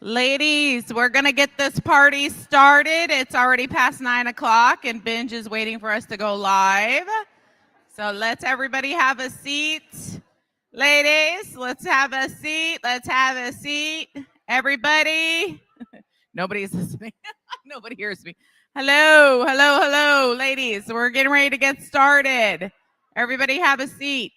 Ladies, we're going to get this party started. It's already past 9 o'clock and Binge is waiting for us to go live. So let's everybody have a seat. Ladies, let's have a seat. Let's have a seat. Everybody. Nobody's listening. Nobody hears me. Hello, hello, hello, ladies. We're getting ready to get started. Everybody have a seat.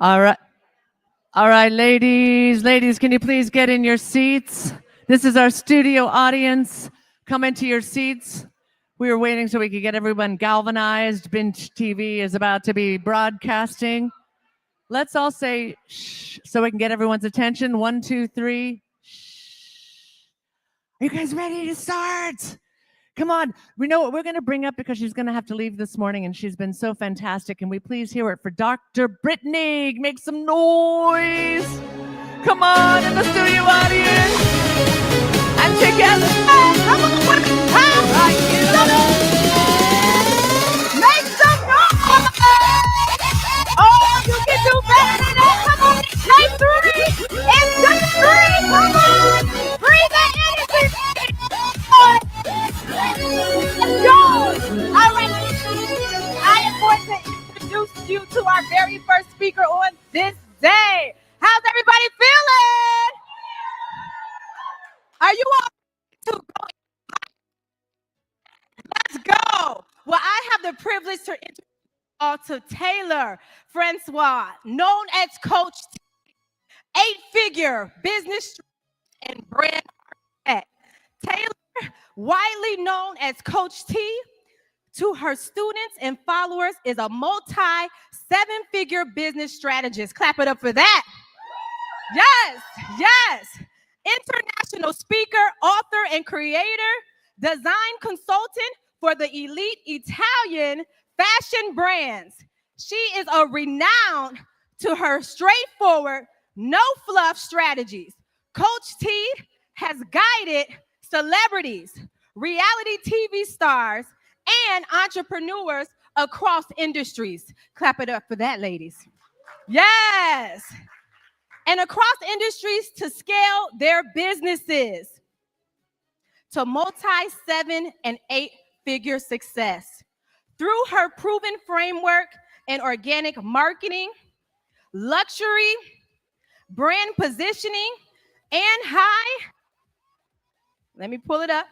All right. All right, ladies. Ladies, can you please get in your seats? This is our studio audience. Come into your seats. We were waiting so we could get everyone galvanized. Binge TV is about to be broadcasting. Let's all say shh so we can get everyone's attention. 1, 2, 3. Shh. Are you guys ready to start? Come on. We know what we're going to bring up because she's going to have to leave this morning and she's been so fantastic. And we please hear it for Dr. Brittany. Make some noise. Come on in the studio audience. And together. Come on. Make some noise. Oh, you can do better than that. Come on. Take 3. It's just 3. Come on. Breathe that energy. Let's go. All right. I am going to introduce you to our very first speaker on this day. How's everybody feeling? Are you all to go? Let's go. Well, I have the privilege to introduce you all to Taylor Francois, known as Coach T, 8-figure business and brand architect. Taylor, widely known as Coach T, to her students and followers, is a multi-7-figure business strategist. Clap it up for that. Yes, yes. International speaker, author, and creator, design consultant for the elite Italian fashion brands. She is a renowned to her straightforward, no fluff strategies. Coach T has guided celebrities, reality TV stars, and entrepreneurs across industries. Clap it up for that, ladies. Yes. And across industries to scale their businesses to multi-7 and 8-figure success. Through her proven framework in organic marketing, luxury, brand positioning, and let me pull it up,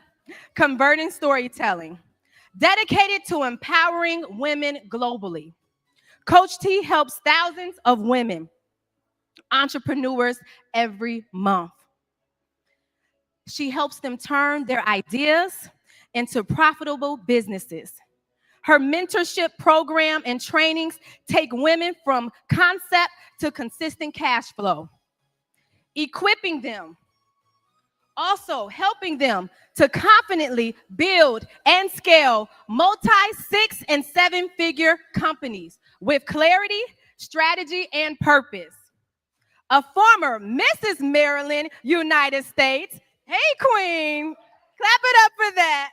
converting storytelling, dedicated to empowering women globally. Coach T helps thousands of women entrepreneurs every month. She helps them turn their ideas into profitable businesses. Her mentorship program and trainings take women from concept to consistent cash flow, equipping them, also helping them to confidently build and scale multi-6 and 7-figure companies with clarity, strategy, and purpose. A former Mrs. Maryland, United States. Hey, Queen. Clap it up for that.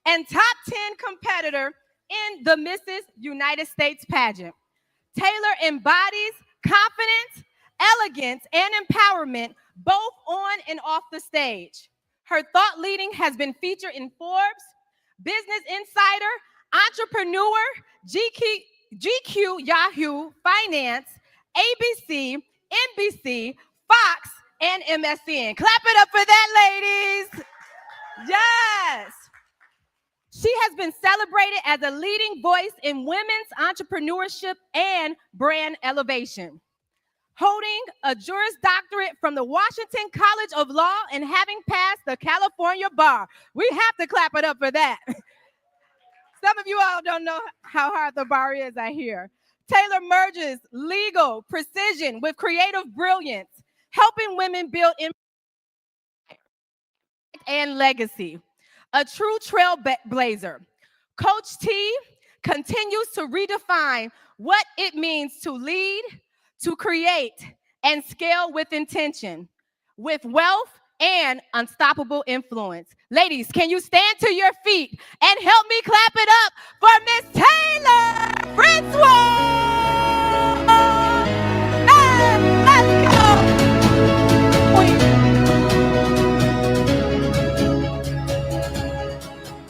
And top 10 competitor in the Mrs. United States pageant. Taylor embodies confidence, elegance, and empowerment both on and off the stage. Her thought leading has been featured in Forbes, Business Insider, Entrepreneur, GQ, Yahoo, Finance, ABC, NBC, Fox, and MSN. Clap it up for that, ladies. Yes. She has been celebrated as a leading voice in women's entrepreneurship and brand elevation. Holding a Juris Doctorate from the Washington College of Law and having passed the California bar. We have to clap it up for that. Some of you all don't know how hard the bar is, I hear. Taylor merges legal precision with creative brilliance, helping women build impact and legacy. A true trailblazer. Coach T continues to redefine what it means to lead, to create, and scale with intention, with wealth and unstoppable influence. Ladies, can you stand to your feet and help me clap it up for Miss Taylor Francois? Hey, let's go.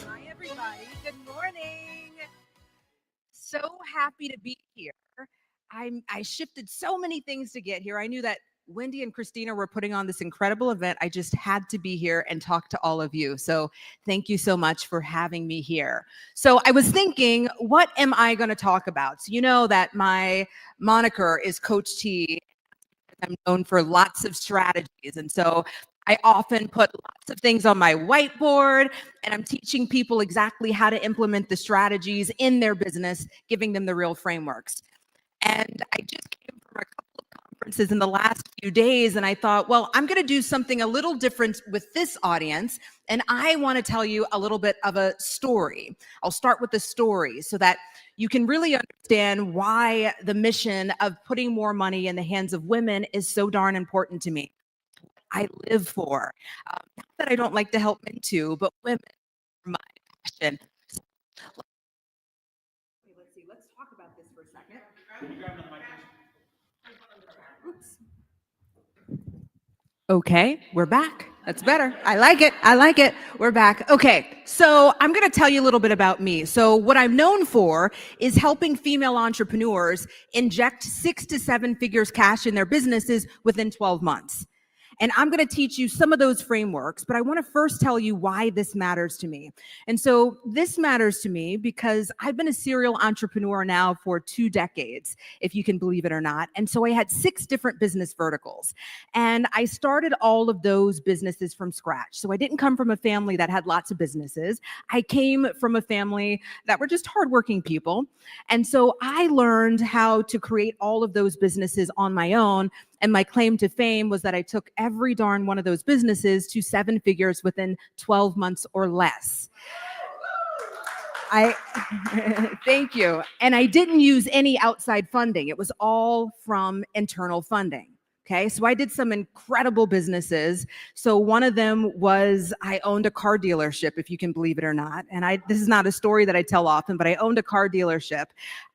Hi, everybody. Good morning. So happy to be here. I shifted so many things to get here. I knew that Wendy and Christina were putting on this incredible event. I just had to be here and talk to all of you. So thank you so much for having me here. So I was thinking, what am I going to talk about? So you know that my moniker is Coach T. I'm known for lots of strategies. And so I often put lots of things on my whiteboard, and I'm teaching people exactly how to implement the strategies in their business, giving them the real frameworks. And I just came from a couple of conferences in the last few days, and I thought, well, I'm going to do something a little different with this audience, and I want to tell you a little bit of a story. I'll start with the story so that you can really understand why the mission of putting more money in the hands of women is so darn important to me. I live for. Not that I don't like to help men too, but women are my passion. Let's see. Let's talk about this for a second. Okay, we're back. That's better. I like it. I like it. We're back. Okay, so I'm going to tell you a little bit about me. So what I'm known for is helping female entrepreneurs inject 6 to 7 figures cash in their businesses within 12 months. And I'm going to teach you some of those frameworks, but I want to first tell you why this matters to me. And so this matters to me because I've been a serial entrepreneur now for 2 decades, if you can believe it or not. And so I had 6 different business verticals, and I started all of those businesses from scratch. So I didn't come from a family that had lots of businesses. I came from a family that were just hardworking people. And so I learned how to create all of those businesses on my own. And my claim to fame was that I took every darn one of those businesses to 7 figures within 12 months or less. Thank you. And I didn't use any outside funding. It was all from internal funding. Okay, so I did some incredible businesses. So one of them was I owned a car dealership, if you can believe it or not. And this is not a story that I tell often, but I owned a car dealership.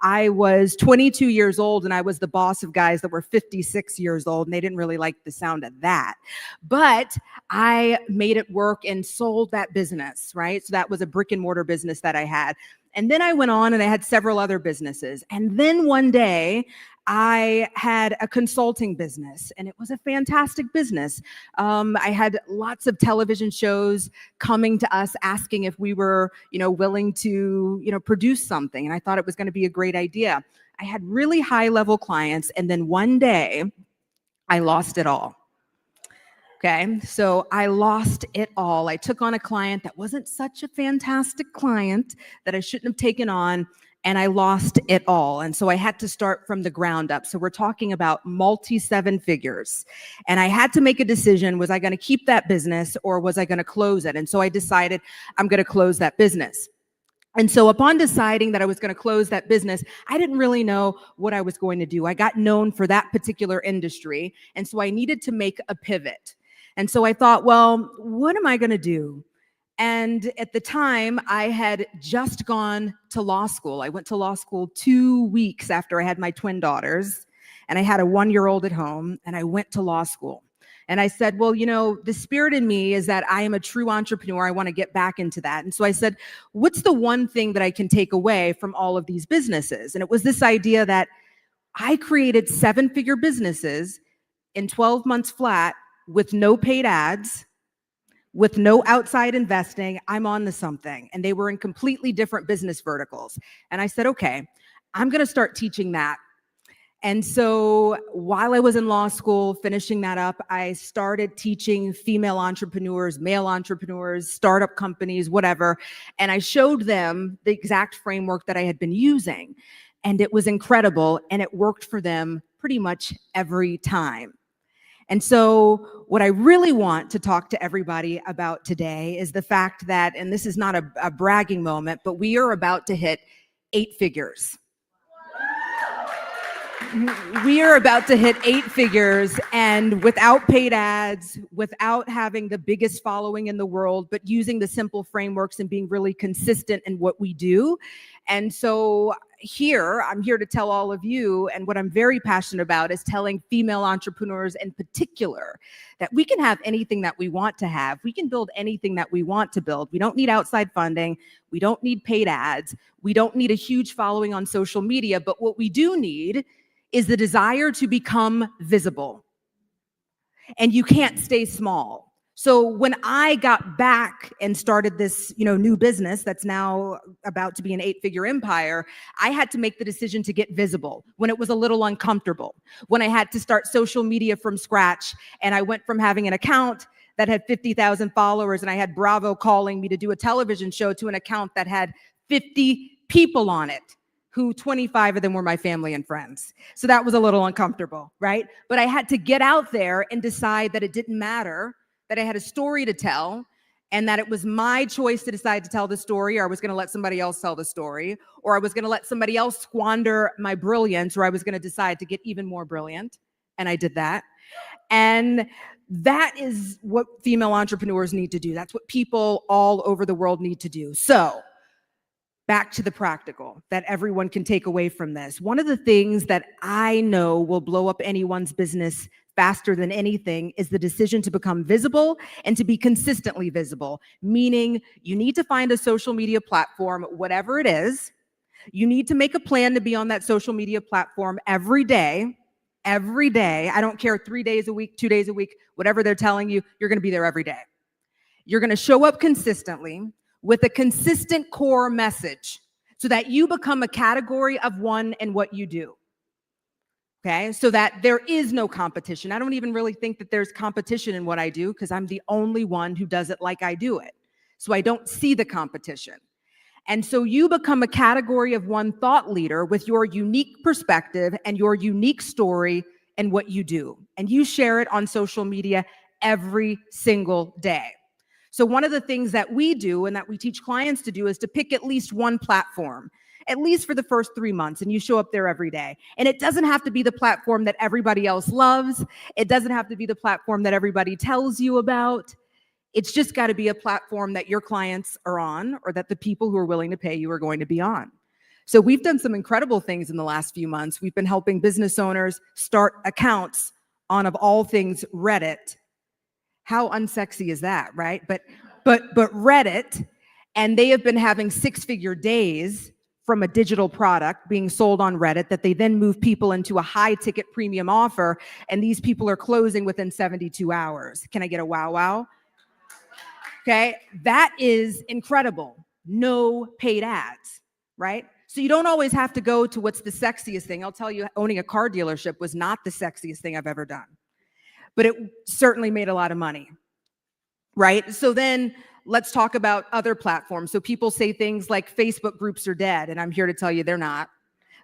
I was 22 years old, and I was the boss of guys that were 56 years old, and they didn't really like the sound of that. But I made it work and sold that business, right? So that was a brick and mortar business that I had. And then I went on and I had several other businesses. And then one day, I had a consulting business, and it was a fantastic business. I had lots of television shows coming to us asking if we were, willing to, produce something. And I thought it was going to be a great idea. I had really high-level clients, and then one day, I lost it all. Okay, so I lost it all. I took on a client that wasn't such a fantastic client that I shouldn't have taken on, and I lost it all. And so I had to start from the ground up. So we're talking about multi-7 figures. And I had to make a decision. Was I going to keep that business, or was I going to close it? And so I decided I'm going to close that business. And so upon deciding that I was going to close that business, I didn't really know what I was going to do. I got known for that particular industry. And so I needed to make a pivot. And so I thought, well, what am I going to do? And at the time, I had just gone to law school. I went to law school 2 weeks after I had my twin daughters, and I had a 1-year-old at home, and I went to law school. And I said, well, the spirit in me is that I am a true entrepreneur. I want to get back into that. And so I said, what's the one thing that I can take away from all of these businesses? And it was this idea that I created 7-figure businesses in 12 months flat with no paid ads, with no outside investing. I'm on to something. And they were in completely different business verticals. And I said, okay, I'm going to start teaching that. And so while I was in law school, finishing that up, I started teaching female entrepreneurs, male entrepreneurs, startup companies, whatever. And I showed them the exact framework that I had been using. And it was incredible. And it worked for them pretty much every time. And so what I really want to talk to everybody about today is the fact that, and this is not a bragging moment, but we are about to hit 8 figures. We are about to hit 8 figures, and without paid ads, without having the biggest following in the world, but using the simple frameworks and being really consistent in what we do. And so I'm here to tell all of you, and what I'm very passionate about is telling female entrepreneurs in particular that we can have anything that we want to have. We can build anything that we want to build. We don't need outside funding. We don't need paid ads. We don't need a huge following on social media. But what we do need is the desire to become visible. and you can't stay small. So when I got back and started this, new business that's now about to be an 8-figure empire, I had to make the decision to get visible when it was a little uncomfortable, when I had to start social media from scratch. And I went from having an account that had 50,000 followers and I had Bravo calling me to do a television show to an account that had 50 people on it, who 25 of them were my family and friends. So that was a little uncomfortable, right? But I had to get out there and decide that it didn't matter, that I had a story to tell, and that it was my choice to decide to tell the story, or I was going to let somebody else tell the story, or I was going to let somebody else squander my brilliance, or I was going to decide to get even more brilliant. And I did that. And that is what female entrepreneurs need to do. That's what people all over the world need to do. So back to the practical that everyone can take away from this. One of the things that I know will blow up anyone's business faster than anything is the decision to become visible and to be consistently visible, meaning you need to find a social media platform, whatever it is. You need to make a plan to be on that social media platform every day. Every day. I don't care, 3 days a week, 2 days a week, whatever they're telling you, you're going to be there every day. You're going to show up consistently with a consistent core message so that you become a category of one in what you do. Okay, so that there is no competition. I don't even really think that there's competition in what I do because I'm the only one who does it like I do it. So I don't see the competition. And so you become a category of one thought leader with your unique perspective and your unique story and what you do. And you share it on social media every single day. So one of the things that we do and that we teach clients to do is to pick at least one platform, at least for the first 3 months, and you show up there every day. And it doesn't have to be the platform that everybody else loves. It doesn't have to be the platform that everybody tells you about. It's just got to be a platform that your clients are on or that the people who are willing to pay you are going to be on. So we've done some incredible things in the last few months. We've been helping business owners start accounts on, of all things, Reddit. How unsexy is that, right? But Reddit, and they have been having 6-figure days from a digital product being sold on Reddit that they then move people into a high ticket premium offer, and these people are closing within 72 hours. Can I get a wow wow? Okay, that is incredible. No paid ads, right? So you don't always have to go to what's the sexiest thing. I'll tell you, owning a car dealership was not the sexiest thing I've ever done, but it certainly made a lot of money, right? So then let's talk about other platforms. So people say things like Facebook groups are dead, and I'm here to tell you they're not.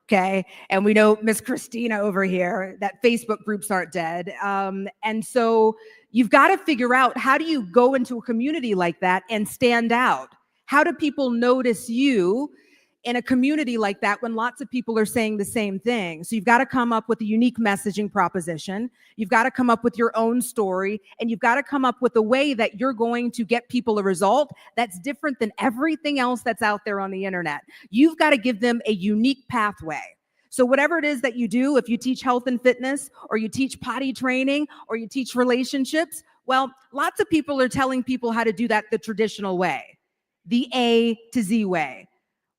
Okay, and we know Miss Christina over here that Facebook groups aren't dead. And so you've got to figure out, how do you go into a community like that and stand out? How do people notice you in a community like that when lots of people are saying the same thing? So you've got to come up with a unique messaging proposition. You've got to come up with your own story, and you've got to come up with a way that you're going to get people a result that's different than everything else that's out there on the internet. You've got to give them a unique pathway. So whatever it is that you do, if you teach health and fitness, or you teach potty training, or you teach relationships, well, lots of people are telling people how to do that the traditional way, the A to Z way.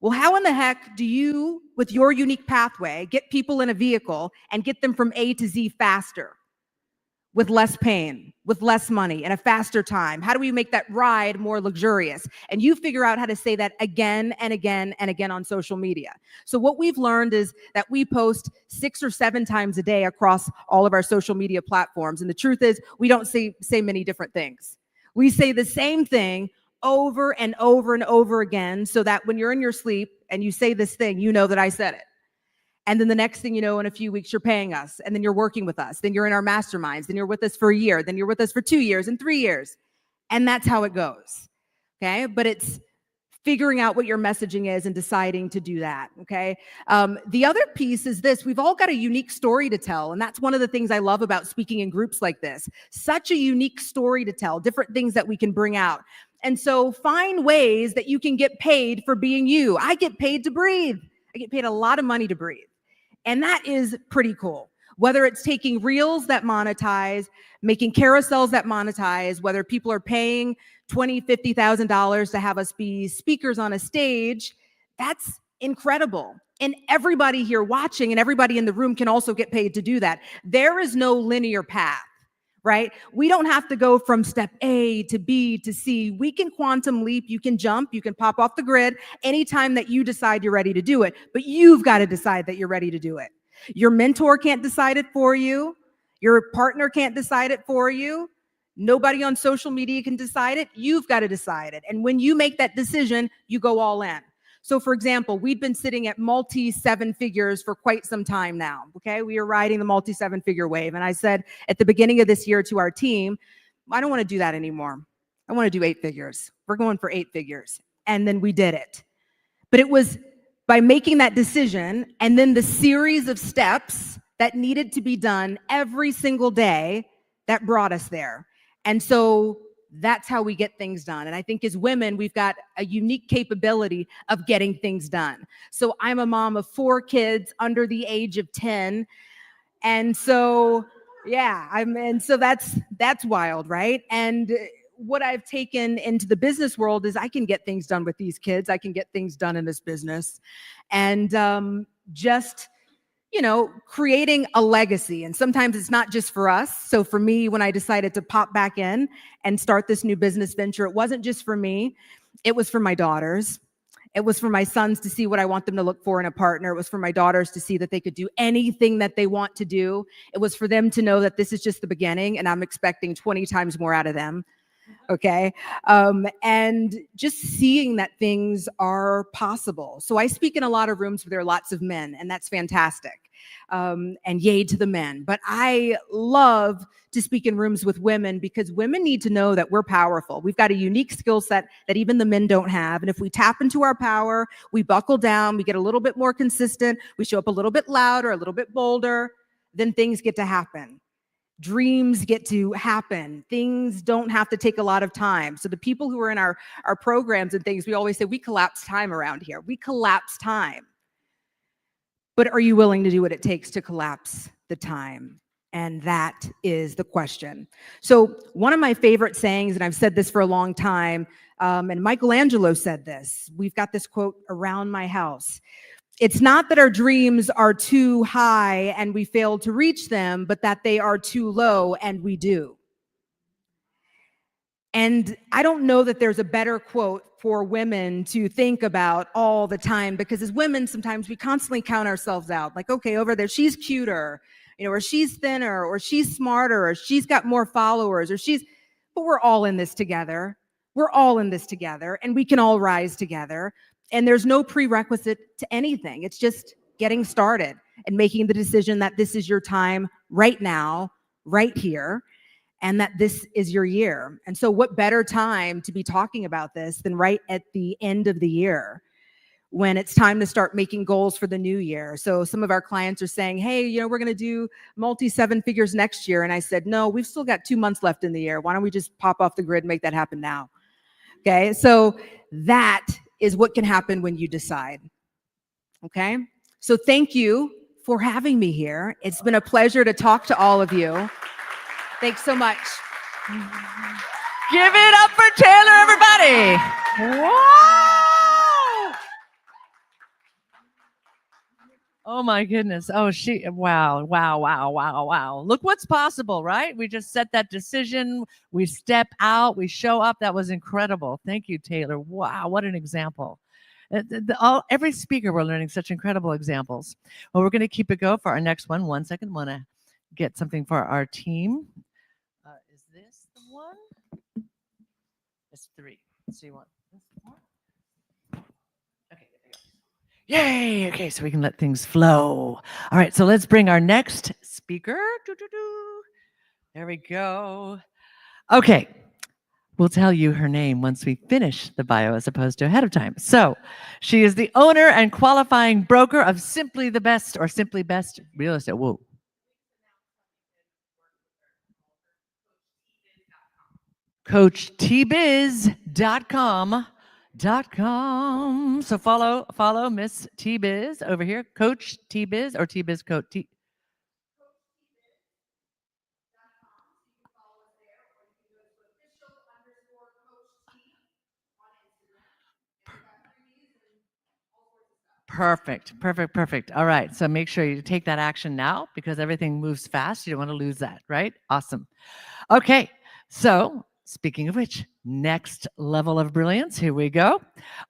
Well, how in the heck do you, with your unique pathway, get people in a vehicle and get them from A to Z faster, with less pain, with less money, in a faster time? How do we make that ride more luxurious? And you figure out how to say that again and again and again on social media. So what we've learned is that we post 6 or 7 times a day across all of our social media platforms. And the truth is, we don't say many different things. We say the same thing over and over and over again, so that when you're in your sleep and you say this thing, you know that I said it. And then the next thing you know, in a few weeks, you're paying us, and then you're working with us, then you're in our masterminds, then you're with us for a year, then you're with us for 2 years and 3 years. And that's how it goes. Okay. But it's figuring out what your messaging is and deciding to do that. Okay. The other piece is this: we've all got a unique story to tell. And that's one of the things I love about speaking in groups like this. Such a unique story to tell, different things that we can bring out. And so find ways that you can get paid for being you. I get paid to breathe. I get paid a lot of money to breathe. And that is pretty cool. Whether it's taking reels that monetize, making carousels that monetize, whether people are paying $20,000, $50,000 to have us be speakers on a stage, that's incredible. And everybody here watching and everybody in the room can also get paid to do that. There is no linear path, right? We don't have to go from step A to B to C. We can quantum leap, you can jump, you can pop off the grid anytime that you decide you're ready to do it, but you've got to decide that you're ready to do it. Your mentor can't decide it for you. Your partner can't decide it for you. Nobody on social media can decide it. You've got to decide it. And when you make that decision, you go all in. So for example, we've been sitting at multi 7-figures for quite some time now. Okay. We are riding the multi 7-figure wave. And I said at the beginning of this year to our team, I don't want to do that anymore. I want to do 8 figures. We're going for 8 figures. And then we did it. But it was by making that decision and then the series of steps that needed to be done every single day that brought us there. And so that's how we get things done. And I think as women, we've got a unique capability of getting things done. So I'm a mom of 4 kids under the age of 10. And so, yeah, so that's wild, right? And what I've taken into the business world is I can get things done with these kids. I can get things done in this business. And just creating a legacy. And sometimes it's not just for us. So for me, when I decided to pop back in and start this new business venture, it wasn't just for me. It was for my daughters. It was for my sons to see what I want them to look for in a partner. It was for my daughters to see that they could do anything that they want to do. It was for them to know that this is just the beginning and I'm expecting 20 times more out of them. Okay. And just seeing that things are possible. So I speak in a lot of rooms where there are lots of men, and that's fantastic. And yay to the men. But I love to speak in rooms with women because women need to know that we're powerful. We've got a unique skill set that even the men don't have. And if we tap into our power, we buckle down, we get a little bit more consistent, we show up a little bit louder, a little bit bolder, then things get to happen. Dreams get to happen. Things don't have to take a lot of time. So the people who are in our programs and things, we always say we collapse time around here. We collapse time. But are you willing to do what it takes to collapse the time? And that is the question. So one of my favorite sayings, and I've said this for a long time, and Michelangelo said this, we've got this quote around my house. It's not that our dreams are too high and we fail to reach them, but that they are too low and we do. And I don't know that there's a better quote for women to think about all the time, because as women, sometimes we constantly count ourselves out. Like, okay, over there, she's cuter, or she's thinner, or she's smarter, or she's got more followers, but we're all in this together. We're all in this together, and we can all rise together. And there's no prerequisite to anything. It's just getting started and making the decision that this is your time right now, right here, and that this is your year. And so what better time to be talking about this than right at the end of the year when it's time to start making goals for the new year. So some of our clients are saying, hey, we're going to do multi 7 figures next year. And I said, no, we've still got 2 months left in the year. Why don't we just pop off the grid and make that happen now? Okay, so that is what can happen when you decide. Okay, so thank you for having me here. It's been a pleasure to talk to all of you. Thanks so much. Give it up for Taylor, everybody. Wow. Oh my goodness. Oh, wow. Look what's possible, right? We just set that decision. We step out, we show up. That was incredible. Thank you, Taylor. Wow, what an example. Every speaker, we're learning such incredible examples. Well, we're going to keep it go for our next one. 1 second. I want to get something for our team. Is this the one? It's 3. So you want this one? Okay, there we go. Yay! Okay, so we can let things flow. All right, so let's bring our next speaker. There we go. Okay, we'll tell you her name once we finish the bio as opposed to ahead of time. So she is the owner and qualifying broker of Simply the Best or Simply Best Real Estate. Whoa. CoachTbiz.com. So follow Miss T-Biz over here. Coach T-Biz or T-Biz Coach T. Perfect, perfect, perfect. All right. So make sure you take that action now because everything moves fast. You don't want to lose that, right? Awesome. Okay. So speaking of which, next level of brilliance. Here we go.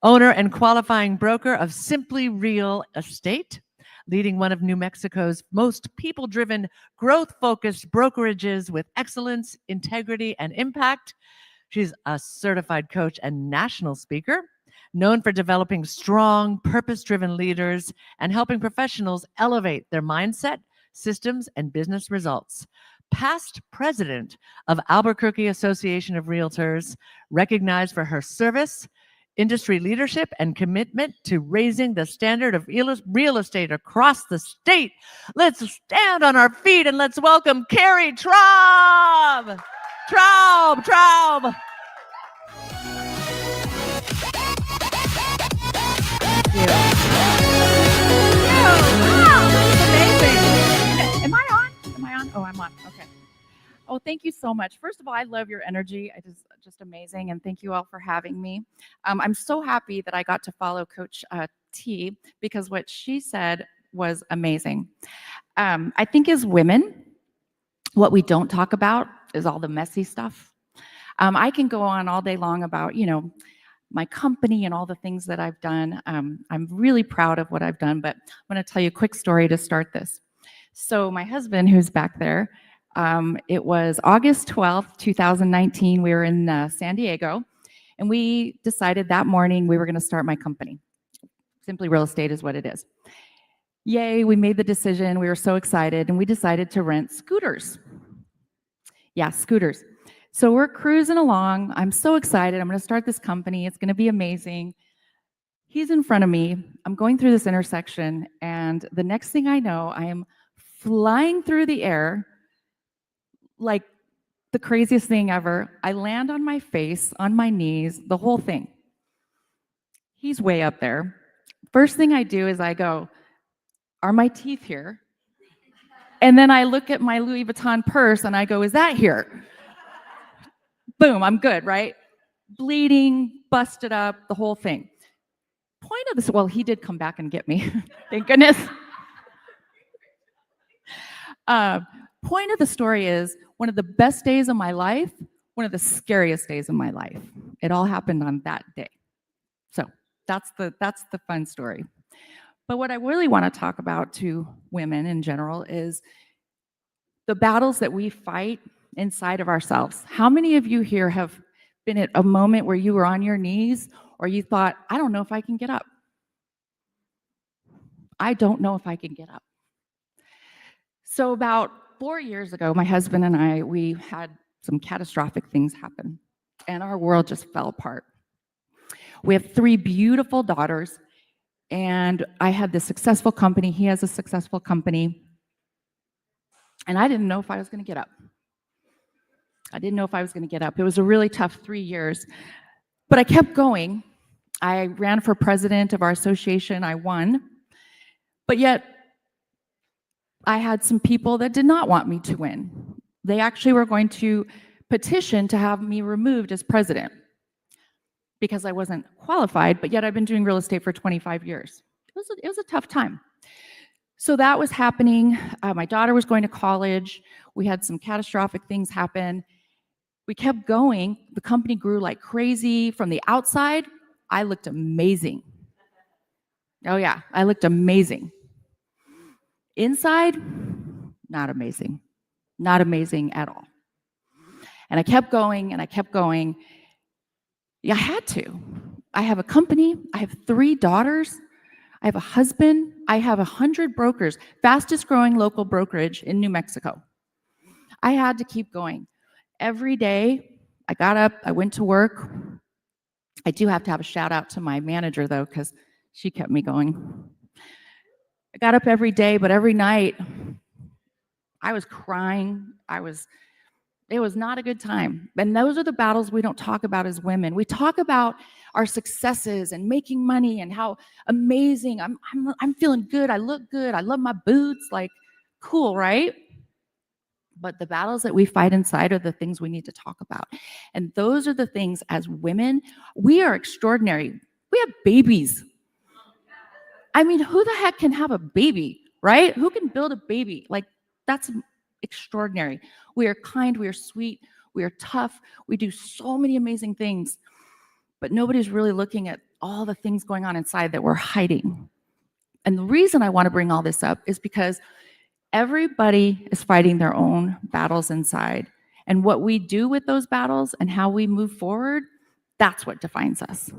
Owner and qualifying broker of Simply Real Estate, leading one of New Mexico's most people-driven, growth-focused brokerages with excellence, integrity, and impact. She's a certified coach and national speaker, known for developing strong, purpose-driven leaders and helping professionals elevate their mindset, systems, and business results. Past president of Albuquerque Association of Realtors, recognized for her service, industry leadership, and commitment to raising the standard of real estate across the state. Let's stand on our feet and let's welcome Carrie Traub. Traub. Am I on? Oh, I'm on. Okay. Oh, thank you so much. First of all, I love your energy. It is just amazing, and thank you all for having me. I'm so happy that I got to follow Coach T because what she said was amazing. I think as women, what we don't talk about is all the messy stuff. I can go on all day long about, my company and all the things that I've done. I'm really proud of what I've done, but I'm going to tell you a quick story to start this. So my husband, who's back there, it was August 12th, 2019. We were in San Diego, and we decided that morning we were going to start my company. Simply Real Estate is what it is. Yay, we made the decision. We were so excited, and we decided to rent scooters. Yeah, scooters. So we're cruising along. I'm so excited. I'm going to start this company. It's going to be amazing. He's in front of me. I'm going through this intersection, and the next thing I know, I am flying through the air like the craziest thing ever. I land on my face, on my knees, the whole thing. He's way up there. First thing I do is I go, are my teeth here? And then I look at my Louis Vuitton purse and I go, is that here? Boom, I'm good, right? Bleeding, busted up, the whole thing. Point of this, well, he did come back and get me. Thank goodness. Point of the story is one of the best days of my life, one of the scariest days of my life. It all happened on that day. So that's the fun story. But what I really want to talk about to women in general is the battles that we fight inside of ourselves. How many of you here have been at a moment where you were on your knees or you thought, I don't know if I can get up? I don't know if I can get up. So about 4 years ago, my husband and I, we had some catastrophic things happen, and our world just fell apart. We have 3 beautiful daughters, and I had this successful company. He has a successful company, and I didn't know if I was going to get up. It was a really tough 3 years, but I kept going. I ran for president of our association. I won, but yet I had some people that did not want me to win. They actually were going to petition to have me removed as president because I wasn't qualified, but yet I've been doing real estate for 25 years. It was a tough time. So that was happening. My daughter was going to college. We had some catastrophic things happen. We kept going. The company grew like crazy. From the outside, I looked amazing. Oh yeah, I looked amazing. Inside, not amazing. Not amazing at all. And I kept going and I kept going. Yeah, I had to. I have a company. I have 3 daughters. I have a husband. I have 100 brokers, fastest growing local brokerage in New Mexico. I had to keep going. Every day, I got up, I went to work. I do have to have a shout out to my manager though, because she kept me going. I got up every day, but every night, I was crying. It was not a good time. And those are the battles we don't talk about as women. We talk about our successes and making money and how amazing, I'm feeling good, I look good, I love my boots, like cool, right? But the battles that we fight inside are the things we need to talk about. And those are the things as women, we are extraordinary. We have babies. I mean, who the heck can have a baby, right? Who can build a baby? Like, that's extraordinary. We are kind, we are sweet, we are tough, we do so many amazing things, but nobody's really looking at all the things going on inside that we're hiding. And the reason I want to bring all this up is because everybody is fighting their own battles inside. And what we do with those battles and how we move forward, that's what defines us,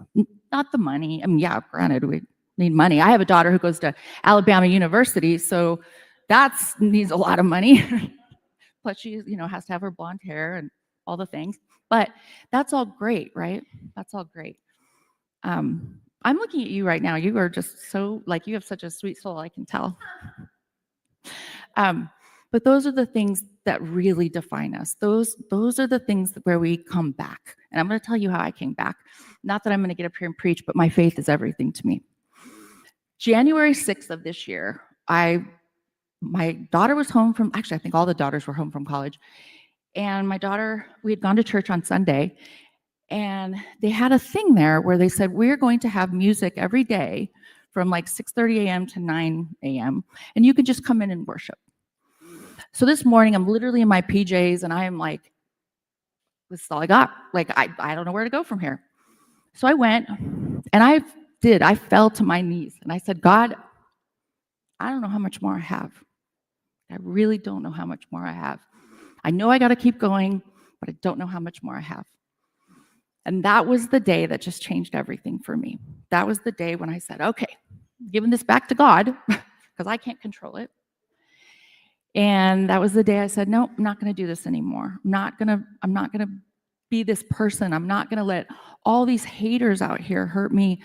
not the money. I mean, yeah, granted, we need money. I have a daughter who goes to Alabama University, so that's needs a lot of money. Plus, she, has to have her blonde hair and all the things. But that's all great, right? That's all great. I'm looking at you right now. You are just so, like, you have such a sweet soul, I can tell. But those are the things that really define us. Those are the things where we come back. And I'm going to tell you how I came back. Not that I'm going to get up here and preach, but my faith is everything to me. January 6th of this year, my daughter was home from, actually, I think all the daughters were home from college. And my daughter, we had gone to church on Sunday, and they had a thing there where they said, we're going to have music every day from like 6:30 a.m. to 9 a.m. And you can just come in and worship. So this morning, I'm literally in my PJs, and I am like, this is all I got. Like, I don't know where to go from here. So I went, and I fell to my knees, and I said, God, I don't know how much more I have. I really don't know how much more I have. I know I got to keep going, but I don't know how much more I have. And that was the day that just changed everything for me. That was the day when I said, okay, I'm giving this back to God because I can't control it. And that was the day I said, no, I'm not going to do this anymore. I'm not going to be this person. I'm not going to let all these haters out here hurt me.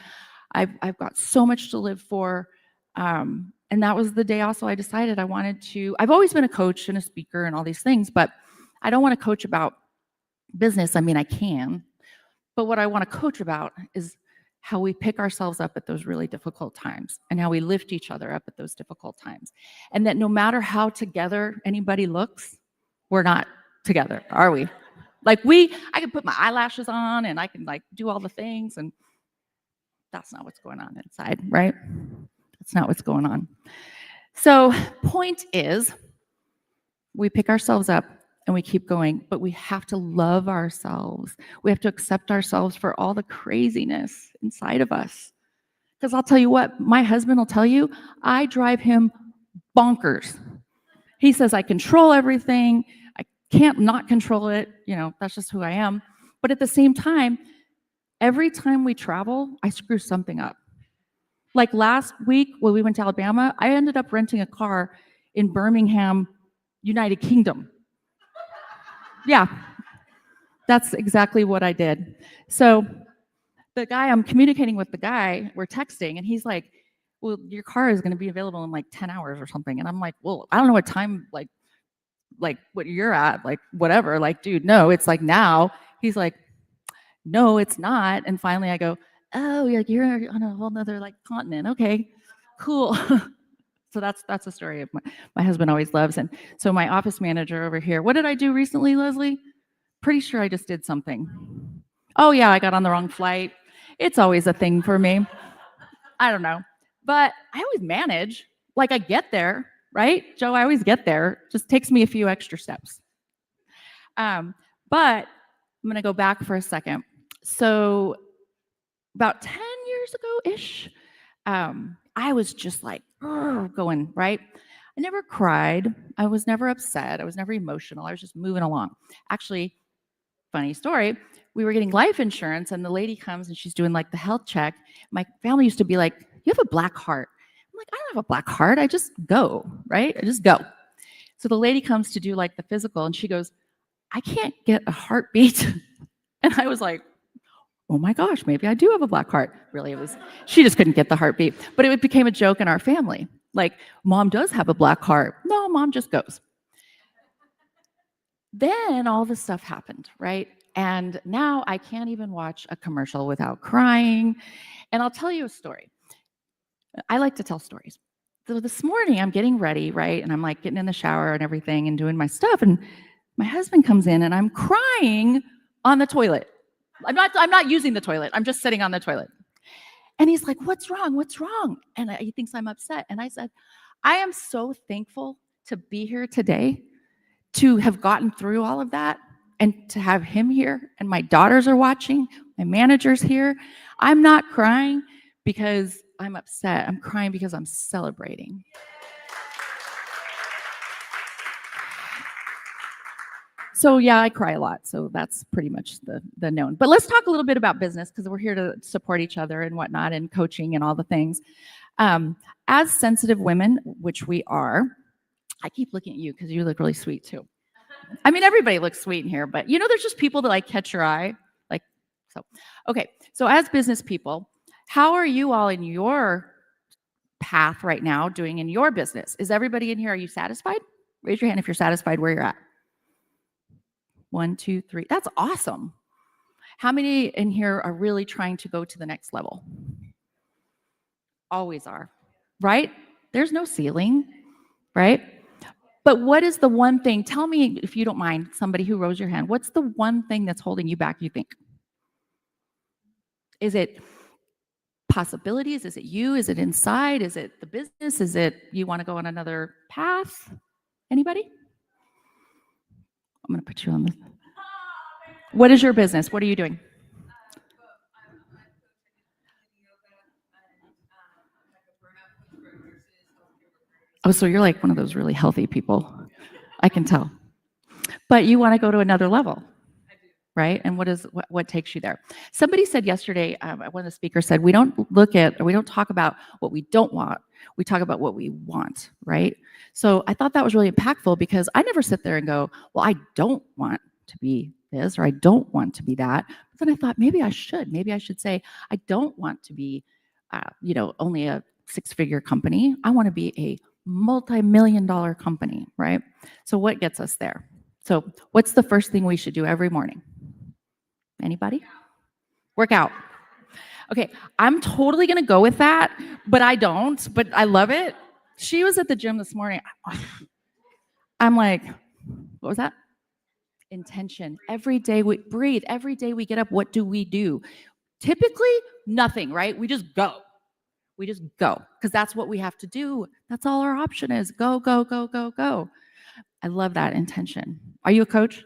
I've got so much to live for. And that was the day also I decided I've always been a coach and a speaker and all these things, but I don't want to coach about business. I mean, I can, but what I want to coach about is how we pick ourselves up at those really difficult times and how we lift each other up at those difficult times. And that no matter how together anybody looks, we're not together, are we? Like I can put my eyelashes on and I can like do all the things, and that's not what's going on inside, right? That's not what's going on. So point is, we pick ourselves up and we keep going, but we have to love ourselves. We have to accept ourselves for all the craziness inside of us. Because I'll tell you what, my husband will tell you, I drive him bonkers. He says I control everything. I can't not control it. That's just who I am. But at the same time, every time we travel, I screw something up. Like last week when we went to Alabama, I ended up renting a car in Birmingham, United Kingdom. Yeah, that's exactly what I did. So I'm communicating with the guy, we're texting, and he's like, well, your car is going to be available in like 10 hours or something. And I'm like, well, I don't know what time, like what you're at, like whatever. Like, dude, no, it's like now. He's like, no, it's not. And finally I go, oh, you're on a whole nother like continent. Okay, cool. So that's a story of my husband always loves. And so my office manager over here, what did I do recently, Leslie? Pretty sure I just did something. Oh yeah, I got on the wrong flight. It's always a thing for me. I don't know. But I always manage. Like I get there, right? Joe, I always get there. Just takes me a few extra steps. But I'm going to go back for a second. So about 10 years ago-ish, I was just like going, right? I never cried. I was never upset. I was never emotional. I was just moving along. Actually, funny story, we were getting life insurance and the lady comes and she's doing like the health check. My family used to be like, you have a black heart. I'm like, I don't have a black heart. I just go, right? I just go. So the lady comes to do like the physical and she goes, I can't get a heartbeat. And I was like, oh my gosh, maybe I do have a black heart. Really, she just couldn't get the heartbeat. But it became a joke in our family. Like, mom does have a black heart. No, mom just goes. Then all this stuff happened, right? And now I can't even watch a commercial without crying. And I'll tell you a story. I like to tell stories. So this morning I'm getting ready, right? And I'm like getting in the shower and everything and doing my stuff. And my husband comes in and I'm crying on the toilet. I'm not using the toilet. I'm just sitting on the toilet. And he's like, what's wrong? What's wrong? And he thinks I'm upset. And I said, I am so thankful to be here today, to have gotten through all of that, and to have him here. And my daughters are watching, my manager's here. I'm not crying because I'm upset. I'm crying because I'm celebrating. So yeah, I cry a lot. So that's pretty much the known. But let's talk a little bit about business, because we're here to support each other and whatnot, and coaching and all the things. As sensitive women, which we are, I keep looking at you because you look really sweet too. I mean, everybody looks sweet in here, but there's just people that like catch your eye. Like, so, okay. So as business people, how are you all in your path right now doing in your business? Is everybody in here, are you satisfied? Raise your hand if you're satisfied where you're at. 1, 2, 3. That's awesome. How many in here are really trying to go to the next level? Always are, right? There's no ceiling, right? But what is the one thing? Tell me, if you don't mind, somebody who rose your hand, what's the one thing that's holding you back, you think? Is it possibilities? Is it you? Is it inside? Is it the business? Is it you want to go on another path? Anybody? I'm going to put you on this. What is your business? What are you doing? Oh, so you're like one of those really healthy people. I can tell. But you want to go to another level, right? And what takes you there? Somebody said yesterday, one of the speakers said, we don't talk about what we don't want. We talk about what we want, right? So I thought that was really impactful, because I never sit there and go, well, I don't want to be this, or I don't want to be that. But then I thought, maybe I should. Maybe I should say, I don't want to be, only a 6-figure company. I want to be a multi-million-dollar company, right? So what gets us there? So what's the first thing we should do every morning? Anybody? Work out. Okay, I'm totally going to go with that, but I don't, but I love it. She was at the gym this morning. I'm like, what was that? Intention. Every day we breathe. Every day we get up, what do we do? Typically, nothing, right? We just go. We just go, because that's what we have to do. That's all our option is. Go, go, go, go, go. I love that intention. Are you a coach?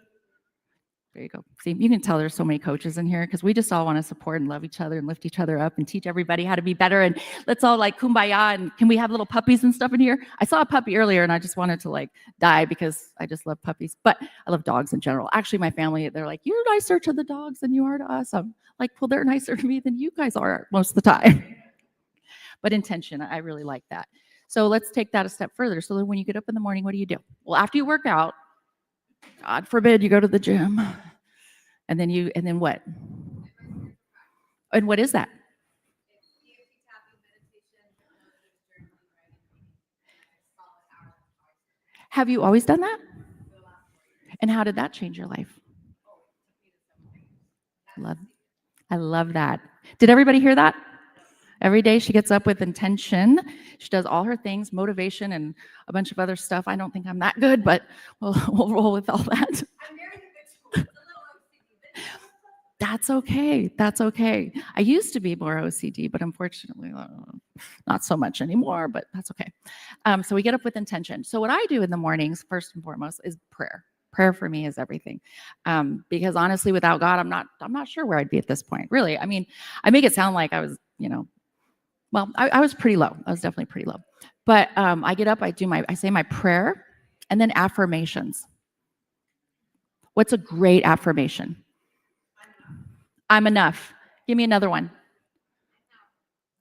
There you go. See, you can tell there's so many coaches in here, because we just all want to support and love each other and lift each other up and teach everybody how to be better. And let's all like kumbaya. And can we have little puppies and stuff in here? I saw a puppy earlier and I just wanted to like die, because I just love puppies, but I love dogs in general. Actually, my family, they're like, you're nicer to the dogs than you are to us. I'm like, well, they're nicer to me than you guys are most of the time. But intention, I really like that. So let's take that a step further. So then when you get up in the morning, what do? Well, after you work out, God forbid you go to the gym, and then what? And what is that? Have you always done that? And how did that change your life? I love that. Did everybody hear that? Every day she gets up with intention. She does all her things, motivation and a bunch of other stuff. I don't think I'm that good, but we'll roll with all that. I'm very good. That's okay. That's okay. I used to be more OCD, but unfortunately, not so much anymore, but that's okay. So we get up with intention. So what I do in the mornings, first and foremost, is prayer. Prayer for me is everything. Because honestly, without God, I'm not sure where I'd be at this point, really. I mean, I make it sound like I was, well, I was pretty low. I was definitely pretty low. But I get up, I say my prayer, and then affirmations. What's a great affirmation? I'm enough. Give me another one.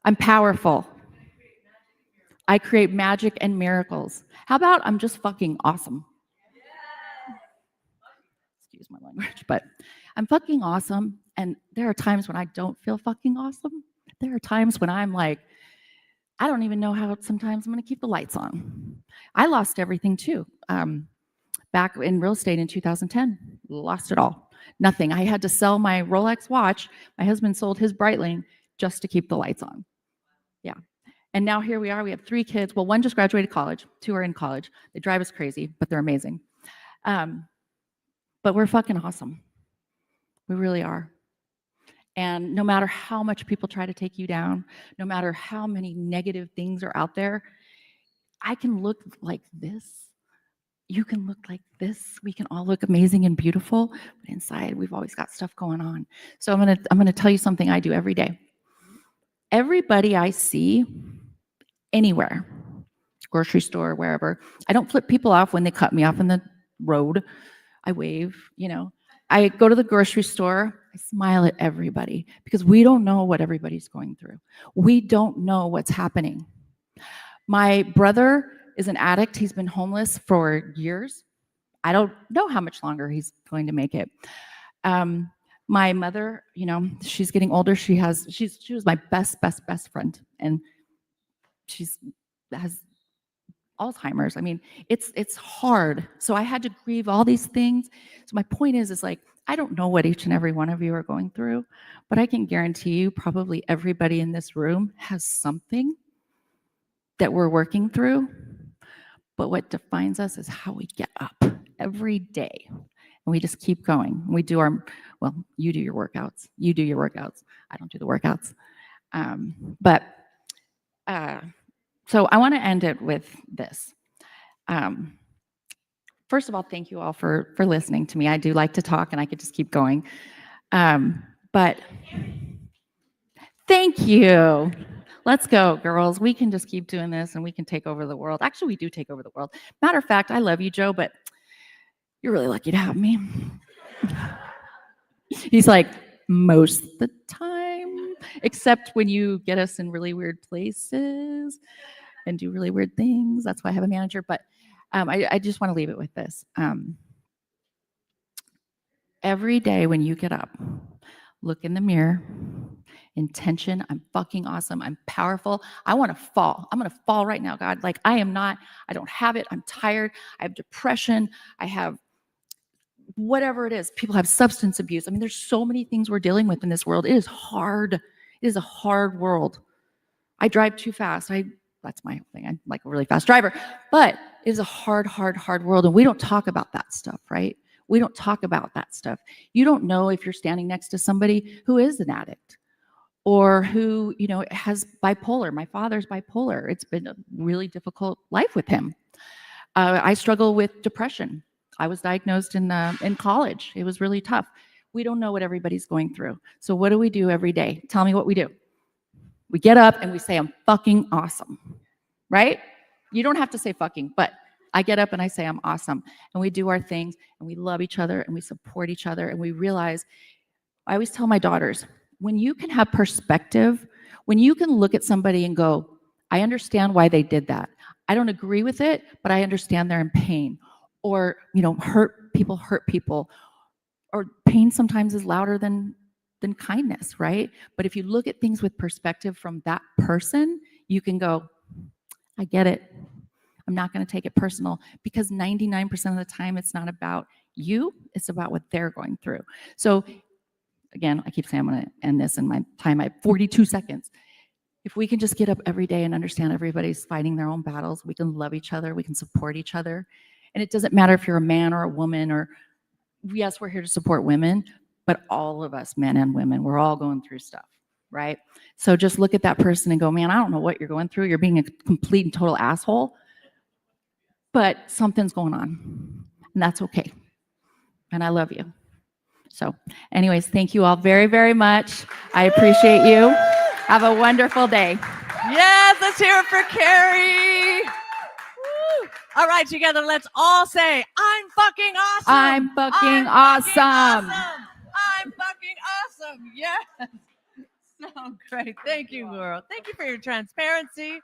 I'm powerful. I create magic and miracles. How about I'm just fucking awesome? Excuse my language, but I'm fucking awesome. And there are times when I don't feel fucking awesome. There are times when I'm like, I don't even know how sometimes I'm going to keep the lights on. I lost everything too. Back in real estate in 2010, lost it all. Nothing. I had to sell my Rolex watch. My husband sold his Breitling just to keep the lights on. Yeah. And now here we are. We have 3 kids. Well, 1 just graduated college. 2 are in college. They drive us crazy, but they're amazing. But we're fucking awesome. We really are. And no matter how much people try to take you down, no matter how many negative things are out there, I can look like this. You can look like this. We can all look amazing and beautiful, but inside we've always got stuff going on. So I'm gonna tell you something I do every day. Everybody I see anywhere, grocery store, wherever, I don't flip people off when they cut me off in the road. I wave, I go to the grocery store, I smile at everybody because we don't know what everybody's going through. We don't know what's happening. My brother is an addict. He's been homeless for years. I don't know how much longer he's going to make it. My mother, she's getting older. She was my best friend, and she has Alzheimer's. I mean, it's hard. So I had to grieve all these things. So my point is like, I don't know what each and every one of you are going through, but I can guarantee you probably everybody in this room has something that we're working through. But what defines us is how we get up every day. And we just keep going. We do you do your workouts. You do your workouts. I don't do the workouts. So I want to end it with this. First of all, thank you all for listening to me. I do like to talk, and I could just keep going. But thank you. Let's go, girls. We can just keep doing this, and we can take over the world. Actually, we do take over the world. Matter of fact, I love you, Joe, but you're really lucky to have me. He's like, most of the time, except when you get us in really weird places and do really weird things. That's why I have a manager. But I just want to leave it with this. Every day when you get up, look in the mirror. Intention, I'm fucking awesome. I'm powerful. I want to fall. I'm going to fall right now, God. Like I don't have it. I'm tired. I have depression. I have whatever it is. People have substance abuse. I mean, there's so many things we're dealing with in this world. It is hard. It is a hard world. I drive too fast. That's my thing. I'm like a really fast driver, but it is a hard world. And we don't talk about that stuff, right? We don't talk about that stuff. You don't know if you're standing next to somebody who is an addict or who, has bipolar. My father's bipolar. It's been a really difficult life with him. I struggle with depression. I was diagnosed in college. It was really tough. We don't know what everybody's going through. So what do we do every day? Tell me what we do. We get up and we say, I'm fucking awesome, right? You don't have to say fucking, but I get up and I say, I'm awesome. And we do our things and we love each other and we support each other. And we realize, I always tell my daughters, when you can have perspective, when you can look at somebody and go, I understand why they did that. I don't agree with it, but I understand they're in pain. Or, hurt people. Or pain sometimes is louder than kindness, right? But if you look at things with perspective from that person, you can go, I get it. I'm not going to take it personal, because 99% of the time it's not about you, it's about what they're going through. So again, I keep saying I'm going to end this in my time. I have 42 seconds. If we can just get up every day and understand everybody's fighting their own battles, we can love each other, we can support each other. And it doesn't matter if you're a man or a woman, or yes, we're here to support women, but all of us, men and women, we're all going through stuff, right? So just look at that person and go, man, I don't know what you're going through. You're being a complete and total asshole, but something's going on, and that's okay. And I love you. So anyways, thank you all very, very much. I appreciate you. Have a wonderful day. Yes, let's hear it for Carrie. Woo. All right, together, let's all say, I'm fucking awesome. I'm fucking awesome. I'm fucking awesome. Yes. So great. Thank you, girl. Thank you for your transparency.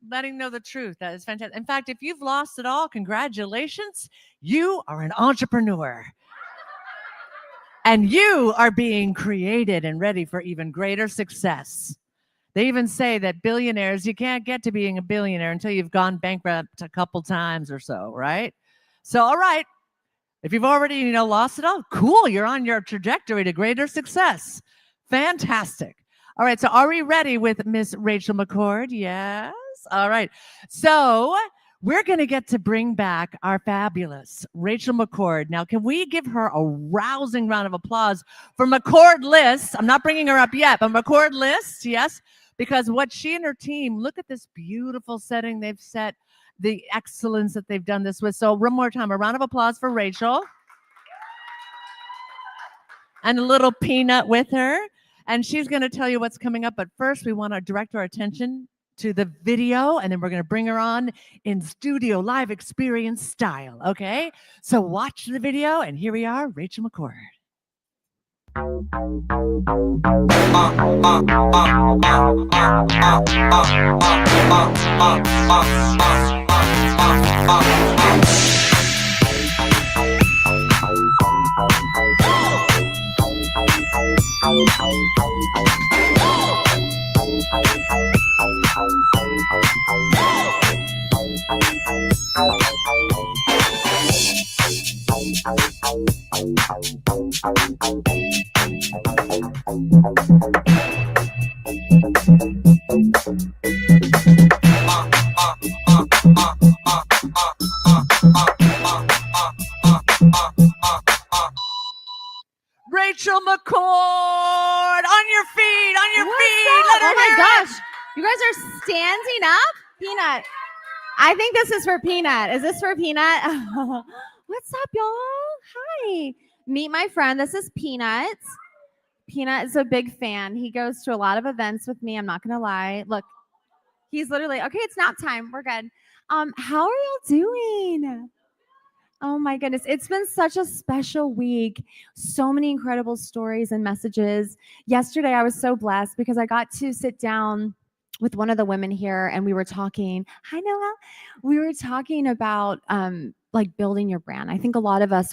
Letting know the truth. That is fantastic. In fact, if you've lost it all, congratulations. You are an entrepreneur. And you are being created and ready for even greater success. They even say that billionaires, you can't get to being a billionaire until you've gone bankrupt a couple times or so, right? So, all right. If you've already, lost it all, cool. You're on your trajectory to greater success. Fantastic. All right. So are we ready with Miss Rachel McCord? Yes. All right. So we're going to get to bring back our fabulous Rachel McCord. Now, can we give her a rousing round of applause for McCord List? I'm not bringing her up yet, but McCord List, yes, because what she and her team, look at this beautiful setting they've set, the excellence that they've done this with. So one more time, a round of applause for Rachel. And a little peanut with her. And she's going to tell you what's coming up. But first, we want to direct our attention to the video, and then we're going to bring her on in studio live experience style. Okay, so watch the video, and here we are, Rachel McCord. Rachel McCord, on your feet, on your feet. Let her Oh my hear it. gosh. You guys are standing up? Peanut. I think this is for Peanut. Is this for Peanut? What's up, y'all? Hi. Meet my friend. This is Peanut. Peanut is a big fan. He goes to a lot of events with me. I'm not going to lie. Look, he's literally, okay, it's nap time. We're good. How are y'all doing? Oh my goodness. It's been such a special week. So many incredible stories and messages. Yesterday, I was so blessed because I got to sit down with one of the women here and we were talking. Hi, Noah. We were talking about like building your brand. I think a lot of us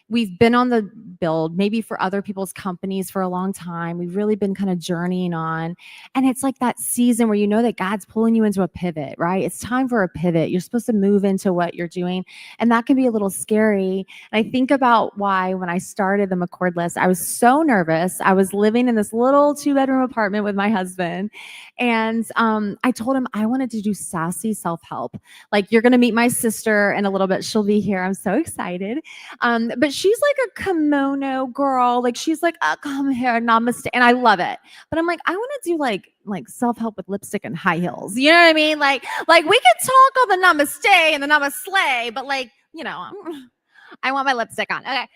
we've been on the build, maybe for other people's companies for a long time. We've really been kind of journeying on. And it's like that season where you know that God's pulling you into a pivot, right? It's time for a pivot. You're supposed to move into what you're doing. And that can be a little scary. And I think about why when I started the McCord List, I was so nervous. I was living in this little 2-bedroom apartment with my husband. And I told him I wanted to do sassy self-help. Like, you're going to meet my sister in a little bit. She'll be here. I'm so excited. But she's like a kimono girl. Like, she's like, oh, come here, namaste. And I love it. But I'm like, I want to do like self-help with lipstick and high heels. You know what I mean? Like we can talk on the namaste and the namaste, but like, you know, I want my lipstick on. Okay.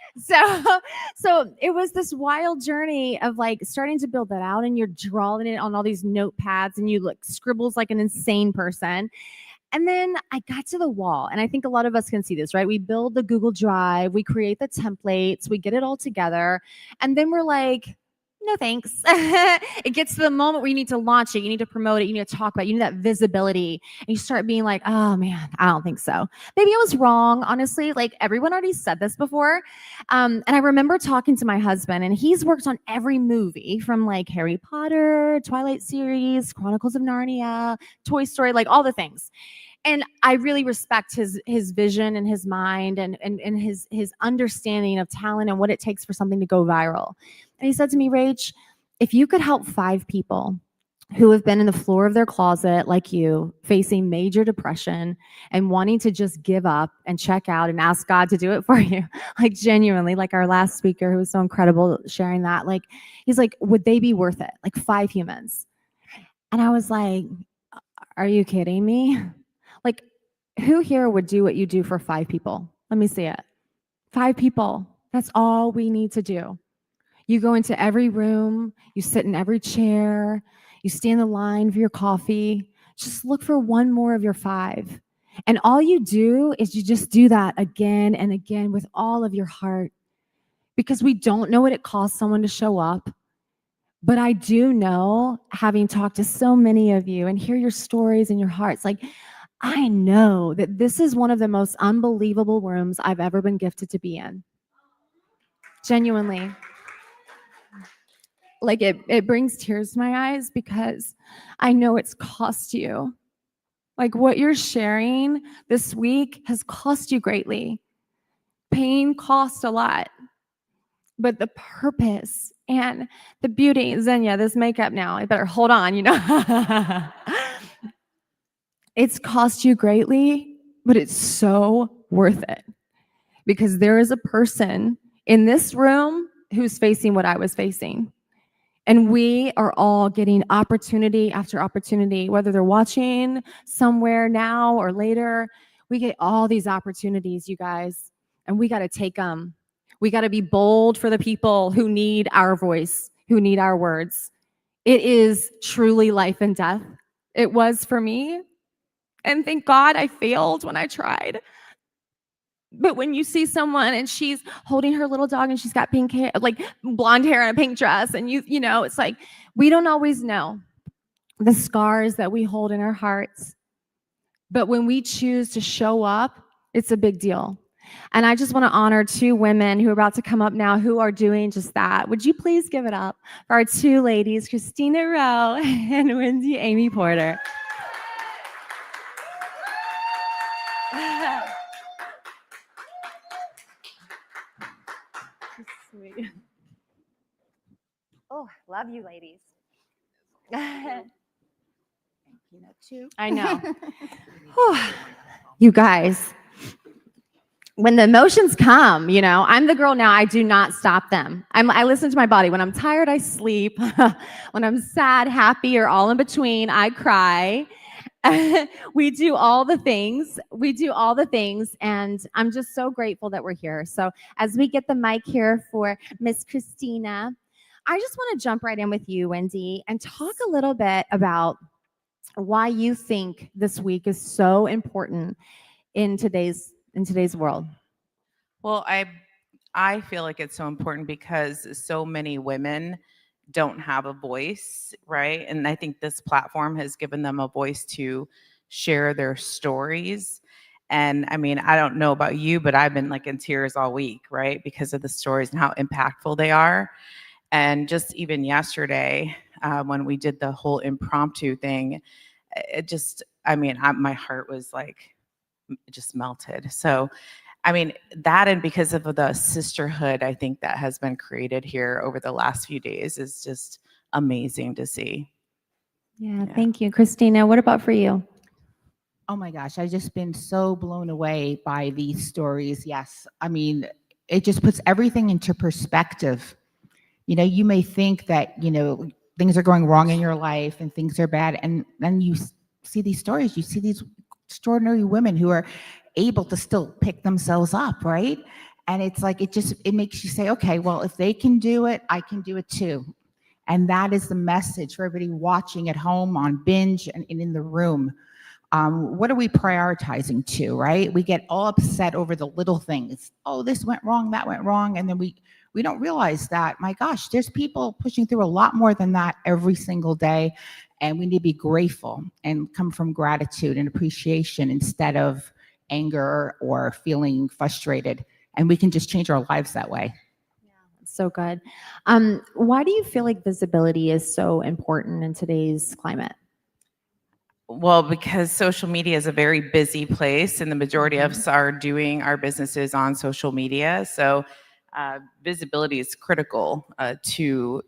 So it was this wild journey of like starting to build that out, and you're drawing it on all these notepads and you like scribbles like an insane person. And then I got to the wall, and I think a lot of us can see this, right? We build the Google Drive, we create the templates, we get it all together, and then we're like, no thanks. It gets to the moment where you need to launch it, you need to promote it, you need to talk about it, you need that visibility, and you start being like, oh man, I don't think so. Maybe I was wrong, honestly. Like, everyone already said this before. And I remember talking to my husband, and he's worked on every movie from like Harry Potter, Twilight series, Chronicles of Narnia, Toy Story, like all the things. And I really respect his vision and his mind and his understanding of talent and what it takes for something to go viral. And he said to me, Rach, if you could help 5 people who have been in the floor of their closet like you, facing major depression and wanting to just give up and check out and ask God to do it for you, like genuinely, like our last speaker who was so incredible sharing that, like, he's like, would they be worth it? Like 5 humans. And I was like, are you kidding me? Like, who here would do what you do for 5 people? Let me see it. 5 people. That's all we need to do. You go into every room, you sit in every chair, you stand in line for your coffee. Just look for one more of your 5. And all you do is you just do that again and again with all of your heart. Because we don't know what it costs someone to show up. But I do know, having talked to so many of you and hear your stories and your hearts, like, I know that this is one of the most unbelievable rooms I've ever been gifted to be in. Genuinely. Like, it brings tears to my eyes because I know it's cost you. Like, what you're sharing this week has cost you greatly. Pain cost a lot. But the purpose and the beauty, Xenia, this makeup now, I better hold on, you know. It's cost you greatly, but it's so worth it because there is a person in this room who's facing what I was facing. And we are all getting opportunity after opportunity, whether they're watching somewhere now or later. We get all these opportunities, you guys, and we got to take them. We got to be bold for the people who need our voice, who need our words. It is truly life and death. It was for me. And thank God I failed when I tried. But when you see someone and she's holding her little dog and she's got pink hair, like blonde hair and a pink dress, and you know, it's like we don't always know the scars that we hold in our hearts. But when we choose to show up, it's a big deal. And I just want to honor two women who are about to come up now who are doing just that. Would you please give it up for our two ladies, Christina Rowe and Wendy Amy Porter. Sweet. Oh, love you, ladies. Peanut too. I know. You guys, when the emotions come, you know, I'm the girl now, I do not stop them. I listen to my body. When I'm tired, I sleep. When I'm sad, happy, or all in between, I cry. We do all the things. And I'm just so grateful that we're here. So as we get the mic here for Miss Christina, I just want to jump right in with you, Wendy, and talk a little bit about why you think this week is so important in today's world. Well, I feel like it's so important because so many women don't have a voice, right? And I think this platform has given them a voice to share their stories. And I mean, I don't know about you, but I've been like in tears all week, right? Because of the stories and how impactful they are. And just even yesterday, when we did the whole impromptu thing, it just, I mean, my heart was like, it just melted. So, I mean, that and because of the sisterhood, I think that has been created here over the last few days is just amazing to see. Yeah, thank you. Christina, what about for you? Oh my gosh, I've just been so blown away by these stories. Yes. I mean, it just puts everything into perspective. You know, you may think that, you know, things are going wrong in your life and things are bad. And then you see these stories, you see these extraordinary women who are able to still pick themselves up, right? And it's like, it makes you say, okay, well, if they can do it, I can do it too. And that is the message for everybody watching at home on Binge and in the room. What are we prioritizing to, right? We get all upset over the little things. Oh, this went wrong, that went wrong. And then we don't realize that, my gosh, there's people pushing through a lot more than that every single day. And we need to be grateful and come from gratitude and appreciation instead of anger or feeling frustrated. And we can just change our lives that way. So good. Why do you feel like visibility is so important in today's climate? Well, because social media is a very busy place and the majority of us are doing our businesses on social media. So visibility is critical to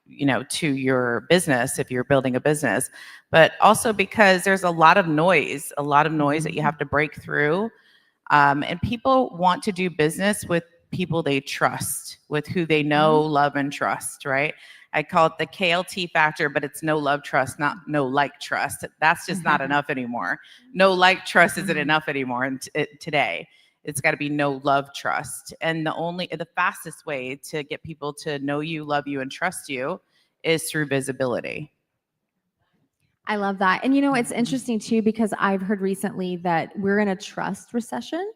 your business if you're building a business, but also because there's a lot of noise that you have to break through. And people want to do business with people they trust, with who they know, love, and trust, right? I call it the KLT factor, but it's no love, trust, not no like trust. That's just not enough anymore. No like trust isn't enough anymore today. It's got to be no love, trust. And the fastest way to get people to know you, love you, and trust you is through visibility. I love that. And you know, it's interesting too, because I've heard recently that we're in a trust recession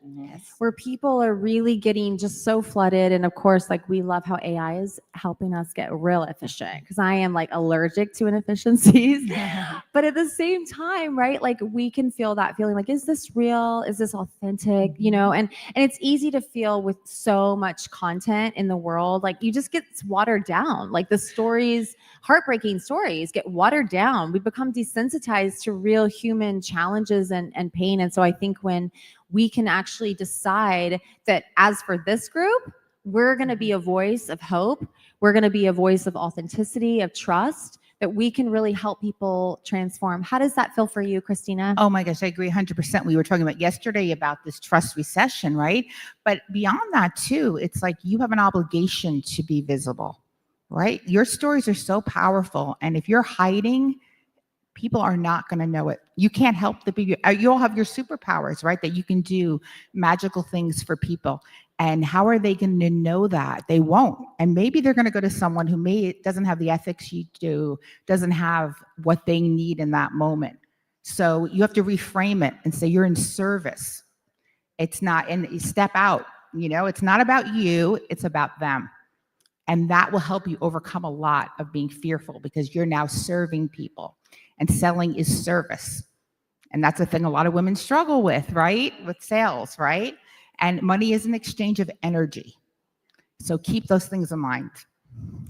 where people are really getting just so flooded. And of course, like we love how AI is helping us get real efficient because I am like allergic to inefficiencies. But at the same time, right, like we can feel that feeling like, is this real? Is this authentic? You know, and it's easy to feel with so much content in the world, like you just get watered down. Like the stories, heartbreaking stories get watered down. We become desensitized to real human challenges and pain. And so I think when we can actually decide that as for this group, we're going to be a voice of hope, we're going to be a voice of authenticity, of trust, that we can really help people transform. How does that feel for you, Christina? Oh my gosh, I agree 100%. We were talking about yesterday about this trust recession, right? But beyond that too, it's like you have an obligation to be visible, right? Your stories are so powerful. And if you're hiding, people are not going to know it. You can't help the people. You all have your superpowers, right? That you can do magical things for people. And how are they going to know that? They won't. And maybe they're going to go to someone who doesn't have the ethics you do, doesn't have what they need in that moment. So you have to reframe it and say you're in service. It's not, and you step out, it's not about you, it's about them. And that will help you overcome a lot of being fearful because you're now serving people. And selling is service. And that's a thing a lot of women struggle with, right? With sales, right? And money is an exchange of energy. So keep those things in mind.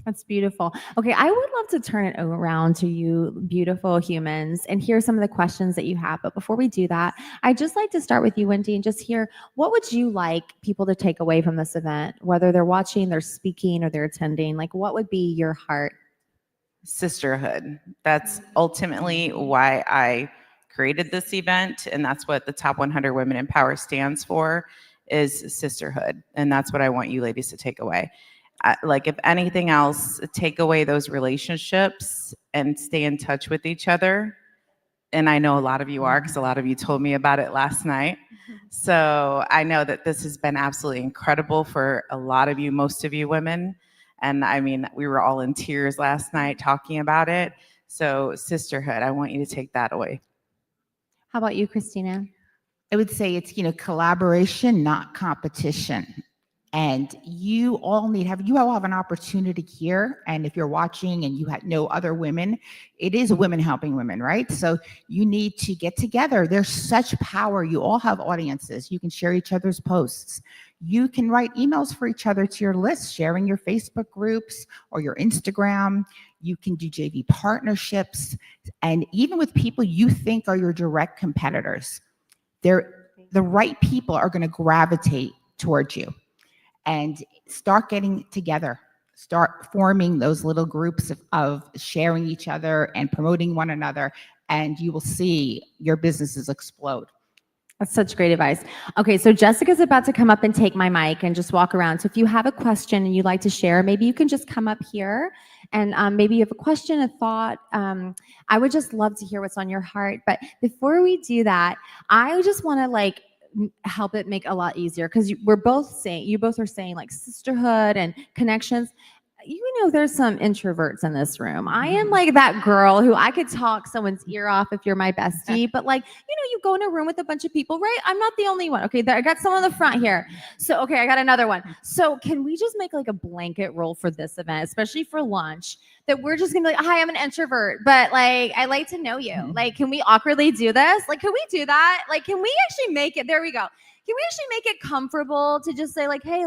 That's beautiful. Okay, I would love to turn it around to you beautiful humans and hear some of the questions that you have. But before we do that, I'd just like to start with you, Wendy, and just hear, what would you like people to take away from this event? Whether they're watching, they're speaking, or they're attending, like what would be your heart? Sisterhood. That's ultimately why I created this event, and that's what the Top 100 Women in Power stands for, is sisterhood. And that's what I want you ladies to take away. Like, if anything else, take away those relationships and stay in touch with each other. And I know a lot of you are, because a lot of you told me about it last night. So I know that this has been absolutely incredible for a lot of you, most of you women. And I mean, we were all in tears last night talking about it. So sisterhood, I want you to take that away. How about you, Christina? I would say it's, collaboration, not competition. And you all have an opportunity here. And if you're watching and you know other women, it is women helping women, right? So you need to get together. There's such power. You all have audiences. You can share each other's posts. You can write emails for each other to your list, sharing your Facebook groups or your Instagram. You can do JV partnerships. And even with people you think are your direct competitors, the right people are going to gravitate towards you. And start getting together, start forming those little groups of sharing each other and promoting one another, and you will see your businesses explode. That's such great advice. Okay, so Jessica's about to come up and take my mic and just walk around. So if you have a question and you'd like to share, maybe you can just come up here and maybe you have a question, a thought. I would just love to hear what's on your heart. But before we do that, I just want to help it make a lot easier, because you both are saying like sisterhood and connections. There's some introverts in this room. I am like that girl who I could talk someone's ear off if you're my bestie, but you go in a room with a bunch of people, right? I'm not the only one. Okay, I got someone in the front here. So, okay, I got another one. So can we just make a blanket rule for this event, especially for lunch, that we're just gonna be like, hi, I'm an introvert, but I like to know you. Can we awkwardly do this? Can we do that? Can we actually make it, there we go. Can we actually make it comfortable to just say hey,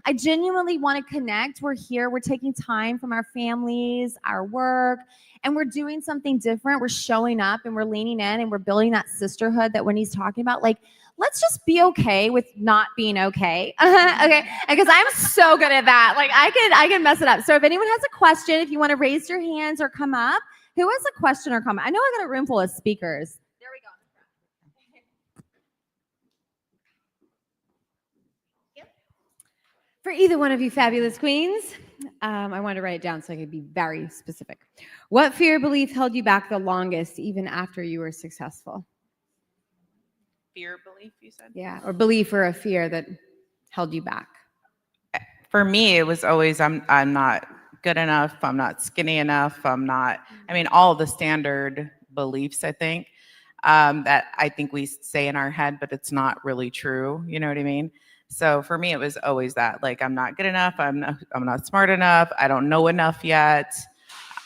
I genuinely want to connect. We're here. We're taking time from our families, our work, and we're doing something different. We're showing up and we're leaning in and we're building that sisterhood that Wendy's talking about. Let's just be okay with not being okay. Okay, because I'm so good at that. I can mess it up. So if anyone has a question, if you want to raise your hands or come up, who has a question or comment? I know I got a room full of speakers. There we go. For either one of you fabulous queens, I wanted to write it down so I could be very specific. What fear or belief held you back the longest, even after you were successful? Fear, belief, you said? Yeah, or belief or a fear that held you back. For me, it was always, I'm not good enough. I'm not skinny enough. All the standard beliefs, I think, that I think we say in our head, but it's not really true. You know what I mean? So for me, it was always that, I'm not good enough. I'm not smart enough. I don't know enough yet.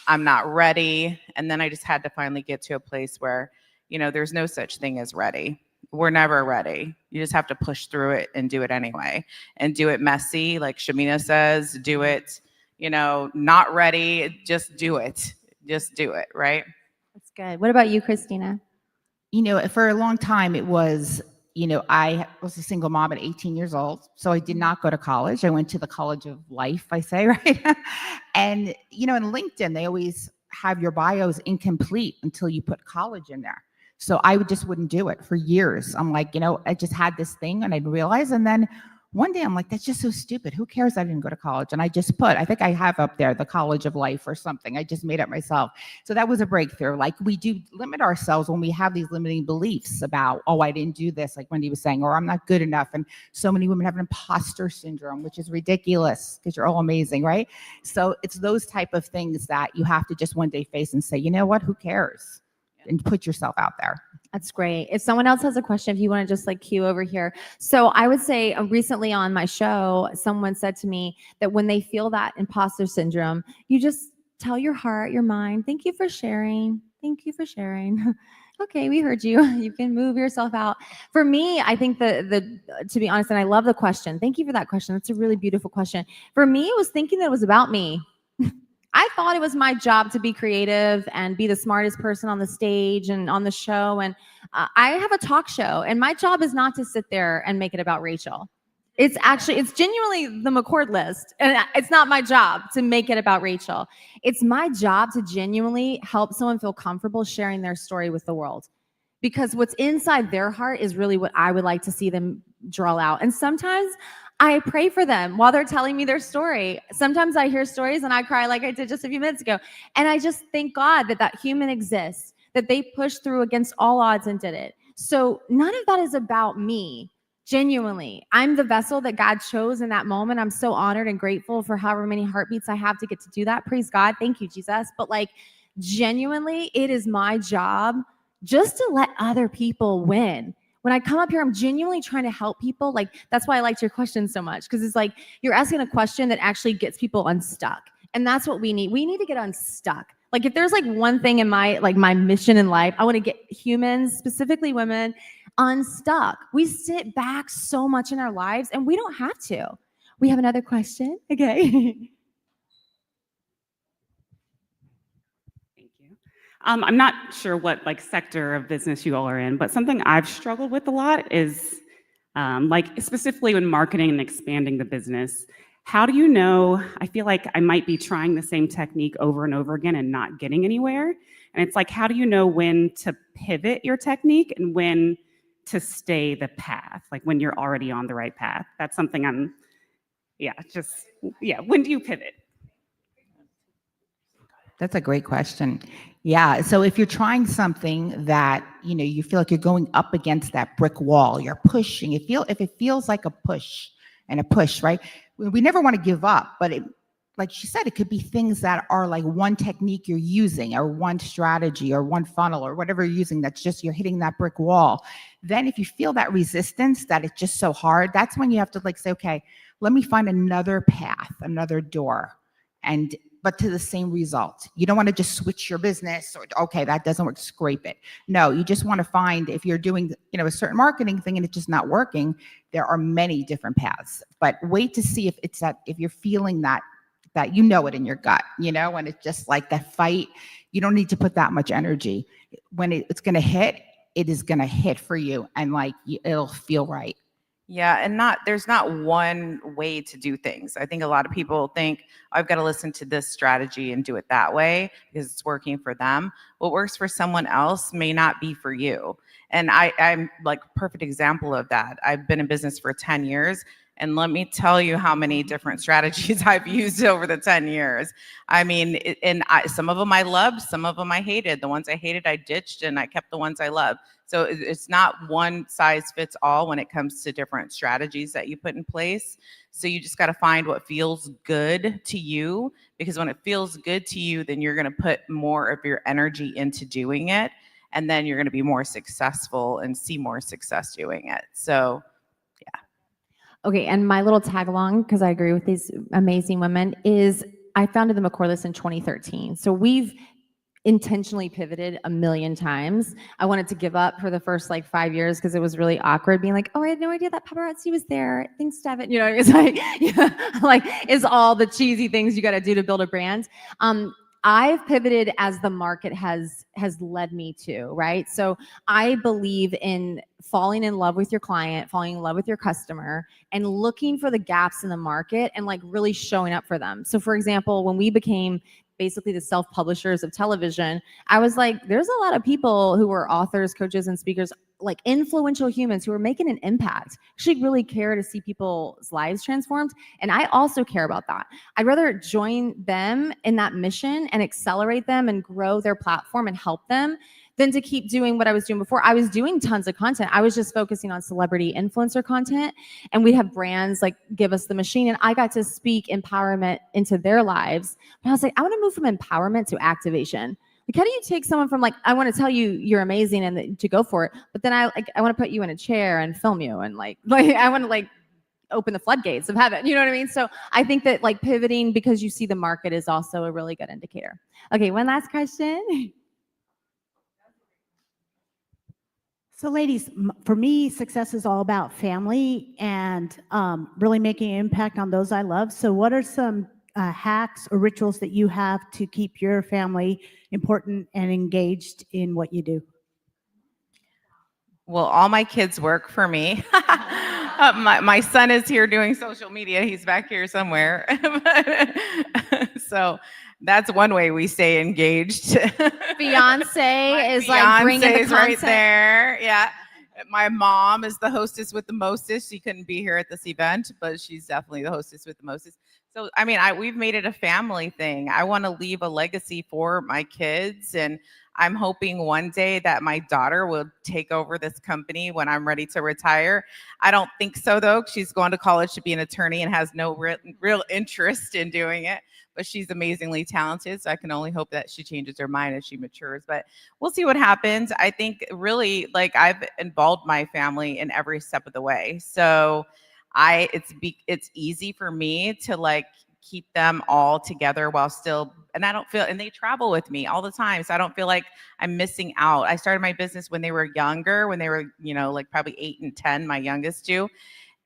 I'm not ready. And then I just had to finally get to a place where, there's no such thing as ready. We're never ready. You just have to push through it and do it anyway, and do it messy. Like Shamina says, do it, not ready. Just do it. Just do it. Right. That's good. What about you, Christina? For a long time, it was, I was a single mom at 18 years old, so I did not go to college. I went to the college of life, I say, right? And, in LinkedIn, they always have your bios incomplete until you put college in there. So just wouldn't do it for years. I'm like, I just had this thing and I'd realize, and then one day I'm like, that's just so stupid. Who cares I didn't go to college? And I think I have up there the College of Life or something. I just made it myself. So that was a breakthrough. Like, we do limit ourselves when we have these limiting beliefs about, oh, I didn't do this, like Wendy was saying, or I'm not good enough. And so many women have an imposter syndrome, which is ridiculous because you're all amazing, right? So it's those type of things that you have to just one day face and say, you know what, who cares? And put yourself out there. That's great. If someone else has a question, if you want to just like cue over here. So I would say recently on my show, someone said to me that when they feel that imposter syndrome, you just tell your heart, your mind, thank you for sharing. Thank you for sharing. Okay, we heard you. You can move yourself out. For me, I think to be honest, and I love the question. Thank you for that question. That's a really beautiful question. For me, it was thinking that it was about me. I thought it was my job to be creative and be the smartest person on the stage and on the show. And I have a talk show, and my job is not to sit there and make it about Rachel. It's genuinely the McCord list. And it's not my job to make it about Rachel. It's my job to genuinely help someone feel comfortable sharing their story with the world. Because what's inside their heart is really what I would like to see them draw out. And sometimes I pray for them while they're telling me their story. Sometimes I hear stories and I cry like I did just a few minutes ago. And I just thank God that human exists, that they pushed through against all odds and did it. So none of that is about me, genuinely. I'm the vessel that God chose in that moment. I'm so honored and grateful for however many heartbeats I have to get to do that. Praise God. Thank you, Jesus. But like, genuinely, it is my job just to let other people win. When I come up here, I'm genuinely trying to help people. Like, that's why I liked your question so much, because it's like you're asking a question that actually gets people unstuck. And that's what we need. We need to get unstuck. Like, if there's like one thing in my mission in life, I want to get humans, specifically women, unstuck. We sit back so much in our lives and we don't have to. We have another question. Okay. I'm not sure what sector of business you all are in, but something I've struggled with a lot is specifically when marketing and expanding the business. How do you know? I feel like I might be trying the same technique over and over again and not getting anywhere. And it's like, how do you know when to pivot your technique and when to stay the path, like when you're already on the right path? That's something when do you pivot? That's a great question. Yeah. So if you're trying something that, you feel like you're going up against that brick wall, you're pushing, if it feels like a push, right? We never want to give up, but like she said, it could be things that are like one technique you're using or one strategy or one funnel or whatever you're using that's just you're hitting that brick wall. Then if you feel that resistance, that it's just so hard, that's when you have to say, okay, let me find another path, another door, but to the same result. You don't want to just switch your business or, okay, that doesn't work, scrape it. No, you just want to find, if you're doing, a certain marketing thing and it's just not working, there are many different paths. But wait to see if you're feeling that it in your gut, when it's just like that fight, you don't need to put that much energy. When it's going to hit, it is going to hit for you and it'll feel right. Yeah, and there's not one way to do things. I think a lot of people think, I've got to listen to this strategy and do it that way because it's working for them. What works for someone else may not be for you. And I'm like a perfect example of that. I've been in business for 10 years. And let me tell you how many different strategies I've used over the 10 years. I mean, some of them I loved, some of them I hated. The ones I hated, I ditched, and I kept the ones I loved. So it's not one size fits all when it comes to different strategies that you put in place. So you just got to find what feels good to you, because when it feels good to you, then you're going to put more of your energy into doing it. And then you're going to be more successful and see more success doing it. So okay, and my little tag along, because I agree with these amazing women, is I founded the McCord List in 2013. So we've intentionally pivoted a million times. I wanted to give up for the first 5 years because it was really awkward being like, oh, I had no idea that paparazzi was there. Thanks, Devin. It's it's all the cheesy things you got to do to build a brand. I've pivoted as the market has led me to, right? So I believe in falling in love with your client, falling in love with your customer, and looking for the gaps in the market and really showing up for them. So for example, when we became basically the self-publishers of television, I was like, there's a lot of people who were authors, coaches, and speakers, like influential humans who are making an impact, actually really care to see people's lives transformed. And I also care about that. I'd rather join them in that mission and accelerate them and grow their platform and help them than to keep doing what I was doing before. I was doing tons of content. I was just focusing on celebrity influencer content, and we'd have brands like give us the machine, and I got to speak empowerment into their lives. But I was like, I want to move from empowerment to activation. Like, how do you take someone from like, I want to tell you you're amazing and to go for it, but then I want to put you in a chair and film you and like I want to like open the floodgates of heaven. You know what I mean? So I think that like pivoting because you see the market is also a really good indicator. Okay, one last question. So ladies, for me, success is all about family and really making an impact on those I love. So what are some hacks or rituals that you have to keep your family important and engaged in what you do? Well, all my kids work for me. My son is here doing social media. He's back here somewhere. So that's one way we stay engaged. Beyonce is like bringing the Beyonce's right content. there. Yeah. My mom is the hostess with the mostest. She couldn't be here at this event, but she's definitely the hostess with the mostest. So, I mean, we've made it a family thing. I want to leave a legacy for my kids, and I'm hoping one day that my daughter will take over this company when I'm ready to retire. I don't think so, though. She's going to college to be an attorney and has no real interest in doing it, but she's amazingly talented, so I can only hope that she changes her mind as she matures. But we'll see what happens. I think really, like, I've involved my family in every step of the way. So it's easy for me to like keep them all together while still, and I don't feel, and they travel with me all the time, so I don't feel like I'm missing out. I started my business when they were younger, when they were, you know, like probably 8 and 10, my youngest two.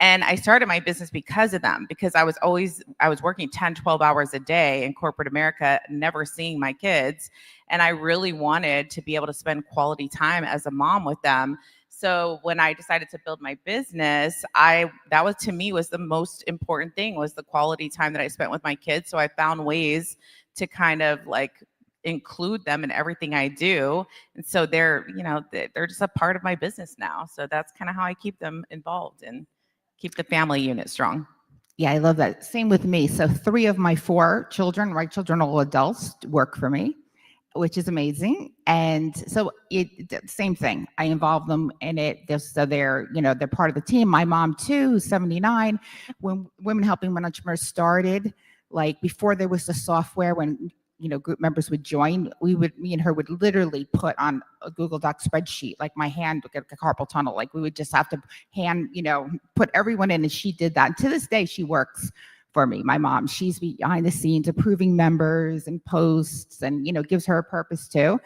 And I started my business because of them, because I was working 10, 12 hours a day in corporate America, never seeing my kids. And I really wanted to be able to spend quality time as a mom with them. So when I decided to build my business, that was, to me, was the most important thing, was the quality time that I spent with my kids. So I found ways to kind of like include them in everything I do. And so they're just a part of my business now. So that's kind of how I keep them involved and keep the family unit strong. Yeah, I love that. Same with me. So 3 of my 4 children, my children are all adults, work for me, which is amazing. And so same thing. I involve them in it. So they're part of the team. My mom too, who's 79, when Women Helping Women Entrepreneurs started, like before there was the software, when group members would join, me and her would literally put on a Google Doc spreadsheet, like my hand would get a carpal tunnel. Like we would just have to put everyone in, and she did that. And to this day, she works for me. My mom, she's behind the scenes approving members and posts, and gives her a purpose too.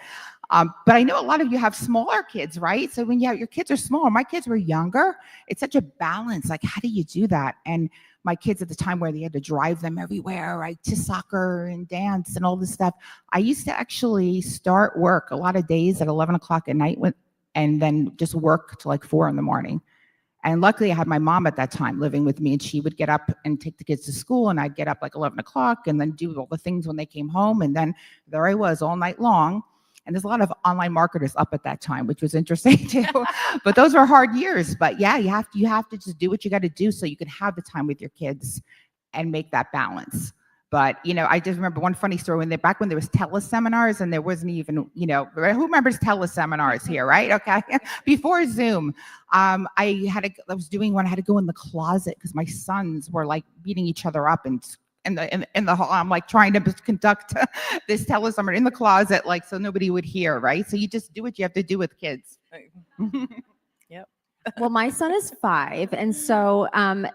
But I know a lot of you have smaller kids, right? So when your kids are smaller, my kids were younger. It's such a balance. Like, how do you do that? And my kids at the time, where they had to drive them everywhere, right, to soccer and dance and all this stuff, I used to actually start work a lot of days at 11 o'clock at night and then just work till like 4 in the morning. And luckily I had my mom at that time living with me, and she would get up and take the kids to school, and I'd get up like 11 o'clock and then do all the things when they came home. And then there I was all night long. And there's a lot of online marketers up at that time, which was interesting too. But those were hard years. But yeah, you have to just do what you got to do so you can have the time with your kids and make that balance. But I just remember one funny story back when there was teleseminars, and there wasn't even, who remembers teleseminars here, right? Okay, before Zoom, I was doing one. I had to go in the closet because my sons were like beating each other up and in the hall. I'm like trying to conduct this teleseminar in the closet, like so nobody would hear, right? So you just do what you have to do with kids. Yep. Well, my son is 5, and so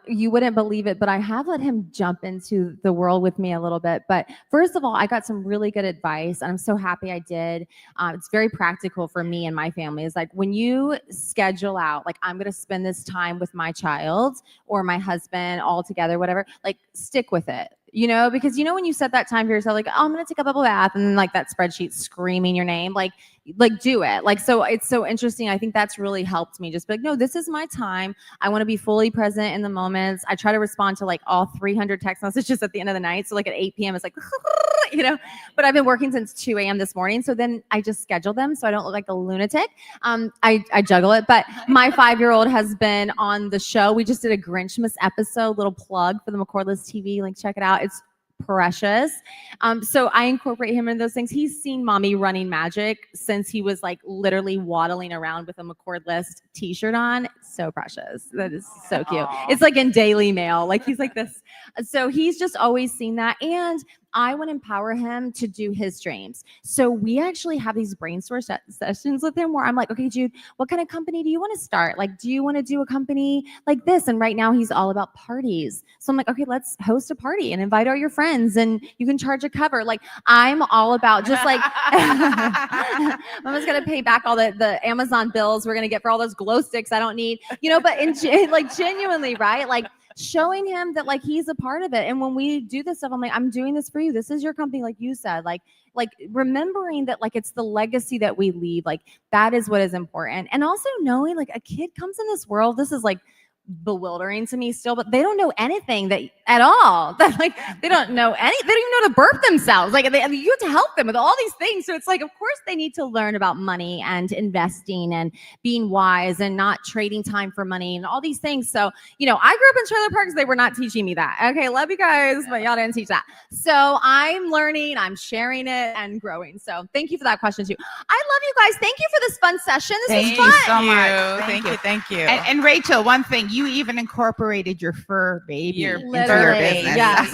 you wouldn't believe it, but I have let him jump into the world with me a little bit. But first of all, I got some really good advice, and I'm so happy I did. It's very practical for me and my family. It's like when you schedule out, like I'm going to spend this time with my child or my husband all together, whatever, like stick with it. Because when you set that time for yourself, like, oh, I'm going to take a bubble bath, and then like that spreadsheet screaming your name, like do it. Like, so it's so interesting. I think that's really helped me just be like, no, this is my time. I want to be fully present in the moments. I try to respond to like all 300 text messages at the end of the night. So like at 8 p.m. it's like, But I've been working since 2 a.m. this morning. So then I just schedule them so I don't look like a lunatic. I juggle it. But my 5-year-old has been on the show. We just did a Grinchmas episode, little plug for the McCordless TV. Like, check it out. It's precious. So I incorporate him in those things. He's seen mommy running magic since he was like literally waddling around with a McCordless t-shirt on. So precious. That is so cute. It's like in Daily Mail. Like he's like this. So he's just always seen that. And I want to empower him to do his dreams. So we actually have these brainstorm sessions with him where I'm like, okay, Jude, what kind of company do you want to start? Like, do you want to do a company like this? And right now he's all about parties. So I'm like, okay, let's host a party and invite all your friends and you can charge a cover. Like I'm all about just like, Mama's going to pay back all the Amazon bills we're going to get for all those glow sticks I don't need, but like genuinely, right? Like, showing him that like he's a part of it. And when we do this stuff, I'm like, I'm doing this for you. This is your company, like you said, like remembering that like it's the legacy that we leave. Like that is what is important. And also knowing like a kid comes in this world, this is like bewildering to me still, but they don't know anything that at all. That like they don't know they don't even know how to burp themselves. Like you have to help them with all these things. So it's like, of course they need to learn about money and investing and being wise and not trading time for money and all these things. So, I grew up in trailer parks. They were not teaching me that. Okay, love you guys, but y'all didn't teach that. So I'm learning, I'm sharing it and growing. So thank you for that question too. I love you guys. Thank you for this fun session. This was fun. So much. Thank you. And Rachel, one thing, you even incorporated your fur baby into your business. Yes.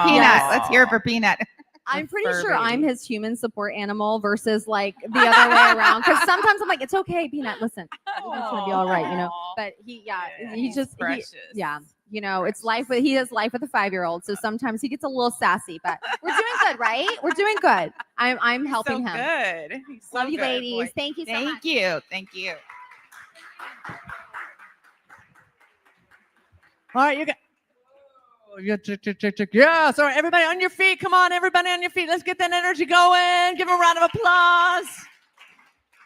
Peanut. Let's hear it for Peanut. I'm pretty fur sure baby. I'm his human support animal versus like the other way around. Because sometimes I'm like, it's okay, Peanut. Listen, everything's gonna be all right, But it's life. He has life with a 5-year-old, so sometimes he gets a little sassy. But we're doing good, right? We're doing good. I'm helping him. Good. Love you, ladies. Boy. Thank you so much. Thank you. All right, you got. Yeah, so everybody on your feet. Come on, everybody on your feet. Let's get that energy going. Give them a round of applause.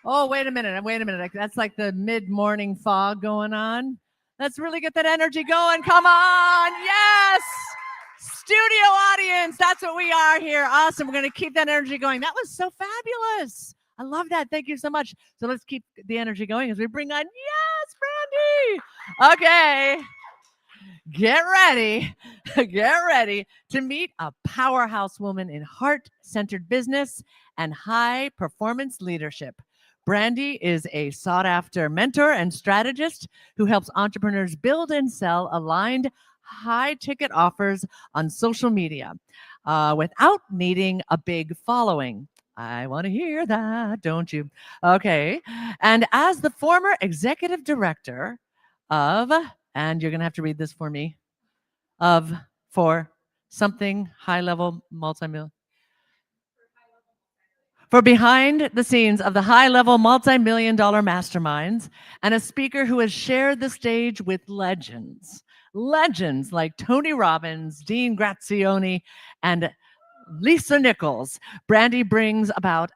Oh, wait a minute. That's like the mid-morning fog going on. Let's really get that energy going. Come on. Yes. Studio audience. That's what we are here. Awesome. We're going to keep that energy going. That was so fabulous. I love that. Thank you so much. So let's keep the energy going as we bring on, yes, Brandy. Okay. Get ready to meet a powerhouse woman in heart-centered business and high-performance leadership. Brandy is a sought-after mentor and strategist who helps entrepreneurs build and sell aligned high-ticket offers on social media without needing a big following. I want to hear that, don't you? Okay. And as the former executive director of, and you're going to have to read this for me, for something high-level multi-million. For behind the scenes of the high-level multi-million-dollar masterminds and a speaker who has shared the stage with legends like Tony Robbins, Dean Grazioni, and Lisa Nichols. Brandy brings about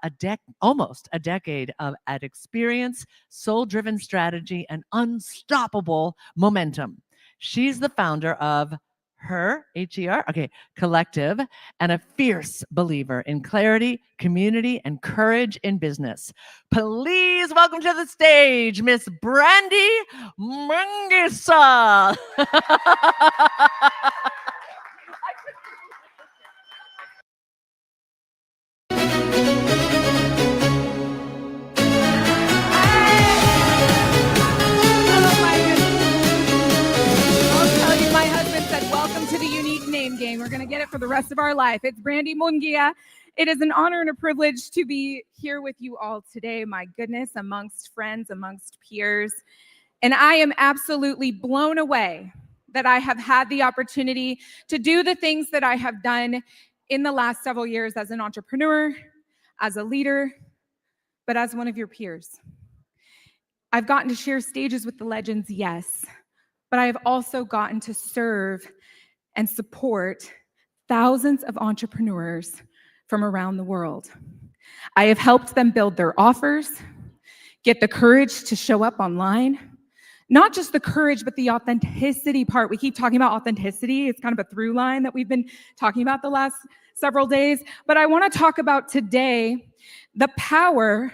almost a decade of experience, soul-driven strategy, and unstoppable momentum. She's the founder of Her, H-E-R, Collective, and a fierce believer in clarity, community, and courage in business. Please welcome to the stage, Miss Brandy Mungisa. Game. We're going to get it for the rest of our life. It's Brandy Mungia. It is an honor and a privilege to be here with you all today. My goodness, amongst friends, amongst peers. And I am absolutely blown away that I have had the opportunity to do the things that I have done in the last several years as an entrepreneur, as a leader, but as one of your peers. I've gotten to share stages with the legends, yes, but I have also gotten to serve and support thousands of entrepreneurs from around the world. I have helped them build their offers, get the courage to show up online, Not just the courage, but the authenticity part. We keep talking about authenticity. It's kind of a through line that we've been talking about the last several days. But I want to talk about today the power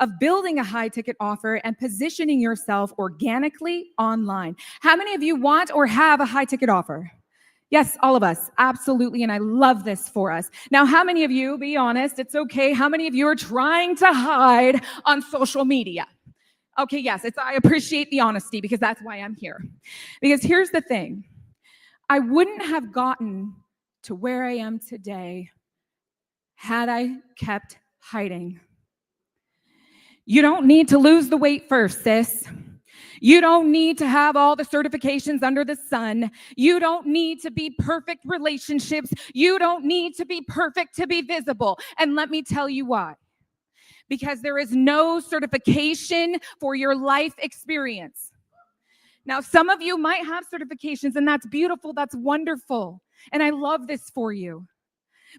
of building a high ticket offer and positioning yourself organically online. How many of you want or have a high ticket offer? Yes, all of us, absolutely, and I love this for us. Now, how many of you, be honest, it's okay, how many of you are trying to hide on social media? Okay, yes, I appreciate the honesty because that's why I'm here. Because here's the thing, I wouldn't have gotten to where I am today had I kept hiding. You don't need to lose the weight first, sis. You don't need to have all the certifications under the sun. You don't need to be perfect relationships. You don't need to be perfect to be visible. And let me tell you why. Because there is no certification for your life experience. Now, some of you might have certifications, and that's beautiful, that's wonderful. And I love this for you.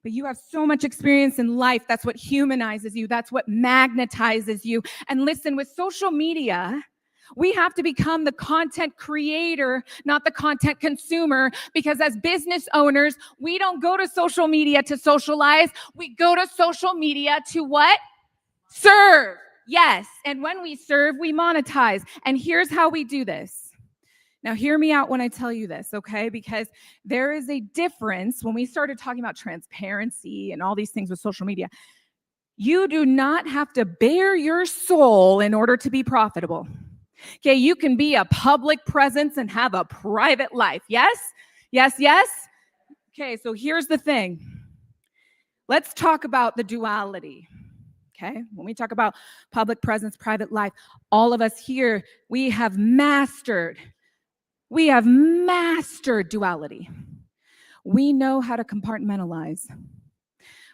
But you have so much experience in life. That's what humanizes you. That's what magnetizes you. And listen, with social media, we have to become the content creator, not the content consumer, because as business owners, we don't go to social media to socialize. We go to social media to what? Serve. Yes. And when we serve, we monetize. And here's how we do this. Now, hear me out when I tell you this, okay? Because there is a difference when we started talking about transparency and all these things with social media. You do not have to bare your soul in order to be profitable. Okay, you can be a public presence and have a private life. Yes? Yes, yes? Okay, so here's the thing. Let's talk about the duality. Okay, when we talk about public presence, private life, all of us here, we have mastered duality. We know how to compartmentalize.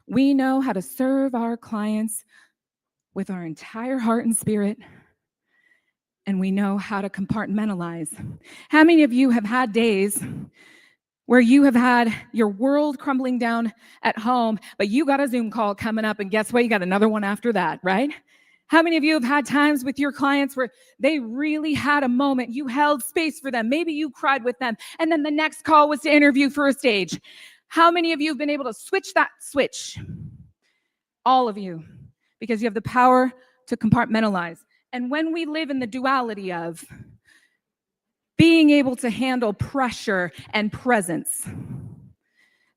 We know how to serve our clients with our entire heart and spirit, and we know how to compartmentalize. How many of you have had days where you have had your world crumbling down at home, but you got a Zoom call coming up, and guess what? You got another one after that, right? How many of you have had times with your clients where they really had a moment, you held space for them, maybe you cried with them, and then the next call was to interview for a stage? How many of you have been able to switch that switch? All of you, because you have the power to compartmentalize. And when we live in the duality of being able to handle pressure and presence,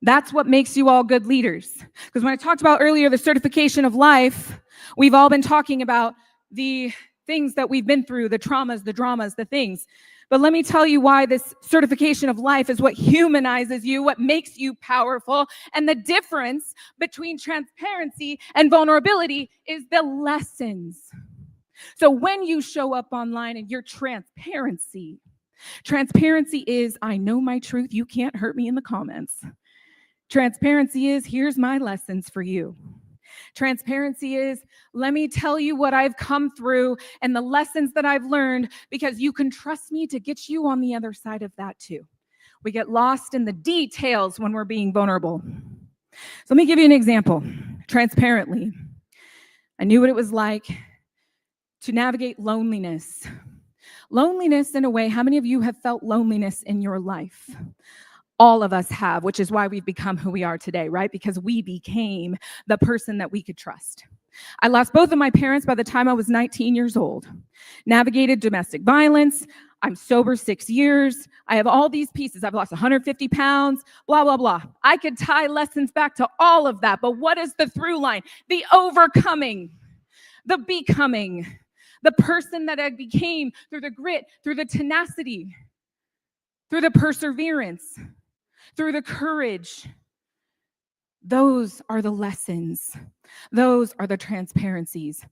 that's what makes you all good leaders. Because when I talked about earlier the certification of life, we've all been talking about the things that we've been through, the traumas, the dramas, the things. But let me tell you why this certification of life is what humanizes you, what makes you powerful. And the difference between transparency and vulnerability is the lessons. So when you show up online and your transparency is, I know my truth, you can't hurt me in the comments. Transparency is, here's my lessons for you. Transparency is, let me tell you what I've come through and the lessons that I've learned, because you can trust me to get you on the other side of that too. We get lost in the details when we're being vulnerable. So let me give you an example. Transparently, I knew what it was like to navigate loneliness. Loneliness in a way, how many of you have felt loneliness in your life? All of us have, which is why we've become who we are today, right? Because we became the person that we could trust. I lost both of my parents by the time I was 19 years old. Navigated domestic violence. I'm sober 6 years. I have all these pieces. I've lost 150 pounds, blah, blah, blah. I could tie lessons back to all of that. But what is the through line? The overcoming, the becoming, the person that I became through the grit, through the tenacity, through the perseverance, through the courage. Those are the lessons. Those are the transparencies.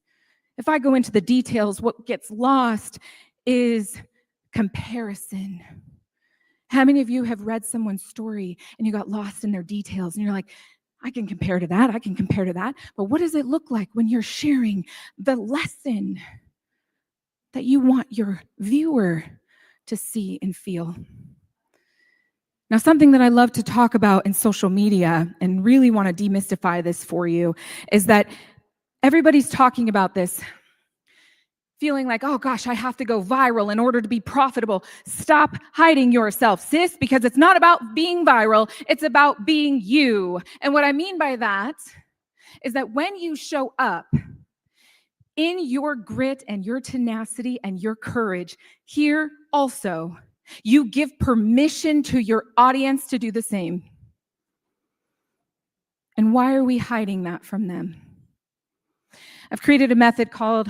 If I go into the details, what gets lost is comparison. How many of you have read someone's story and you got lost in their details and you're like, I can compare to that, I can compare to that. But what does it look like when you're sharing the lesson that you want your viewer to see and feel? Now, something that I love to talk about in social media and really want to demystify this for you is that everybody's talking about this feeling like, oh gosh, I have to go viral in order to be profitable. Stop hiding yourself, sis, because it's not about being viral, it's about being you. And what I mean by that is that when you show up in your grit and your tenacity and your courage, here also, you give permission to your audience to do the same. And why are we hiding that from them? I've created a method called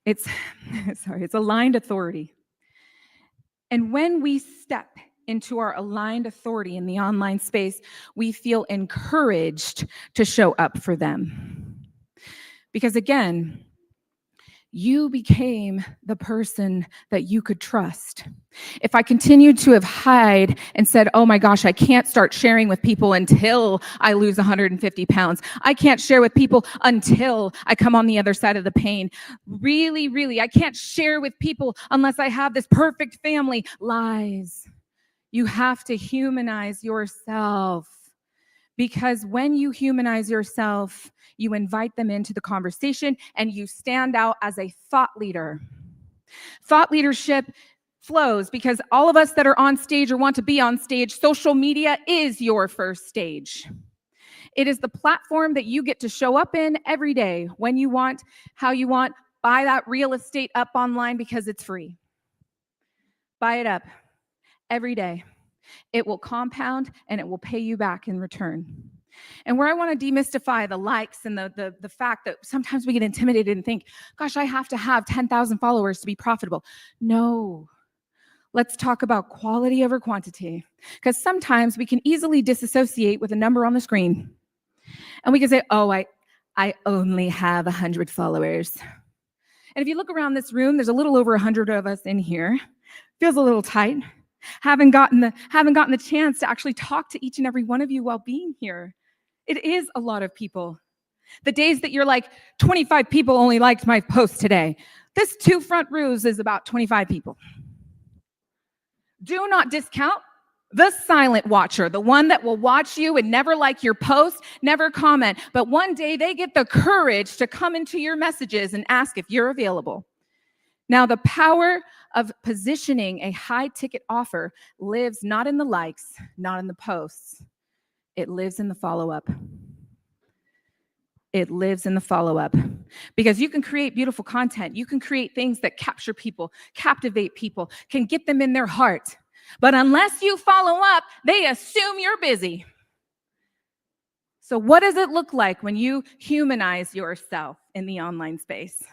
it's aligned authority. And when we step into our aligned authority in the online space, we feel encouraged to show up for them. Because again, you became the person that you could trust. If I continued to have hide and said, oh my gosh, I can't start sharing with people until I lose 150 pounds. I can't share with people until I come on the other side of the pain. Really, I can't share with people unless I have this perfect family. Lies. You have to humanize yourself. Because when you humanize yourself, you invite them into the conversation and you stand out as a thought leader. Thought leadership flows because all of us that are on stage or want to be on stage, social media is your first stage. It is the platform that you get to show up in every day when you want, how you want. Buy that real estate up online because it's free. Buy it up every day. It will compound and it will pay you back in return. And where I want to demystify the likes and the fact that sometimes we get intimidated and think, gosh, I have to have 10,000 followers to be profitable. No. Let's talk about quality over quantity. Because sometimes we can easily disassociate with a number on the screen. And we can say, oh, I only have 100 followers. And if you look around this room, there's a little over 100 of us in here. Feels a little tight. Haven't gotten the chance to actually talk to each and every one of you while being here. It is a lot of people. The days that you're like, 25 people only liked my post today. This 2 front rows is about 25 people. Do not discount the silent watcher, the one that will watch you and never like your post, never comment. But one day they get the courage to come into your messages and ask if you're available. Now, the power of positioning a high-ticket offer lives not in the likes, not in the posts. It lives in the follow-up. It lives in the follow-up. Because you can create beautiful content. You can create things that capture people, captivate people, can get them in their heart. But unless you follow up, they assume you're busy. So what does it look like when you humanize yourself in the online space?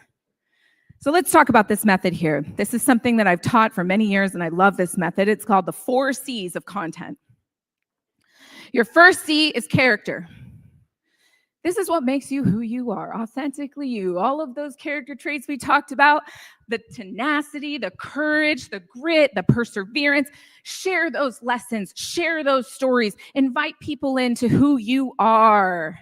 So let's talk about this method here. This is something that I've taught for many years, and I love this method. It's called the 4 C's of content. Your first C is character. This is what makes you who you are, authentically you. All of those character traits we talked about, the tenacity, the courage, the grit, the perseverance. Share those lessons, share those stories, invite people into who you are.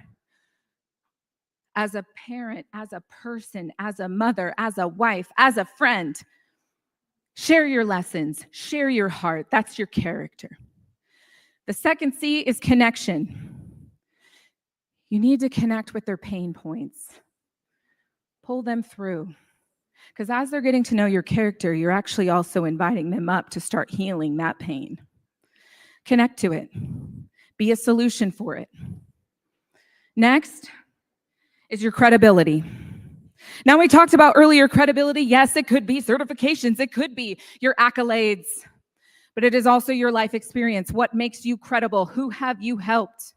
As a parent, as a person, as a mother, as a wife, as a friend. Share your lessons, share your heart. That's your character. The second C is connection. You need to connect with their pain points. Pull them through. Because as they're getting to know your character, you're actually also inviting them up to start healing that pain. Connect to it. Be a solution for it. Next is your credibility. Now, we talked about earlier credibility. Yes, it could be certifications. It could be your accolades. But it is also your life experience. What makes you credible? Who have you helped?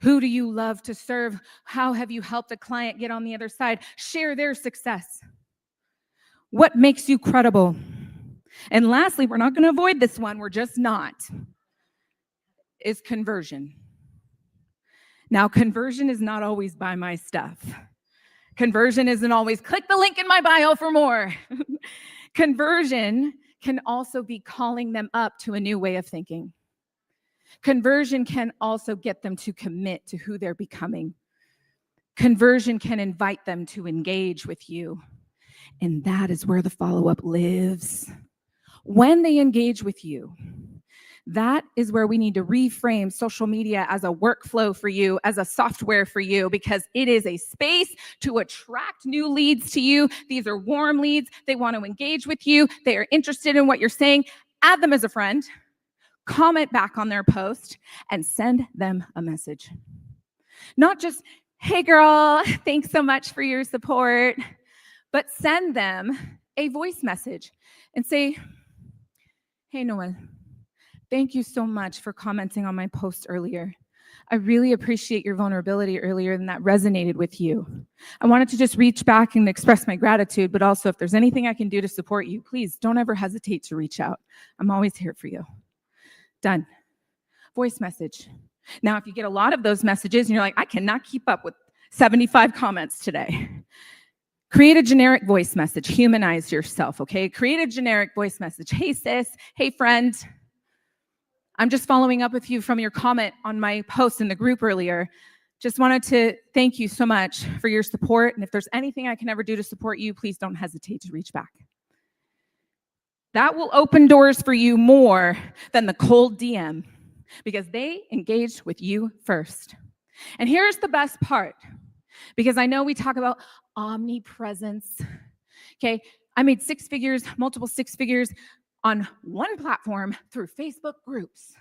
Who do you love to serve? How have you helped a client get on the other side? Share their success. What makes you credible? And lastly, we're not going to avoid this one. We're just not. Is conversion. Now, conversion is not always buy my stuff. Conversion isn't always click the link in my bio for more. Conversion can also be calling them up to a new way of thinking. Conversion can also get them to commit to who they're becoming. Conversion can invite them to engage with you. And that is where the follow-up lives. When they engage with you, That is where we need to reframe social media as a workflow for you, as a software for you, because it is a space to attract new leads to you. These are warm leads. They want to engage with you. They are interested in what you're saying. Add them as a friend, comment back on their post, and send them a message. Not just, hey girl, thanks so much for your support, but send them a voice message and say, hey Noel, thank you so much for commenting on my post earlier. I really appreciate your vulnerability earlier, and that resonated with you. I wanted to just reach back and express my gratitude, but also if there's anything I can do to support you, please don't ever hesitate to reach out. I'm always here for you. Done. Voice message. Now, if you get a lot of those messages and you're like, I cannot keep up with 75 comments today, create a generic voice message. Humanize yourself, okay? Create a generic voice message. Hey sis, hey friend, I'm just following up with you from your comment on my post in the group earlier. Just wanted to thank you so much for your support. And if there's anything I can ever do to support you, please don't hesitate to reach back. That will open doors for you more than the cold DM, because they engaged with you first. And here's the best part, because I know we talk about omnipresence. Okay, I made 6 figures, multiple 6 figures on one platform through Facebook groups.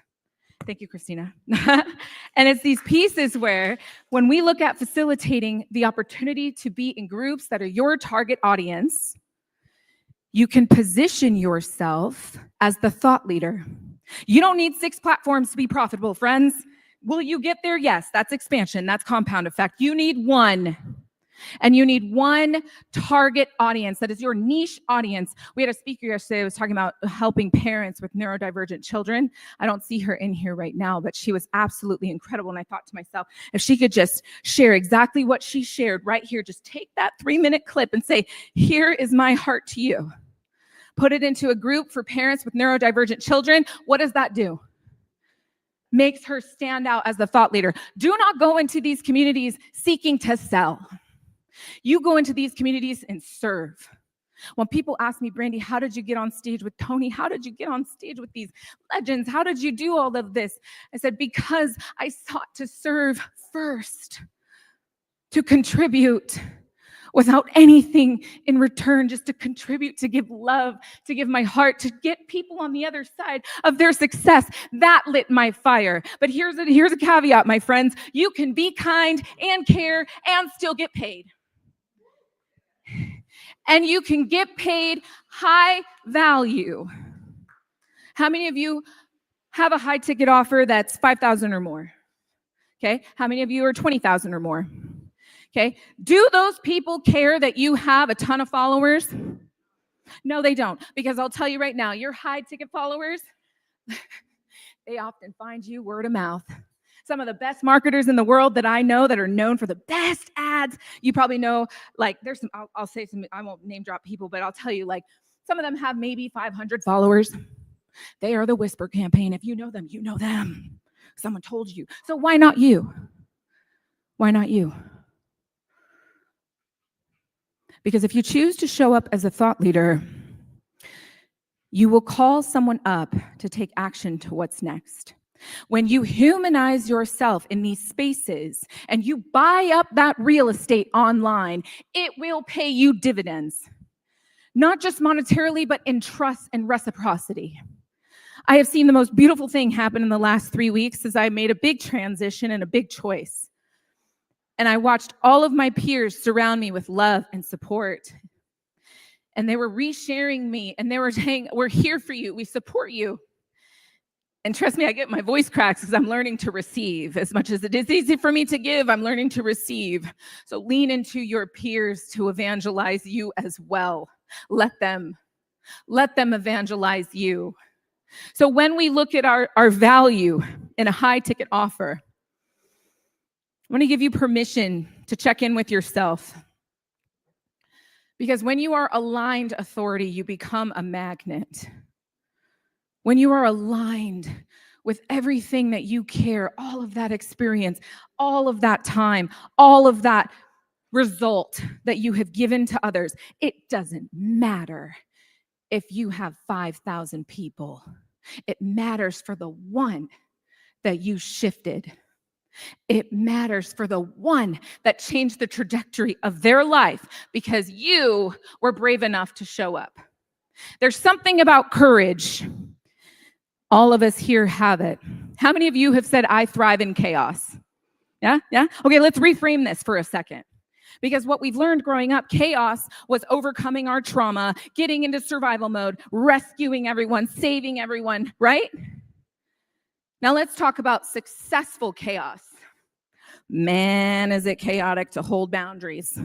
Thank you, Christina. And it's these pieces where when we look at facilitating the opportunity to be in groups that are your target audience, you can position yourself as the thought leader. You don't need 6 platforms to be profitable, friends. Will you get there? Yes, that's expansion. That's compound effect. You need one. And you need one target audience that is your niche audience. We had a speaker yesterday who was talking about helping parents with neurodivergent children. I don't see her in here right now, but she was absolutely incredible. And I thought to myself, if she could just share exactly what she shared right here, just take that 3-minute clip and say, here is my heart to you. Put it into a group for parents with neurodivergent children. What does that do? Makes her stand out as the thought leader. Do not go into these communities seeking to sell. You go into these communities and serve. When people ask me, Brandy, how did you get on stage with Tony? How did you get on stage with these legends? How did you do all of this? I said, because I sought to serve first, to contribute without anything in return, just to contribute, to give love, to give my heart, to get people on the other side of their success. That lit my fire. But here's a caveat, my friends. You can be kind and care and still get paid. And you can get paid high value. How many of you have a high ticket offer that's $5,000 or more? Okay. How many of you are $20,000 or more? Okay. Do those people care that you have a ton of followers? No, they don't. Because I'll tell you right now, your high ticket followers, they often find you word of mouth. Some of the best marketers in the world that I know that are known for the best ads, you probably know, like there's some, I'll say some, I won't name drop people, but I'll tell you, like some of them have maybe 500 followers. They are the Whisper campaign. If you know them, you know them. Someone told you. So why not you? Why not you? Because if you choose to show up as a thought leader, you will call someone up to take action to what's next. When you humanize yourself in these spaces and you buy up that real estate online, it will pay you dividends, not just monetarily, but in trust and reciprocity. I have seen the most beautiful thing happen in the last 3 weeks as I made a big transition and a big choice. And I watched all of my peers surround me with love and support. And they were resharing me and they were saying, we're here for you. We support you. And trust me, I get my voice cracks because I'm learning to receive. As much as it is easy for me to give, I'm learning to receive. So lean into your peers to evangelize you as well. Let them evangelize you. So when we look at our value in a high ticket offer, I want to give you permission to check in with yourself. Because when you are aligned authority, you become a magnet. When you are aligned with everything that you care, all of that experience, all of that time, all of that result that you have given to others, it doesn't matter if you have 5,000 people It matters for the one that you shifted. It matters for the one that changed the trajectory of their life because you were brave enough to show up. There's something about courage. All of us here have it. How many of you have said, I thrive in chaos? Yeah? Yeah? Okay, let's reframe this for a second. Because what we've learned growing up, chaos was overcoming our trauma, getting into survival mode, rescuing everyone, saving everyone, right? Now let's talk about successful chaos. Man, is it chaotic to hold boundaries?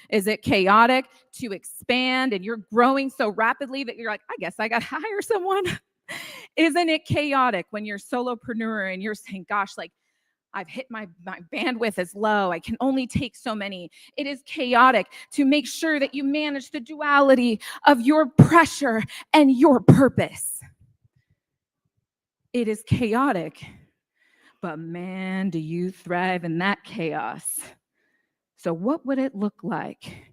Is it chaotic to expand and you're growing so rapidly that you're like, I guess I got to hire someone? Isn't it chaotic when you're a solopreneur and you're saying, gosh, like, I've hit my bandwidth is low. I can only take so many. It is chaotic to make sure that you manage the duality of your pressure and your purpose. It is chaotic, but man, do you thrive in that chaos. So what would it look like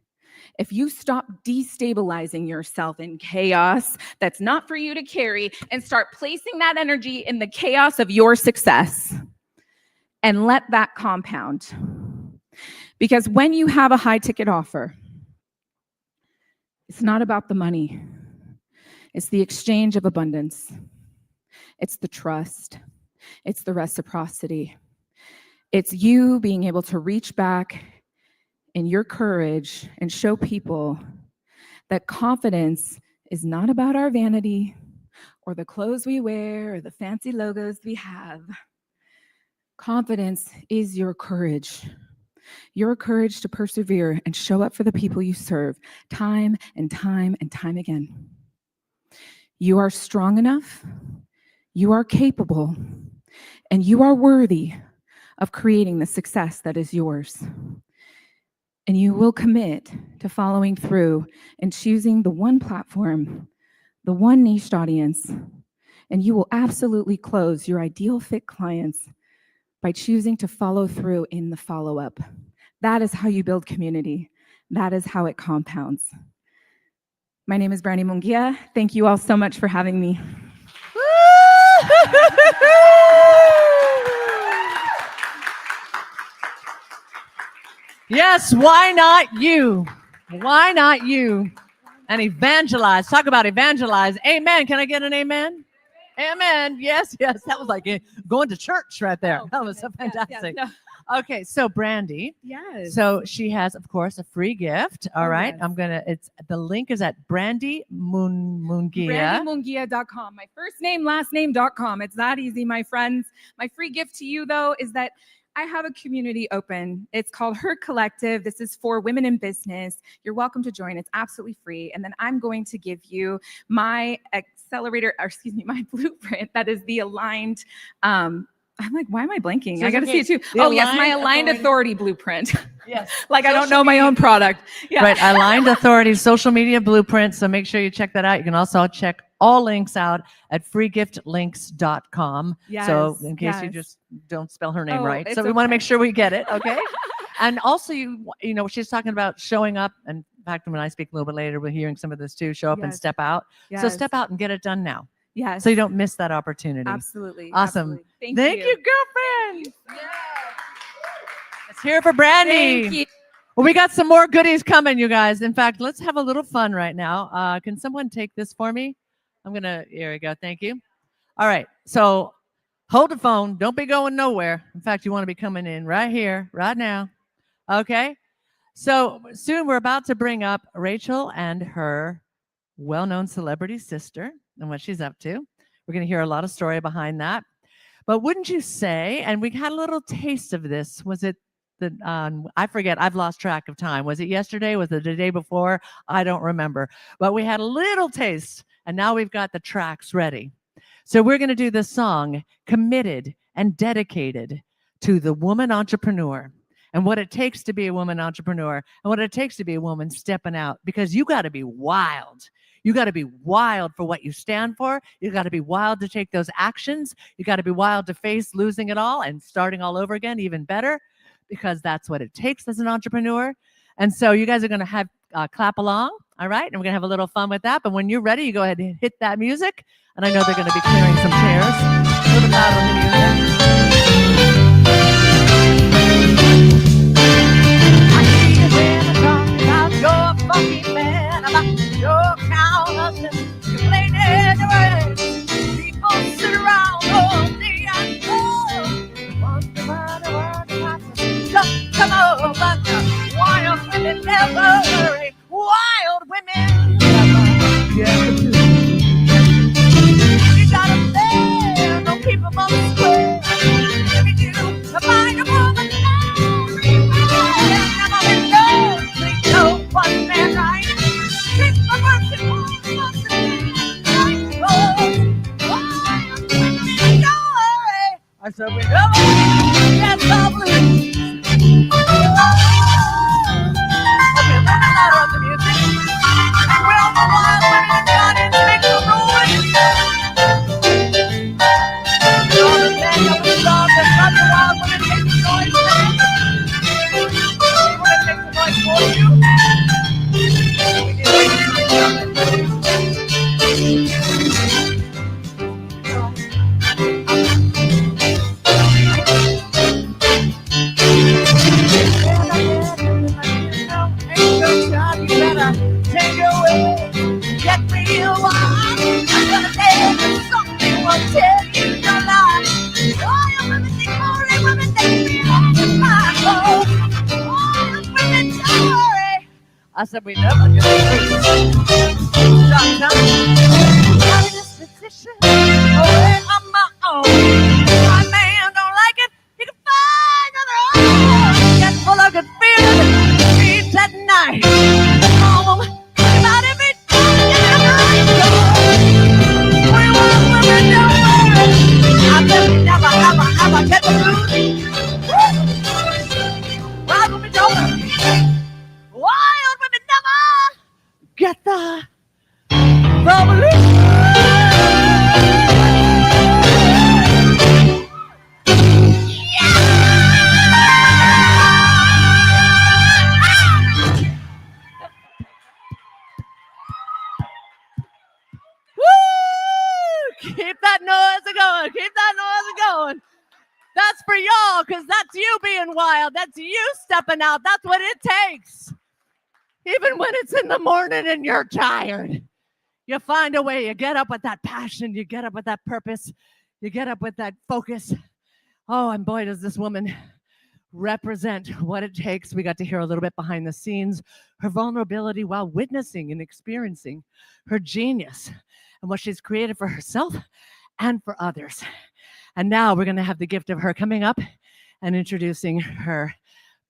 if you stop destabilizing yourself in chaos that's not for you to carry and start placing that energy in the chaos of your success? And let that compound. Because when you have a high ticket offer, it's not about the money. It's the exchange of abundance. It's the trust. It's the reciprocity. It's you being able to reach back in your courage and show people that confidence is not about our vanity or the clothes we wear or the fancy logos we have. Confidence is your courage to persevere and show up for the people you serve time and time and time again. You are strong enough, you are capable, and you are worthy of creating the success that is yours. And you will commit to following through and choosing the one platform, the one niche audience, and you will absolutely close your ideal fit clients by choosing to follow through in the follow-up. That is how you build community. That is how it compounds. My name is Brandy Munguia. Thank you all so much for having me. Yes, why not you? Why not you? And evangelize. Talk about evangelize. Amen. Can I get an amen? Amen. Yes, yes. That was like going to church right there. That was so fantastic. Yes. Okay, so Brandy. Yes. So she has, of course, a free gift. All right. Yes. The link is at Brandy Munguia. BrandyMunguia.com. My first name, last name.com. It's that easy, my friends. My free gift to you, though, is that I have a community open. It's called Her Collective. This is for women in business. You're welcome to join. It's absolutely free. And then I'm going to give you my my blueprint that is the aligned, I'm like, why am I blanking? So I got to see it too. The Oh, yes, my aligned aligned authority blueprint. Yes. Like I don't know my own product. Yeah. Right. Aligned Authority social media blueprint. So make sure you check that out. You can also check all links out at freegiftlinks.com. So in case you just don't spell her name right. So we want to make sure we get it. Okay. And also, you know, she's talking about showing up. And in fact, when I speak a little bit later, we're hearing some of this too. Show up and step out. So step out and get it done now. Yes. So you don't miss that opportunity. Absolutely. Awesome. Absolutely. Thank you, girlfriend. Let's hear it for Brandy. Thank you. Well, we got some more goodies coming, you guys. In fact, let's have a little fun right now. Can someone take this for me? Here we go. Thank you. All right. So hold the phone. Don't be going nowhere. In fact, you want to be coming in right here, right now. Okay. So soon we're about to bring up Rachel and her well-known celebrity sister and what she's up to. We're going to hear a lot of story behind that. But wouldn't you say, and we had a little taste of this, was it I forget, I've lost track of time. Was it yesterday? Was it the day before? I don't remember. But we had a little taste, and now we've got the tracks ready. So we're going to do the song, Committed and Dedicated to the Woman Entrepreneur, and what it takes to be a woman entrepreneur, and what it takes to be a woman stepping out, because you got to be wild. You got to be wild for what you stand for. You got to be wild to take those actions. You got to be wild to face losing it all and starting all over again, even better, because that's what it takes as an entrepreneur. And so you guys are going to have clap along. All right. And we're going to have a little fun with that. But when you're ready, you go ahead and hit that music. And I know they're going to be clearing some chairs. A little loud on the music. I see you when I talk about your fucking man, about your cow husband. You play dead away. People sit around all day and go. Wonder what just come over. Wild women never hurry. Wild women never get the you gotta stand, don't keep them on the square. If you do, find a woman everywhere. Never been known, please know what's that right. Keep my working woman, wild women, don't worry. I said we never get the blues. Okay, let me louder on the music. And we're all the wild women and Johnny and make the noise. All the men of the song that run the wild women make the noise. We're gonna make the noise for you. Take away, get real wild. I'm gonna tell you something, won't tell you no lie. Oh, you women think more, women think me on the Bible. Oh, you women don't worry. I said we never get free. Stop, I'm in this position, on my own. My man don't like it, he can find another home. Get full of good feeling, beats at night. Oh, get the blues. Wild women don't worry. Wild women never get the blues. Keep that noise going. Keep that noise going. That's for y'all, because that's you being wild. That's you stepping out. That's what it takes. Even when it's in the morning and you're tired, you find a way. You get up with that passion. You get up with that purpose. You get up with that focus. Oh, and boy, does this woman represent what it takes. We got to hear a little bit behind the scenes, her vulnerability while witnessing and experiencing her genius and what she's created for herself and for others. And now we're going to have the gift of her coming up and introducing her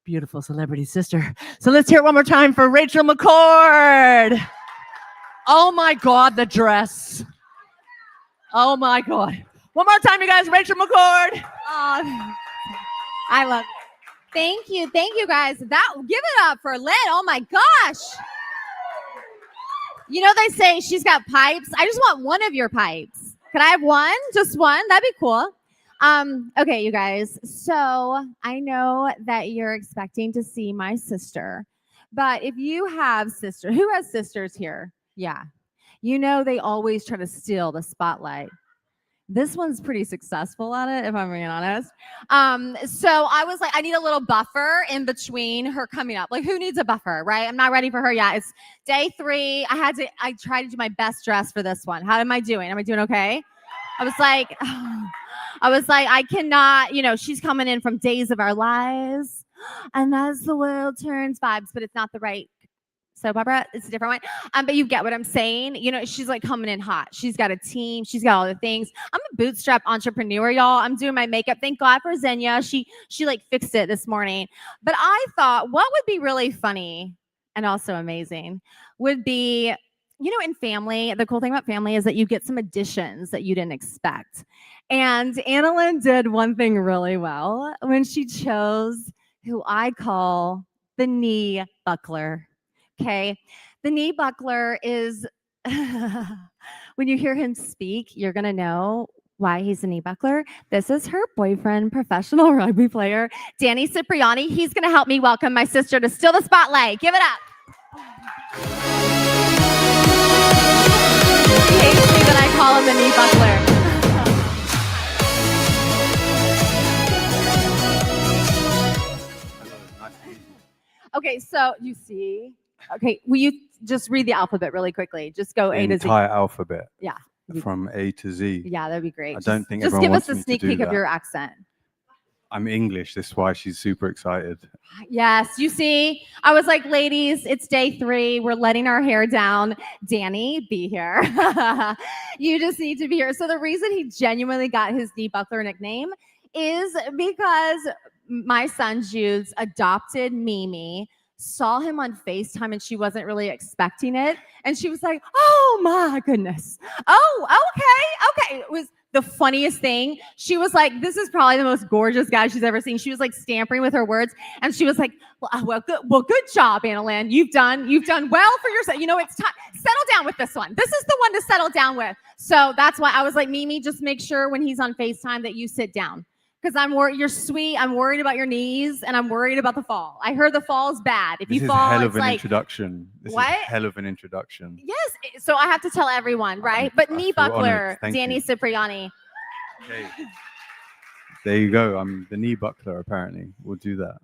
beautiful celebrity sister. So let's hear it one more time for Rachel McCord. Oh my God, the dress. Oh my God. One more time, you guys, Rachel McCord. I love it. Thank you guys. Give it up for Lynn. Oh my gosh. You know, they say she's got pipes. I just want one of your pipes. Can I have one? Just one? That'd be cool. Okay, you guys. So I know that you're expecting to see my sister, but if you have sisters, who has sisters here? Yeah. You know, they always try to steal the spotlight. This one's pretty successful at it, if I'm being honest. So I was like, I need a little buffer in between her coming up. Like, who needs a buffer, right? I'm not ready for her yet. It's day 3. I tried to do my best dress for this one. How am I doing? Am I doing okay? I was like, I cannot, you know, she's coming in from Days of Our Lives. And as the world turns vibes, but it's not the right soap opera. It's a different one. But you get what I'm saying. You know, she's like coming in hot. She's got a team. She's got all the things. I'm a bootstrap entrepreneur, y'all. I'm doing my makeup. Thank God for Xenia. She like fixed it this morning. But I thought what would be really funny and also amazing would be, you know, in family, the cool thing about family is that you get some additions that you didn't expect. And Annalyn did one thing really well when she chose who I call the knee buckler. Okay. The knee buckler is, when you hear him speak, you're going to know why he's a knee buckler. This is her boyfriend, professional rugby player, Danny Cipriani. He's going to help me welcome my sister to Steal the Spotlight. Give it up. He hates me that I call him the knee buckler. Okay, so you see. Okay, will you just read the alphabet really quickly? Just go A to Z. Entire alphabet. Yeah. From A to Z. Yeah, that'd be great. I don't think just everyone give us wants a me to sneak do peek of that. your accent. I'm English. That's why she's super excited. Yes, you see, I was like, ladies, it's day 3. We're letting our hair down. Danny, be here. You just need to be here. So the reason he genuinely got his knee buckler nickname is because my son Jude's adopted Mimi saw him on FaceTime and she wasn't really expecting it. And she was like, oh my goodness. Oh, okay. It was the funniest thing. She was like, this is probably the most gorgeous guy she's ever seen. She was like stamping with her words. And she was like, good job, Annalyn. You've done well for yourself. You know, it's time. Settle down with this one. This is the one to settle down with. So that's why I was like, Mimi, just make sure when he's on FaceTime that you sit down. Because I'm worried, you're sweet. I'm worried about your knees, and I'm worried about the fall. I heard the fall is bad. If you fall, This is hell of it's an like introduction. This what? is hell of an introduction. Yes. So I have to tell everyone, right? But I knee feel buckler, honored. Thank Danny you. Cipriani. Okay. There you go. I'm the knee buckler. Apparently, we'll do that.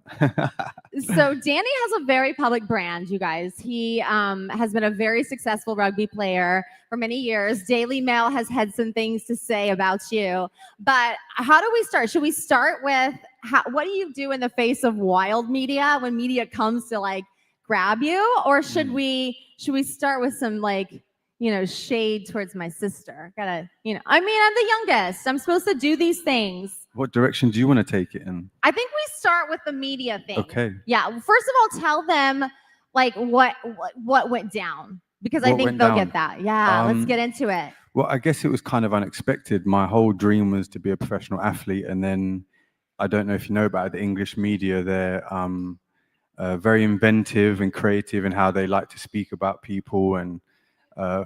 So Danny has a very public brand, you guys. He has been a very successful rugby player for many years. Daily Mail has had some things to say about you. But how do we start? Should we start with what do you do in the face of wild media when media comes to like grab you? Or should we start with some like, shade towards my sister? I mean, I'm the youngest. I'm supposed to do these things. What direction do you want to take it in? I think we start with the media thing. Okay. Yeah. First of all, tell them like what went down, because I What think went they'll down? get that. Yeah. Let's get into it. Well, I guess it was kind of unexpected. My whole dream was to be a professional athlete, and then I don't know if you know about the English media. They're very inventive and creative in how they like to speak about people, and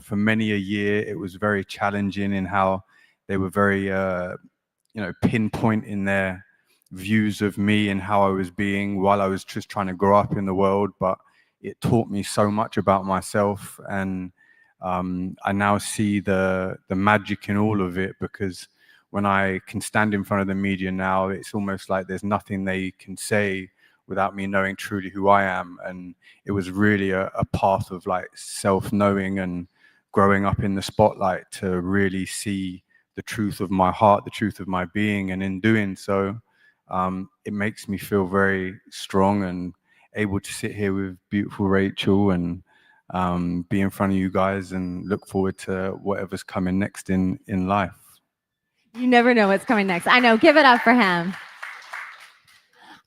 for many a year, it was very challenging in how they were very pinpoint in their views of me and how I was being while I was just trying to grow up in the world. But it taught me so much about myself, and I now see the magic in all of it, because when I can stand in front of the media now, it's almost like there's nothing they can say without me knowing truly who I am. And it was really a path of like self-knowing and growing up in the spotlight to really see the truth of my heart, the truth of my being. And in doing so, it makes me feel very strong and able to sit here with beautiful Rachel and be in front of you guys and look forward to whatever's coming next in life. You never know what's coming next. I know. Give it up for him.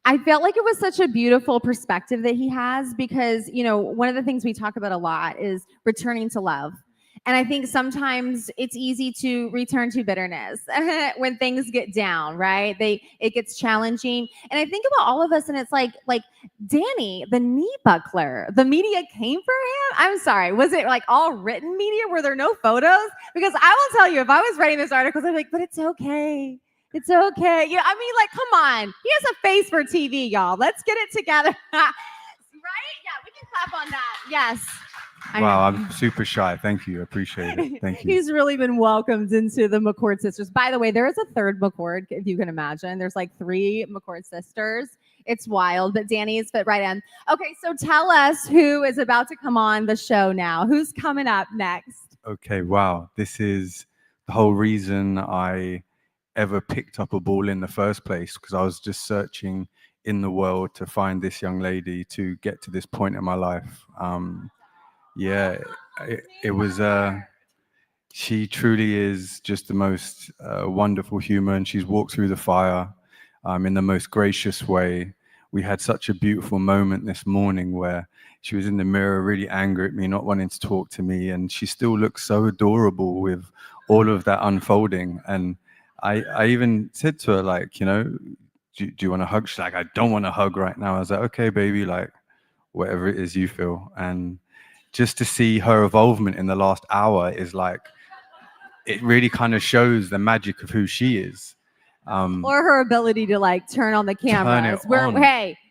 I felt like it was such a beautiful perspective that he has, because, one of the things we talk about a lot is returning to love. And I think sometimes it's easy to return to bitterness when things get down, right? It gets challenging. And I think about all of us, and it's like Danny, the knee buckler, the media came for him. I'm sorry. Was it like all written media? Were there no photos? Because I will tell you, if I was writing this article, I'd be like, but it's okay. It's okay. Come on. He has a face for TV, y'all. Let's get it together. Right? Yeah, we can clap on that. Yes. Wow, I'm super shy. Thank you. I appreciate it. Thank you. He's really been welcomed into the McCord sisters. By the way, there is a third McCord, if you can imagine. There's like 3 McCord sisters. It's wild, but Danny is fit right in. Okay, so tell us who is about to come on the show now. Who's coming up next? Okay, wow. This is the whole reason I ever picked up a ball in the first place, because I was just searching in the world to find this young lady to get to this point in my life. It was, she truly is just the most wonderful human. She's walked through the fire in the most gracious way. We had such a beautiful moment this morning where she was in the mirror really angry at me, not wanting to talk to me, and she still looks so adorable with all of that unfolding. And I even said to her, like, do you want a hug? She's like, I don't want a hug right now. I was like, okay, baby, like, whatever it is you feel. And just to see her evolvement in the last hour is like, it really kind of shows the magic of who she is. Or her ability to like turn on the cameras. on.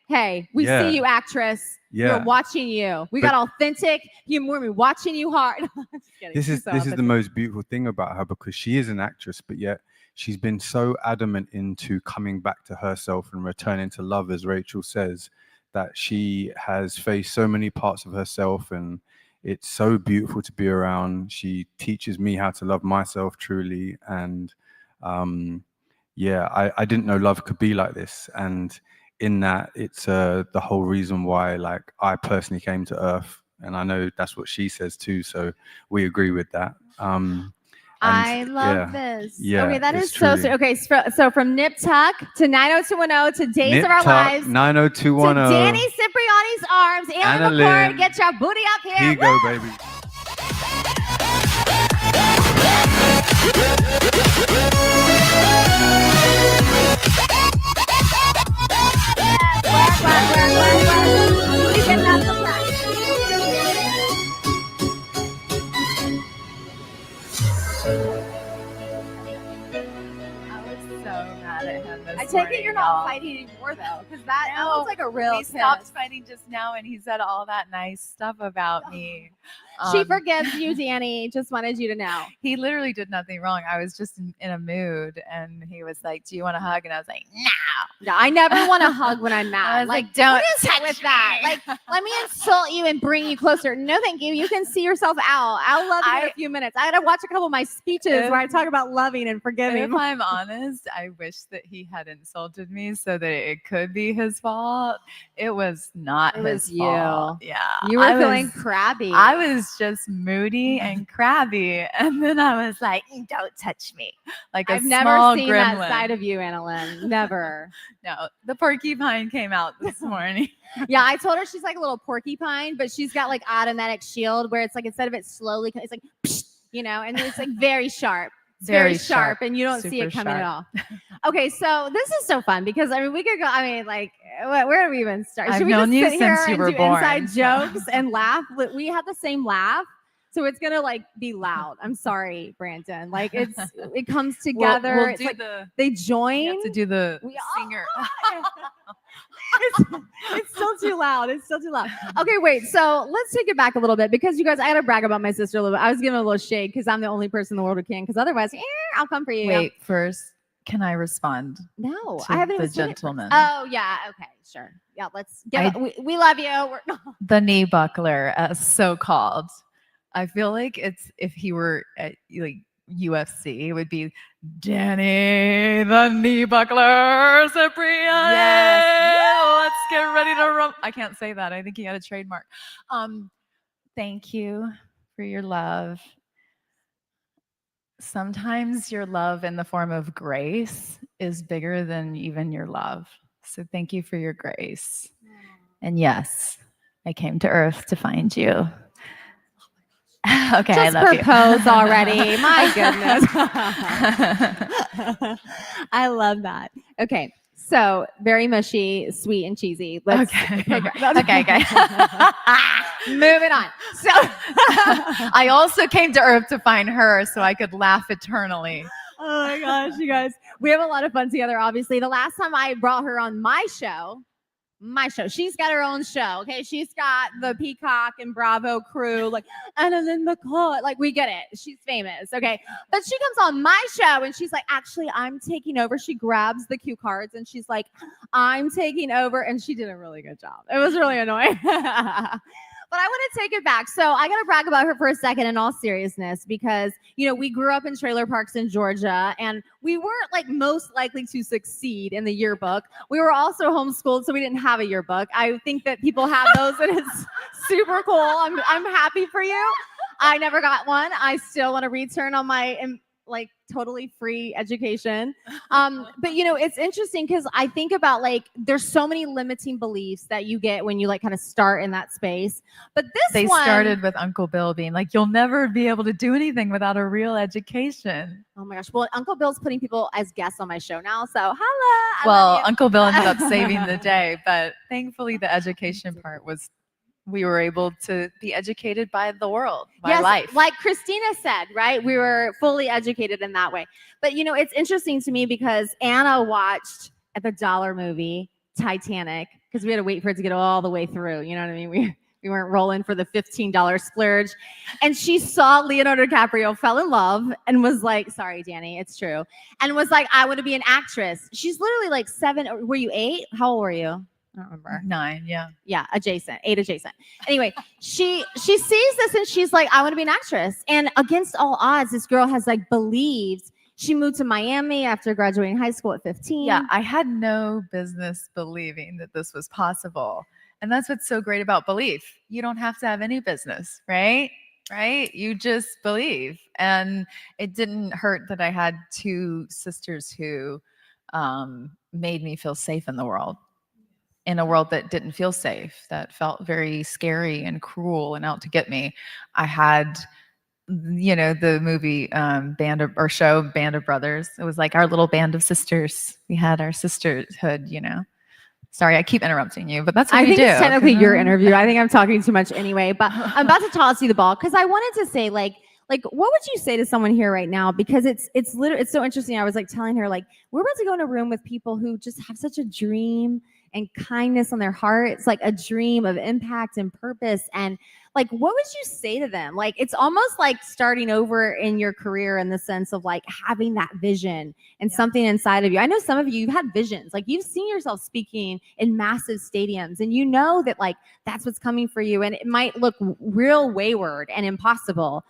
Hey, we Yeah. see you, actress. Yeah. We're watching you. We But- got authentic. We're watching you hard. Just kidding. This She's is so this is the authentic. most beautiful thing about her, because she is an actress, but yet she's been so adamant into coming back to herself and returning to love, as Rachel says, that she has faced so many parts of herself, and it's so beautiful to be around. She teaches me how to love myself truly, and I didn't know love could be like this. And in that, it's the whole reason why, like, I personally came to Earth, and I know that's what she says too. So we agree with that. I love this. Yeah, Okay, that it's is so truly- Okay, so from Nip Tuck to 90210 to Days Nip of Our Tuck, Lives to 90210. Danny Cipriani's arms. Anna Anna McCord, Lynn. get your booty up here. Here you go, baby. We can have some fun. I was so mad at him this I take morning, it you're not y'all. fighting anymore though, because that No, looks like a real We stopped kiss. fighting just now, and he said all that nice stuff about me. She forgives you, Danny. Just wanted you to know. He literally did nothing wrong. I was just in a mood, and he was like, "Do you want a hug?" And I was like, "No." No, I never want to hug when I'm mad. I was like, "Don't what is it touch with that? me." Like, let me insult you and bring you closer. No, thank you. You can see yourself out. I'll love you in a few minutes. I gotta watch a couple of my speeches where I talk about loving and forgiving. If I'm honest, I wish that he had insulted me so that it could be his fault. It was not It his was fault. you. Yeah. You were I feeling was- crabby. I was just moody and crabby. And then I was like, "Don't touch me." Like a I've never small seen gremlin. that side of you, Annalyn. Never. No, the porcupine came out this morning. Yeah, I told her she's like a little porcupine, but she's got like automatic shield where it's like instead of it slowly, it's like, you know, and it's like very sharp. It's very, Very sharp, sharp, and you don't see it super coming at all. Okay, so this is so fun because I mean we could go. I mean, like, where do we even start? I've Should we known just you sit here since you and were do born, inside so. jokes and laugh? We had the same laugh, so it's gonna like be loud. I'm sorry, Brandon. Like it comes together. We'll it's do like the. they You join. have to do the We all- singer. It's still too loud. It's still too loud. Okay, wait. So let's take it back a little bit because you guys, I gotta brag about my sister a little bit. I was giving a little shade because I'm the only person in the world who can. Because otherwise, I'll come for you. Wait, first, can I respond? No, to I haven't the even seen it. gentleman. Oh yeah. Okay, sure. Yeah, let's get. I- We love you. We're, The knee buckler, so called. I feel like it's if he were at like UFC, it would be Danny the knee buckler Cipriani. Let's get ready to rump. I can't say that. I think he had a trademark. Thank you for your love. Sometimes your love in the form of grace is bigger than even your love. So thank you for your grace. And yes, I came to Earth to find you. Okay, just I love propose you. already. My goodness. I love that. Okay, so very mushy, sweet, and cheesy. Let's Okay. okay. Moving on. So I also came to Earth to find her so I could laugh eternally. oh my gosh, you guys, we have a lot of fun together. Obviously, the last time I brought her on my show, she's got her own show. Okay, she's got the Peacock and Bravo crew, like Annalyn McCall. Like we get it. She's famous. Okay, but she comes on my show and she's like, actually, I'm taking over. She grabs the cue cards and she's like, I'm taking over, and she did a really good job. It was really annoying. But I want to take it back. So I got to brag about her for a second in all seriousness because, you know, we grew up in trailer parks in Georgia and we weren't like most likely to succeed in the yearbook. We were also homeschooled, so we didn't have a yearbook. I think that people have those and it's super cool. I'm happy for you. I never got one. I still want to return on my like totally free education. But you know, it's interesting because I think about like there's so many limiting beliefs that you get when you like kind of start in that space. But this They one, started with Uncle Bill being like, "You'll never be able to do anything without a real education." oh my gosh. Well, Uncle Bill's putting people as guests on my show now. So holla. I Well, love you. Uncle Bill ended up saving the day, but thankfully the education part was we were able to be educated by the world, by Yes, life. like Christina said, right? We were fully educated in that way. But you know, it's interesting to me because Anna watched at the Dollar Movie Titanic because we had to wait for it to get all the way through. You know what I mean? We weren't rolling for the $15 splurge. And she saw Leonardo DiCaprio, fell in love, and was like, sorry, Danny, it's true. And was like, I want to be an actress. She's literally like 7. Were you 8? How old were you? I don't remember. 9, yeah. Yeah, adjacent, 8 adjacent. Anyway, she sees this and she's like, I want to be an actress. And against all odds, this girl has like believed. She moved to Miami after graduating high school at 15. Yeah, I had no business believing that this was possible. And that's what's so great about belief. You don't have to have any business, right? Right? You just believe. And it didn't hurt that I had 2 sisters who made me feel safe in the world. In a world that didn't feel safe, that felt very scary and cruel and out to get me. I had, the movie Band of Brothers. It was like our little band of sisters. We had our sisterhood, Sorry, I keep interrupting you, but that's what I we think do. it's technically your interview. I think I'm talking too much anyway, but I'm about to toss you the ball because I wanted to say like what would you say to someone here right now? Because it's so interesting. I was like telling her like, we're about to go in a room with people who just have such a dream and kindness on their heart. It's like a dream of impact and purpose. And like, what would you say to them? Like, it's almost like starting over in your career in the sense of like having that vision and something inside of you. I know some of you, you've had visions, like you've seen yourself speaking in massive stadiums and you know that like, that's what's coming for you. And it might look real wayward and impossible,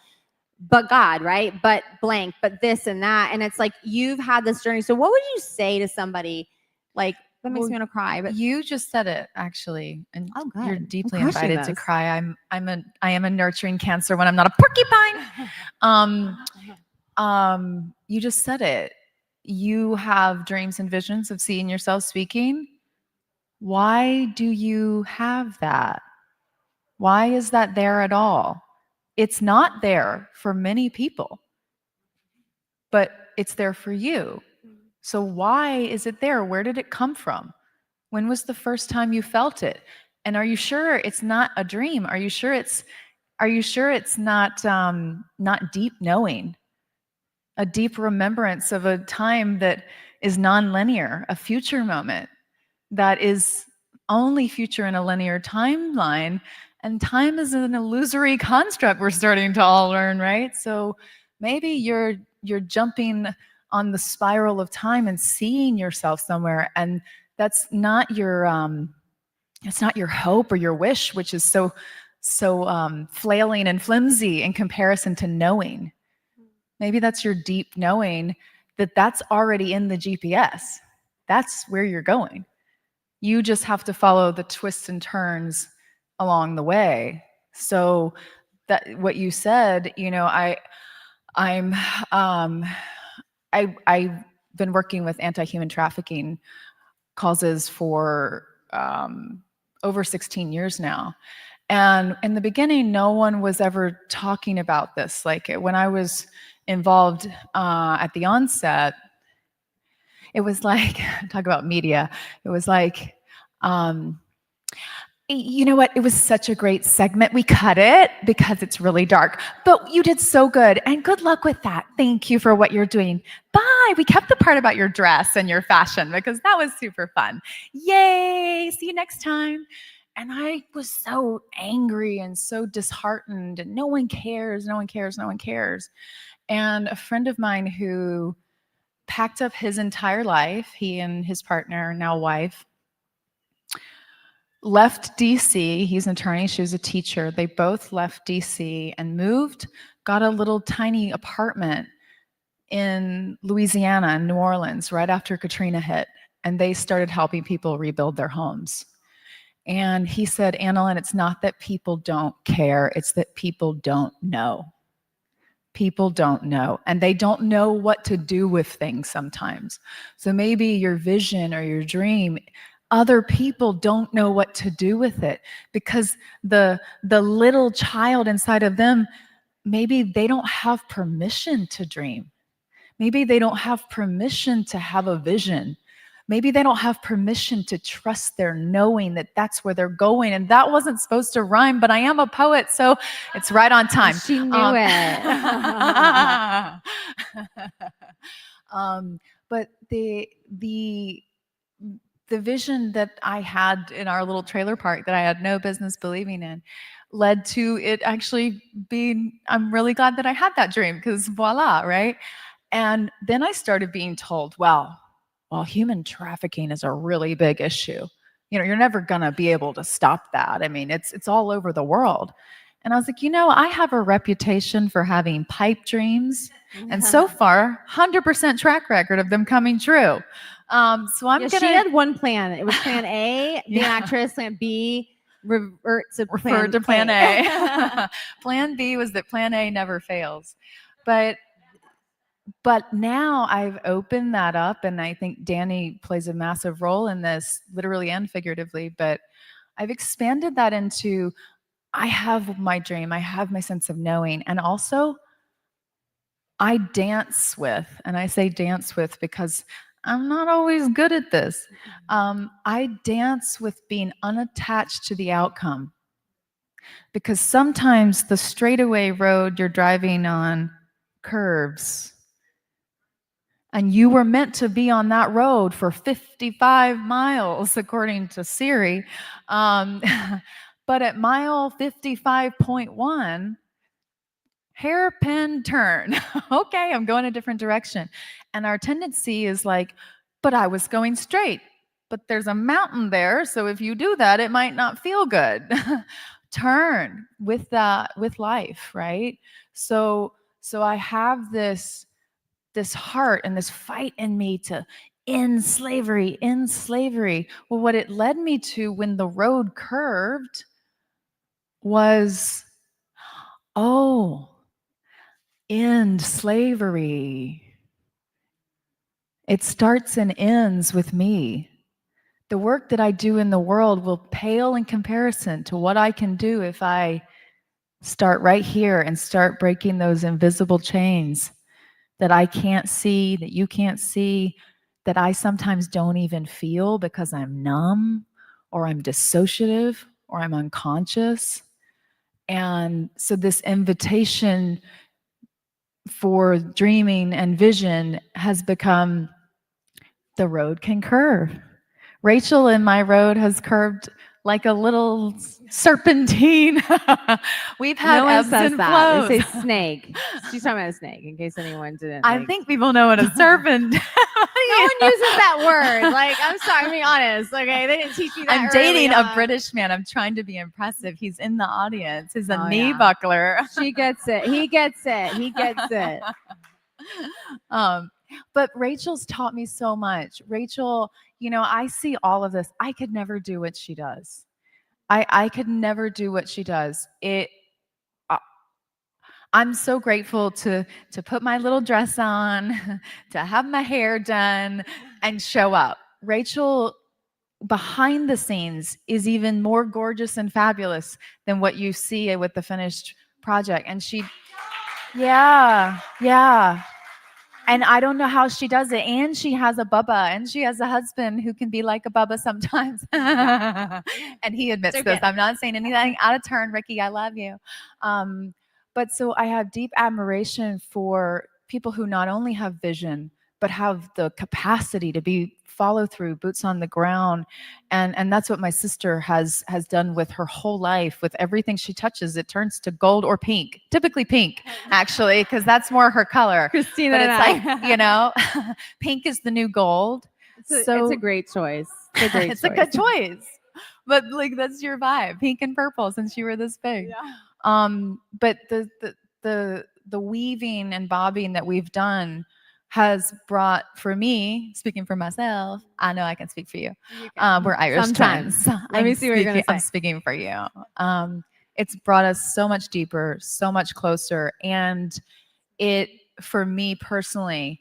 but God, right? But blank, but this and that. And it's like, you've had this journey. So what would you say to somebody like, that makes me want to cry? But you just said it actually, and you're deeply I'm crushing invited to this. cry. I am a nurturing Cancer when I'm not a porcupine. You just said it. You have dreams and visions of seeing yourself speaking. Why do you have that? Why is that there at all? It's not there for many people, but it's there for you. So why is it there? Where did it come from? When was the first time you felt it? And are you sure it's not a dream? Are you sure it's not deep knowing, a deep remembrance of a time that is nonlinear, a future moment that is only future in a linear timeline? And time is an illusory construct we're starting to all learn, right? So maybe you're jumping on the spiral of time and seeing yourself somewhere, and that's not your hope or your wish, which is so flailing and flimsy in comparison to knowing. Maybe that's your deep knowing that's already in the GPS. That's where you're going. You just have to follow the twists and turns along the way. So that what you said, I've been working with anti-human trafficking causes for over 16 years now. And in the beginning, no one was ever talking about this. Like when I was involved at the onset, it was like, talk about media. It was like, you know what? It was such a great segment. We cut it because it's really dark, but you did so good and good luck with that. Thank you for what you're doing. Bye. We kept the part about your dress and your fashion because that was super fun. Yay. See you next time. And I was so angry and so disheartened and no one cares, no one cares, no one cares. And a friend of mine who packed up his entire life, he and his partner, now wife, left DC. He's an attorney, she was a teacher. They both left DC and moved, got a little tiny apartment in Louisiana, New Orleans, right after Katrina hit. And they started helping people rebuild their homes. And he said, Annalyn, it's not that people don't care, it's that people don't know. People don't know, and they don't know what to do with things sometimes. So maybe your vision or your dream, other people don't know what to do with it because the little child inside of them, maybe they don't have permission to dream. Maybe they don't have permission to have a vision. Maybe they don't have permission to trust their knowing that that's where they're going. And that wasn't supposed to rhyme, but I am a poet, so it's right on time. She knew it. But the the vision that I had in our little trailer park that I had no business believing in led to it actually being, I'm really glad that I had that dream because voila, right? And then I started being told, well, human trafficking is a really big issue. You know, you're never going to be able to stop that. I mean, it's all over the world. And I was like, you know, I have a reputation for having pipe dreams. And so far, 100% track record of them coming true. So I'm Yeah, going she had one plan. It was plan A, being an Yeah. actress, plan B, revert to refer to plan A. Plan B was that plan A never fails. But now I've opened that up, and I think Danny plays a massive role in this, literally and figuratively, but I've expanded that into, I have my dream, I have my sense of knowing, and also I dance with, and I say dance with because I'm not always good at this. I dance with being unattached to the outcome. Because sometimes the straightaway road you're driving on curves. And you were meant to be on that road for 55 miles, according to Siri. But at mile 55.1, hairpin turn. Okay, I'm going a different direction. And our tendency is like, but I was going straight. But there's a mountain there, so if you do that, it might not feel good. Turn with life, right? So I have this heart and this fight in me to end slavery. Well, what it led me to when the road curved was, end slavery. It starts and ends with me. The work that I do in the world will pale in comparison to what I can do if I start right here and start breaking those invisible chains that I can't see, that you can't see, that I sometimes don't even feel because I'm numb or I'm dissociative or I'm unconscious. And so this invitation for dreaming and vision has become, the road can curve. Rachel in my road has curved like a little serpentine. We've had No one ebbs says and that. flows. They say snake. She's talking about a snake, in case anyone didn't. I think people know what a serpent. No one uses that word. Like, I'm sorry, I'm being honest. Okay, they didn't teach me that. I'm early dating a on. British man. I'm trying to be impressive. He's in the audience. He's a Oh, knee yeah. buckler. She gets it. He gets it. He gets it. But Rachel's taught me so much. Rachel, you know, I see all of this. I could never do what she does. I could never do what she does. I'm so grateful to put my little dress on, to have my hair done, and show up. Rachel, behind the scenes, is even more gorgeous and fabulous than what you see with the finished project. And yeah. And I don't know how she does it. And she has a Bubba, and she has a husband who can be like a Bubba sometimes. And he admits It's this. okay. I'm not saying anything out of turn, Ricky. I love you. But so I have deep admiration for people who not only have vision, but have the capacity to follow through, boots on the ground. And that's what my sister has done with her whole life. With everything she touches, it turns to gold or pink, typically pink, actually, because that's more her color. Christina But and it's I. like, you know, pink is the new gold. It's a great choice. It's a great It's a good choice. But like, that's your vibe, pink and purple, since you were this big. But the weaving and bobbing that we've done has brought, for me, speaking for myself, I know I can speak for you. We're Irish Sometimes. twins. Let me see what you're gonna I'm say. speaking for you. It's brought us so much deeper, so much closer, and it, for me personally,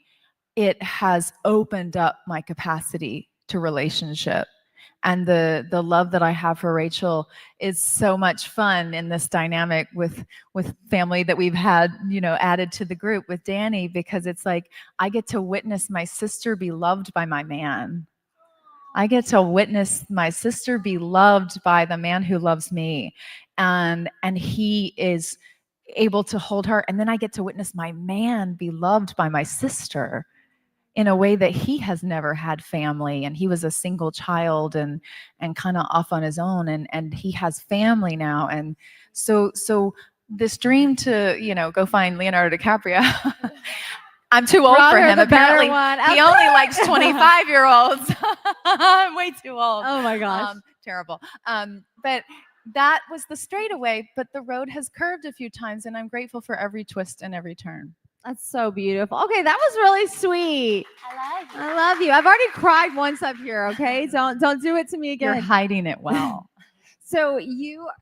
it has opened up my capacity to relationship. And the love that I have for Rachel is so much fun in this dynamic with family that we've had, you know, added to the group with Danny, because it's like I get to witness my sister be loved by my man. I get to witness my sister be loved by the man who loves me, and he is able to hold her, and then I get to witness my man be loved by my sister. in a way that he has never had family, and he was a single child and kind of off on his own, and he has family now. And so this dream to, you know, go find Leonardo DiCaprio. I'm too old Brought for her him. the better Apparently, one. he only likes 25-year-olds. I'm way too old. Oh my gosh. Terrible. But that was the straightaway, but the road has curved a few times, and I'm grateful for every twist and every turn. That's so beautiful. Okay, that was really sweet. I love you. I've already cried once up here. Okay, don't do it to me again. You're hiding it well. So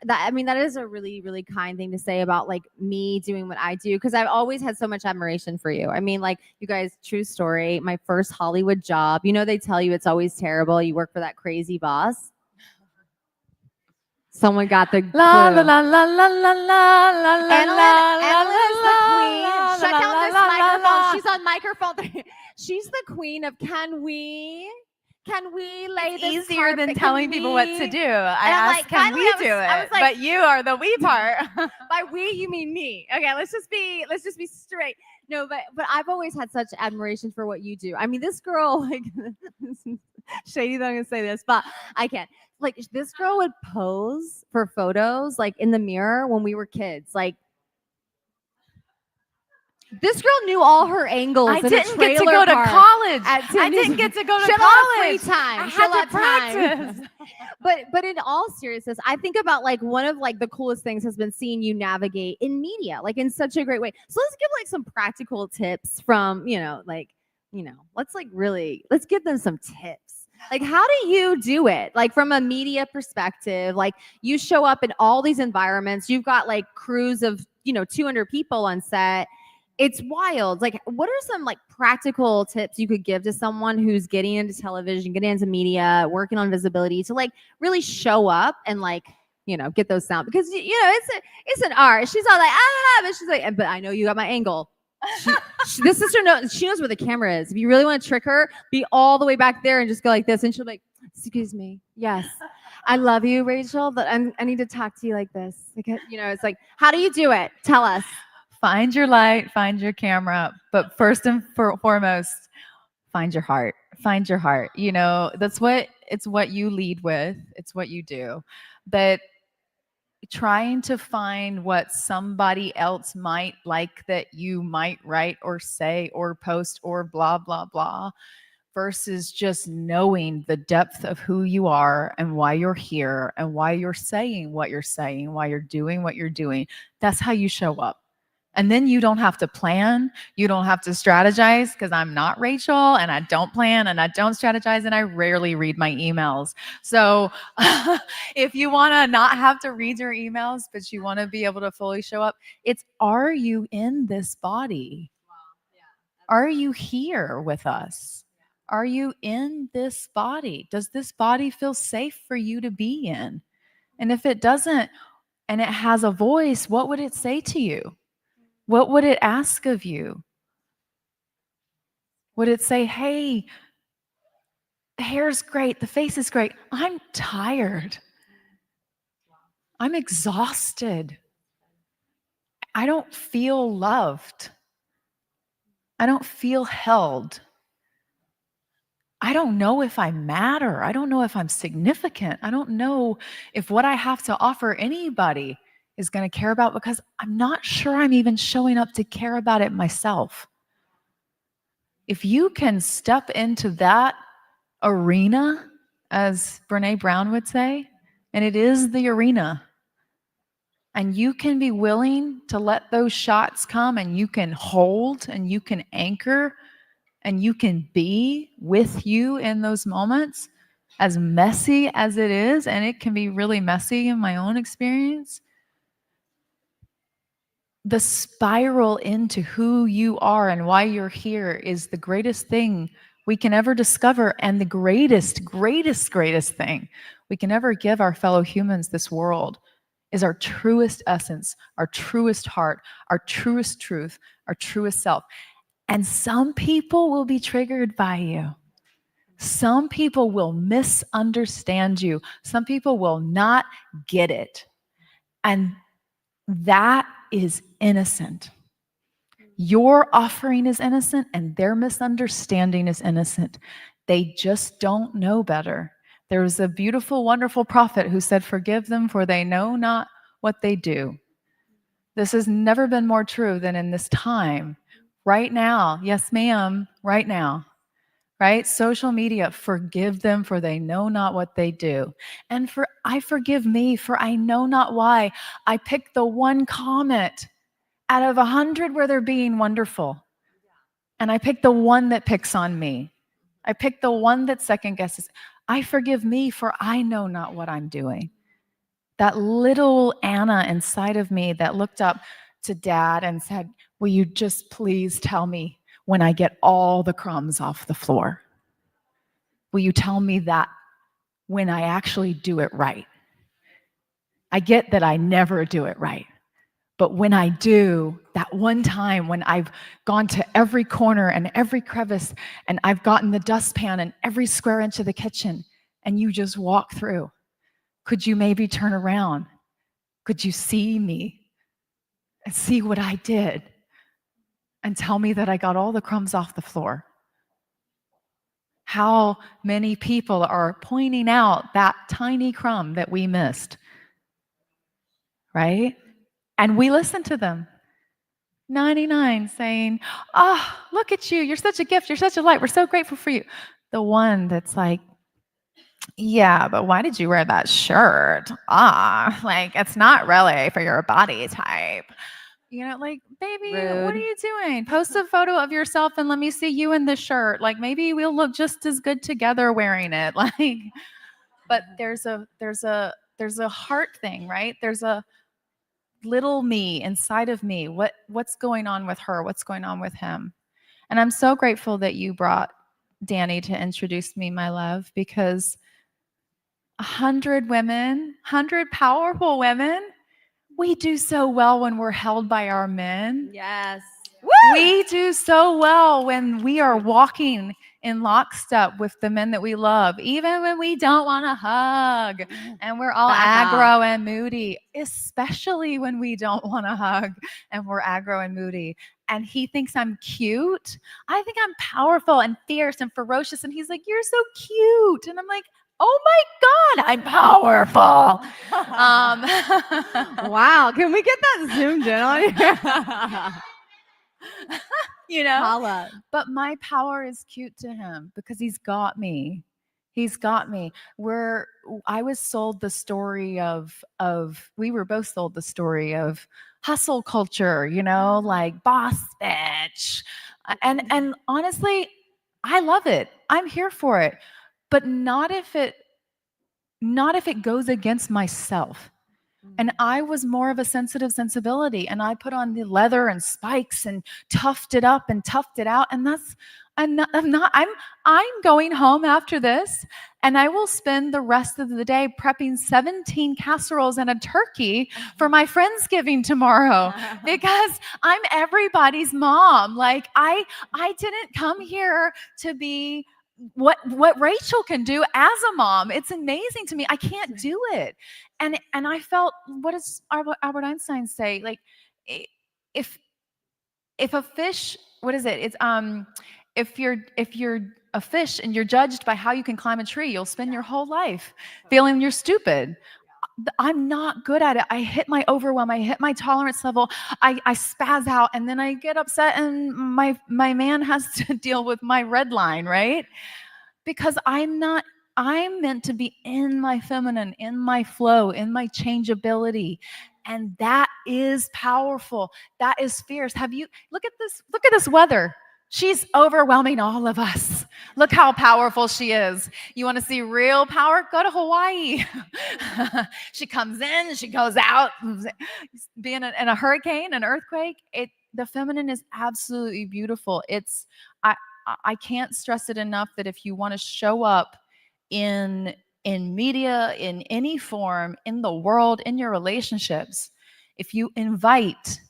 that is a really, really kind thing to say about like me doing what I do, because I've always had so much admiration for you. I mean, like, you guys, true story, my first Hollywood job, you know, they tell you it's always terrible. You work for that crazy boss. Someone got the La clue. la la la la la la la la. Annalyn is the queen. Shut down this microphone. She's on microphone. She's the queen of can we lay It's this easier than carpet? telling Can people what to we?" do. And I I'm asked, like, can finally, we I was- do I it? was like- But you are the we part. By we, you mean me. Okay, let's just be straight. No, but I've always had such admiration for what you do. I mean, this girl, like, shady that I'm gonna say this, but I can't. Like, this girl would pose for photos, like in the mirror when we were kids. Like, this girl knew all her angles. I in a didn't get to trailer go to park college. at I Disney. didn't get to go to She'll have free college. time. I She'll had have to time. practice. But in all seriousness, I think about like one of like the coolest things has been seeing you navigate in media, like in such a great way. So let's give like some practical tips from, let's give them some tips. Like, how do you do it? Like, from a media perspective, like, you show up in all these environments. You've got like crews of, 200 people on set. It's wild. Like, what are some like practical tips you could give to someone who's getting into television, getting into media, working on visibility to like really show up and like, get those sound, because it's an art. She's all like, but she's like, but I know you got my angle. This sister knows, she knows where the camera is. If you really want to trick her, be all the way back there and just go like this, and she'll be like, excuse me, yes, I love you, Rachel, but I need to talk to you like this. Like, it's like, how do you do it? Tell us. Find your light, find your camera, but first and foremost, find your heart. Find your heart. It's what you lead with. It's what you do. But trying to find what somebody else might like that you might write or say or post or blah, blah, blah, versus just knowing the depth of who you are and why you're here and why you're saying what you're saying, why you're doing what you're doing. That's how you show up. And then you don't have to plan. You don't have to strategize, because I'm not Rachel, and I don't plan and I don't strategize, and I rarely read my emails. So if you want to not have to read your emails, but you want to be able to fully show up, are you in this body? Are you here with us? Are you in this body? Does this body feel safe for you to be in? And if it doesn't, and it has a voice, what would it say to you? What would it ask of you? Would it say, hey, the hair's great, the face is great, I'm tired, I'm exhausted, I don't feel loved, I don't feel held, I don't know if I matter, I don't know if I'm significant, I don't know if what I have to offer anybody is going to care about, because I'm not sure I'm even showing up to care about it myself. If you can step into that arena, as Brene Brown would say, and it is the arena, and you can be willing to let those shots come, and you can hold, and you can anchor, and you can be with you in those moments, as messy as it is, and it can be really messy in my own experience. The spiral into who you are and why you're here is the greatest thing we can ever discover, and the greatest thing we can ever give our fellow humans, this world, is our truest essence, our truest heart, our truest truth, our truest self. And some people will be triggered by you. Some people will misunderstand you. Some people will not get it. And that is innocent. Your offering is innocent and their misunderstanding is innocent. They just don't know better. There was a beautiful, wonderful prophet who said, "Forgive them, for they know not what they do." This has never been more true than in this time. Right now, yes, ma'am, right now, right? Social media, forgive them, for they know not what they do. And I forgive me, for I know not why I picked the one comment out of 100 where they're being wonderful. And I picked the one that picks on me. I picked the one that second guesses. I forgive me, for I know not what I'm doing. That little Anna inside of me that looked up to Dad and said, "Will you just please tell me when I get all the crumbs off the floor? Will you tell me that when I actually do it right?" I get that I never do it right. But when I do, that one time when I've gone to every corner and every crevice and I've gotten the dustpan in every square inch of the kitchen, and you just walk through, could you maybe turn around? Could you see me and see what I did and tell me that I got all the crumbs off the floor? How many people are pointing out that tiny crumb that we missed, right? And we listen to them. 99 saying, "Oh, look at you. You're such a gift. You're such a light. We're so grateful for you." The one that's like, "Yeah, but why did you wear that shirt? Like, it's not really for your body type." You know, like, baby, what are Rude. you doing? Post a photo of yourself and let me see you in this shirt. Like, maybe we'll look just as good together wearing it. Like, but there's a heart thing, right? There's a little me inside of me. What's going on with her? What's going on with him? And I'm so grateful that you brought Danny to introduce me, my love, because 100 women, 100 powerful women, we do so well when we're held by our men. Yes. We do so well when we are walking in lockstep with the men that we love, even when we don't want to hug and we're all Back aggro and moody, especially when we don't want to hug and we're aggro and moody. And he thinks I'm cute. I think I'm powerful and fierce and ferocious. And he's like, "You're so cute." And I'm like, "Oh my God, I'm powerful." Wow. Can we get that zoomed in on you? You know, Holla. but my power is cute to him because he's got me. He's got me. I was sold the story of we were both sold the story of hustle culture, you know, like boss bitch. And honestly, I love it. I'm here for it. But not if it goes against myself. And I was more of a sensitive sensibility, and I put on the leather and spikes and toughed it up and toughed it out. And I'm going home after this, and I will spend the rest of the day prepping 17 casseroles and a turkey for my Friendsgiving tomorrow because I'm everybody's mom. Like I didn't come here to be what Rachel can do as a mom. It's amazing to me. I can't do it. And I felt, what does Albert Einstein say? Like, if a fish, what is it? It's if you're a fish and you're judged by how you can climb a tree, you'll spend your whole life feeling you're stupid. I'm not good at it. I hit my overwhelm. I hit my tolerance level. I spaz out, and then I get upset, and my man has to deal with my red line, right? Because I'm meant to be in my feminine, in my flow, in my changeability. And that is powerful. That is fierce. Look at this weather. She's overwhelming all of us. Look how powerful she is. You want to see real power? Go to Hawaii. She comes in, she goes out. Being in a hurricane, an earthquake, the feminine is absolutely beautiful. I can't stress it enough that if you want to show up in media, in any form, in the world, in your relationships, if you invite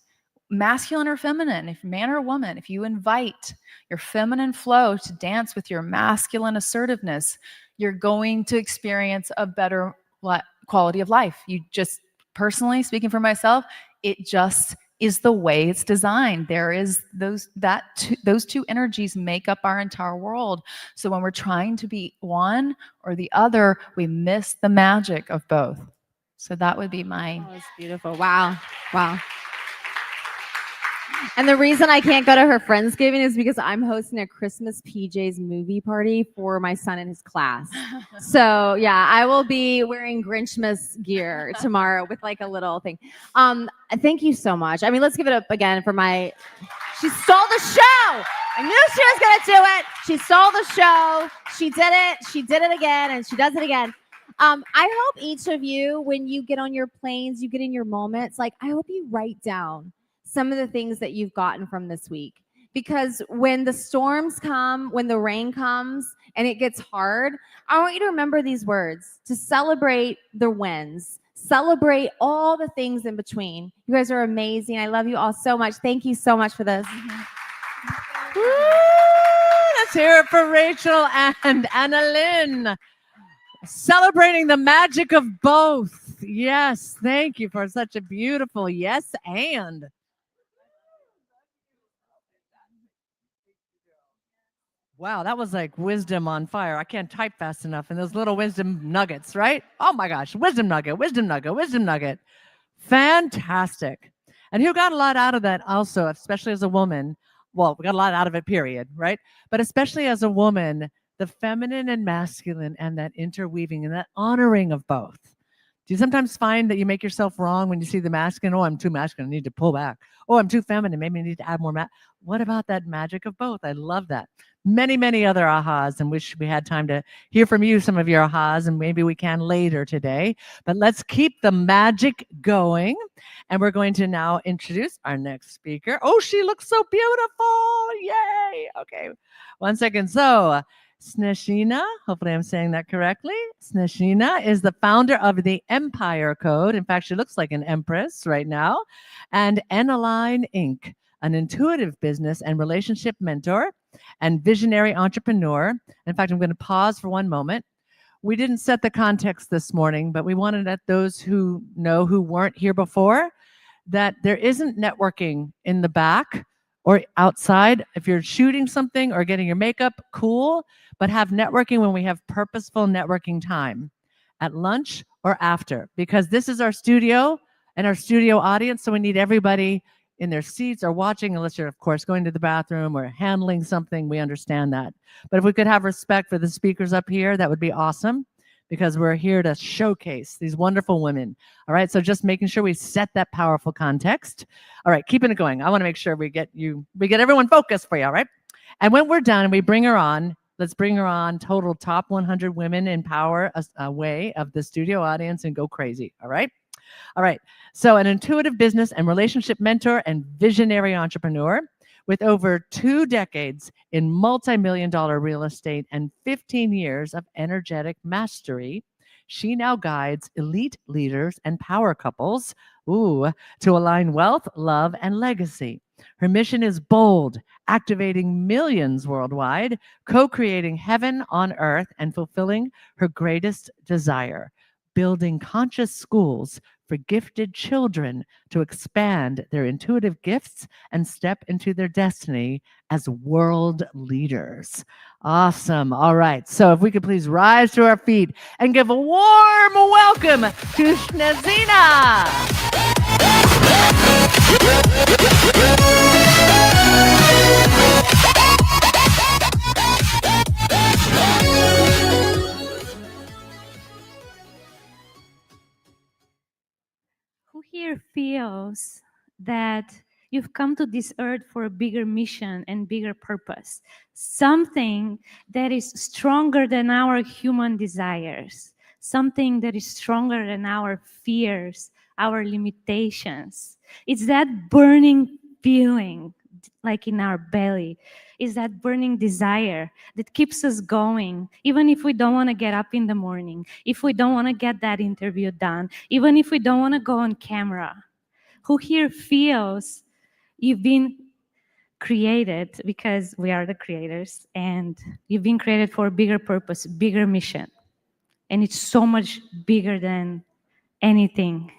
masculine or feminine, if man or woman, if you invite your feminine flow to dance with your masculine assertiveness, you're going to experience a better quality of life. You just, personally speaking for myself, it just is the way it's designed. There is those two energies make up our entire world. So when we're trying to be one or the other, we miss the magic of both. So that would be my. Oh, it's beautiful. Wow. Wow. And the reason I can't go to her Friendsgiving is because I'm hosting a Christmas PJs movie party for my son in his class. So yeah, I will be wearing Grinchmas gear tomorrow with like a little thing. Thank you so much. I mean, let's give it up again for she stole the show. I knew she was gonna do it. She stole the show. She did it. She did it again, and she does it again. I hope each of you, when you get on your planes, you get in your moments, like I hope you write down some of the things that you've gotten from this week. Because when the storms come, when the rain comes and it gets hard, I want you to remember these words, to celebrate the wins, celebrate all the things in between. You guys are amazing. I love you all so much. Thank you so much for this. Woo! Let's hear it for Rachel and Annalyn. Celebrating the magic of both. Yes, thank you for such a beautiful yes and. Wow, that was like wisdom on fire. I can't type fast enough. And those little wisdom nuggets, right? Oh my gosh, wisdom nugget, wisdom nugget, wisdom nugget. Fantastic. And you got a lot out of that also, especially as a woman. Well, we got a lot out of it, period, right? But especially as a woman, the feminine and masculine and that interweaving and that honoring of both. Do you sometimes find that you make yourself wrong when you see the masculine? Oh, I'm too masculine, I need to pull back. Oh, I'm too feminine, maybe I need to add more. What about that magic of both? I love that. Many, many other ahas, and wish we had time to hear from you, some of your ahas, and maybe we can later today. But let's keep the magic going. And we're going to now introduce our next speaker. Oh, she looks so beautiful. Yay. Okay, 1 second. So Snezhina, hopefully I'm saying that correctly. Snezhina is the founder of the Empire Code. In fact, she looks like an empress right now. And Enalign Inc., an intuitive business and relationship mentor and visionary entrepreneur. In fact, I'm going to pause for one moment. We didn't set the context this morning, but we wanted to let those who know who weren't here before that there isn't networking in the back or outside. If you're shooting something or getting your makeup, cool, but have networking when we have purposeful networking time at lunch or after, because this is our studio and our studio audience. So we need everybody in their seats or watching, unless you're, of course, going to the bathroom or handling something. We understand that. But if we could have respect for the speakers up here, that would be awesome, because we're here to showcase these wonderful women. All right, so just making sure we set that powerful context. All right, keeping it going. I want to make sure we get everyone focused for you, all right? And when we're done and we bring her on, let's bring her on total top 100 women in power way of the studio audience and go crazy, all right? All right, so an intuitive business and relationship mentor and visionary entrepreneur with over 2 decades in multi-million-dollar real estate and 15 years of energetic mastery, she now guides elite leaders and power couples to align wealth, love, and legacy. Her mission is bold, activating millions worldwide, co-creating heaven on earth, and fulfilling her greatest desire, building conscious schools for gifted children to expand their intuitive gifts and step into their destiny as world leaders. Awesome. All right. So if we could please rise to our feet and give a warm welcome to Snezhina. Who here feels that you've come to this earth for a bigger mission and bigger purpose? Something that is stronger than our human desires, something that is stronger than our fears, our limitations. It's that burning feeling, like in our belly, is that burning desire that keeps us going, even if we don't want to get up in the morning, if we don't want to get that interview done, even if we don't want to go on camera. Who here feels you've been created, because we are the creators, and you've been created for a bigger purpose, bigger mission, and it's so much bigger than anything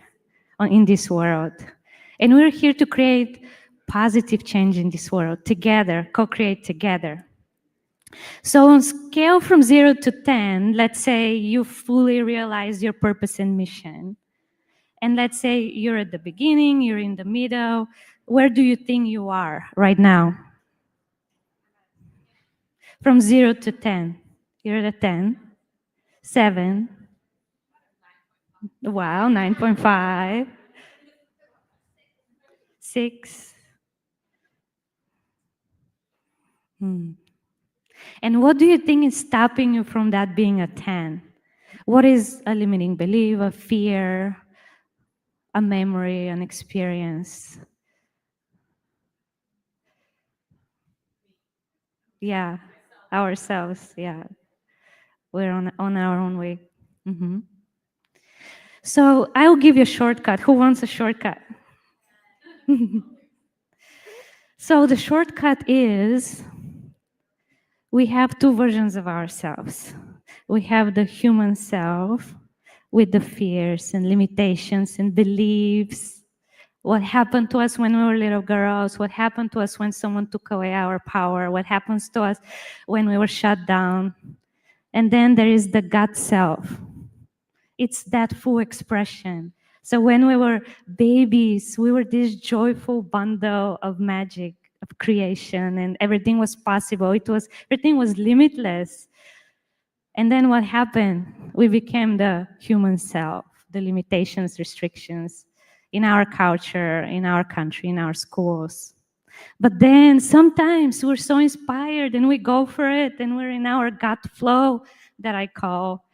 in this world. And we're here to create positive change in this world together, co-create together. So on scale from 0 to 10, let's say you fully realize your purpose and mission. And let's say you're at the beginning, you're in the middle. Where do you think you are right now? From 0 to 10. You're at a 10, 7. Wow, 9.5, 6. And what do you think is stopping you from that being a 10? What is a limiting belief, a fear, a memory, an experience? Yeah, ourselves, yeah. We're on our own way. So I'll give you a shortcut. Who wants a shortcut? So the shortcut is we have two versions of ourselves. We have the human self with the fears and limitations and beliefs. What happened to us when we were little girls? What happened to us when someone took away our power? What happens to us when we were shut down? And then there is the God self. It's that full expression. So when we were babies, we were this joyful bundle of magic, of creation, and everything was possible. Everything was limitless. And then what happened? We became the human self, the limitations, restrictions in our culture, in our country, in our schools. But then sometimes we're so inspired and we go for it and we're in our gut flow that I call.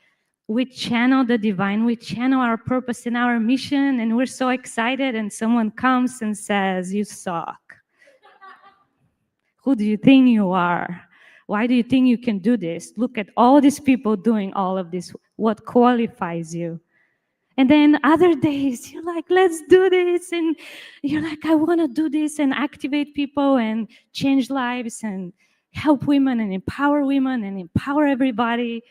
We channel the divine, we channel our purpose and our mission, and we're so excited and someone comes and says, you suck. Who do you think you are? Why do you think you can do this? Look at all these people doing all of this. What qualifies you? And then other days, you're like, let's do this. And you're like, I want to do this and activate people and change lives and help women and empower everybody.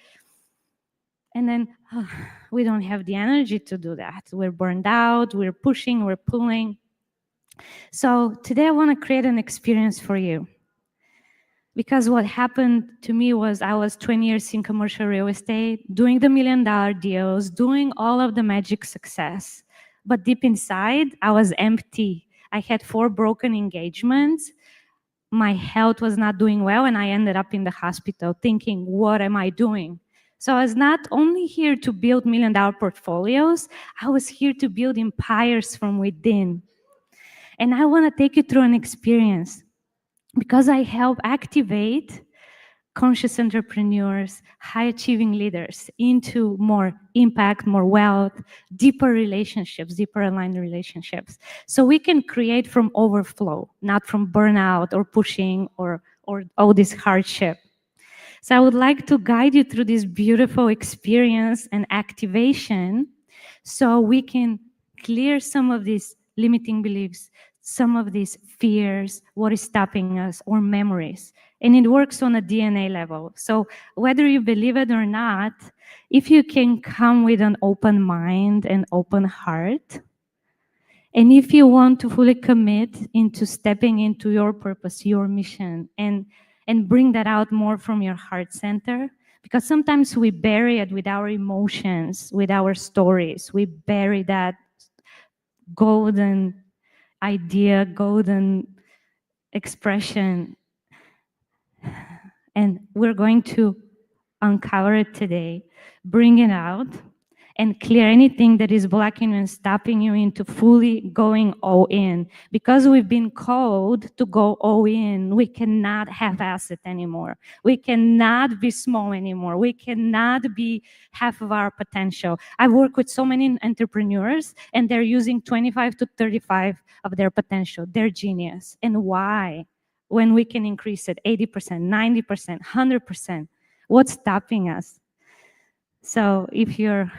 And then we don't have the energy to do that. We're burned out, we're pushing, we're pulling. So today I want to create an experience for you. Because what happened to me was I was 20 years in commercial real estate, doing the $1 million deals, doing all of the magic success. But deep inside, I was empty. I had 4 broken engagements. My health was not doing well, and I ended up in the hospital thinking, what am I doing? So I was not only here to build $1 million portfolios, I was here to build empires from within. And I want to take you through an experience because I help activate conscious entrepreneurs, high-achieving leaders into more impact, more wealth, deeper relationships, deeper aligned relationships. So we can create from overflow, not from burnout or pushing or all this hardship. So I would like to guide you through this beautiful experience and activation so we can clear some of these limiting beliefs, some of these fears, what is stopping us, or memories. And it works on a DNA level. So whether you believe it or not, if you can come with an open mind and open heart, and if you want to fully commit into stepping into your purpose, your mission, and bring that out more from your heart center, because sometimes we bury it with our emotions, with our stories. We bury that golden idea, golden expression. And we're going to uncover it today, bring it out, and clear anything that is blocking you and stopping you into fully going all in. Because we've been called to go all in, we cannot half-ass it anymore. We cannot be small anymore. We cannot be half of our potential. I've worked with so many entrepreneurs, and they're using 25 to 35 of their potential, their genius. And why? When we can increase it 80%, 90%, 100%, what's stopping us? So if you're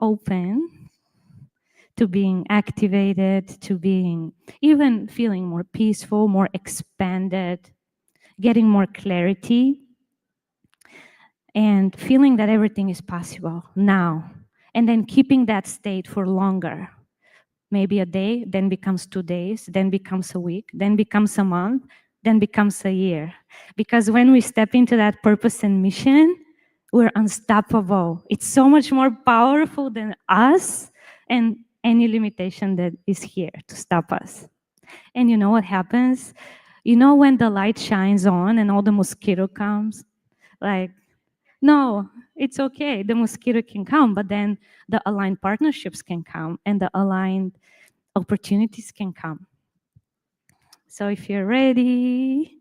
open to being activated, to being even feeling more peaceful, more expanded, getting more clarity, and feeling that everything is possible now, and then keeping that state for longer, maybe a day, then becomes 2 days, then becomes a week, then becomes a month, then becomes a year. Because when we step into that purpose and mission, we're unstoppable. It's so much more powerful than us and any limitation that is here to stop us. And you know what happens? You know when the light shines on and all the mosquito comes? Like, no, it's okay. The mosquito can come, but then the aligned partnerships can come and the aligned opportunities can come. So if you're ready,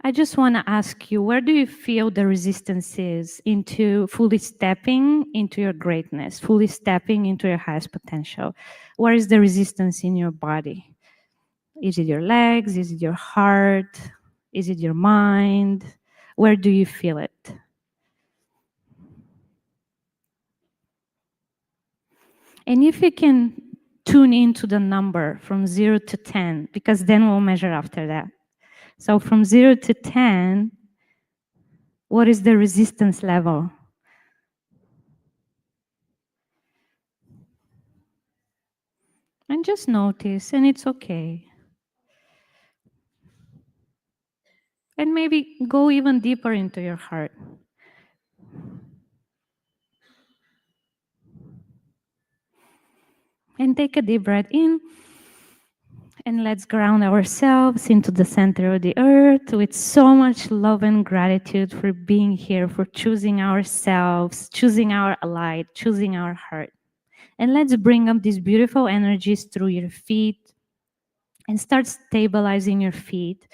I just want to ask you, where do you feel the resistance is into fully stepping into your greatness, fully stepping into your highest potential? Where is the resistance in your body? Is it your legs? Is it your heart? Is it your mind? Where do you feel it? And if you can tune into the number from 0 to 10, because then we'll measure after that. So from 0 to 10, what is the resistance level? And just notice, and it's okay. And maybe go even deeper into your heart. And take a deep breath in. And let's ground ourselves into the center of the earth with so much love and gratitude for being here, for choosing ourselves, choosing our light, choosing our heart. And let's bring up these beautiful energies through your feet and start stabilizing your feet,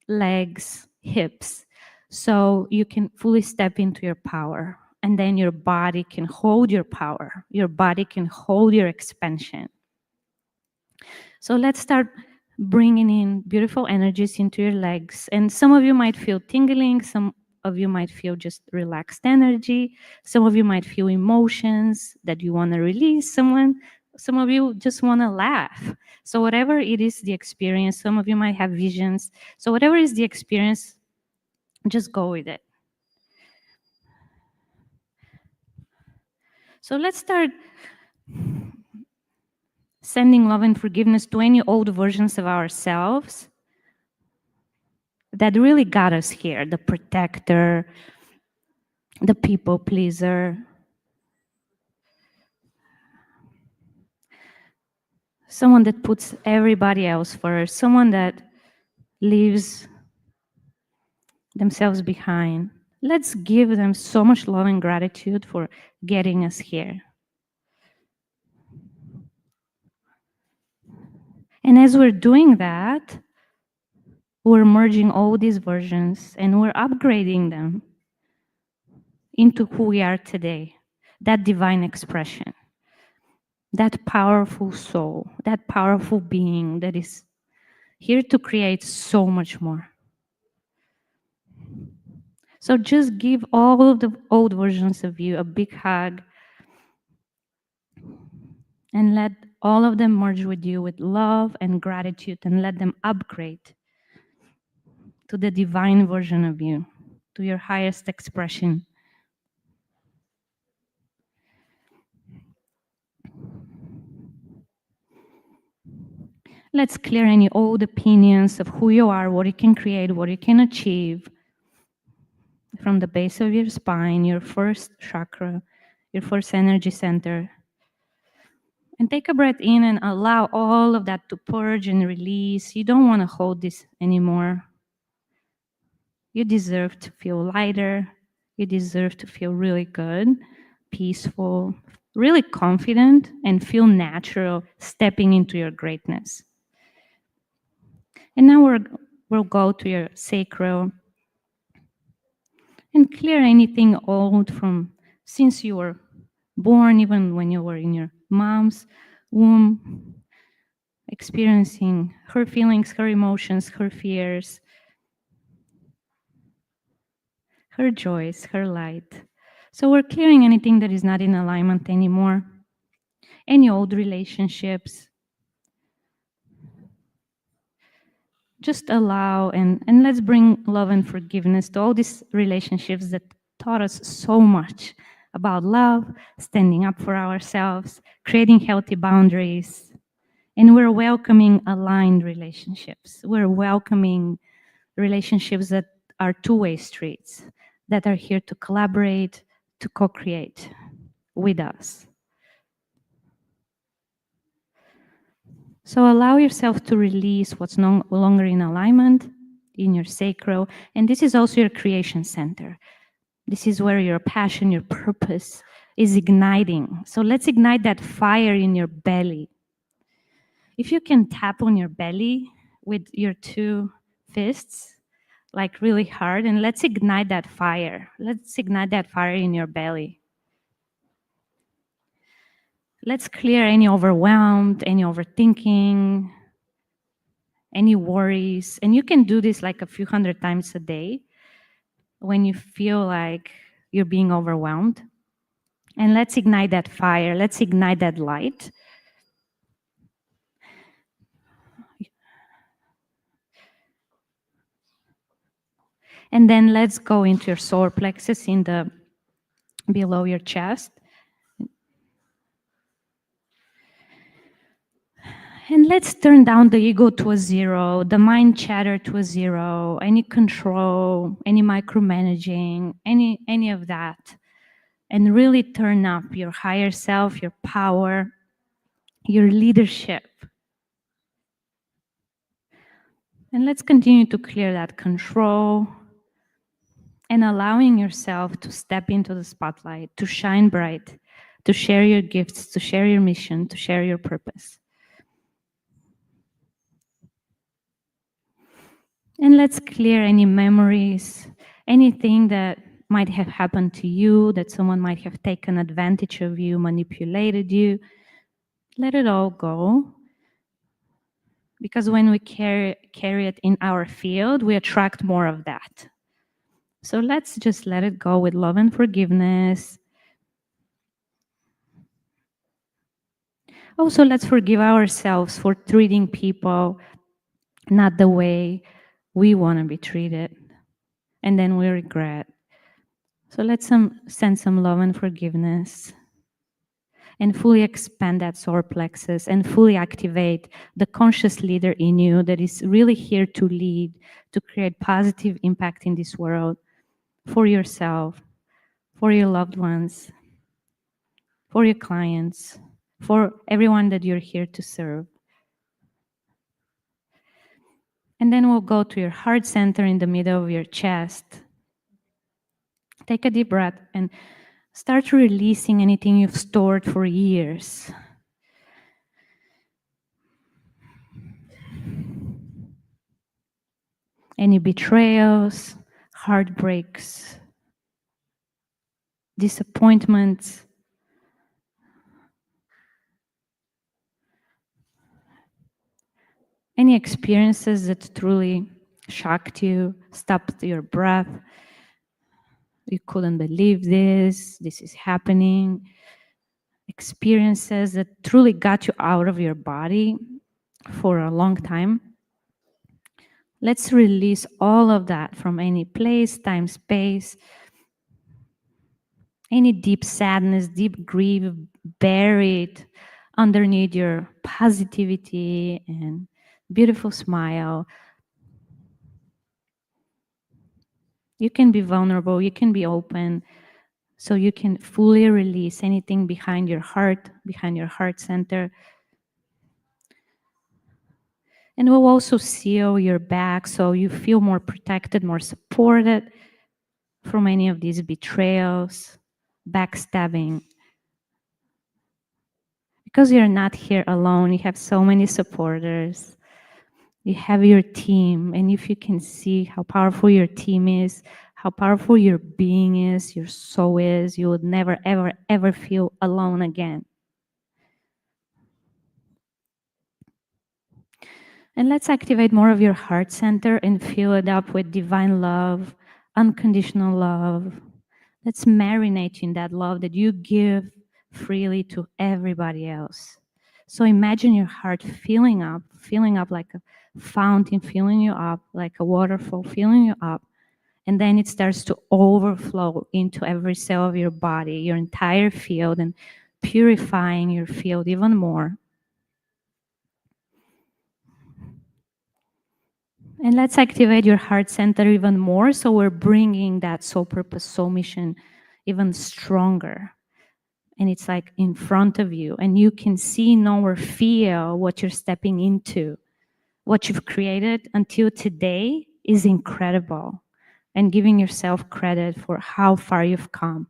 legs, hips, so you can fully step into your power. And then your body can hold your power. Your body can hold your expansion. So let's start bringing in beautiful energies into your legs. And some of you might feel tingling. Some of you might feel just relaxed energy. Some of you might feel emotions that you want to release. Some of you just want to laugh. So whatever it is the experience, some of you might have visions. So whatever is the experience, just go with it. So let's start sending love and forgiveness to any old versions of ourselves that really got us here. The protector, the people pleaser, someone that puts everybody else first, someone that leaves themselves behind. Let's give them so much love and gratitude for getting us here. And as we're doing that, we're merging all these versions and we're upgrading them into who we are today, that divine expression, that powerful soul, that powerful being that is here to create so much more. So just give all of the old versions of you a big hug and let all of them merge with you with love and gratitude and let them upgrade to the divine version of you, to your highest expression. Let's clear any old opinions of who you are, what you can create, what you can achieve from the base of your spine, your first chakra, your first energy center. And take a breath in and allow all of that to purge and release. You don't want to hold this anymore. You deserve to feel lighter. You deserve to feel really good, peaceful, really confident, and feel natural stepping into your greatness. And now we'll go to your sacral and clear anything old from since you were born, even when you were in your mom's womb, experiencing her feelings, her emotions, her fears, her joys, her light. So we're clearing anything that is not in alignment anymore, any old relationships. just allow and let's bring love and forgiveness to all these relationships that taught us so much about love, standing up for ourselves, creating healthy boundaries. And we're welcoming aligned relationships. We're welcoming relationships that are two-way streets, that are here to collaborate, to co-create with us. So allow yourself to release what's no longer in alignment in your sacral. And this is also your creation center. This is where your passion, your purpose is igniting. So let's ignite that fire in your belly. If you can tap on your belly with your two fists, like really hard, and let's ignite that fire. Let's ignite that fire in your belly. Let's clear any overwhelmed, any overthinking, any worries. And you can do this like a few hundred times a day when you feel like you're being overwhelmed. And let's ignite that fire. Let's ignite that light. And then let's go into your solar plexus in the below your chest. And let's turn down the ego to a zero, the mind chatter to a zero, any control, any micromanaging, any of that. And really turn up your higher self, your power, your leadership. And let's continue to clear that control and allowing yourself to step into the spotlight, to shine bright, to share your gifts, to share your mission, to share your purpose. And let's clear any memories, anything that might have happened to you, that someone might have taken advantage of you, manipulated you. Let it all go. Because when we carry it in our field, we attract more of that. So let's just let it go with love and forgiveness. Also, let's forgive ourselves for treating people not the way we want to be treated, and then we regret. So let's send some love and forgiveness and fully expand that solar plexus and fully activate the conscious leader in you that is really here to lead, to create positive impact in this world for yourself, for your loved ones, for your clients, for everyone that you're here to serve. And then we'll go to your heart center in the middle of your chest. Take a deep breath and start releasing anything you've stored for years. Any betrayals, heartbreaks, disappointments. Any experiences that truly shocked you, stopped your breath. You couldn't believe this is happening. Experiences that truly got you out of your body for a long time. Let's release all of that from any place, time, space. Any deep sadness, deep grief buried underneath your positivity and beautiful smile. You can be vulnerable, you can be open, so you can fully release anything behind your heart center. And we'll also seal your back so you feel more protected, more supported from any of these betrayals, backstabbing. Because you're not here alone, you have so many supporters. You have your team, and if you can see how powerful your team is, how powerful your being is, your soul is, you would never, ever, ever feel alone again. And let's activate more of your heart center and fill it up with divine love, unconditional love. Let's marinate in that love that you give freely to everybody else. So imagine your heart filling up like a fountain filling you up, like a waterfall filling you up. And then it starts to overflow into every cell of your body, your entire field, and purifying your field even more. And let's activate your heart center even more. So we're bringing that soul purpose, soul mission even stronger. And it's like in front of you, and you can see, know, or feel what you're stepping into. What you've created until today is incredible, and giving yourself credit for how far you've come.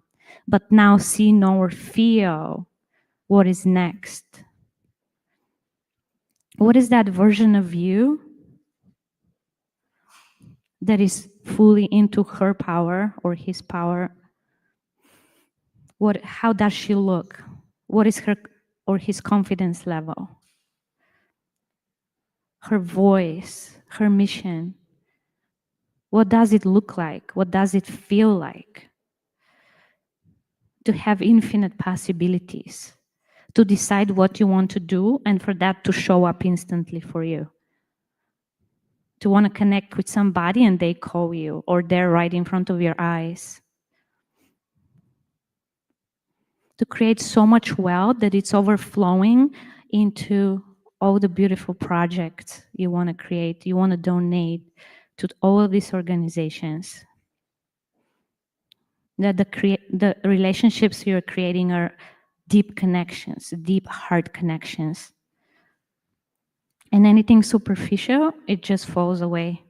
But now see, know, or feel what is next. What is that version of you that is fully into her power or his power? How does she look? What is her or his confidence level? Her voice, her mission. What does it look like? What does it feel like? To have infinite possibilities, to decide what you want to do, and for that to show up instantly for you. To want to connect with somebody and they call you, or they're right in front of your eyes. To create so much wealth that it's overflowing into all the beautiful projects you want to create, you want to donate to all of these organizations. That the relationships you're creating are deep connections, deep heart connections. And anything superficial, it just falls away.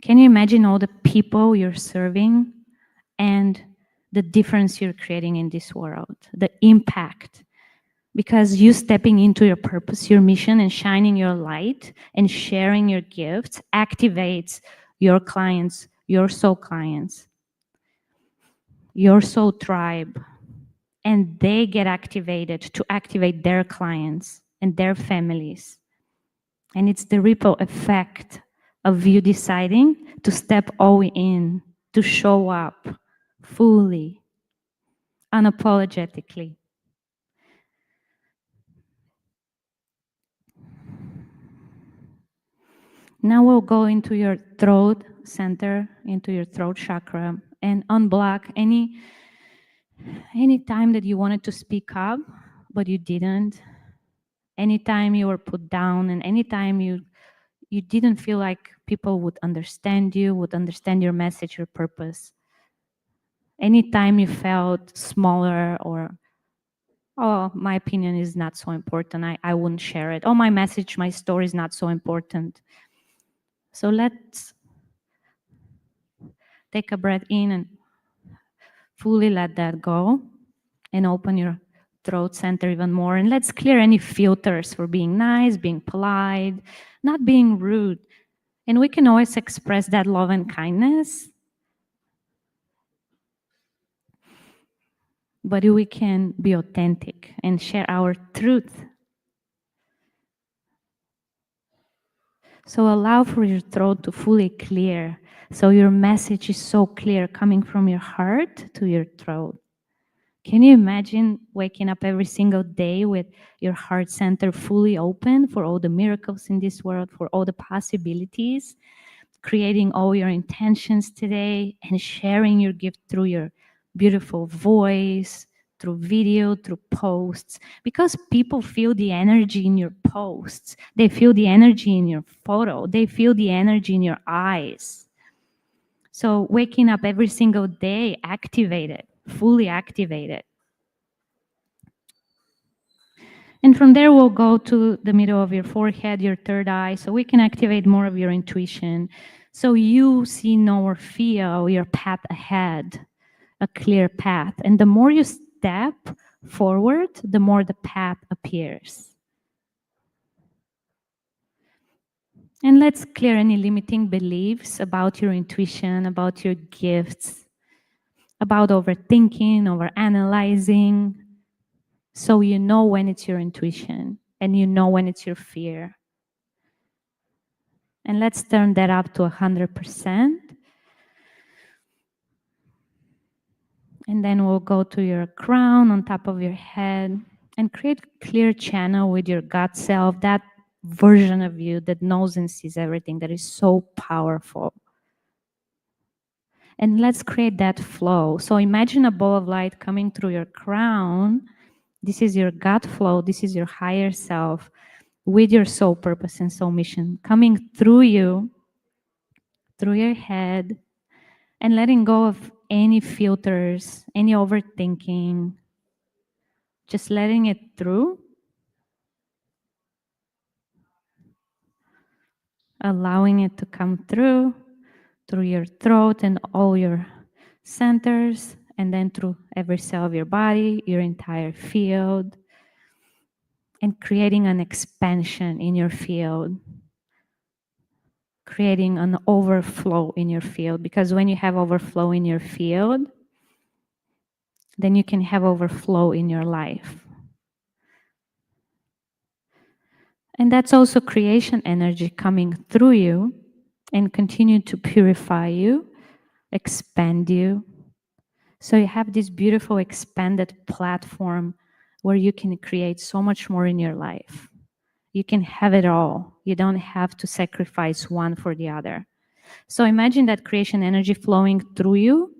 Can you imagine all the people you're serving and the difference you're creating in this world, the impact? Because you stepping into your purpose, your mission, and shining your light and sharing your gifts activates your clients, your soul tribe, and they get activated to activate their clients and their families. And it's the ripple effect of you deciding to step all in, to show up fully, unapologetically. Now we'll go into your throat center, into your throat chakra, and unblock any time that you wanted to speak up, but you didn't. Anytime you were put down, and anytime you didn't feel like people would understand you, would understand your message, your purpose. Anytime you felt smaller, or, oh, my opinion is not so important, I wouldn't share it. Oh, my message, my story is not so important. So let's take a breath in and fully let that go, and open your throat center even more. And let's clear any filters for being nice, being polite, not being rude. And we can always express that love and kindness, but we can be authentic and share our truth. So allow for your throat to fully clear, so your message is so clear, coming from your heart to your throat. Can you imagine waking up every single day with your heart center fully open for all the miracles in this world, for all the possibilities, creating all your intentions today, and sharing your gift through your beautiful voice, through video, through posts, because people feel the energy in your posts. They feel the energy in your photo. They feel the energy in your eyes. So waking up every single day, activated, fully activated. And from there, we'll go to the middle of your forehead, your third eye, so we can activate more of your intuition. So you see, know, or feel your path ahead, a clear path. And the more you step forward, the more the path appears. And let's clear any limiting beliefs about your intuition, about your gifts, about overthinking, overanalyzing. So you know when it's your intuition, and you know when it's your fear. And let's turn that up to 100%. And then we'll go to your crown on top of your head. and create clear channel with your gut self, that version of you that knows and sees everything, that is so powerful. And let's create that flow. So imagine a ball of light coming through your crown. This is your gut flow. This is your higher self with your soul purpose and soul mission coming through you, through your head, and letting go of any filters, any overthinking, just letting it through, allowing it to come through your throat and all your centers, and then through every cell of your body, your entire field, and creating an expansion in your field, creating an overflow in your field. Because when you have overflow in your field, then you can have overflow in your life. And that's also creation energy coming through you and continue to purify you, expand you. So you have this beautiful expanded platform where you can create so much more in your life. You can have it all. You don't have to sacrifice one for the other. So imagine that creation energy flowing through you,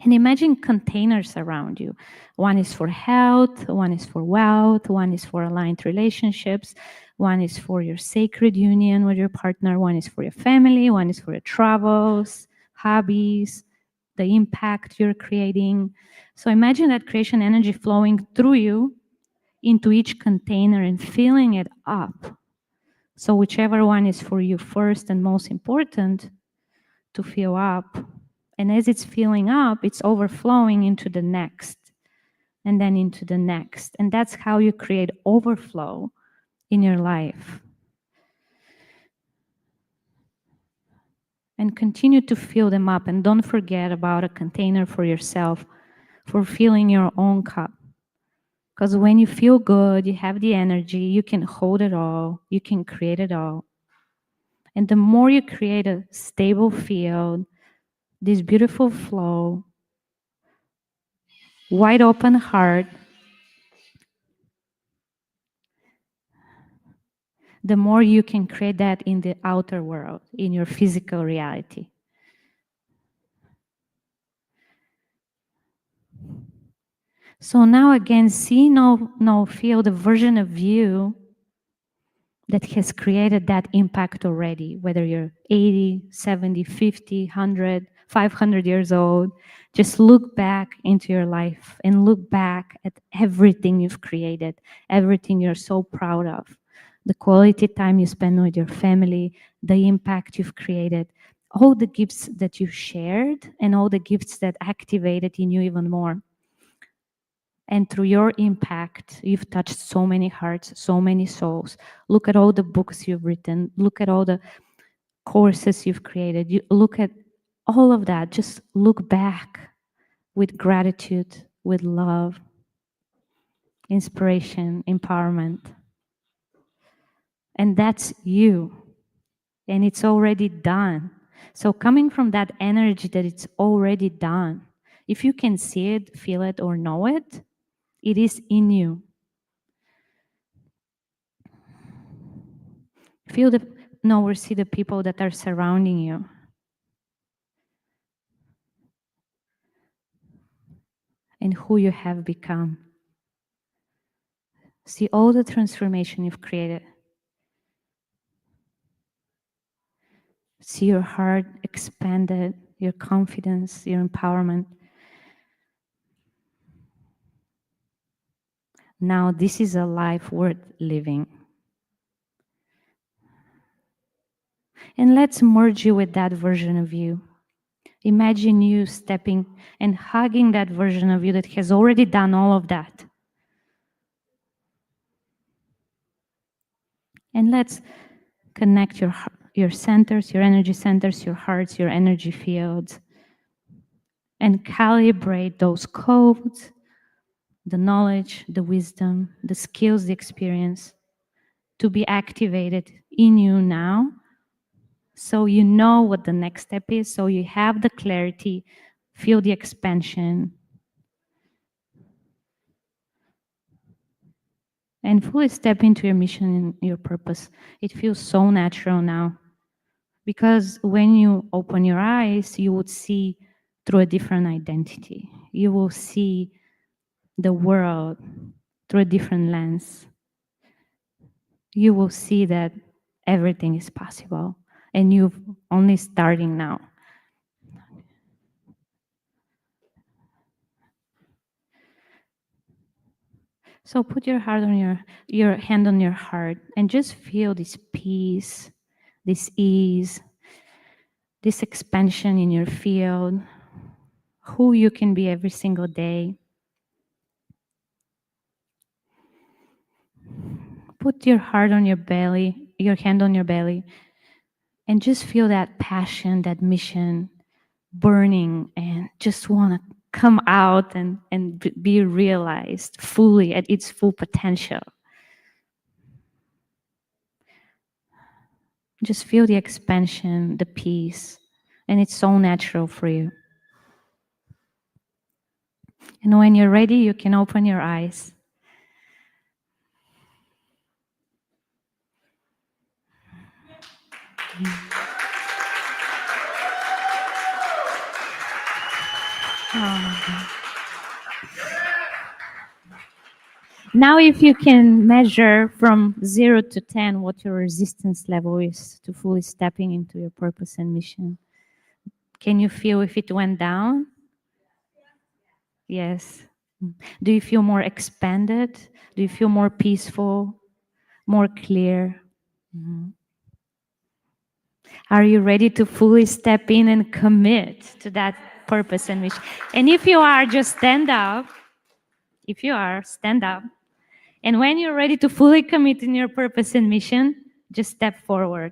and imagine containers around you. One is for health, one is for wealth, one is for aligned relationships, one is for your sacred union with your partner, one is for your family, one is for your travels, hobbies, the impact you're creating. So imagine that creation energy flowing through you into each container and filling it up. So whichever one is for you first and most important to fill up. And as it's filling up, it's overflowing into the next, and then into the next. And that's how you create overflow in your life. And continue to fill them up. And don't forget about a container for yourself for filling your own cup. Because when you feel good, you have the energy, you can hold it all, you can create it all. And the more you create a stable field, this beautiful flow, wide open heart, the more you can create that in the outer world, in your physical reality. So now again, see, no, feel the version of you that has created that impact already, whether you're 80, 70, 50, 100, 500 years old. Just look back into your life and look back at everything you've created, everything you're so proud of, the quality time you spend with your family, the impact you've created, all the gifts that you shared, and all the gifts that activated in you even more. And through your impact, you've touched so many hearts, so many souls. Look at all the books you've written. Look at all the courses you've created. You look at all of that. Just look back with gratitude, with love, inspiration, empowerment. And that's you. And it's already done. So coming from that energy that it's already done, if you can see it, feel it, or know it, it is in you. Feel the, know or see the people that are surrounding you. And who you have become. See all the transformation you've created. See your heart expanded, your confidence, your empowerment. Now this is a life worth living. And let's merge you with that version of you. Imagine you stepping and hugging that version of you that has already done all of that. And let's connect your centers, your energy centers, your hearts, your energy fields, and calibrate those codes, the knowledge, the wisdom, the skills, the experience to be activated in you now, so you know what the next step is, so you have the clarity, feel the expansion, and fully step into your mission and your purpose. It feels so natural now. Because when you open your eyes, you would see through a different identity. You will see the world through a different lens. You will see that everything is possible, and you're only starting now. So put your heart on your hand on your heart and just feel this peace, this ease, this expansion in your field, who you can be every single day. Put your heart on your belly, your hand on your belly, and just feel that passion, that mission burning, and just want to come out and be realized fully at its full potential. Just feel the expansion, the peace, and it's so natural for you. And when you're ready, you can open your eyes. Now, if you can measure from 0 to 10 what your resistance level is to fully stepping into your purpose and mission, can you feel if it went down? Yes. Do you feel more expanded? Do you feel more peaceful, more clear? Are you ready to fully step in and commit to that purpose and mission? And if you are, just stand up. If you are, stand up. And when you're ready to fully commit in your purpose and mission, just step forward.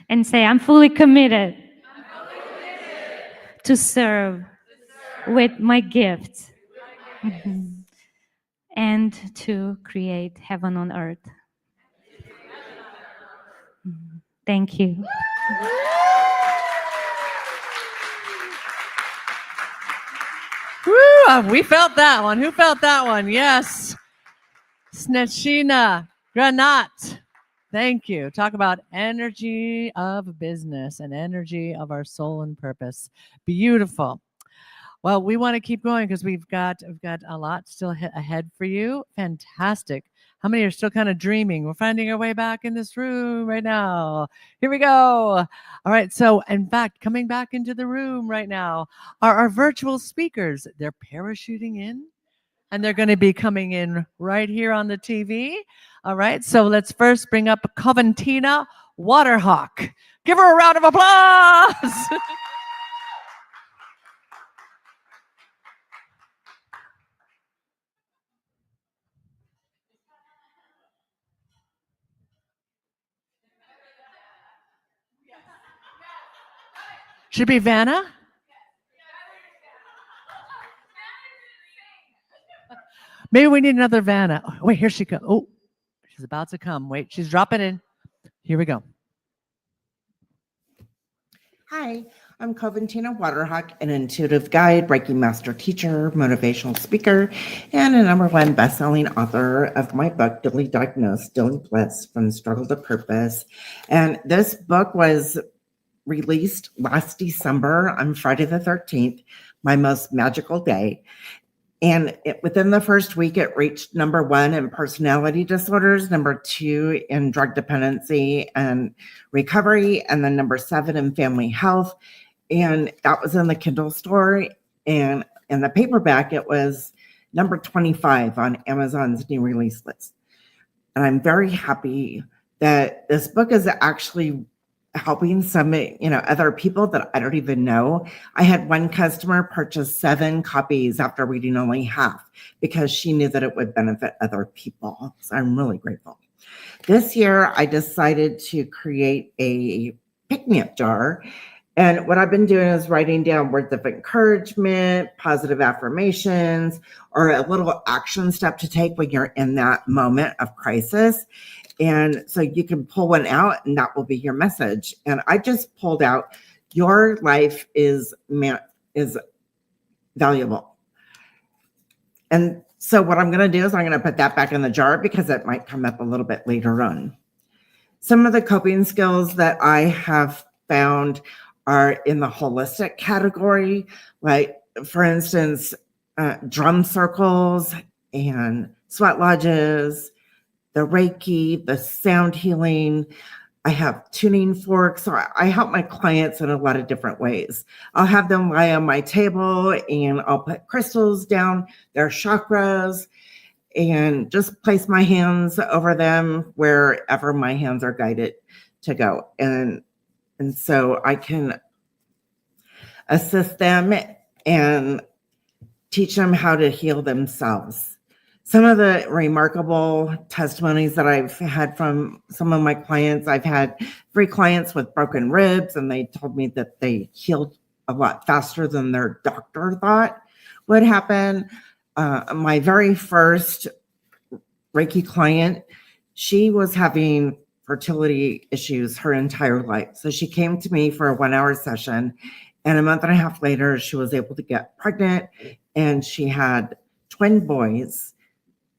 And say, I'm fully committed, to serve with my gifts and to create heaven on earth. Thank you. Woo, we felt that one. Who felt that one? Yes. Snezhina Granat. Thank you. Talk about energy of business and energy of our soul and purpose. Beautiful. Well, we want to keep going because we've got a lot still ahead for you. Fantastic. How many are still kind of dreaming? We're finding our way back in this room right now. Here we go. All right. So, in fact, coming back into the room right now are our virtual speakers. They're parachuting in, and they're going to be coming in right here on the TV. All right. So let's first bring up Coventina Waterhawk. Give her a round of applause. Should be Vanna. Maybe we need another Vanna. Oh, wait, here she comes. Oh, she's about to come. Wait, she's dropping in. Here we go. Hi, I'm Coventina Waterhawk, an intuitive guide, Reiki master teacher, motivational speaker, and a #1 best-selling author of my book, Dually Diagnosed, Dually Blessed, From Struggle to Purpose. And this book was released last December on Friday the 13th, my most magical day. And within the first week, it reached #1 in personality disorders, #2 in drug dependency and recovery, and then #7 in family health. And that was in the Kindle store. And in the paperback, it was #25 on Amazon's new release list. And I'm very happy that this book is actually helping some, other people that I don't even know. I had one customer purchase 7 copies after reading only half because she knew that it would benefit other people. So I'm really grateful. This year, I decided to create a pick-me-up jar. And what I've been doing is writing down words of encouragement, positive affirmations, or a little action step to take when you're in that moment of crisis. And so you can pull one out and that will be your message. And I just pulled out, your life is valuable. And so what I'm going to do is I'm going to put that back in the jar because it might come up a little bit later on. Some of the coping skills that I have found are in the holistic category, like, for instance, drum circles and sweat lodges, the Reiki, the sound healing. I have tuning forks. So I help my clients in a lot of different ways. I'll have them lie on my table and I'll put crystals down their chakras and just place my hands over them wherever my hands are guided to go. And so I can assist them and teach them how to heal themselves. Some of the remarkable testimonies that I've had from some of my clients, I've had 3 clients with broken ribs, and they told me that they healed a lot faster than their doctor thought would happen. My very first Reiki client, she was having fertility issues her entire life. So she came to me for a 1-hour session, and a month and a half later, she was able to get pregnant, and she had twin boys.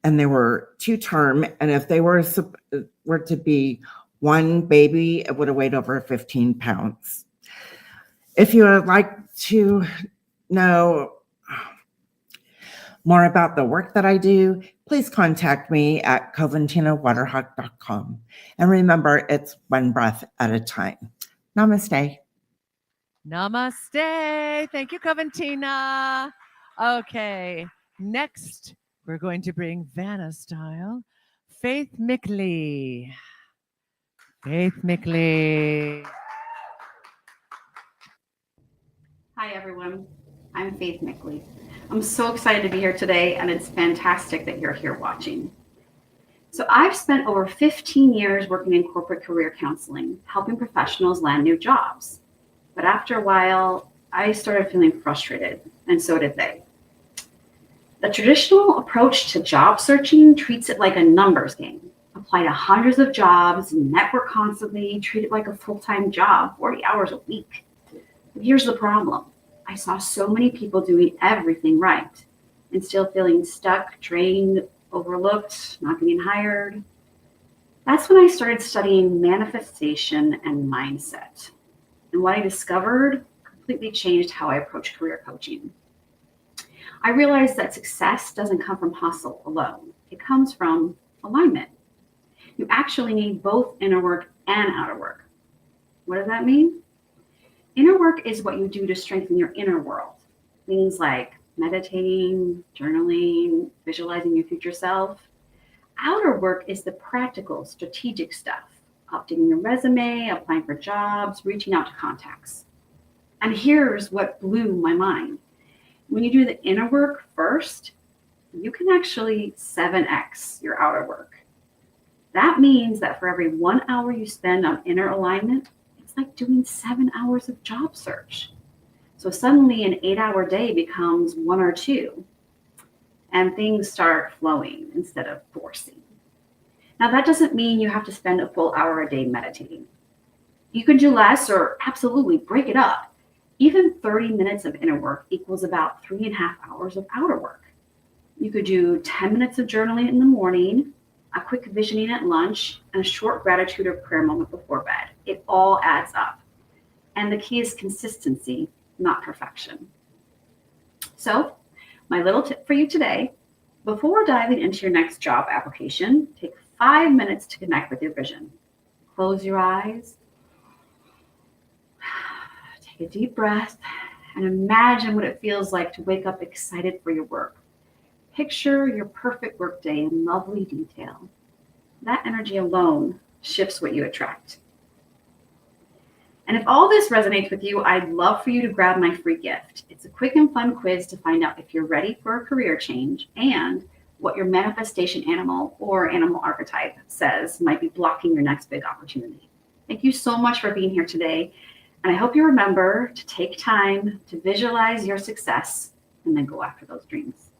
And they were 2-term, and if they were to be one baby, it would have weighed over 15 pounds. If you would like to know more about the work that I do, please contact me at coventinawaterhawk.com. And remember, it's one breath at a time. Namaste. Namaste. Thank you, Coventina. Okay, next we're going to bring Vanna style, Faith Mickley. Faith Mickley. Hi, everyone. I'm Faith Mickley. I'm so excited to be here today, and it's fantastic that you're here watching. So I've spent over 15 years working in corporate career counseling, helping professionals land new jobs. But after a while, I started feeling frustrated, and so did they. The traditional approach to job searching treats it like a numbers game. Apply to hundreds of jobs, network constantly, treat it like a full-time job, 40 hours a week. But here's the problem. I saw so many people doing everything right and still feeling stuck, drained, overlooked, not getting hired. That's when I started studying manifestation and mindset. And what I discovered completely changed how I approach career coaching. I realized that success doesn't come from hustle alone. It comes from alignment. You actually need both inner work and outer work. What does that mean? Inner work is what you do to strengthen your inner world. Things like meditating, journaling, visualizing your future self. Outer work is the practical, strategic stuff. Updating your resume, applying for jobs, reaching out to contacts. And here's what blew my mind. When you do the inner work first, you can actually 7x your outer work. That means that for every 1 hour you spend on inner alignment, it's like doing 7 hours of job search. So suddenly an 8-hour day becomes 1 or 2, and things start flowing instead of forcing. Now that doesn't mean you have to spend a full hour a day meditating. You can do less or absolutely break it up. Even 30 minutes of inner work equals about 3.5 hours of outer work. You could do 10 minutes of journaling in the morning, a quick visioning at lunch, and a short gratitude or prayer moment before bed. It all adds up. And the key is consistency, not perfection. So, my little tip for you today, before diving into your next job application, take 5 minutes to connect with your vision. Close your eyes. Take a deep breath and imagine what it feels like to wake up excited for your work. Picture your perfect workday in lovely detail. That energy alone shifts what you attract. And if all this resonates with you, I'd love for you to grab my free gift. It's a quick and fun quiz to find out if you're ready for a career change and what your manifestation animal or animal archetype says might be blocking your next big opportunity. Thank you so much for being here today. And I hope you remember to take time to visualize your success and then go after those dreams.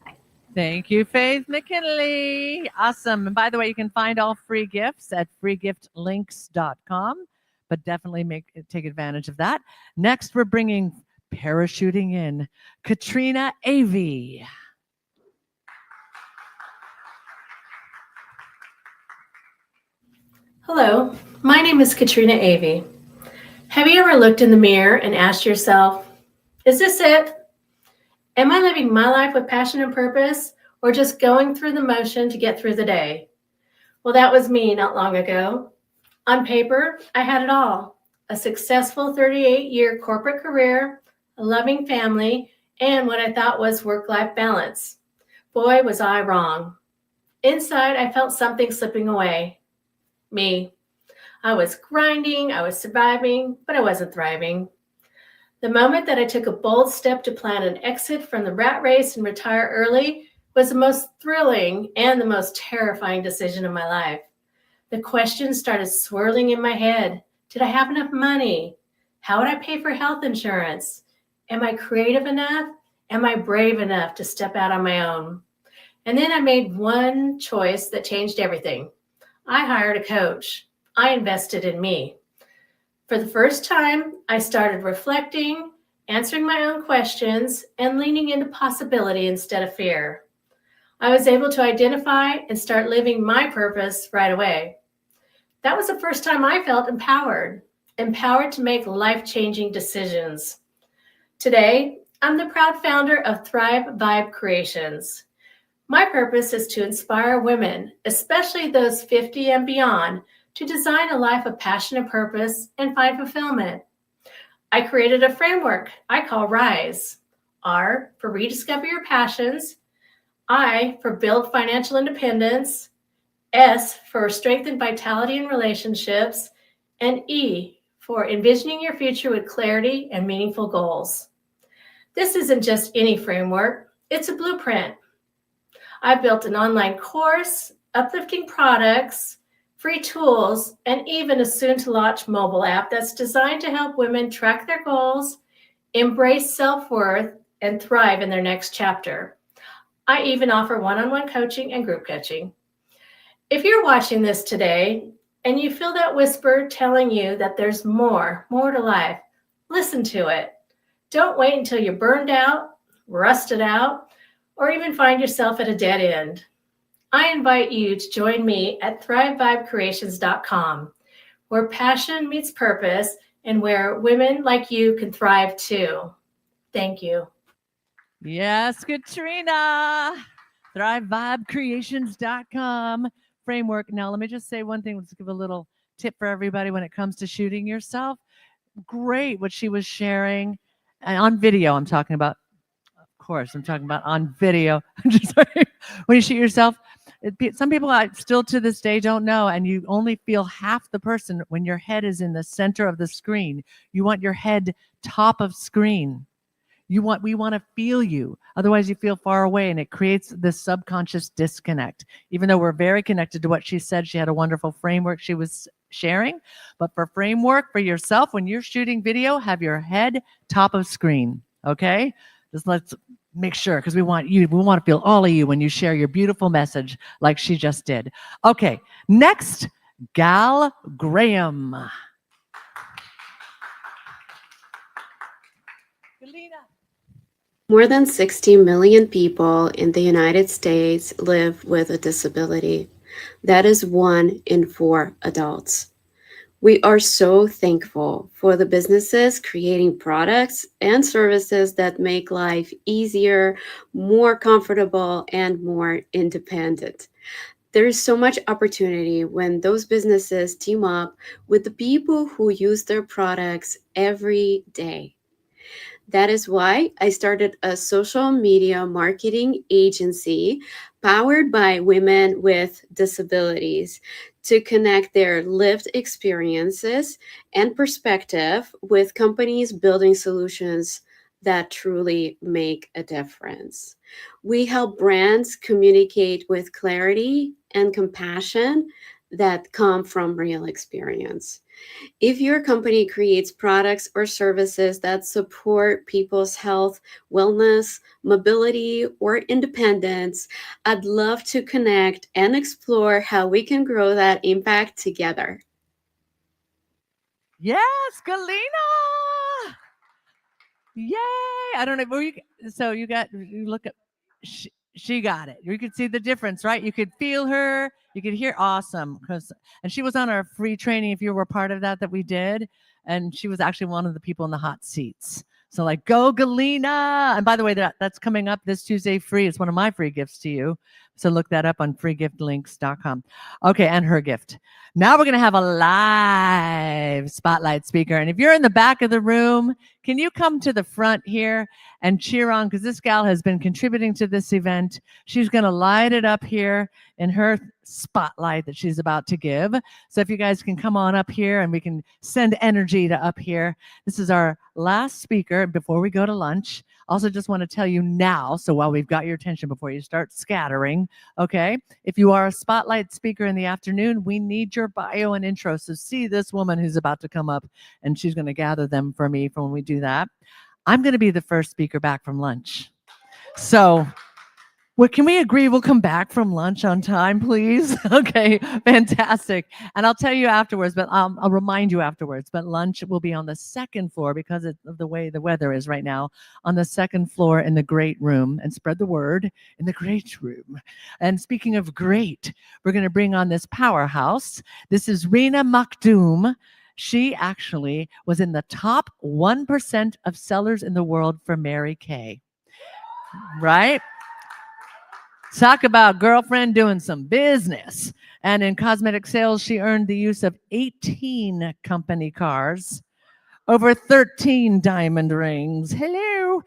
Bye. Thank you, Faith McKinley. Awesome. And by the way, you can find all free gifts at freegiftlinks.com, but definitely take advantage of that. Next, we're bringing parachuting in Katrina Avey. Hello, my name is Katrina Avey. Have you ever looked in the mirror and asked yourself, is this it? Am I living my life with passion and purpose, or just going through the motion to get through the day? Well, that was me not long ago. On paper, I had it all: a successful 38-year corporate career, a loving family, and what I thought was work-life balance. Boy, was I wrong. Inside, I felt something slipping away. Me. I was grinding, I was surviving, but I wasn't thriving. The moment that I took a bold step to plan an exit from the rat race and retire early was the most thrilling and the most terrifying decision of my life. The questions started swirling in my head. Did I have enough money? How would I pay for health insurance? Am I creative enough? Am I brave enough to step out on my own? And then I made one choice that changed everything. I hired a coach. I invested in me. For the first time, I started reflecting, answering my own questions, and leaning into possibility instead of fear. I was able to identify and start living my purpose right away. That was the first time I felt empowered to make life-changing decisions. Today, I'm the proud founder of Thrive Vibe Creations. My purpose is to inspire women, especially those 50 and beyond, to design a life of passion and purpose and find fulfillment. I created a framework I call RISE. R for rediscover your passions, I for build financial independence, S for strengthen vitality in relationships, and E for envisioning your future with clarity and meaningful goals. This isn't just any framework, it's a blueprint. I built an online course, uplifting products, free tools, and even a soon-to-launch mobile app that's designed to help women track their goals, embrace self-worth, and thrive in their next chapter. I even offer one-on-one coaching and group coaching. If you're watching this today and you feel that whisper telling you that there's more to life, listen to it. Don't wait until you're burned out, rusted out, or even find yourself at a dead end. I invite you to join me at thrivevibecreations.com, where passion meets purpose and where women like you can thrive too. Thank you. Yes, Katrina. ThriveVibeCreations.com framework. Now, let me just say one thing. Let's give a little tip for everybody when it comes to shooting yourself. Great what she was sharing. And on video, I'm talking about. Of course, I'm talking about on video. Just when you shoot yourself, some people still to this day don't know, and you only feel half the person when your head is in the center of the screen. You want your head top of screen. We want to feel you. Otherwise, you feel far away, and it creates this subconscious disconnect. Even though we're very connected to what she said, she had a wonderful framework she was sharing. But for framework for yourself, when you're shooting video, have your head top of screen. Okay? Just let's make sure, because we want to feel all of you when you share your beautiful message like she just did. Okay, next, Gal Graham. More than 60 million people in the United States live with a disability. That is 1 in 4 adults. We are so thankful for the businesses creating products and services that make life easier, more comfortable, and more independent. There is so much opportunity when those businesses team up with the people who use their products every day. That is why I started a social media marketing agency powered by women with disabilities to connect their lived experiences and perspective with companies building solutions that truly make a difference. We help brands communicate with clarity and compassion that come from real experience. If your company creates products or services that support people's health, wellness, mobility, or independence, I'd love to connect and explore how we can grow that impact together. Yes, Galina. Yay. I don't know. You look at, She got it. You could see the difference, right? You could feel her. You could hear. Awesome. And she was on our free training, if you were part of that we did. And she was actually one of the people in the hot seats. So like, go Galena. And by the way, that's coming up this Tuesday free. It's one of my free gifts to you. So look that up on freegiftlinks.com. Okay, and her gift. Now we're going to have a live spotlight speaker. And if you're in the back of the room, can you come to the front here and cheer on? Because this gal has been contributing to this event. She's going to light it up here in her spotlight that she's about to give. So if you guys can come on up here and we can send energy to up here. This is our last speaker before we go to lunch. Also just want to tell you now, so while we've got your attention before you start scattering, okay, if you are a spotlight speaker in the afternoon, we need your bio and intro. So see this woman who's about to come up, and she's going to gather them for me for when we do that. I'm going to be the first speaker back from lunch. So can we agree we'll come back from lunch on time, please? Okay, fantastic. And I'll tell you afterwards, but I'll remind you afterwards, but lunch will be on the second floor because of the way the weather is right now, on the second floor in the great room, and spread the word in the great room. And speaking of great, we're going to bring on this powerhouse. This is Rena Makdoum. She actually was in the top 1% of sellers in the world for Mary Kay, right? Talk about girlfriend doing some business. And in cosmetic sales, she earned the use of 18 company cars, over 13 diamond rings. Hello.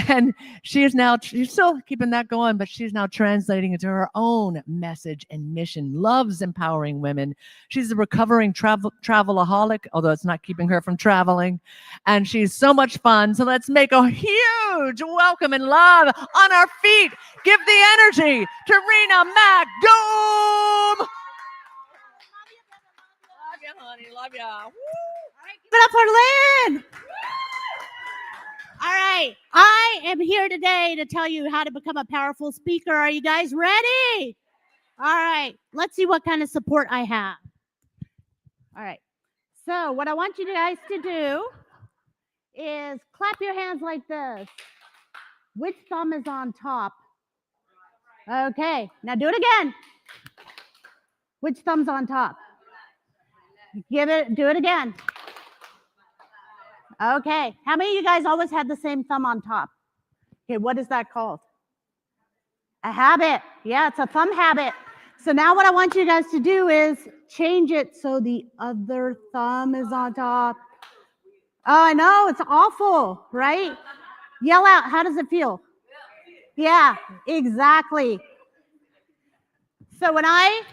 And she's still keeping that going, but she's now translating it to her own message and mission. Loves empowering women. She's a recovering travelaholic, although it's not keeping her from traveling. And she's so much fun. So let's make a huge welcome and love on our feet. Give the energy to Rena Makdoum. Love you, honey. Love ya. Woo. Give it up for Lynn. All right. I am here today to tell you how to become a powerful speaker. Are you guys ready? All right. Let's see what kind of support I have. All right. So what I want you guys to do is clap your hands like this. Which thumb is on top? Okay. Now do it again. Which thumb's on top? Do it again. Okay. How many of you guys always had the same thumb on top? Okay, what is that called? A habit. Yeah, it's a thumb habit. So now what I want you guys to do is change it so the other thumb is on top. Oh, I know, it's awful, right? Yell out, how does it feel? Yeah, exactly. So when I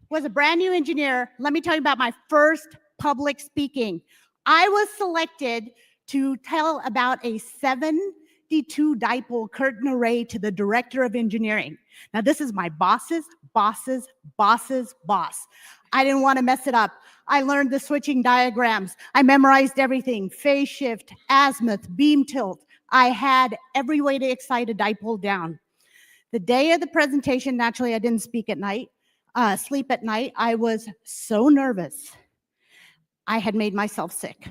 was a brand new engineer, let me tell you about my first public speaking. I was selected to tell about a 72 dipole curtain array to the director of engineering. Now, this is my boss's boss's boss's boss. I didn't want to mess it up. I learned the switching diagrams. I memorized everything, phase shift, azimuth, beam tilt. I had every way to excite a dipole down. The day of the presentation, naturally, I didn't sleep at night. I was so nervous. I had made myself sick.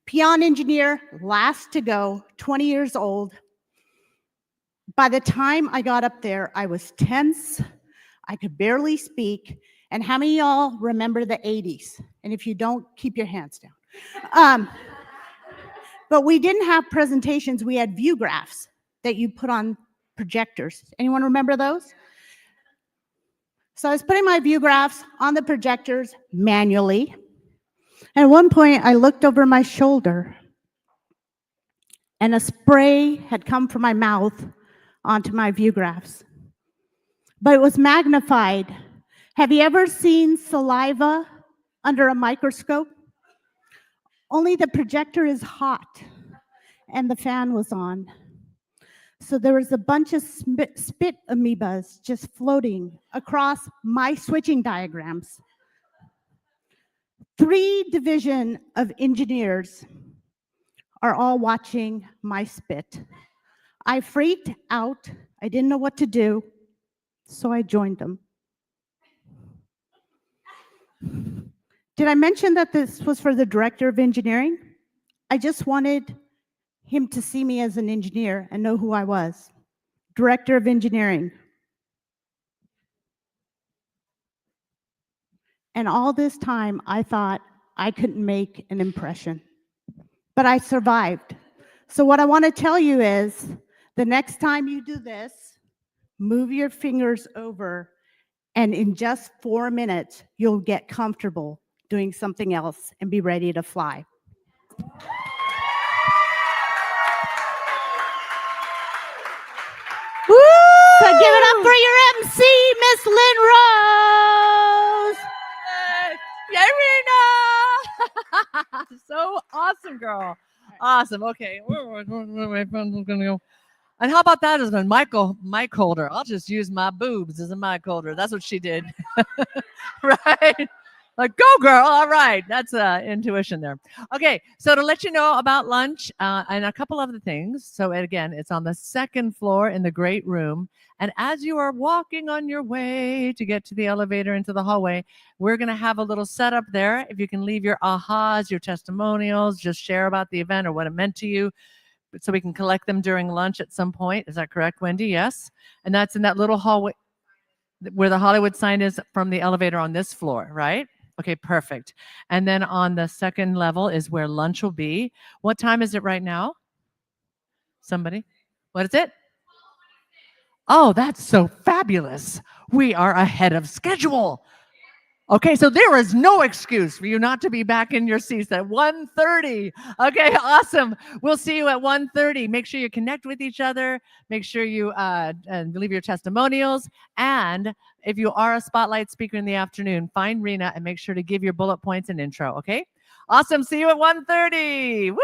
Peon engineer, last to go, 20 years old. By the time I got up there, I was tense. I could barely speak. And how many of y'all remember the 80s? And if you don't, keep your hands down. But we didn't have presentations. We had view graphs that you put on projectors. Anyone remember those? So I was putting my view graphs on the projectors manually. At one point, I looked over my shoulder, and a spray had come from my mouth onto my view graphs. But it was magnified. Have you ever seen saliva under a microscope? Only the projector is hot, and the fan was on. So there was a bunch of spit amoebas just floating across my switching diagrams. 3 divisions of engineers are all watching my spit. I freaked out. I didn't know what to do, so I joined them. Did I mention that this was for the director of engineering? I just wanted him to see me as an engineer and know who I was. director of engineering. And all this time, I thought I couldn't make an impression, but I survived. So what I want to tell you is, the next time you do this, move your fingers over, and in just 4 minutes, you'll get comfortable doing something else and be ready to fly. Woo! So give it up for your MC, Miss Lynn Rose. Yay, Rena! So awesome, girl. Awesome. Okay. Where my friends are gonna go? And how about that as a mic holder? I'll just use my boobs as a mic holder. That's what she did. Right? Like, go, girl. All right. That's intuition there. Okay. So to let you know about lunch and a couple other things. So again, it's on the second floor in the great room. And as you are walking on your way to get to the elevator into the hallway, we're going to have a little setup there. If you can leave your ahas, your testimonials, just share about the event or what it meant to you, so we can collect them during lunch at some point. Is that correct, Wendy? Yes. And that's in that little hallway where the Hollywood sign is from the elevator on this floor, right? Okay, perfect. And then on the second level is where lunch will be. What time is it right now? Somebody? What is it? Oh, that's so fabulous. We are ahead of schedule. Okay, so there is no excuse for you not to be back in your seats at 1:30. Okay, awesome. We'll see you at 1:30. Make sure you connect with each other. Make sure you leave your testimonials. And if you are a spotlight speaker in the afternoon, find Rena and make sure to give your bullet points and intro, okay? Awesome. See you at 1:30. Woo!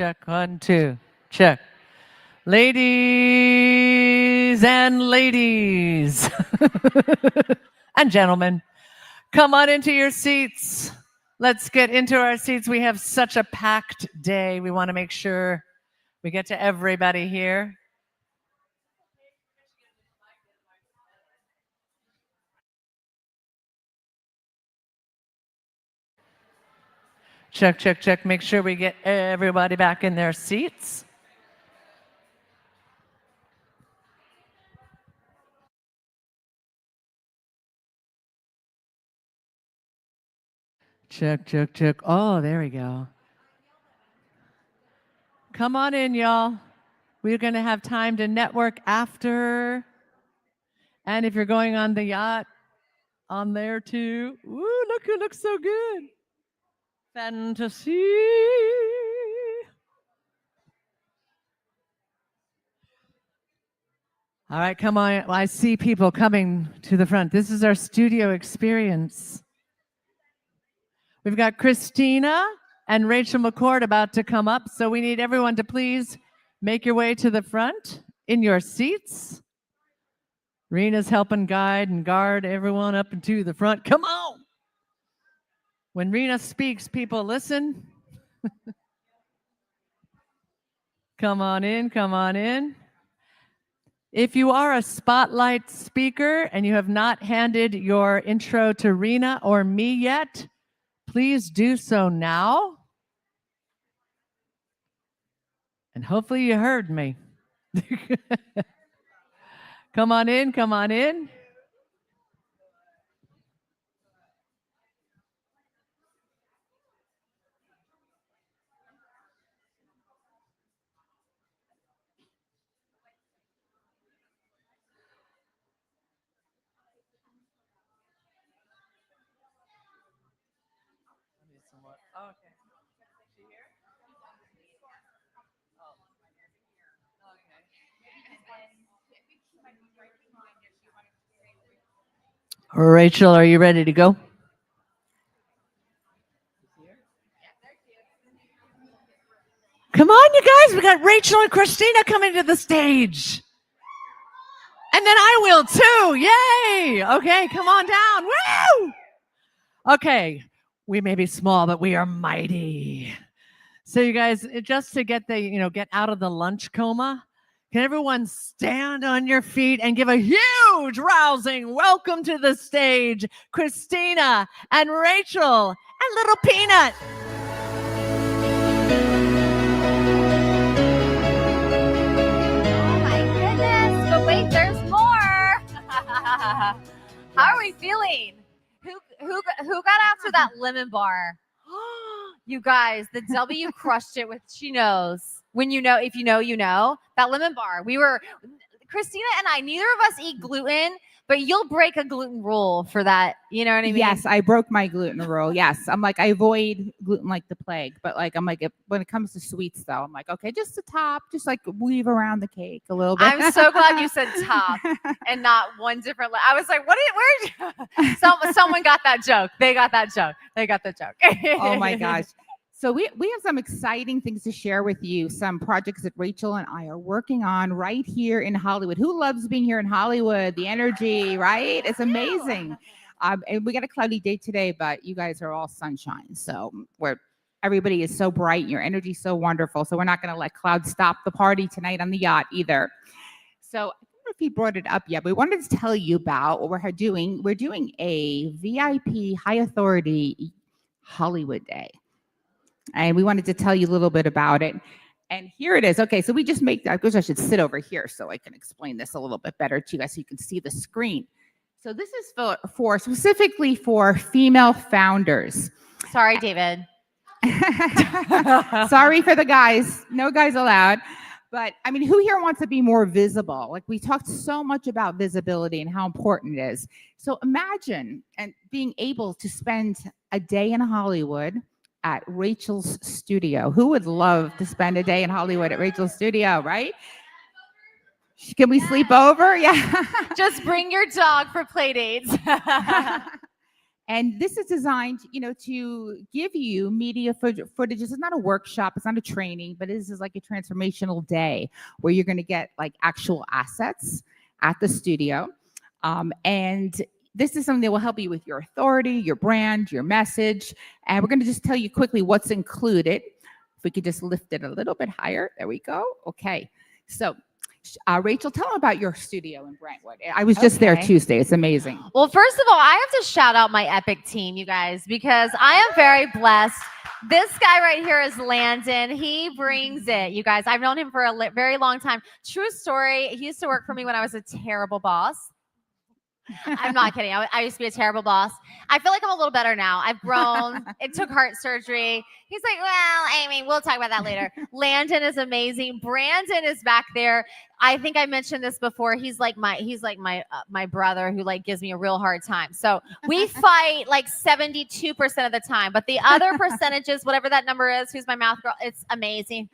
check. 1, 2, check. Ladies and ladies and gentlemen, come on into your seats. Let's get into our seats. We have such a packed day. We want to make sure we get to everybody here. Check, check, check. Make sure we get everybody back in their seats. Check, check, check. Oh, there we go. Come on in, y'all. We're going to have time to network after. And if you're going on the yacht, on there too. Ooh, look, it looks so good. Fantasy. All right, come on. I see people coming to the front. This is our studio experience. We've got Christina and Rachel McCord about to come up, so we need everyone to please make your way to the front in your seats. Rena's helping guide and guard everyone up into the front. Come on! When Rena speaks, people listen. Come on in, come on in. If you are a spotlight speaker and you have not handed your intro to Rena or me yet, please do so now. And hopefully you heard me. Come on in, come on in. Rachel, are you ready to go? Come on, you guys. We got Rachel and Christina coming to the stage. And then I will too. Yay. Okay, come on down. Woo! Okay, we may be small, but we are mighty. So you guys, just to get get out of the lunch coma, can everyone stand on your feet and give a huge rousing welcome to the stage, Christina and Rachel and little Peanut. Oh my goodness, but wait, there's more. How are we feeling? Who got after that lemon bar? You guys, the W crushed it with She Knows. When you know, if you know, you know. That lemon bar. Christina and I, neither of us eat gluten, but you'll break a gluten rule for that. You know what I mean? Yes, I broke my gluten rule. Yes, I'm like, I avoid gluten like the plague. But like, I'm like, when it comes to sweets, though, I'm like, okay, just the top, just like weave around the cake a little bit. I'm so glad you said top and not one different. I was like, where? Someone got that joke. They got that joke. They got the joke. Oh my gosh. So we have some exciting things to share with you, some projects that Rachel and I are working on right here in Hollywood. Who loves being here in Hollywood? The energy, right? It's amazing. And we got a cloudy day today, but you guys are all sunshine. So everybody is so bright. Your energy is so wonderful. So we're not going to let clouds stop the party tonight on the yacht either. So I don't know if he brought it up yet, but we wanted to tell you about what we're doing. We're doing a VIP High Authority Hollywood Day. And we wanted to tell you a little bit about it. And here it is. Okay, so we just I guess I should sit over here so I can explain this a little bit better to you guys so you can see the screen. So this is specifically for female founders. Sorry, David. Sorry for the guys. No guys allowed. But I mean, who here wants to be more visible? Like we talked so much about visibility and how important it is. So imagine and being able to spend a day in Hollywood at Rachel's studio. Who would love to spend a day in Hollywood at Rachel's studio, right? Can we sleep over? Yeah. Just bring your dog for play dates. And this is designed, to give you media footage. This is not a workshop, it's not a training, but this is like a transformational day where you're going to get like actual assets at the studio. And this is something that will help you with your authority, your brand, your message. And we're going to just tell you quickly what's included. If we could just lift it a little bit higher. There we go. Okay. So, Rachel, tell them about your studio in Brentwood. I was just there Tuesday. It's amazing. Well, first of all, I have to shout out my Epic team, you guys, because I am very blessed. This guy right here is Landon. He brings it, you guys. I've known him for a very long time. True story. He used to work for me when I was a terrible boss. I'm not kidding. I used to be a terrible boss. I feel like I'm a little better now. I've grown. It took heart surgery. He's like, well, Amy, we'll talk about that later. Landon is amazing. Brandon is back there. I think I mentioned this before. He's like my brother who like gives me a real hard time. So we fight like 72% of the time, but the other percentages, whatever that number is, who's my math girl, it's amazing.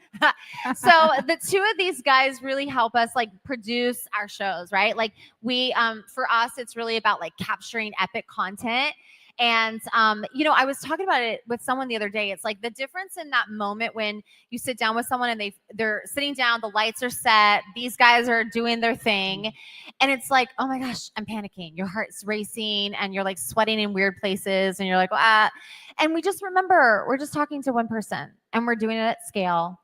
So the two of these guys really help us like produce our shows, right? Like we, for us, it's really about like capturing epic content. And, I was talking about it with someone the other day. It's like the difference in that moment when you sit down with someone and they're sitting down, the lights are set, these guys are doing their thing. And it's like, oh my gosh, I'm panicking. Your heart's racing and you're like sweating in weird places and you're like, ah. And we just remember we're just talking to one person and we're doing it at scale.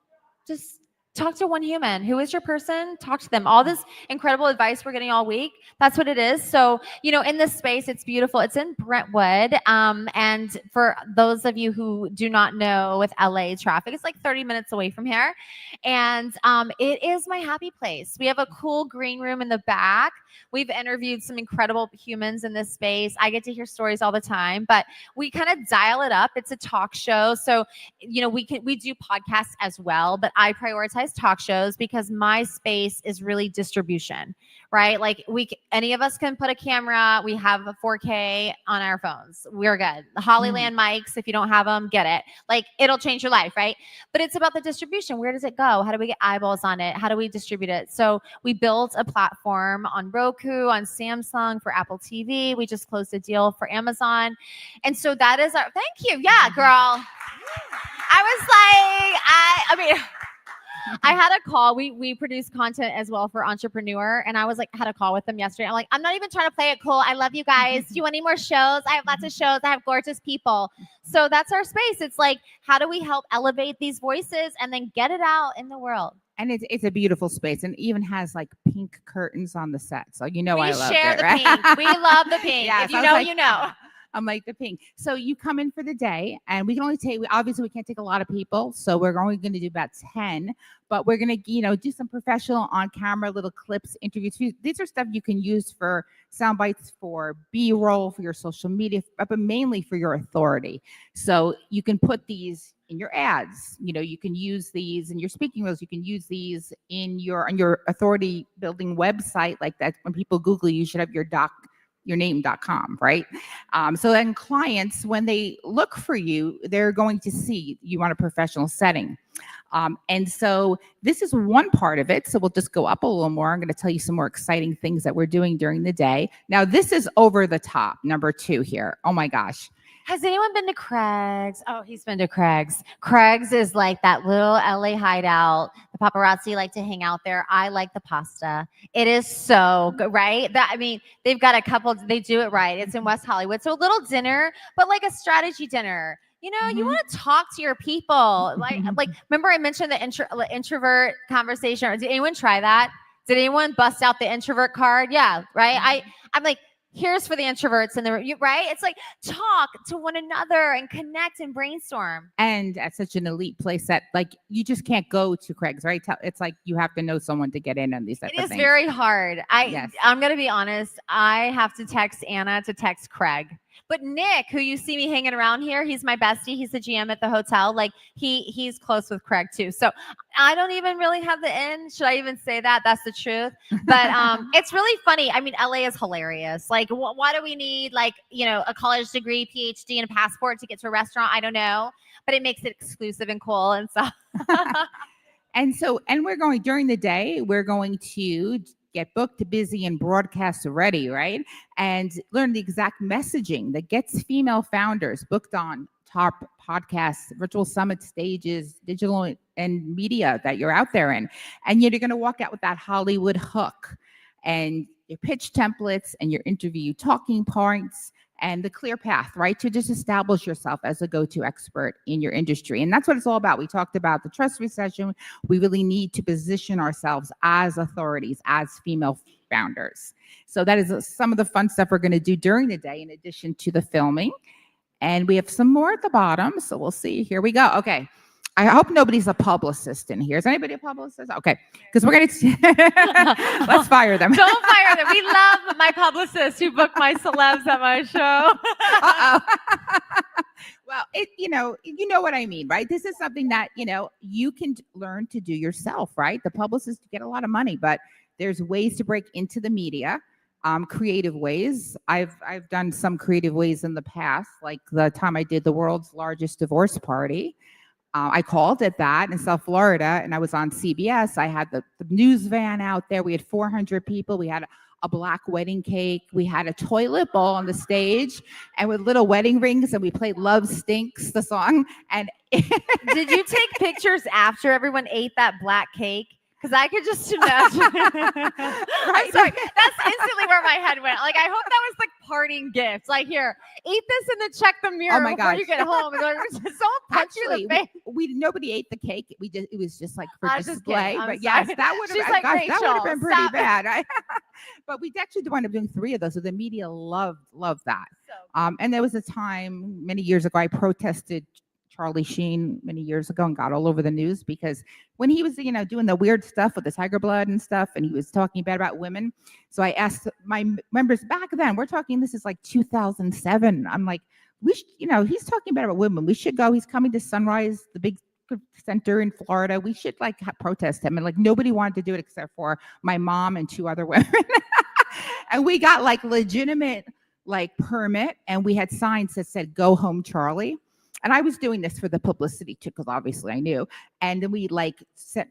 Just talk to one human. Who is your person? Talk to them. All this incredible advice we're getting all week, that's what it is. So, in this space, it's beautiful. It's in Brentwood. And for those of you who do not know, with LA traffic, it's like 30 minutes away from here. And it is my happy place. We have a cool green room in the back. We've interviewed some incredible humans in this space. I get to hear stories all the time, but we kind of dial it up. It's a talk show. So, we do podcasts as well, but I prioritize talk shows because my space is really distribution, right? Like any of us can put a camera. We have a 4K on our phones. We're good. The Hollyland mics, if you don't have them, get it. Like it'll change your life, right? But it's about the distribution. Where does it go? How do we get eyeballs on it? How do we distribute it? So we built a platform on Roku, on Samsung, for Apple TV. We just closed a deal for Amazon. And so that is our, thank you. Yeah, girl. I was like, I had a call. We produce content as well for Entrepreneur. And I was like, had a call with them yesterday. I'm like, I'm not even trying to play it cool. I love you guys. Do you want any more shows? I have lots of shows. I have gorgeous people. So that's our space. It's like, how do we help elevate these voices and then get it out in the world? And it's a beautiful space, and it even has like pink curtains on the set. So I love share it, the right? pink. We love the pink. Yes, if you I was know, like, you know. I'm like the pink. So you come in for the day, and we can only take, obviously we can't take a lot of people. So we're only going to do about 10, but we're going to, do some professional on camera, little clips, interviews. These are stuff you can use for sound bites, for B-roll, for your social media, but mainly for your authority. So you can put these in your ads, you can use these in your speaking reels. You can use these on your authority building website. Like that, when people Google you should have yourname.com, right? So then clients, when they look for you, they're going to see you on a professional setting. And so this is one part of it. So we'll just go up a little more. I'm going to tell you some more exciting things that we're doing during the day. Now, this is over the top, number 2 here. Oh my gosh. Has anyone been to Craig's? Oh, he's been to Craig's. Craig's is like that little LA hideout. The paparazzi like to hang out there. I like the pasta. It is so good, right? They've got a couple, they do it right. It's in West Hollywood. So a little dinner, but like a strategy dinner. You want to talk to your people. Like remember I mentioned the introvert conversation. Did anyone try that? Did anyone bust out the introvert card? Yeah, right? I'm like, here's for the introverts and right? It's like talk to one another and connect and brainstorm. And at such an elite place that like you just can't go to Craig's, right? It's like you have to know someone to get in on these types of things. It is very hard. I'm going to be honest. I have to text Anna to text Craig. But Nick, who you see me hanging around here, he's my bestie. He's the GM at the hotel. Like he's close with Craig too. So I don't even really have the in. Should I even say that? That's the truth. But it's really funny. LA is hilarious. Like why do we need a college degree, PhD, and a passport to get to a restaurant? I don't know. But it makes it exclusive and cool. And so and we're going during the day, we're going to get booked, busy, and broadcast ready, right? And learn the exact messaging that gets female founders booked on top podcasts, virtual summit stages, digital and media that you're out there in. And you're going to walk out with that Hollywood hook and your pitch templates and your interview talking points and the clear path, right, to just establish yourself as a go-to expert in your industry. And that's what it's all about. We talked about the trust recession. We really need to position ourselves as authorities, as female founders. So that is some of the fun stuff we're going to do during the day in addition to the filming. And we have some more at the bottom. So we'll see. Here we go. Okay. I hope nobody's a publicist in here. Is anybody a publicist? Okay. Because we're going to, let's fire them. Don't fire them. We love my publicist who booked my celebs at my show. Well, you know what I mean, right? This is something that, you can learn to do yourself, right? The publicists get a lot of money, but there's ways to break into the media. Creative ways. I've done some creative ways in the past, like the time I did the world's largest divorce party. I called it that in South Florida, and I was on CBS. I had the news van out there. We had 400 people. We had a black wedding cake. We had a toilet bowl on the stage, and with little wedding rings, and we played "Love Stinks," the song. And Did you take pictures after everyone ate that black cake? Because I could just imagine. I'm sorry. That's instantly where my head went. Like, I hope that was like parting gifts. Like, here, eat this and then check the mirror before gosh. you get home. And like, someone punch you in the face. Nobody ate the cake. It was just like for I was just display. kidding. I'm But yes, sorry. that would She's have like, that would have been pretty "Rachel, bad. stop." But we actually wound up doing 3 of those. So the media loved that. And there was a time many years ago I protested Charlie Sheen many years ago and got all over the news because when he was, doing the weird stuff with the tiger blood and stuff, and he was talking bad about women. So I asked my members back then, we're talking, this is like 2007. I'm like, he's talking bad about women. We should go. He's coming to Sunrise, the big center in Florida. We should protest him. And like nobody wanted to do it except for my mom and 2 other women. And we got legitimate permit, and we had signs that said, "Go home, Charlie." And I was doing this for the publicity too, because obviously I knew. And then we sent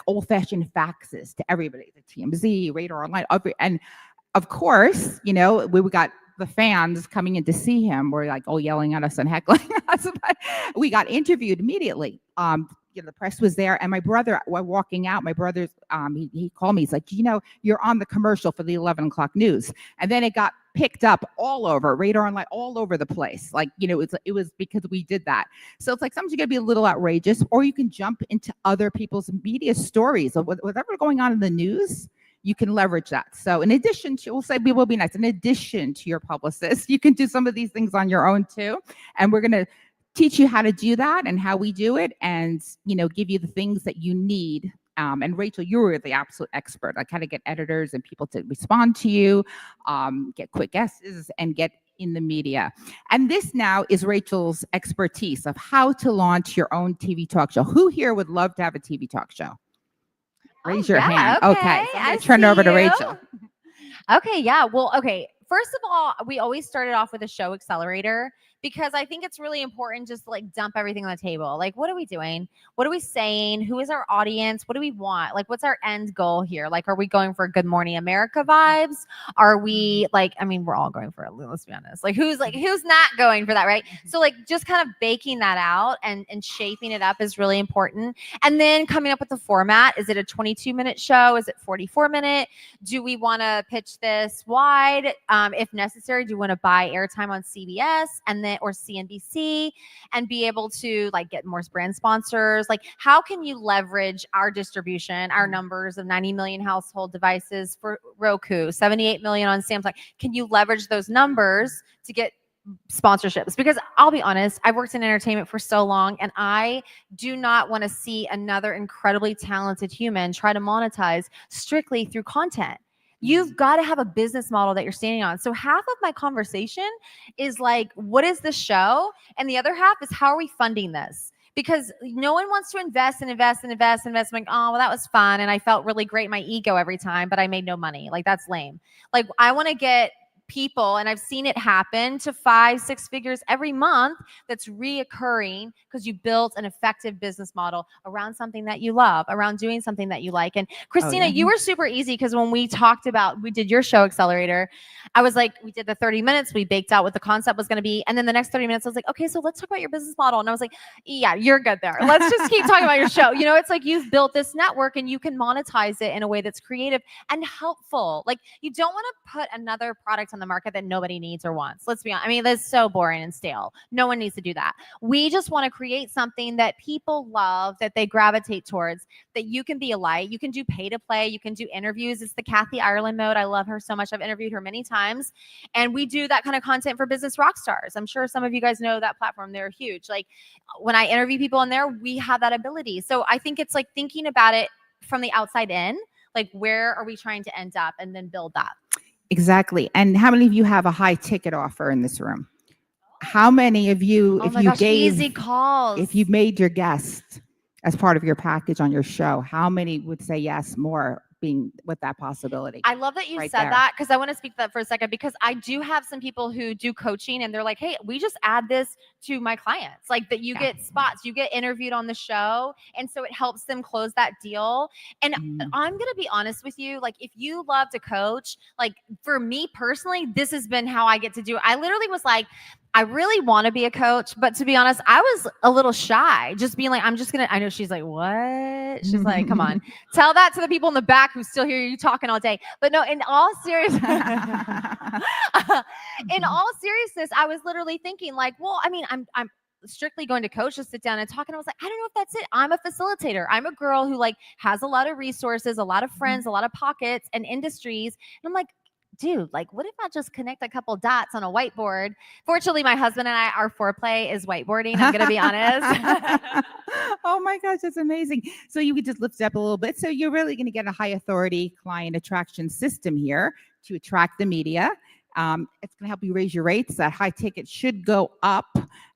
old-fashioned faxes to everybody, the TMZ, Radar Online, and of course, we got the fans coming in to see him. Were all yelling at us and heckling us. But we got interviewed immediately. The press was there, and my brother, while walking out, my brother's he called me. He's like, you're on the commercial for the 11 o'clock news, and then it got picked up all over Radar Online, all over the place. It was because we did that. So it's like sometimes you got to be a little outrageous, or you can jump into other people's media stories of whatever going on in the news. You can leverage that. So in addition to, we will be nice. In addition to your publicist, you can do some of these things on your own too, and we're gonna teach you how to do that and how we do it, and give you the things that you need. And Rachel, you're the absolute expert. I kind of get editors and people to respond to you, get quick guesses, and get in the media. And this now is Rachel's expertise of how to launch your own TV talk show. Who here would love to have a TV talk show? Raise your hand. Okay. So I'm going to turn it over to Rachel. Okay, yeah. Well, okay. First of all, we always started off with a show accelerator because I think it's really important just to dump everything on the table. What are we doing? What are we saying? Who is our audience? What do we want? What's our end goal here? Are we going for Good Morning America vibes? Are we we're all going for it. Let's be honest. Who's not going for that, right? So just kind of baking that out and shaping it up is really important. And then coming up with the format. Is it a 22-minute show? Is it 44-minute? Do we want to pitch this wide? If necessary, do you want to buy airtime on CBS and then or CNBC and be able to get more brand sponsors? How can you leverage our distribution, our numbers of 90 million household devices for Roku, 78 million on Samsung? Can you leverage those numbers to get sponsorships? Because I'll be honest, I've worked in entertainment for so long, and I do not want to see another incredibly talented human try to monetize strictly through content. You've got to have a business model that you're standing on. So half of my conversation is what is the show? And the other half is, how are we funding this? Because no one wants to invest. I'm like, oh, well, that was fun. And I felt really great in my ego every time, but I made no money. That's lame. I want to get people, and I've seen it happen to 5-6 figures every month that's reoccurring because you built an effective business model around something that you love, around doing something that you like. And Christina, you were super easy because when we did your show Accelerator, I was like, we did the 30 minutes, we baked out what the concept was going to be. And then the next 30 minutes, I was like, okay, so let's talk about your business model. And I was like, yeah, you're good there. Let's just keep talking about your show. You know, it's like you've built this network and you can monetize it in a way that's creative and helpful. Like, you don't want to put another product on the market that nobody needs or wants. Let's be honest. I mean, that's so boring and stale. No one needs to do that. We just want to create something that people love, that they gravitate towards, that you can be a light. You can do pay to play. You can do interviews. It's the Kathy Ireland mode. I love her so much. I've interviewed her many times. And we do that kind of content for business rock stars. I'm sure some of you guys know that platform. They're huge. Like, when I interview people in there, we have that ability. So I think it's like thinking about it from the outside in, like, where are we trying to end up, and then build that. Exactly. And how many of you have a high ticket offer in this room? How many of you, Oh my gosh, easy calls. if you made your guest as part of your package on your show, how many would say yes more being with that possibility? I love that you right said there? that, because I want to speak to that for a second, because I do have some people who do coaching and they're like, hey, we just add this to my clients, like that you get spots, you get interviewed on the show. And so it helps them close that deal. And I'm going to be honest with you. Like, if you love to coach, like, for me personally, this has been how I get to do it. I literally was like, I really want to be a coach, but to be honest, I was a little shy, just being like, I know she's like, what? She's like, come on, tell that to the people in the back who still hear you talking all day. But no, in all seriousness, I was literally thinking like, well, I mean, I'm strictly going to coach, to sit down and talk. And I was like, I don't know if that's it. I'm a facilitator. I'm a girl who like has a lot of resources, a lot of friends, a lot of pockets and industries. And I'm like, dude, like, what if I just connect a couple dots on a whiteboard? Fortunately, my husband and I, our foreplay is whiteboarding. I'm going to be honest. Oh my gosh, that's amazing. So you could just lift it up a little bit. So you're really going to get a high authority client attraction system here to attract the media. It's going to help you raise your rates. That high ticket should go up,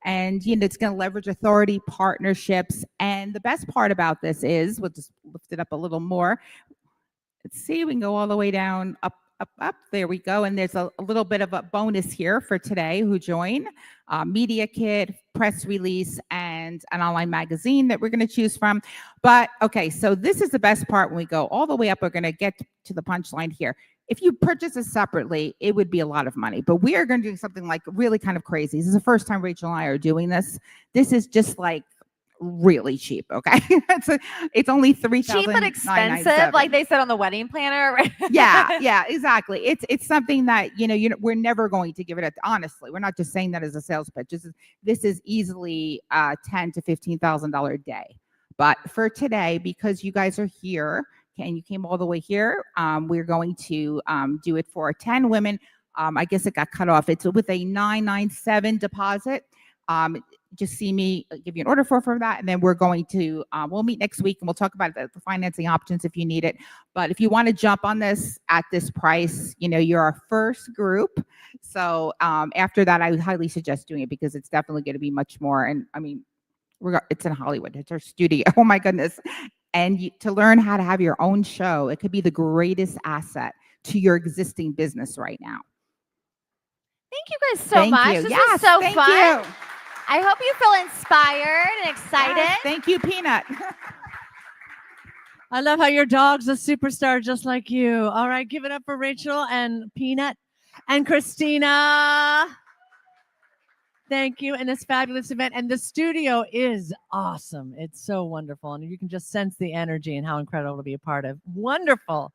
and it's going to leverage authority, partnerships. And the best part about this is, we'll just lift it up a little more. Let's see, we can go all the way down, up. There we go. And there's a little bit of a bonus here for today who join. Media kit, press release, and an online magazine that we're going to choose from. But okay, so this is the best part. When we go all the way up, we're going to get to the punchline here. If you purchase this separately, it would be a lot of money. But we are going to do something like really kind of crazy. This is the first time Rachel and I are doing this. This is just like really cheap. Okay. It's only $3,997. Cheap but expensive, like they said on the wedding planner, right? yeah, exactly. It's something that we're never going to give it. Honestly, we're not just saying that as a sales pitch. This is easily $10,000 to $15,000 a day. But for today, because you guys are here and you came all the way here, we're going to do it for 10 women. I guess it got cut off. It's with a $997 deposit. Just see me give you an order for that, and then we're going to we'll meet next week and we'll talk about the financing options if you need it. But if you want to jump on this at this price, you're our first group. So after that, I would highly suggest doing it, because it's definitely going to be much more. And I mean, it's in Hollywood. It's our studio. Oh my goodness. And to learn how to have your own show, it could be the greatest asset to your existing business right now. Thank you guys so much. You. This Yes, was so thank fun. you. I hope you feel inspired and excited. Yes, thank you, Peanut. I love how your dog's a superstar just like you. All right, give it up for Rachel and Peanut and Christina. Thank you. And this fabulous event. And the studio is awesome. It's so wonderful. And you can just sense the energy and how incredible to be a part of. Wonderful.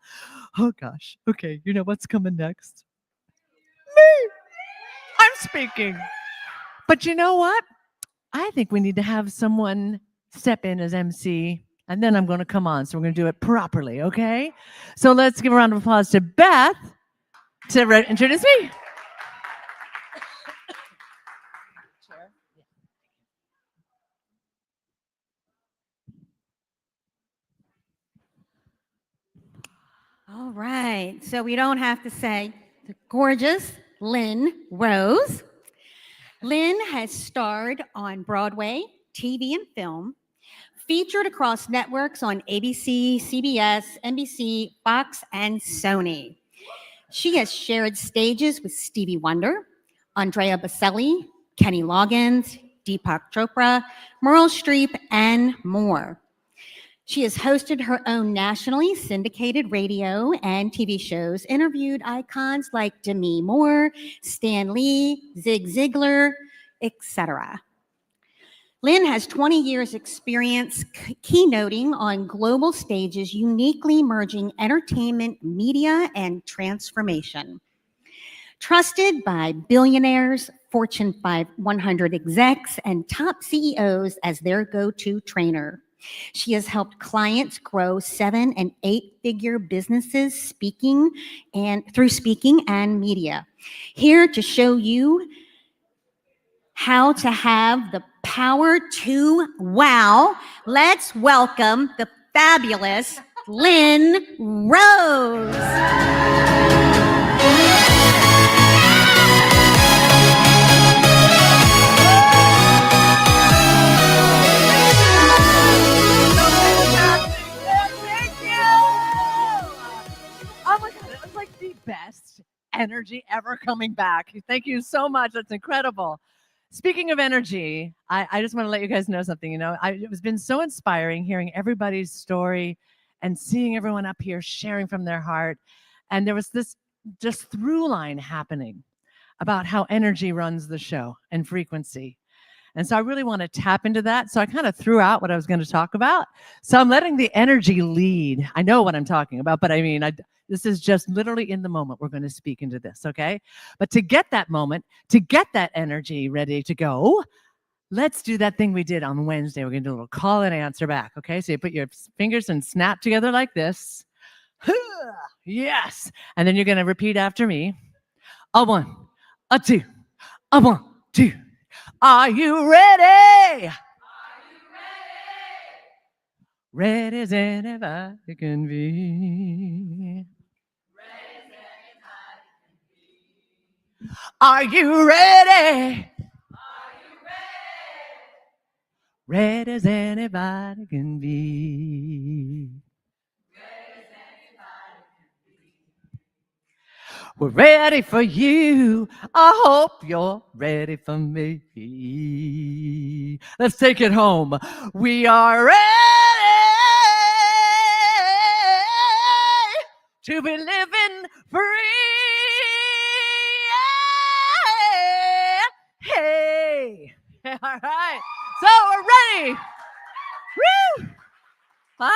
Oh, gosh. Okay, you know what's coming next? Me. I'm speaking. But you know what? I think we need to have someone step in as MC, and then I'm going to come on. So we're going to do it properly, okay? So let's give a round of applause to Beth to introduce me. All right, so we don't have to say the gorgeous Lynn Rose. Lynn has starred on Broadway, TV, and film, featured across networks on ABC, CBS, NBC, Fox, and Sony. She has shared stages with Stevie Wonder, Andrea Bocelli, Kenny Loggins, Deepak Chopra, Meryl Streep, and more. She has hosted her own nationally syndicated radio and TV shows, interviewed icons like Demi Moore, Stan Lee, Zig Ziglar, etc. Lynn has 20 years experience keynoting on global stages, uniquely merging entertainment, media, and transformation. Trusted by billionaires, Fortune 100 execs, and top CEOs as their go-to trainer. She has helped clients grow 7- and 8-figure businesses through speaking and media. Here to show you how to have the power to wow, let's welcome the fabulous Lynn Rose. Oh my God, it was like the best energy ever coming back. Thank you so much. That's incredible. Speaking of energy, I just want to let you guys know something. You know, it's been so inspiring hearing everybody's story and seeing everyone up here sharing from their heart. And there was this just through line happening about how energy runs the show and frequency. And so I really want to tap into that. So I kind of threw out what I was going to talk about. So I'm letting the energy lead. I know what I'm talking about, but I mean, this is just literally in the moment. We're going to speak into this, okay? But to get that moment, to get that energy ready to go, let's do that thing we did on Wednesday. We're going to do a little call and answer back, okay? So you put your fingers and snap together like this. Yes. And then you're going to repeat after me. A 1, a 2, a 1, 2. Are you ready? Ready as anybody can be. Are you ready? Ready as anybody can be. We're ready for you. I hope you're ready for me. Let's take it home. We are ready to be living free. Hey. All right. So we're ready. Woo.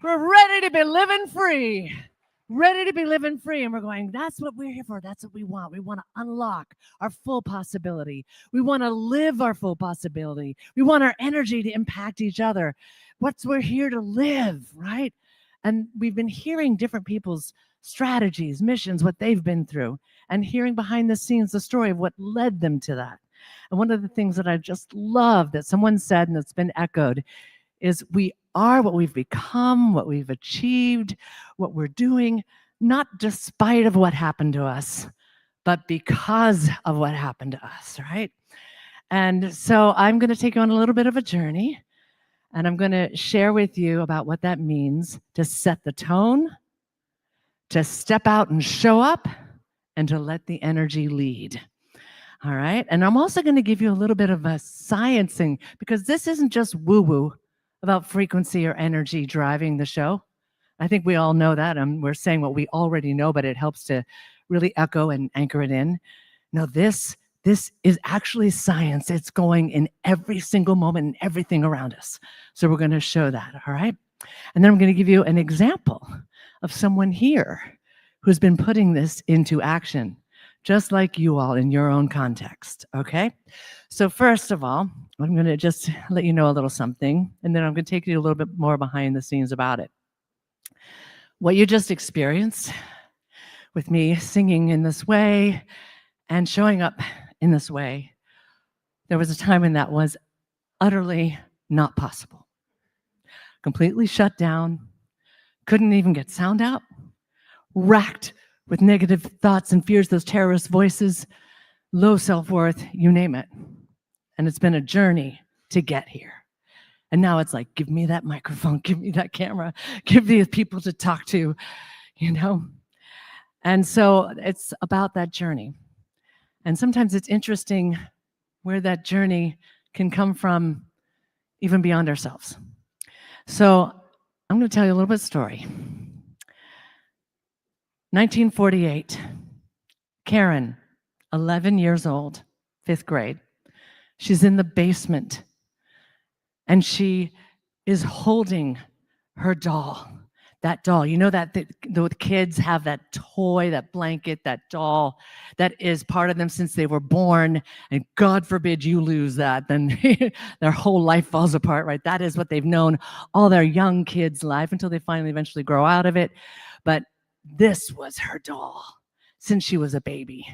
We're ready to be living free. Ready to be living free. And we're going, that's what we're here for. That's what we want. We want to unlock our full possibility. We want to live our full possibility. We want our energy to impact each other. We're here to live, right? And we've been hearing different people's strategies, missions, what they've been through, and hearing behind the scenes the story of what led them to that. And one of the things that I just love that someone said, and it's been echoed, is we are what we've become, what we've achieved, what we're doing, not despite of what happened to us, but because of what happened to us, right? And so I'm going to take you on a little bit of a journey, and I'm going to share with you about what that means to set the tone, to step out and show up, and to let the energy lead. All right? And I'm also going to give you a little bit of a sciencing, because this isn't just woo-woo about frequency or energy driving the show. I think we all know that, and we're saying what we already know, but it helps to really echo and anchor it in. No, this is actually science. It's going in every single moment and everything around us. So we're going to show that, all right? And then I'm going to give you an example of someone here who's been putting this into action, just like you all in your own context, okay? So first of all, I'm going to just let you know a little something, and then I'm going to take you a little bit more behind the scenes about it. What you just experienced with me singing in this way and showing up in this way, there was a time when that was utterly not possible. Completely shut down, couldn't even get sound out, racked with negative thoughts and fears, those terrorist voices, low self-worth, you name it. And it's been a journey to get here. And now it's like, give me that microphone, give me that camera, give these people to talk to, you know? And so it's about that journey. And sometimes it's interesting where that journey can come from, even beyond ourselves. So I'm going to tell you a little bit of story. 1948, Karen, 11 years old, 5th grade. She's in the basement, and she is holding her doll. That doll, you know that the kids have that toy, that blanket, that doll that is part of them since they were born, and God forbid you lose that, then their whole life falls apart, right? That is what they've known all their young kids' life until they finally eventually grow out of it. But this was her doll since she was a baby.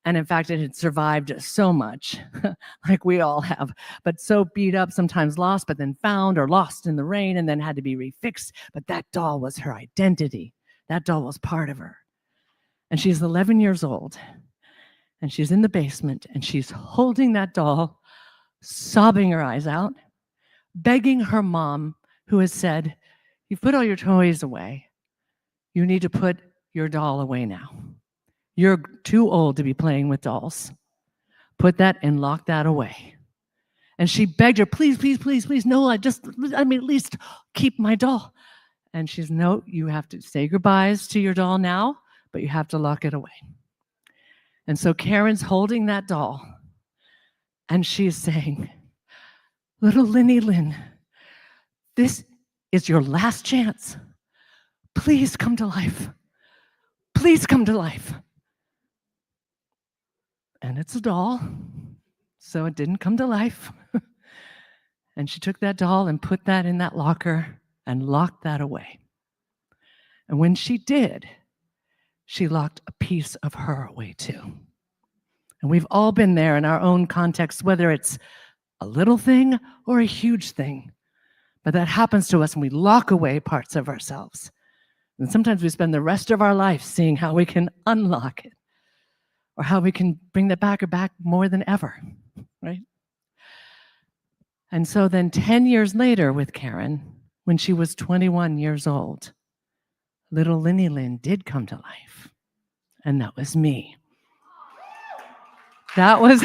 And in fact, it had survived so much, like we all have, but so beat up, sometimes lost, but then found, or lost in the rain and then had to be refixed. But that doll was her identity. That doll was part of her. And she's 11 years old, and she's in the basement, and she's holding that doll, sobbing her eyes out, begging her mom, who has said, "You've put all your toys away. You need to put your doll away now. You're too old to be playing with dolls. Put that and lock that away." And she begged her, "Please, please, please, please, no, let me at least keep my doll." And she's, "No, you have to say goodbyes to your doll now, but you have to lock it away." And so Karen's holding that doll, and she's saying, "Little Linny Lynn, this is your last chance. Please come to life. Please come to life." And it's a doll, so it didn't come to life. And she took that doll and put that in that locker and locked that away. And when she did, she locked a piece of her away too. And we've all been there in our own context, whether it's a little thing or a huge thing. But that happens to us when we lock away parts of ourselves. And sometimes we spend the rest of our life seeing how we can unlock it, or how we can bring that back, or back more than ever, right? And so then 10 years later with Karen, when she was 21 years old, little Linny Lynn did come to life. And that was me. That was,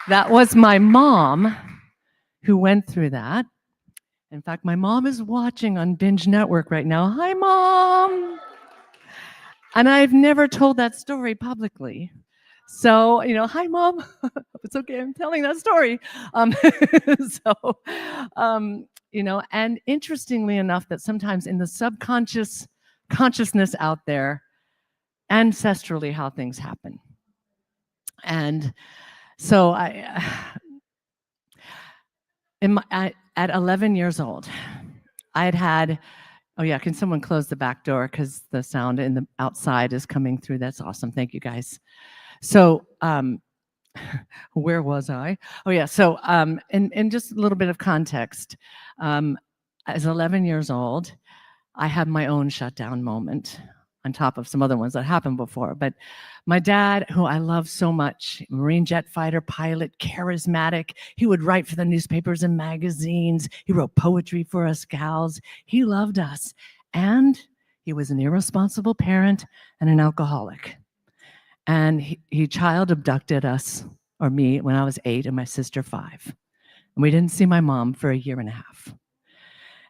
that was my mom who went through that. In fact, my mom is watching on Binge Network right now. Hi, Mom. And I've never told that story publicly. So, hi, Mom. It's okay, I'm telling that story. And interestingly enough, that sometimes in the subconscious consciousness out there, ancestrally, how things happen. And so at 11 years old, I had oh yeah, can someone close the back door because the sound in the outside is coming through. That's awesome. Thank you guys. So where was I? Oh yeah. So and just a little bit of context. As 11 years old, I had my own shutdown moment on top of some other ones that happened before. But my dad, who I love so much, Marine jet fighter pilot, charismatic, he would write for the newspapers and magazines. He wrote poetry for us gals. He loved us. And he was an irresponsible parent and an alcoholic. And he child abducted us, or me, when I was 8 and my sister 5. And we didn't see my mom for a year and a half.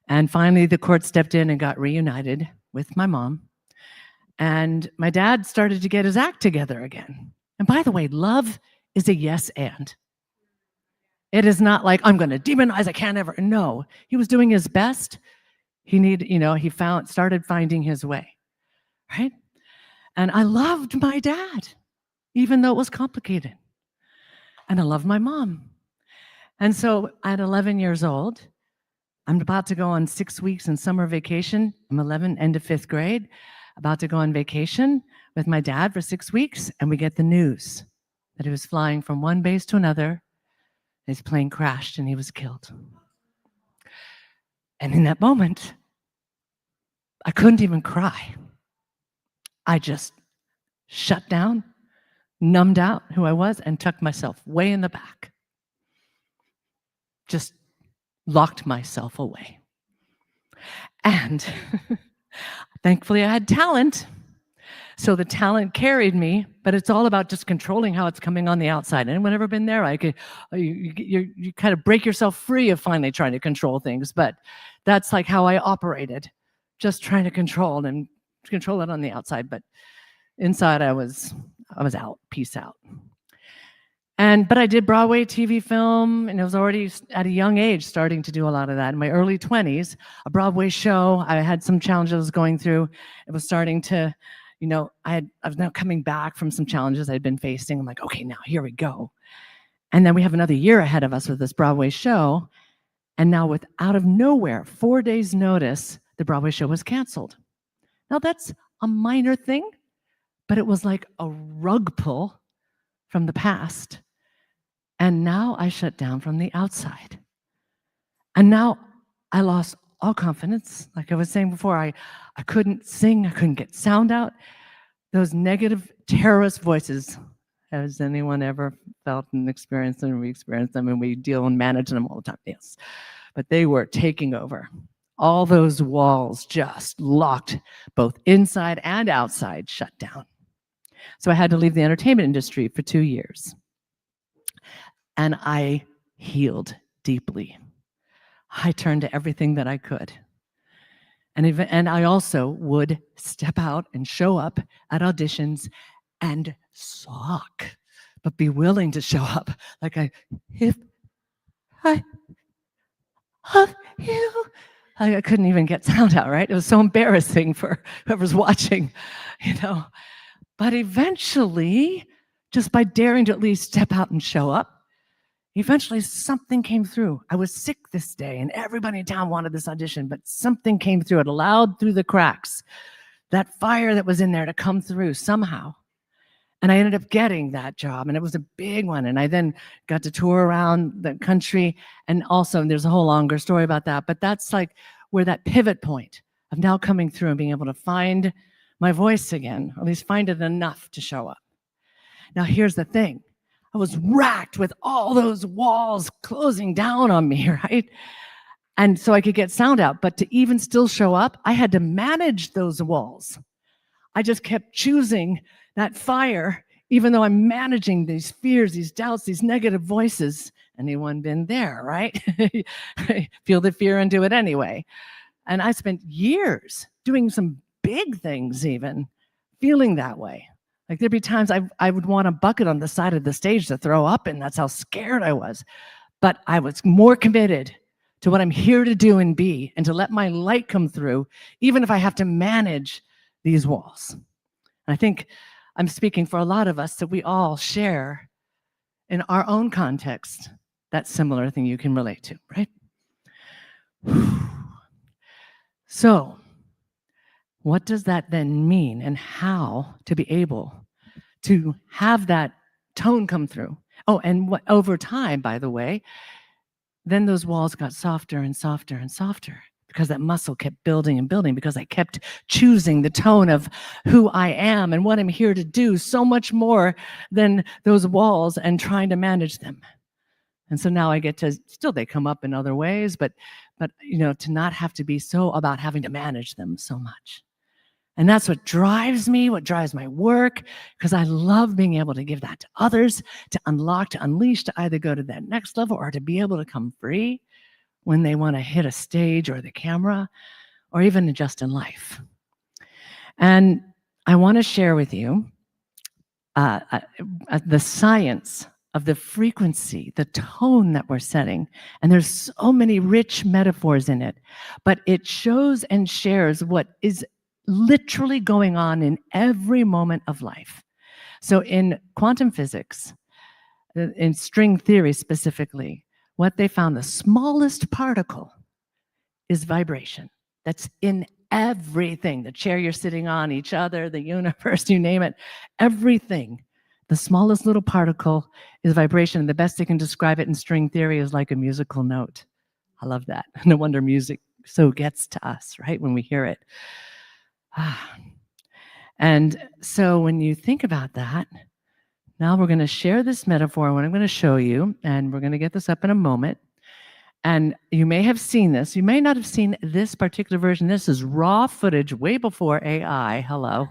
And finally, the court stepped in and got reunited with my mom. And my dad started to get his act together again. And by the way, love is a yes and. It is not like, I'm going to demonize, I can't ever. No, he was doing his best. He started finding his way, right? And I loved my dad, even though it was complicated. And I loved my mom. And so at 11 years old, I'm about to go on 6 weeks in summer vacation. I'm 11, end of 5th grade. About to go on vacation with my dad for 6 weeks, and we get the news that he was flying from one base to another. His plane crashed and he was killed. And in that moment, I couldn't even cry. I just shut down, numbed out who I was, and tucked myself way in the back. Just locked myself away. And Thankfully, I had talent. So the talent carried me, but it's all about just controlling how it's coming on the outside. Anyone ever been there? You kind of break yourself free of finally trying to control things, but that's like how I operated, just trying to control it on the outside, but inside I was out, peace out. But I did Broadway, TV, film, and I was already at a young age starting to do a lot of that. In my early 20s, a Broadway show, I had some challenges I was going through. It was starting to, I was now coming back from some challenges I'd been facing. I'm like, okay, now here we go. And then we have another year ahead of us with this Broadway show. And now out of nowhere, 4 days notice, the Broadway show was canceled. Now that's a minor thing, but it was like a rug pull from the past. And now I shut down from the outside. And now I lost all confidence. Like I was saying before, I couldn't sing, I couldn't get sound out. Those negative terrorist voices, has anyone ever felt and experienced them? We experience them and we deal and manage them all the time, yes. But they were taking over. All those walls just locked, both inside and outside, shut down. So I had to leave the entertainment industry for 2 years. And I healed deeply. I turned to everything that I could. And I also would step out and show up at auditions and suck, but be willing to show up. Like if I love you. I couldn't even get sound out, right? It was so embarrassing for whoever's watching, But eventually, just by daring to at least step out and show up, eventually something came through. I was sick this day and everybody in town wanted this audition, but something came through. It allowed through the cracks that fire that was in there to come through somehow. And I ended up getting that job, and it was a big one. And I then got to tour around the country. And also, there's a whole longer story about that, but that's like where that pivot point of now coming through and being able to find my voice again, or at least find it enough to show up. Now, here's the thing. I was racked with all those walls closing down on me, right? And so I could get sound out, but to even still show up, I had to manage those walls. I just kept choosing that fire, even though I'm managing these fears, these doubts, these negative voices. Anyone been there, right? Feel the fear and do it anyway. And I spent years doing some big things even, feeling that way. Like there'd be times I would want a bucket on the side of the stage to throw up in. That's how scared I was. But I was more committed to what I'm here to do and be, and to let my light come through, even if I have to manage these walls. And I think I'm speaking for a lot of us that we all share in our own context that similar thing you can relate to, right? So, what does that then mean, and how to be able to have that tone come through? Oh, and over time, by the way, then those walls got softer and softer and softer because that muscle kept building and building, because I kept choosing the tone of who I am and what I'm here to do so much more than those walls and trying to manage them. And so now I get to, still they come up in other ways, but to not have to be so about having to manage them so much. And that's what drives me, what drives my work, because I love being able to give that to others, to unlock, to unleash, to either go to that next level or to be able to come free when they want to hit a stage or the camera, or even just in life. And I want to share with you the science of the frequency, the tone that we're setting. And there's so many rich metaphors in it, but it shows and shares what is literally going on in every moment of life. So in quantum physics, in string theory specifically, what they found, the smallest particle is vibration. That's in everything, the chair you're sitting on, each other, the universe, you name it, everything. The smallest little particle is vibration. And the best they can describe it in string theory is like a musical note. I love that. No wonder music so gets to us, right, when we hear it. And so when you think about that, now we're going to share this metaphor, what I'm going to show you, and we're going to get this up in a moment. And you may have seen this. You may not have seen this particular version. This is raw footage way before AI. Hello.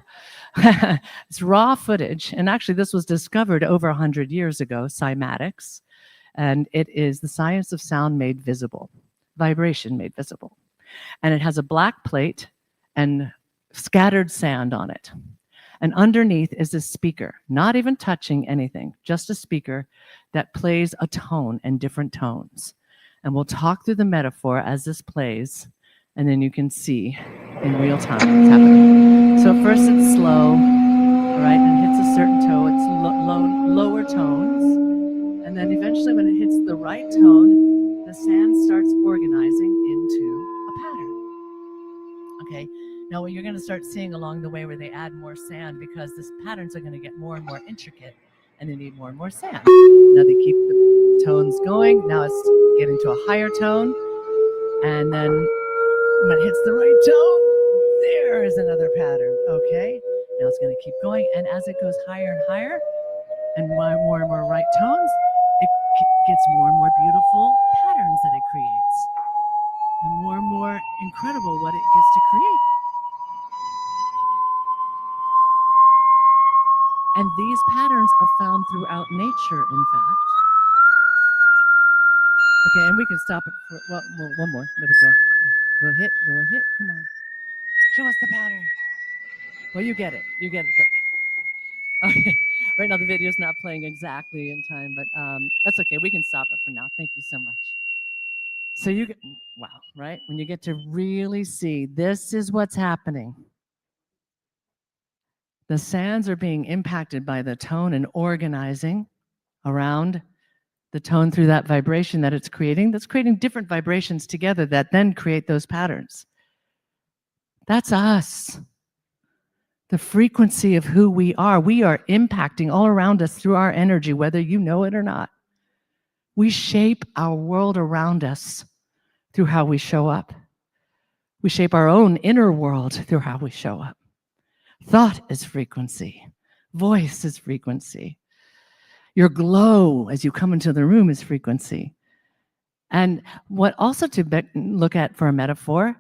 It's raw footage. And actually, this was discovered over 100 years ago, cymatics. And it is the science of sound made visible, vibration made visible. And it has a black plate and scattered sand on it. And underneath is a speaker, not even touching anything, just a speaker that plays a tone and different tones. And we'll talk through the metaphor as this plays, and then you can see in real time what's happening. So at first it's slow, all right, and it hits a certain tone. It's lower tones. And then eventually when it hits the right tone, the sand starts organizing into a pattern. Okay, now what you're going to start seeing along the way where they add more sand, because these patterns are going to get more and more intricate, and they need more and more sand. Now they keep the tones going. Now it's getting to a higher tone, and then when it hits the right tone, there is another pattern. Okay, now it's going to keep going, and as it goes higher and higher, and more and more right tones, it gets more and more beautiful patterns that it creates, and more incredible what it gets to create. And these patterns are found throughout nature, in fact. Okay, and we can stop it for, well, one more. Let it go. Will it hit? Come on. Show us the pattern. Well, you get it. You get it. But, okay. Right now, the video's not playing exactly in time, but that's okay. We can stop it for now. Thank you so much. So you get, wow, right? When you get to really see, this is what's happening. The sands are being impacted by the tone and organizing around the tone through that vibration that it's creating. That's creating different vibrations together that then create those patterns. That's us. The frequency of who we are. We are impacting all around us through our energy, whether you know it or not. We shape our world around us through how we show up. We shape our own inner world through how we show up. Thought is frequency. Voice is frequency. Your glow as you come into the room is frequency. And what also to look at for a metaphor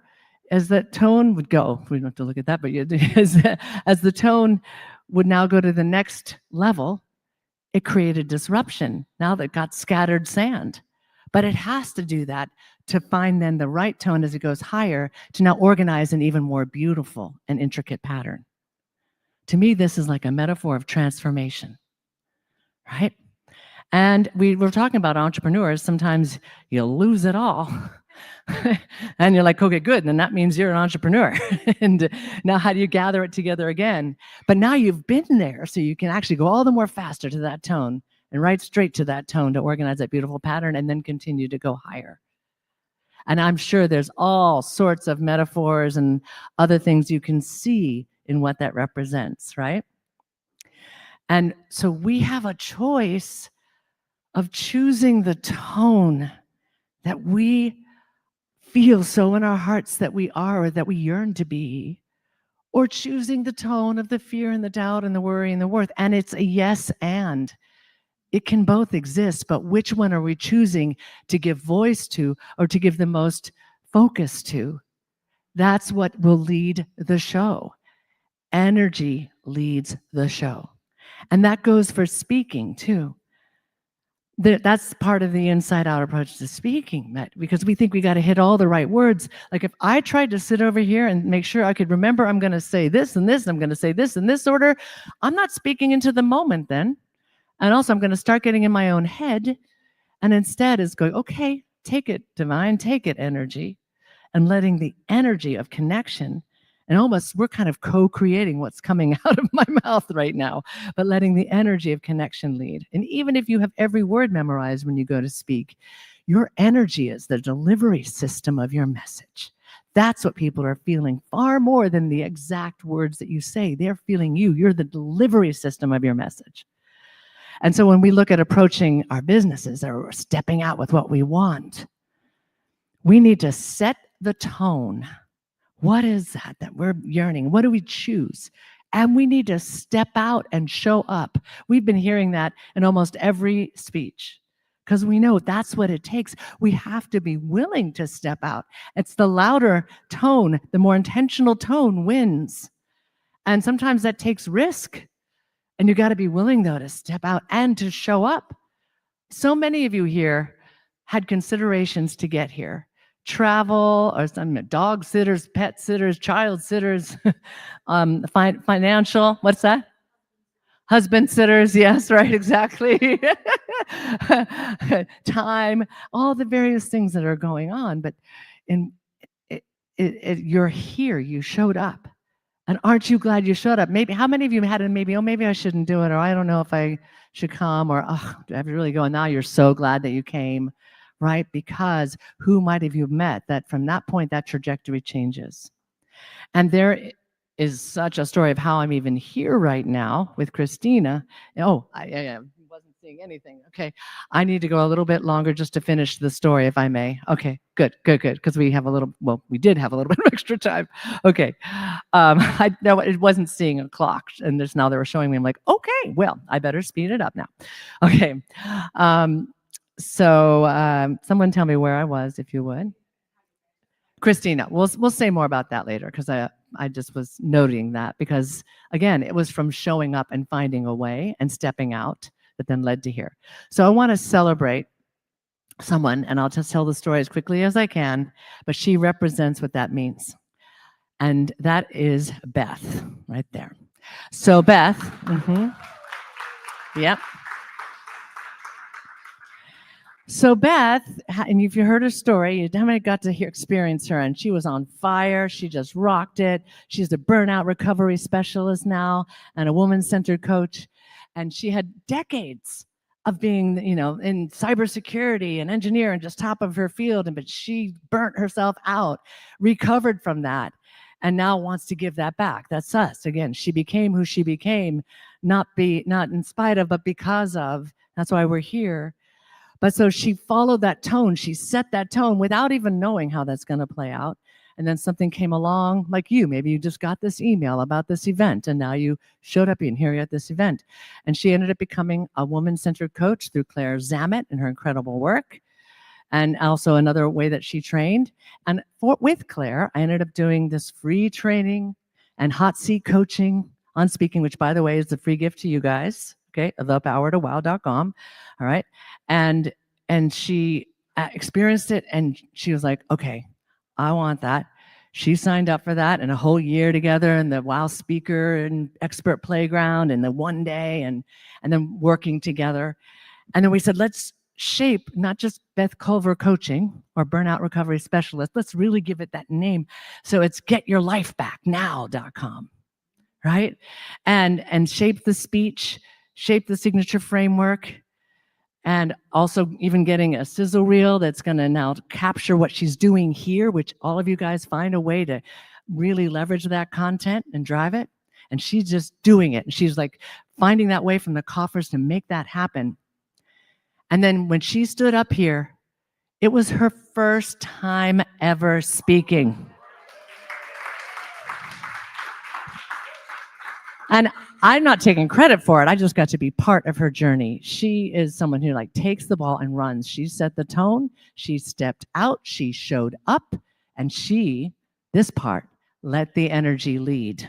is that tone would go, we don't have to look at that, but as the tone would now go to the next level, it created disruption. Now that got scattered sand. But it has to do that to find then the right tone as it goes higher to now organize an even more beautiful and intricate pattern. To me, this is like a metaphor of transformation, right? And we were talking about entrepreneurs. Sometimes you lose it all. And you're like, okay, good. And then that means you're an entrepreneur. And now how do you gather it together again? But now you've been there, so you can actually go all the more faster to that tone and right straight to that tone to organize that beautiful pattern and then continue to go higher. And I'm sure there's all sorts of metaphors and other things you can see in what that represents, right? And so we have a choice of choosing the tone that we feel so in our hearts that we are or that we yearn to be, or choosing the tone of the fear and the doubt and the worry and the worth. And it's a yes and. It can both exist, but which one are we choosing to give voice to or to give the most focus to? That's what will lead the show. Energy leads the show. And that goes for speaking too. That's part of the inside-out approach to speaking, because we think we got to hit all the right words. Like if I tried to sit over here and make sure I could remember I'm going to say this and this, and I'm going to say this in this order, I'm not speaking into the moment then. And also I'm going to start getting in my own head, and instead is going, okay, take it, divine, take it, energy, and letting the energy of connection. And almost we're kind of co-creating what's coming out of my mouth right now, but letting the energy of connection lead. And even if you have every word memorized when you go to speak, your energy is the delivery system of your message. That's what people are feeling far more than the exact words that you say. They're feeling you. You're the delivery system of your message. And so when we look at approaching our businesses or stepping out with what we want, we need to set the tone. What is that we're yearning? What do we choose? And we need to step out and show up. We've been hearing that in almost every speech. because we know that's what it takes. We have to be willing to step out. It's the louder tone, the more intentional tone wins. And sometimes that takes risk. And you got to be willing, though, to step out and to show up. So many of you here had considerations to get here. Travel, or some dog sitters, pet sitters, child sitters, financial, what's that? Husband sitters, yes, right, exactly. Time, all the various things that are going on. But you're here, you showed up. And aren't you glad you showed up? Maybe, how many of you had it maybe, oh, maybe I shouldn't do it, or I don't know if I should come, or oh, do I have to really go? And now you're so glad that you came, right? Because who might have you met that from that point, that trajectory changes? And there is such a story of how I'm even here right now with Christina. Oh, I wasn't seeing anything. Okay, I need to go a little bit longer just to finish the story, if I may. Okay, good, because we have a little, well, we did have a little bit of extra time. Okay, no, it wasn't seeing a clock, and now they were showing me. I'm like, okay, well, I better speed it up now. Okay, so someone tell me where I was, if you would. Christina, we'll say more about that later, because I just was noting that, because again, it was from showing up and finding a way and stepping out that then led to here. So I want to celebrate someone, and I'll just tell the story as quickly as I can, but she represents what that means. And that is Beth right there. So Beth, yep. So Beth, and if you heard her story, you haven't got to experience her, and she was on fire. She just rocked it. She's a burnout recovery specialist now and a woman-centered coach. And she had decades of being, in cybersecurity and engineer and just top of her field. But she burnt herself out, recovered from that, and now wants to give that back. That's us. Again, she became who she became, not in spite of, but because of. That's why we're here. But so she followed that tone. She set that tone without even knowing how that's going to play out. And then something came along, like you. Maybe you just got this email about this event, and now you showed up and here you're at this event. And she ended up becoming a woman-centered coach through Claire Zammit and her incredible work. And also another way that she trained. And with Claire, I ended up doing this free training and hot seat coaching on speaking, which, by the way, is a free gift to you guys. Okay, thepowertowow.com. All right. And she experienced it, and she was like, okay, I want that. She signed up for that, and a whole year together in the WOW Speaker and Expert Playground, and the one day, and then working together. And then we said, let's shape not just Beth Culver Coaching or Burnout Recovery Specialist. Let's really give it that name. So it's getyyourlifebacknow.com, right? And shape the speech, shape the signature framework, and also even getting a sizzle reel that's going to now capture what she's doing here, which all of you guys find a way to really leverage that content and drive it. And she's just doing it. And she's like finding that way from the coffers to make that happen. And then when she stood up here, it was her first time ever speaking. And I'm not taking credit for it. I just got to be part of her journey. She is someone who takes the ball and runs. She set the tone. She stepped out. She showed up. And this part, let the energy lead.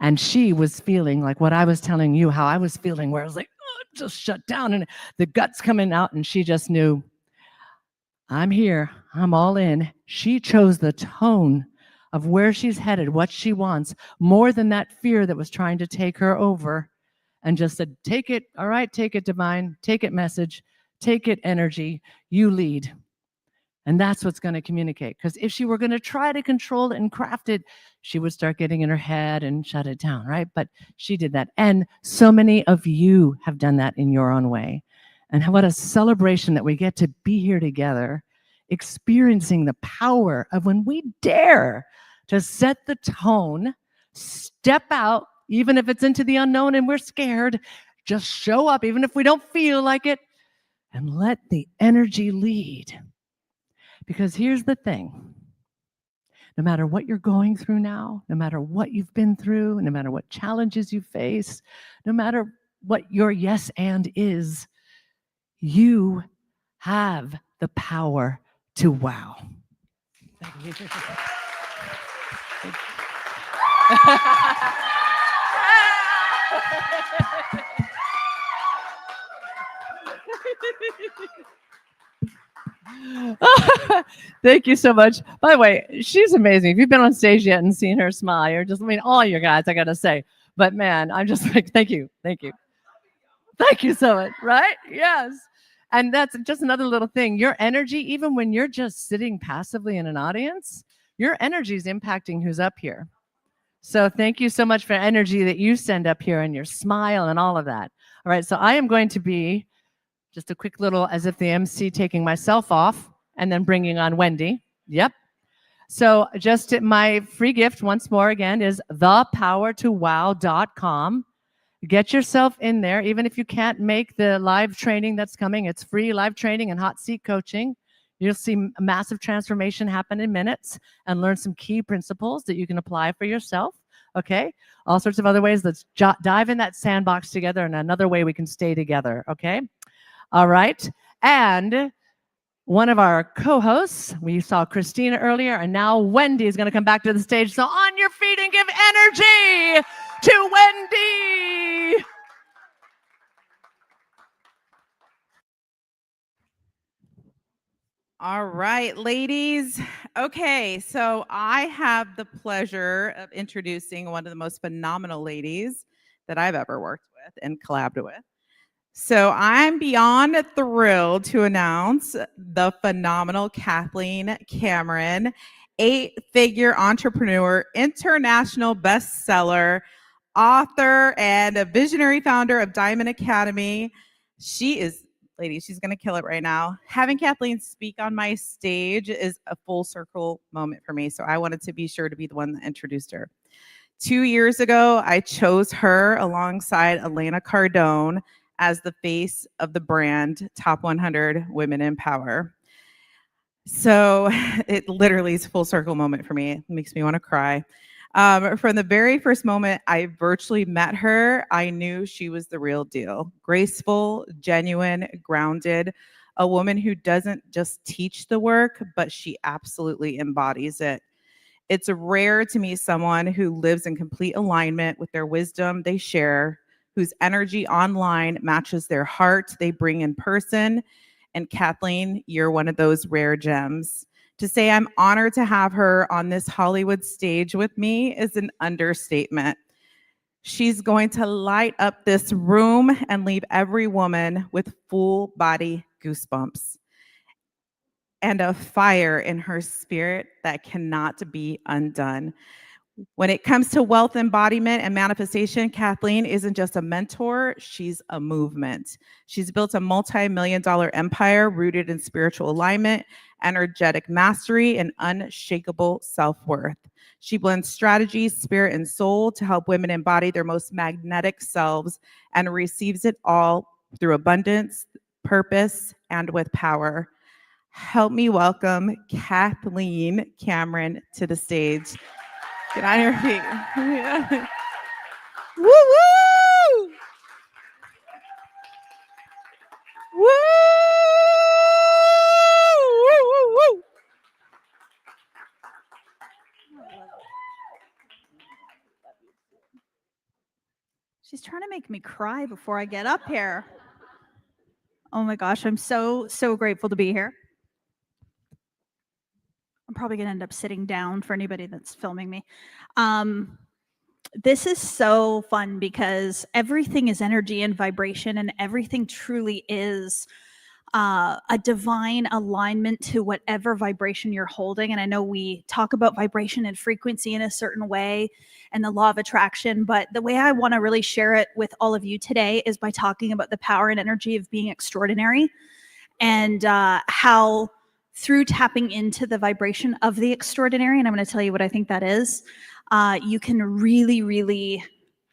And she was feeling like what I was telling you, how I was feeling, where I was like, oh, just shut down. And the guts coming out. And she just knew, I'm here. I'm all in. She chose the tone of where she's headed, what she wants, more than that fear that was trying to take her over, and just said, take it, all right, take it, divine, take it, message, take it, energy, you lead. And that's what's going to communicate. Because if she were going to try to control it and craft it, she would start getting in her head and shut it down, right? But she did that. And so many of you have done that in your own way. And what a celebration that we get to be here together, experiencing the power of when we dare to set the tone, step out, even if it's into the unknown and we're scared, just show up, even if we don't feel like it, and let the energy lead. Because here's the thing. No matter what you're going through now, no matter what you've been through, no matter what challenges you face, no matter what your yes and is, you have the power to wow. Thank you. Thank you so much. By the way, she's amazing. If you've been on stage yet and seen her smile, you're just, I mean, all you guys, I got to say. But man, I'm just like, thank you. Thank you. Thank you so much. Right? Yes. And that's just another little thing. Your energy, even when you're just sitting passively in an audience, your energy is impacting who's up here. So thank you so much for energy that you send up here and your smile and all of that. All right. So I am going to be just a quick little, as if the MC, taking myself off and then bringing on Wendy. Yep. So just my free gift once more again is thepowertowow.com. Get yourself in there. Even if you can't make the live training that's coming, it's free live training and hot seat coaching. You'll see a massive transformation happen in minutes and learn some key principles that you can apply for yourself. Okay. All sorts of other ways. Let's dive in that sandbox together, and another way we can stay together. Okay. All right. And one of our co-hosts, we saw Christina earlier, and now Wendy is going to come back to the stage. So on your feet and give energy to Wendy. All right, ladies. Okay, so I have the pleasure of introducing one of the most phenomenal ladies that I've ever worked with and collabed with. So I'm beyond thrilled to announce the phenomenal Kathleen Cameron, 8-figure entrepreneur, international bestseller, author, and a visionary founder of Diamond Academy. She is, ladies, she's going to kill it right now. Having Kathleen speak on my stage is a full circle moment for me. So I wanted to be sure to be the one that introduced her. 2 years ago, I chose her alongside Elena Cardone as the face of the brand Top 100 Women in Power. So it literally is a full circle moment for me. It makes me want to cry. From the very first moment I virtually met her, I knew she was the real deal. Graceful, genuine, grounded, a woman who doesn't just teach the work, but she absolutely embodies it. It's rare to meet someone who lives in complete alignment with their wisdom they share, whose energy online matches their heart they bring in person. And Kathleen, you're one of those rare gems. To say I'm honored to have her on this Hollywood stage with me is an understatement. She's going to light up this room and leave every woman with full body goosebumps and a fire in her spirit that cannot be undone. When it comes to wealth embodiment and manifestation, Kathleen isn't just a mentor, she's a movement. She's built a multi-million-dollar empire rooted in spiritual alignment, energetic mastery, and unshakable self-worth. She blends strategy, spirit, and soul to help women embody their most magnetic selves and receives it all through abundance, purpose, and with power. Help me welcome Kathleen Cameron to the stage. Get on your feet. Yeah. Woo woo! Woo! Woo woo woo! She's trying to make me cry before I get up here. Oh my gosh, I'm so grateful to be here. I'm probably going to end up sitting down for anybody that's filming me. This is so fun because everything is energy and vibration, and everything truly is a divine alignment to whatever vibration you're holding. And I know we talk about vibration and frequency in a certain way and the law of attraction, but the way I want to really share it with all of you today is by talking about the power and energy of being extraordinary, and how through tapping into the vibration of the extraordinary, and I'm going to tell you what I think that is, you can really, really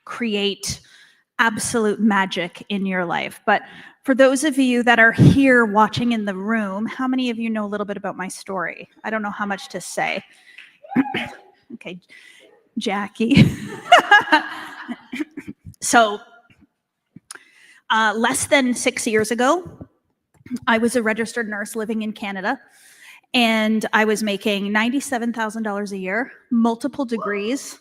create absolute magic in your life. But for those of you that are here watching in the room, how many of you know a little bit about my story? I don't know how much to say. Okay, Jackie. So less than 6 years ago, I was a registered nurse living in Canada, and I was making $97,000 a year, multiple degrees,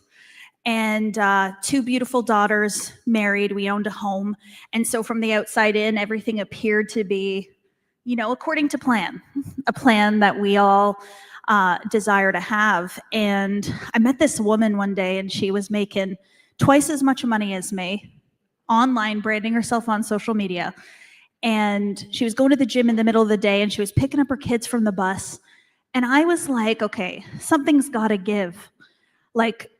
and 2 beautiful daughters, married. We owned a home. And so from the outside in, everything appeared to be, you know, according to plan, a plan that we all desire to have. And I met this woman one day, and she was making twice as much money as me, online, branding herself on social media. And she was going to the gym in the middle of the day, and she was picking up her kids from the bus. And I was like, okay, something's got to give. Like,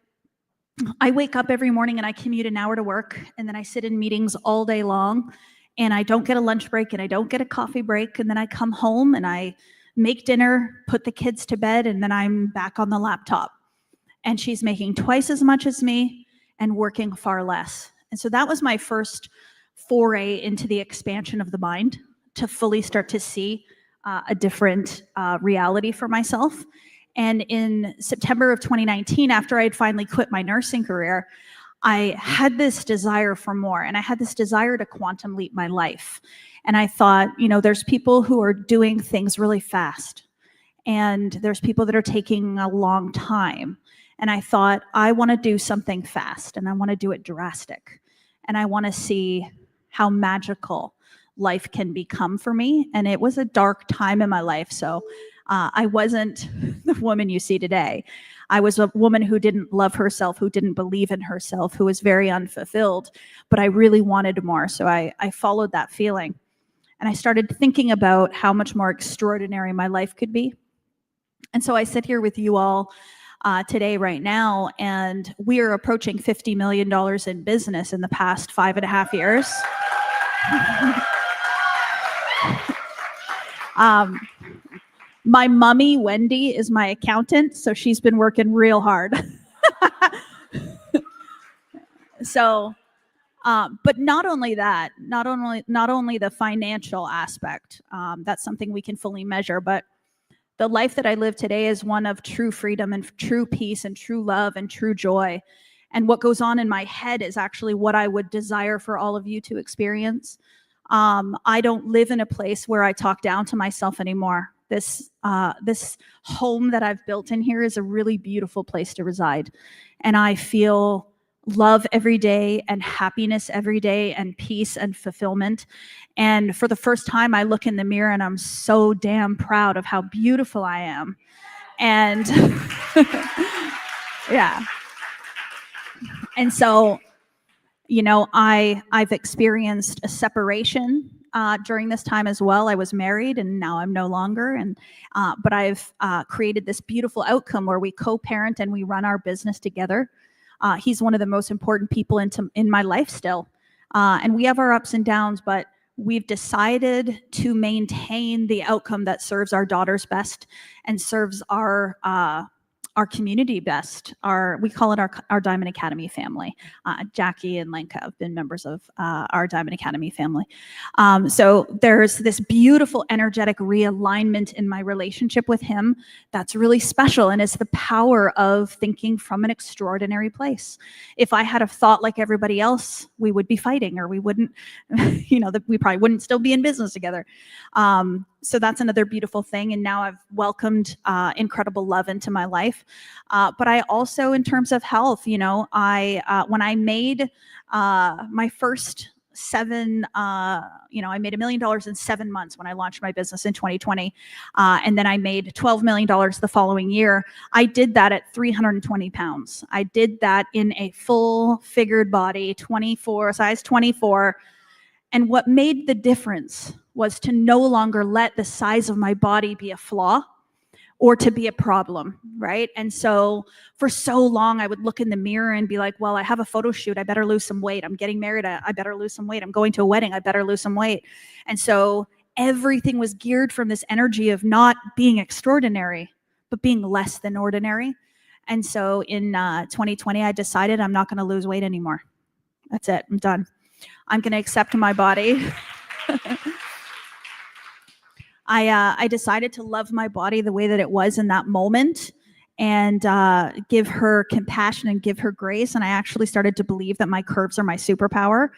I wake up every morning and I commute an hour to work, and then I sit in meetings all day long, and I don't get a lunch break and I don't get a coffee break. And then I come home and I make dinner, put the kids to bed, and then I'm back on the laptop. And she's making twice as much as me and working far less. And so that was my first foray into the expansion of the mind, to fully start to see a different reality for myself. And in September of 2019, after I had finally quit my nursing career, I had this desire for more, and I had this desire to quantum leap my life. And I thought, you know, there's people who are doing things really fast, and there's people that are taking a long time. And I thought, I want to do something fast, and I want to do it drastic. And I want to see how magical life can become for me. And it was a dark time in my life. So I wasn't the woman you see today. I was a woman who didn't love herself, who didn't believe in herself, who was very unfulfilled, but I really wanted more. So I followed that feeling. And I started thinking about how much more extraordinary my life could be. And so I sit here with you all today, right now, and we are approaching $50 million in business in the past 5.5 years. My mummy, Wendy, is my accountant, so she's been working real hard. So, but not only that, not only the financial aspect, that's something we can fully measure, but the life that I live today is one of true freedom and true peace and true love and true joy. And what goes on in my head is actually what I would desire for all of you to experience. I don't live in a place where I talk down to myself anymore. This home that I've built in here is a really beautiful place to reside. And I feel love every day and happiness every day and peace and fulfillment. And for the first time, I look in the mirror and I'm so damn proud of how beautiful I am. And yeah. And so, you know, I've experienced a separation during this time as well. I was married and now I'm no longer. And but I've created this beautiful outcome where we co-parent and we run our business together. He's one of the most important people in my life still. And we have our ups and downs, but we've decided to maintain the outcome that serves our daughters best and serves our community best. We call it our Diamond Academy family. Jackie and Lenka have been members of our Diamond Academy family. So there's this beautiful energetic realignment in my relationship with him that's really special, and it's the power of thinking from an extraordinary place. If I had a thought like everybody else, we would be fighting, or we wouldn't, you know, we probably wouldn't still be in business together. So that's another beautiful thing. And now I've welcomed incredible love into my life. But I also, in terms of health, you know, when I made my first I made $1 million in 7 months when I launched my business in 2020. And then I made $12 million the following year. I did that at 320 pounds. I did that in a full figured body, size 24. And what made the difference was to no longer let the size of my body be a flaw or to be a problem, right? And so for so long, I would look in the mirror and be like, well, I have a photo shoot, I better lose some weight. I'm getting married, I better lose some weight. I'm going to a wedding, I better lose some weight. And so everything was geared from this energy of not being extraordinary, but being less than ordinary. And so in 2020, I decided I'm not gonna lose weight anymore. That's it, I'm done. I'm gonna accept my body. I decided to love my body the way that it was in that moment and give her compassion and give her grace. And I actually started to believe that my curves are my superpower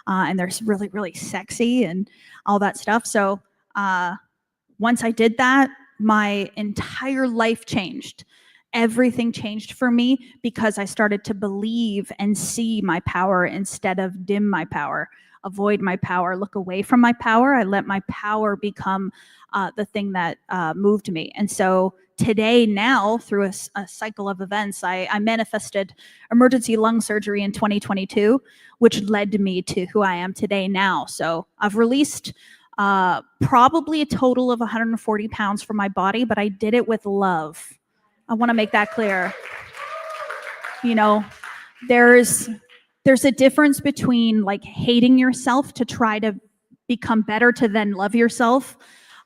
and they're really, really sexy and all that stuff. So Once I did that, my entire life changed. Everything changed for me because I started to believe and see my power instead of dim my power, avoid my power, look away from my power. I let my power become the thing that moved me. And so today, now, through a cycle of events, I manifested emergency lung surgery in 2022, which led me to who I am today now. So I've released probably a total of 140 pounds from my body, but I did it with love. I want to make that clear. You know, there's a difference between like hating yourself to try to become better to then love yourself.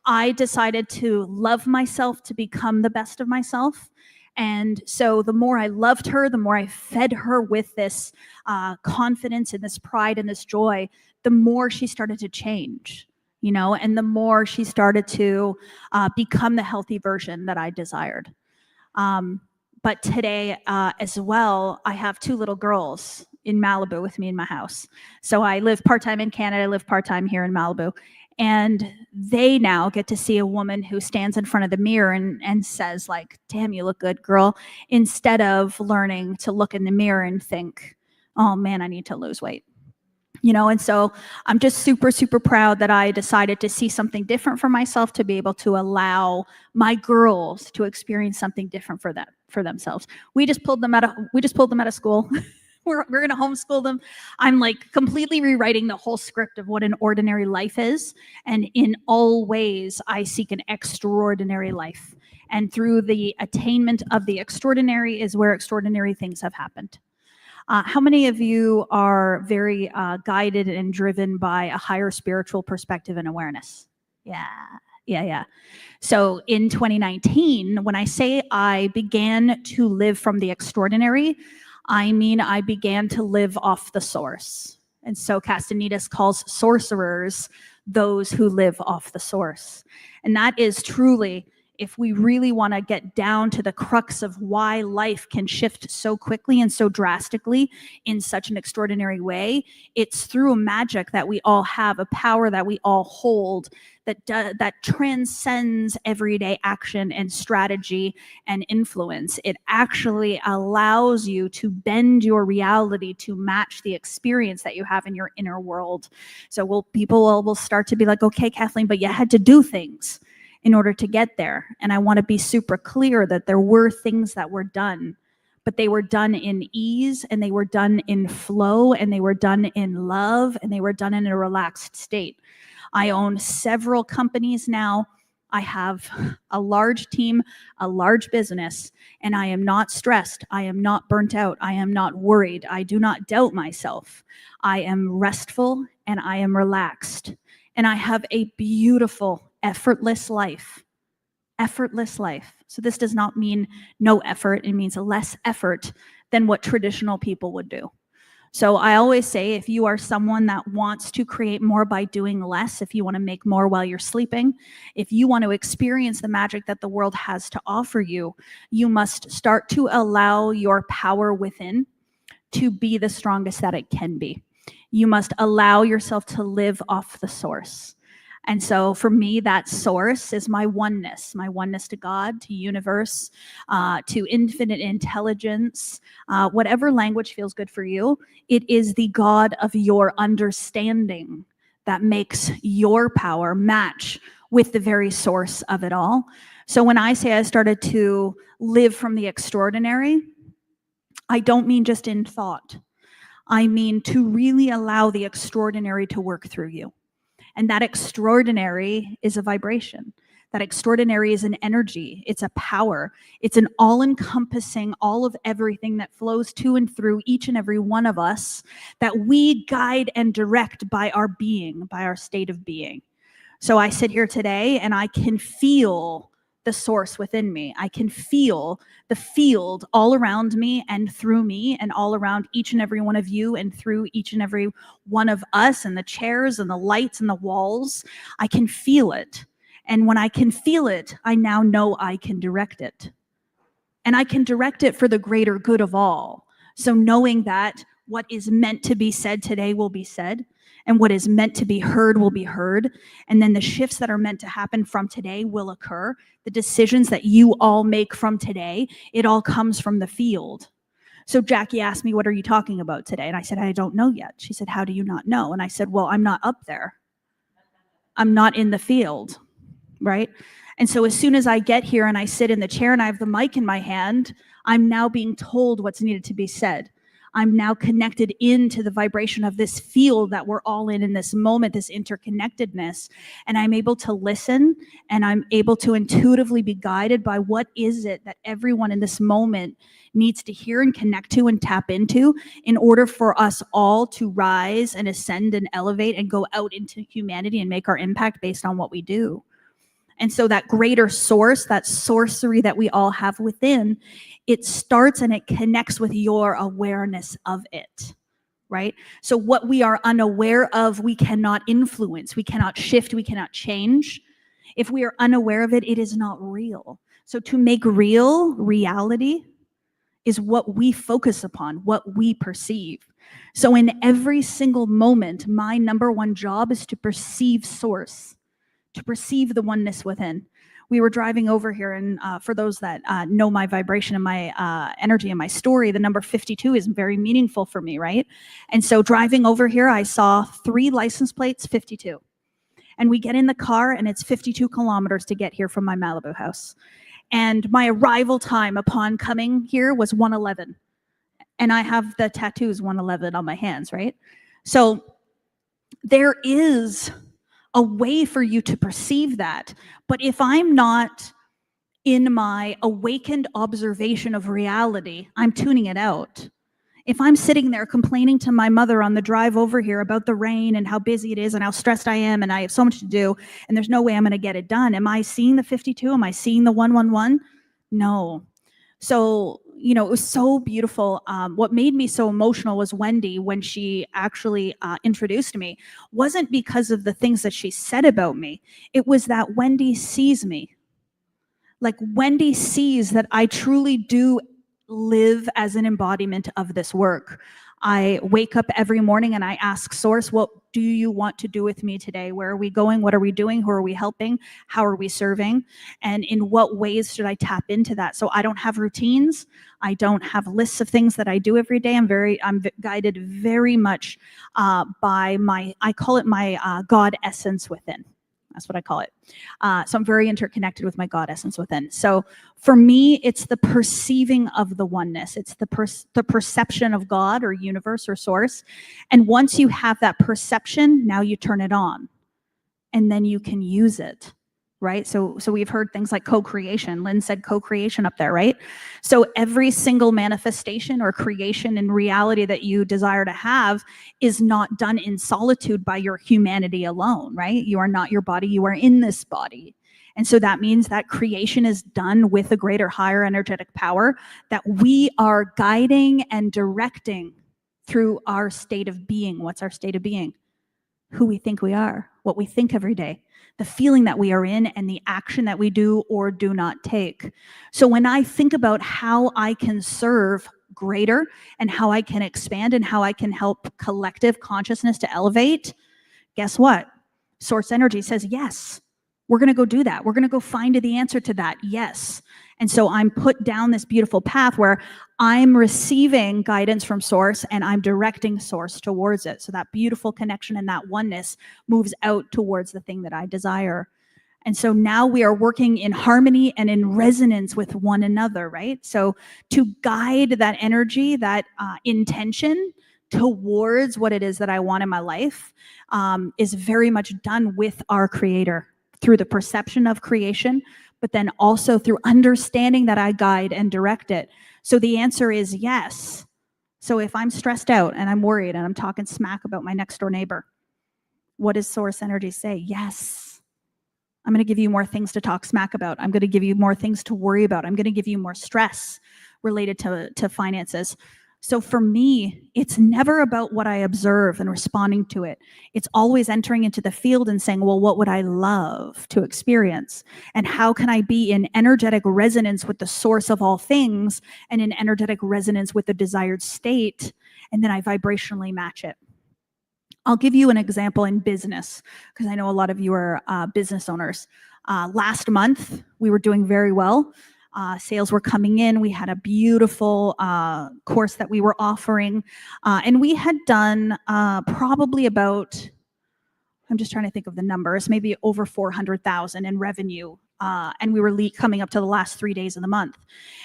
I decided to love myself to become the best of myself. And so the more I loved her, the more I fed her with this confidence and this pride and this joy, the more she started to change, you know, and the more she started to become the healthy version that I desired. But today as well, I have 2 little girls in Malibu with me in my house. So I live part-time in Canada, I live part-time here in Malibu. And they now get to see a woman who stands in front of the mirror and says like, damn, you look good, girl, instead of learning to look in the mirror and think, oh man, I need to lose weight. You know, and so I'm just super, super proud that I decided to see something different for myself, to be able to allow my girls to experience something different for themselves. We just pulled them out of school. We're going to homeschool them. I'm like completely rewriting the whole script of what an ordinary life is. And in all ways, I seek an extraordinary life. And through the attainment of the extraordinary is where extraordinary things have happened. How many of you are very guided and driven by a higher spiritual perspective and awareness? Yeah. So in 2019, when I say I began to live from the extraordinary, I mean I began to live off the source. And so Castanedis calls sorcerers those who live off the source. And that is truly, if we really want to get down to the crux of why life can shift so quickly and so drastically in such an extraordinary way, it's through a magic that we all have, a power that we all hold that transcends everyday action and strategy and influence. It actually allows you to bend your reality to match the experience that you have in your inner world. So people will start to be like, okay, Kathleen, but you had to do things in order to get there. And I want to be super clear that there were things that were done, but they were done in ease, and they were done in flow, and they were done in love, and they were done in a relaxed state. I own several companies now. I have a large team, a large business, and I am not stressed. I am not burnt out. I am not worried. I do not doubt myself. I am restful and I am relaxed. And I have a beautiful, effortless life. Effortless life. So this does not mean no effort. It means less effort than what traditional people would do. So I always say, if you are someone that wants to create more by doing less, if you want to make more while you're sleeping, if you want to experience the magic that the world has to offer you, you must start to allow your power within to be the strongest that it can be. You must allow yourself to live off the source. And so for me, that source is my oneness to God, to universe, to infinite intelligence, whatever language feels good for you. It is the God of your understanding that makes your power match with the very source of it all. So when I say I started to live from the extraordinary, I don't mean just in thought. I mean to really allow the extraordinary to work through you. And that extraordinary is a vibration. That extraordinary is an energy. It's a power. It's an all-encompassing, all of everything that flows to and through each and every one of us that we guide and direct by our being, by our state of being. So I sit here today and I can feel the source within me. I can feel the field all around me and through me and all around each and every one of you and through each and every one of us, and the chairs and the lights and the walls. I can feel it. And when I can feel it, I now know I can direct it. And I can direct it for the greater good of all. So knowing that what is meant to be said today will be said, And what is meant to be heard will be heard. And then the shifts that are meant to happen from today will occur. The decisions that you all make from today, it all comes from the field. So Jackie asked me, what are you talking about today? And I said, I don't know yet. She said, how do you not know? And I said, well, I'm not up there. I'm not in the field, right? And so as soon as I get here and I sit in the chair and I have the mic in my hand, I'm now being told what's needed to be said. I'm now connected into the vibration of this field that we're all in this moment, this interconnectedness. And I'm able to listen, and I'm able to intuitively be guided by what is it that everyone in this moment needs to hear and connect to and tap into in order for us all to rise and ascend and elevate and go out into humanity and make our impact based on what we do. And so that greater source, that sorcery that we all have within, it starts and it connects with your awareness of it, right? So what we are unaware of, we cannot influence, we cannot shift, we cannot change. If we are unaware of it, it is not real. So to make real reality is what we focus upon, what we perceive. So in every single moment, my number one job is to perceive source, to perceive the oneness within. We were driving over here, and for those that know my vibration and my energy and my story, the number 52 is very meaningful for me, right? And so driving over here, I saw 3 license plates, 52. And we get in the car, and it's 52 kilometers to get here from my Malibu house. And my arrival time upon coming here was 1:11. And I have the tattoos 1:11 on my hands, right? So there is a way for you to perceive that. But if I'm not in my awakened observation of reality, I'm tuning it out. If I'm sitting there complaining to my mother on the drive over here about the rain and how busy it is and how stressed I am and I have so much to do and there's no way I'm going to get it done, am I seeing the 52? Am I seeing the 111? No. So, you know, it was so beautiful. What made me so emotional was Wendy, when she actually introduced me, wasn't because of the things that she said about me. It was that Wendy sees me. Like Wendy sees that I truly do live as an embodiment of this work. I wake up every morning and I ask Source, what do you want to do with me today? Where are we going? What are we doing? Who are we helping? How are we serving? And in what ways should I tap into that? So I don't have routines. I don't have lists of things that I do every day. I'm guided very much by I call it my God essence within. That's what I call it. So I'm very interconnected with my God essence within. So for me, it's the perceiving of the oneness. It's the perception of God or universe or source. And once you have that perception, now you turn it on. And then you can use it, right? So we've heard things like co-creation. Lynn said co-creation up there, right? So every single manifestation or creation in reality that you desire to have is not done in solitude by your humanity alone, right? You are not your body, you are in this body. And so that means that creation is done with a greater, higher energetic power that we are guiding and directing through our state of being. What's our state of being? Who we think we are, what we think every day, the feeling that we are in, and the action that we do or do not take. So when I think about how I can serve greater and how I can expand and how I can help collective consciousness to elevate, guess what? Source energy says, yes, we're going to go do that. We're going to go find the answer to that. Yes. And so I'm put down this beautiful path where I'm receiving guidance from Source and I'm directing Source towards it. So that beautiful connection and that oneness moves out towards the thing that I desire. And so now we are working in harmony and in resonance with one another, right? So to guide that energy, that intention towards what it is that I want in my life is very much done with our Creator through the perception of creation, but then also through understanding that I guide and direct it. So the answer is yes. So if I'm stressed out and I'm worried and I'm talking smack about my next door neighbor, what does Source energy say? Yes. I'm going to give you more things to talk smack about. I'm going to give you more things to worry about. I'm going to give you more stress related to finances. So for me, it's never about what I observe and responding to it. It's always entering into the field and saying, well, what would I love to experience? And how can I be in energetic resonance with the source of all things and in energetic resonance with the desired state? And then I vibrationally match it. I'll give you an example in business because I know a lot of you are business owners. Last month, we were doing very well. Sales were coming in. We had a beautiful course that we were offering. And we had done probably about, I'm just trying to think of the numbers, maybe over 400,000 in revenue. And we were coming up to the last 3 days of the month.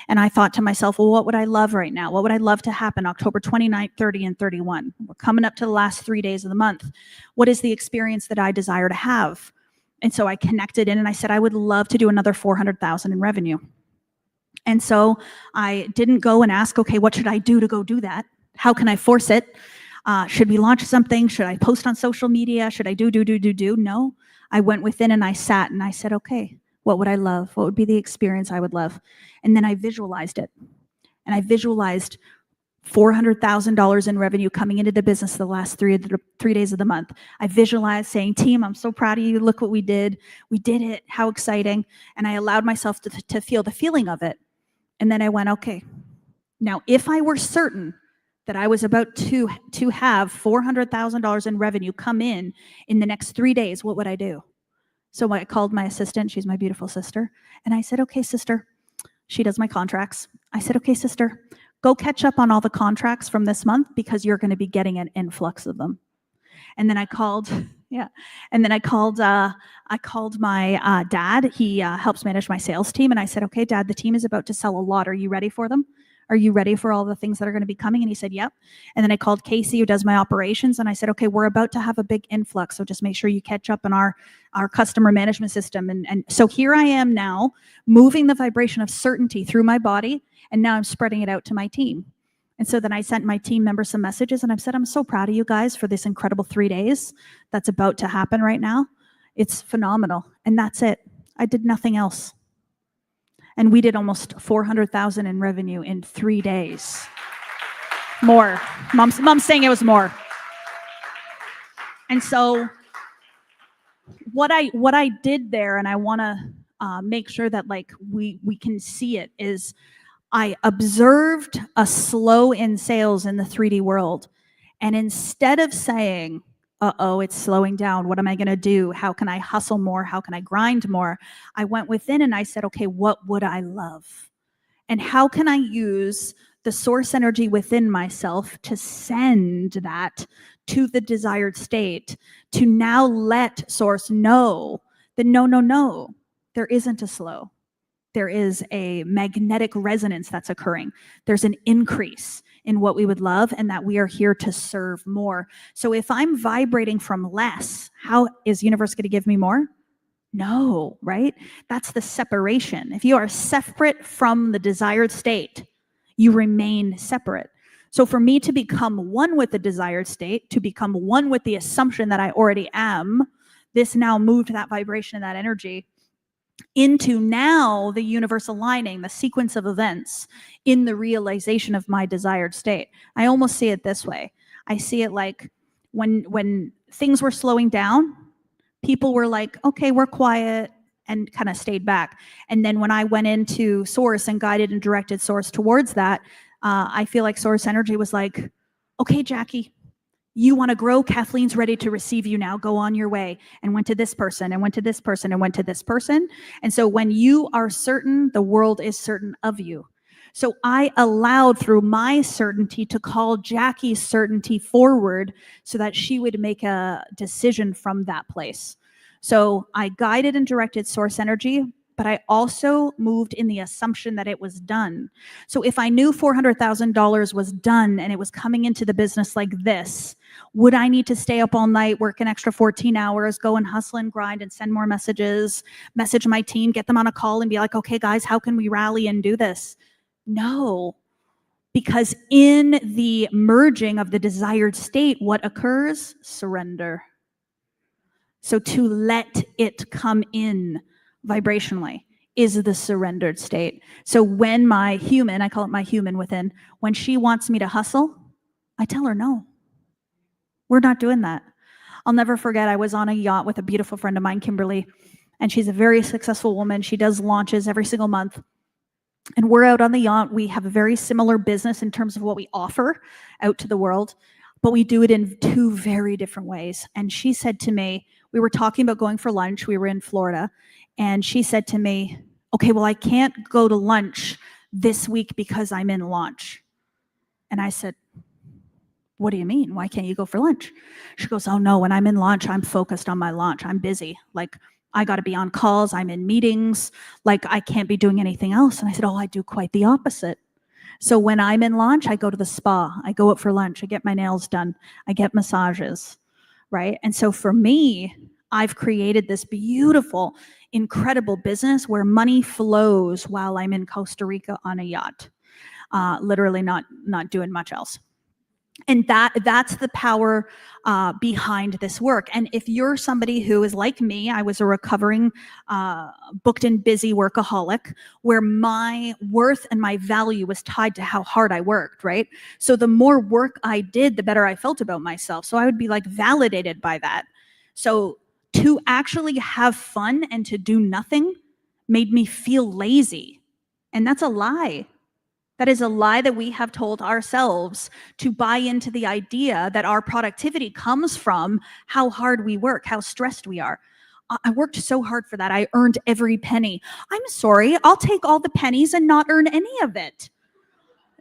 And I thought to myself, well, what would I love right now? What would I love to happen October 29th, 30, and 31? We're coming up to the last 3 days of the month. What is the experience that I desire to have? And so I connected in and I said, I would love to do another 400,000 in revenue. And so I didn't go and ask, okay, what should I do to go do that? How can I force it? Should we launch something? Should I post on social media? Should I do? No. I went within and I sat and I said, okay, what would I love? What would be the experience I would love? And then I visualized it. And I visualized $400,000 in revenue coming into the business the last 3 days of the month. I visualized saying, team, I'm so proud of you. Look what we did. We did it. How exciting. And I allowed myself to feel the feeling of it. And then I went, okay, now if I were certain that I was about to have $400,000 in revenue come in the next 3 days, what would I do? So I called my assistant, she's my beautiful sister, and I said, okay, sister, she does my contracts. I said, okay, sister, go catch up on all the contracts from this month because you're going to be getting an influx of them. And then I called, I called my dad. He helps manage my sales team. And I said, okay, Dad, the team is about to sell a lot. Are you ready for them? Are you ready for all the things that are going to be coming? And he said, yep. And then I called Casey, who does my operations, and I said, okay, we're about to have a big influx, so just make sure you catch up on our customer management system. And so here I am now, moving the vibration of certainty through my body, and now I'm spreading it out to my team. And so then I sent my team members some messages, and I've said, I'm so proud of you guys for this incredible 3 days that's about to happen right now. It's phenomenal. And that's it. I did nothing else. And we did almost 400,000 in revenue in 3 days. More. Mom's saying it was more. And so what I did there, and I want to make sure that like we can see it, is I observed a slow in sales in the 3D world. And instead of saying, uh-oh, it's slowing down, what am I going to do? How can I hustle more? How can I grind more? I went within and I said, okay, what would I love? And how can I use the source energy within myself to send that to the desired state, to now let source know that no, there isn't a slow. There is a magnetic resonance that's occurring. There's an increase in what we would love, and that we are here to serve more. So if I'm vibrating from less, how is universe going to give me more? No, right? That's the separation. If you are separate from the desired state, you remain separate. So for me to become one with the desired state, to become one with the assumption that I already am, this now moved that vibration and that energy into now the universe aligning, the sequence of events in the realization of my desired state. I almost see it this way. I see it like when things were slowing down, people were like, okay, we're quiet, and kind of stayed back. And then when I went into source and guided and directed source towards that, I feel like source energy was like, okay, Jackie, you want to grow, Kathleen's ready to receive you now, go on your way. And went to this person and went to this person and went to this person. And so when you are certain, the world is certain of you. So I allowed through my certainty to call Jackie's certainty forward so that she would make a decision from that place. So I guided and directed source energy, but I also moved in the assumption that it was done. So if I knew $400,000 was done and it was coming into the business like this, would I need to stay up all night, work an extra 14 hours, go and hustle and grind and send more messages, message my team, get them on a call and be like, okay, guys, how can we rally and do this? No, because in the merging of the desired state, what occurs? Surrender. So to let it come in vibrationally is the surrendered state. So when my human, I call it my human within, when she wants me to hustle, I tell her no. We're not doing that. I'll never forget, I was on a yacht with a beautiful friend of mine, Kimberly, and she's a very successful woman. She does launches every single month. And we're out on the yacht. We have a very similar business in terms of what we offer out to the world. but we do it in two very different ways. And she said to me, we were talking about going for lunch. We were in Florida. And she said to me, okay, well, I can't go to lunch this week because I'm in launch. And I said, what do you mean? Why can't you go for lunch? She goes, oh no, when I'm in launch, I'm focused on my launch. I'm busy. Like, I got to be on calls. I'm in meetings. Like, I can't be doing anything else. And I said, oh, I do quite the opposite. So when I'm in launch, I go to the spa. I go out for lunch. I get my nails done. I get massages, right? And so for me, I've created this beautiful, incredible business where money flows while I'm in Costa Rica on a yacht, literally not doing much else. And that's the power behind this work. And if you're somebody who is like me, I was a recovering, booked and busy workaholic, where my worth and my value was tied to how hard I worked, right? So the more work I did, the better I felt about myself. So I would be like validated by that. So to actually have fun and to do nothing made me feel lazy. And that's a lie. That is a lie that we have told ourselves to buy into the idea that our productivity comes from how hard we work, how stressed we are. I worked so hard for that. I earned every penny. I'm sorry, I'll take all the pennies and not earn any of it.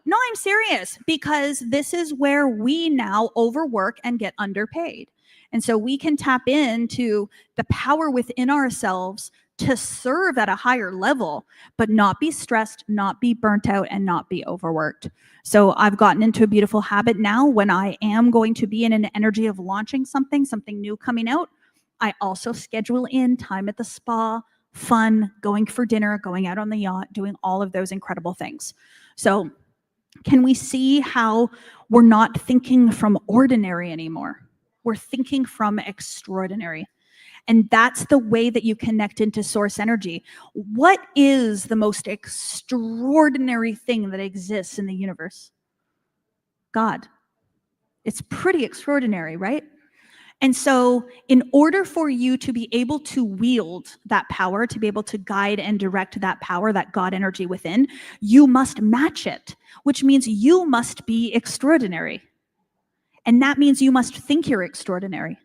No, I'm serious, because this is where we now overwork and get underpaid. And so we can tap into the power within ourselves to serve at a higher level, but not be stressed, not be burnt out, and not be overworked. So I've gotten into a beautiful habit now. When I am going to be in an energy of launching something new coming out, I also schedule in time at the spa, fun, going for dinner, going out on the yacht, doing all of those incredible things. So can we see how we're not thinking from ordinary anymore? We're thinking from extraordinary. And that's the way that you connect into source energy. What is the most extraordinary thing that exists in the universe? God. It's pretty extraordinary, right? And so in order for you to be able to wield that power, to be able to guide and direct that power, that God energy within, you must match it, which means you must be extraordinary. And that means you must think you're extraordinary.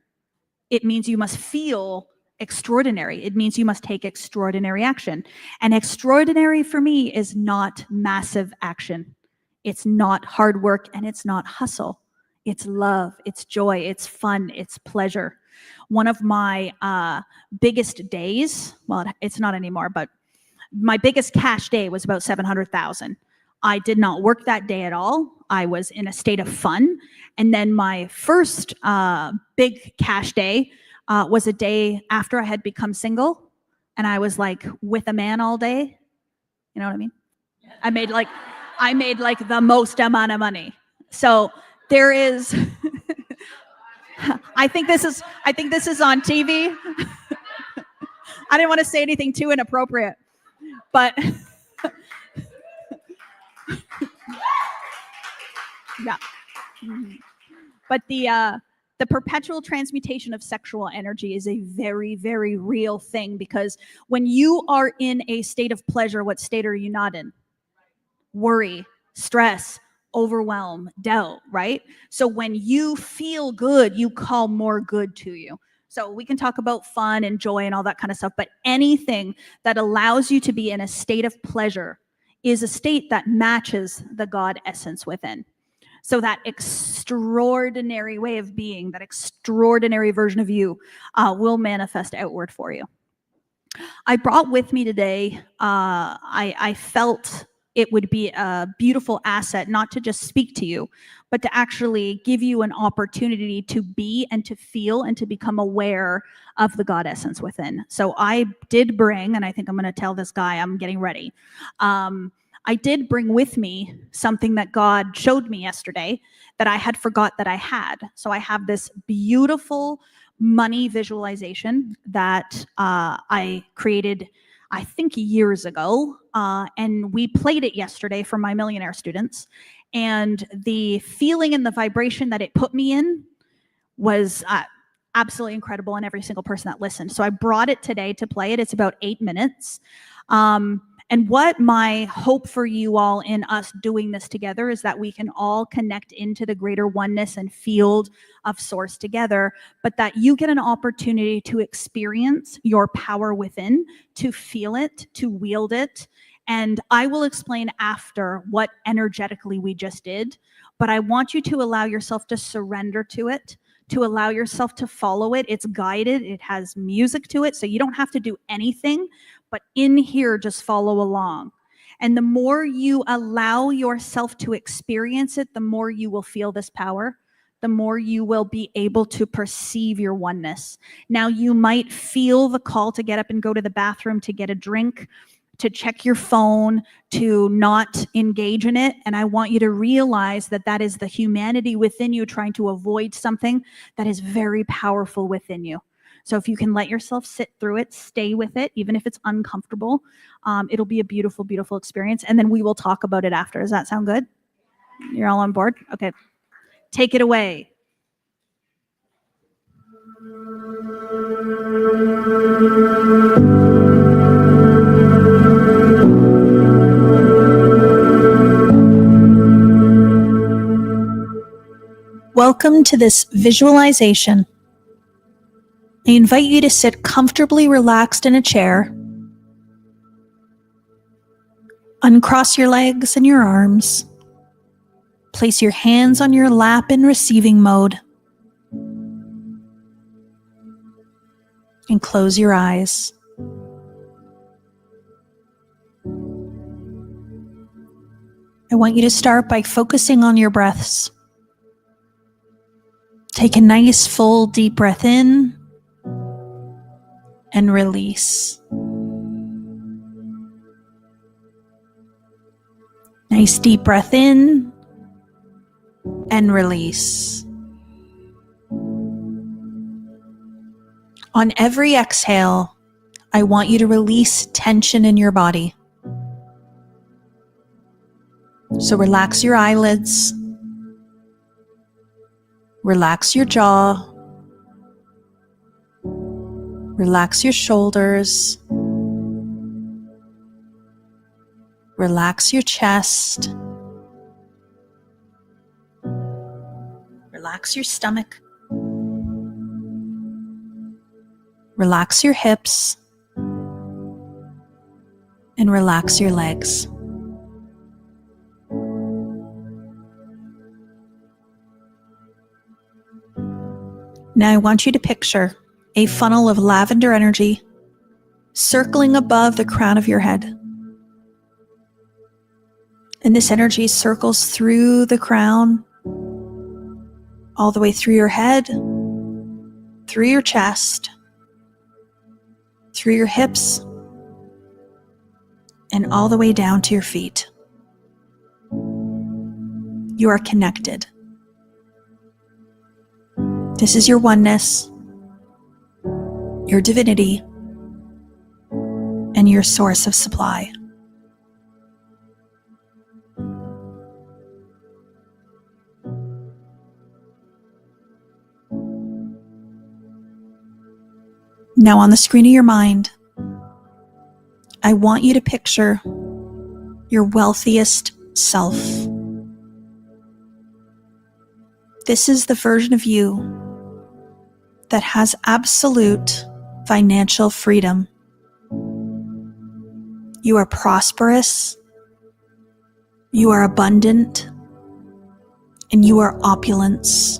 It means you must feel extraordinary. It means you must take extraordinary action. And extraordinary for me is not massive action. It's not hard work, and it's not hustle. It's love, it's joy, it's fun, it's pleasure. One of my biggest days, well, it's not anymore, but my biggest cash day was about $700,000. I did not work that day at all. I was in a state of fun. And then my first big cash day was a day after I had become single, and I was like with a man all day. You know what I mean? I made like the most amount of money. So there is, I think this is on TV. I didn't want to say anything too inappropriate, but yeah. But the perpetual transmutation of sexual energy is a very, very real thing, because when you are in a state of pleasure, what state are you not in? Worry, stress, overwhelm, doubt, right? So when you feel good, you call more good to you. So we can talk about fun and joy and all that kind of stuff, but anything that allows you to be in a state of pleasure is a state that matches the God essence within. So that extraordinary way of being, that extraordinary version of you will manifest outward for you. I brought with me today, I felt it would be a beautiful asset, not to just speak to you, but to actually give you an opportunity to be and to feel and to become aware of the God essence within. So I did bring, and I think I'm going to tell this guy I'm getting ready. I did bring with me something that God showed me yesterday that I had forgot that I had. So I have this beautiful money visualization that I created, I think, years ago. And we played it yesterday for my millionaire students. And the feeling and the vibration that it put me in was absolutely incredible, and every single person that listened. So I brought it today to play it. It's about 8 minutes. And what my hope for you all in us doing this together is that we can all connect into the greater oneness and field of source together, but that you get an opportunity to experience your power within, to feel it, to wield it. And I will explain after what energetically we just did, but I want you to allow yourself to surrender to it, to allow yourself to follow it. It's guided, it has music to it, so you don't have to do anything, but in here, just follow along. And the more you allow yourself to experience it, the more you will feel this power, the more you will be able to perceive your oneness. Now, you might feel the call to get up and go to the bathroom, to get a drink, to check your phone, to not engage in it. And I want you to realize that that is the humanity within you trying to avoid something that is very powerful within you. So if you can let yourself sit through it, stay with it, even if it's uncomfortable, it'll be a beautiful, beautiful experience. And then we will talk about it after. Does that sound good? You're all on board? Okay. Take it away. Welcome to this visualization. I invite you to sit comfortably relaxed in a chair. Uncross your legs and your arms. Place your hands on your lap in receiving mode. And close your eyes. I want you to start by focusing on your breaths. Take a nice full deep breath in and release. Nice deep breath in and release. On every exhale, I want you to release tension in your body. So relax your eyelids. Relax your jaw. Relax your shoulders. Relax your chest. Relax your stomach. Relax your hips. And relax your legs. Now I want you to picture a funnel of lavender energy circling above the crown of your head. And this energy circles through the crown, all the way through your head, through your chest, through your hips, and all the way down to your feet. You are connected. This is your oneness, your divinity, and your source of supply. Now on the screen of your mind, I want you to picture your wealthiest self. This is the version of you that has absolute financial freedom. You are prosperous, you are abundant, and you are opulence.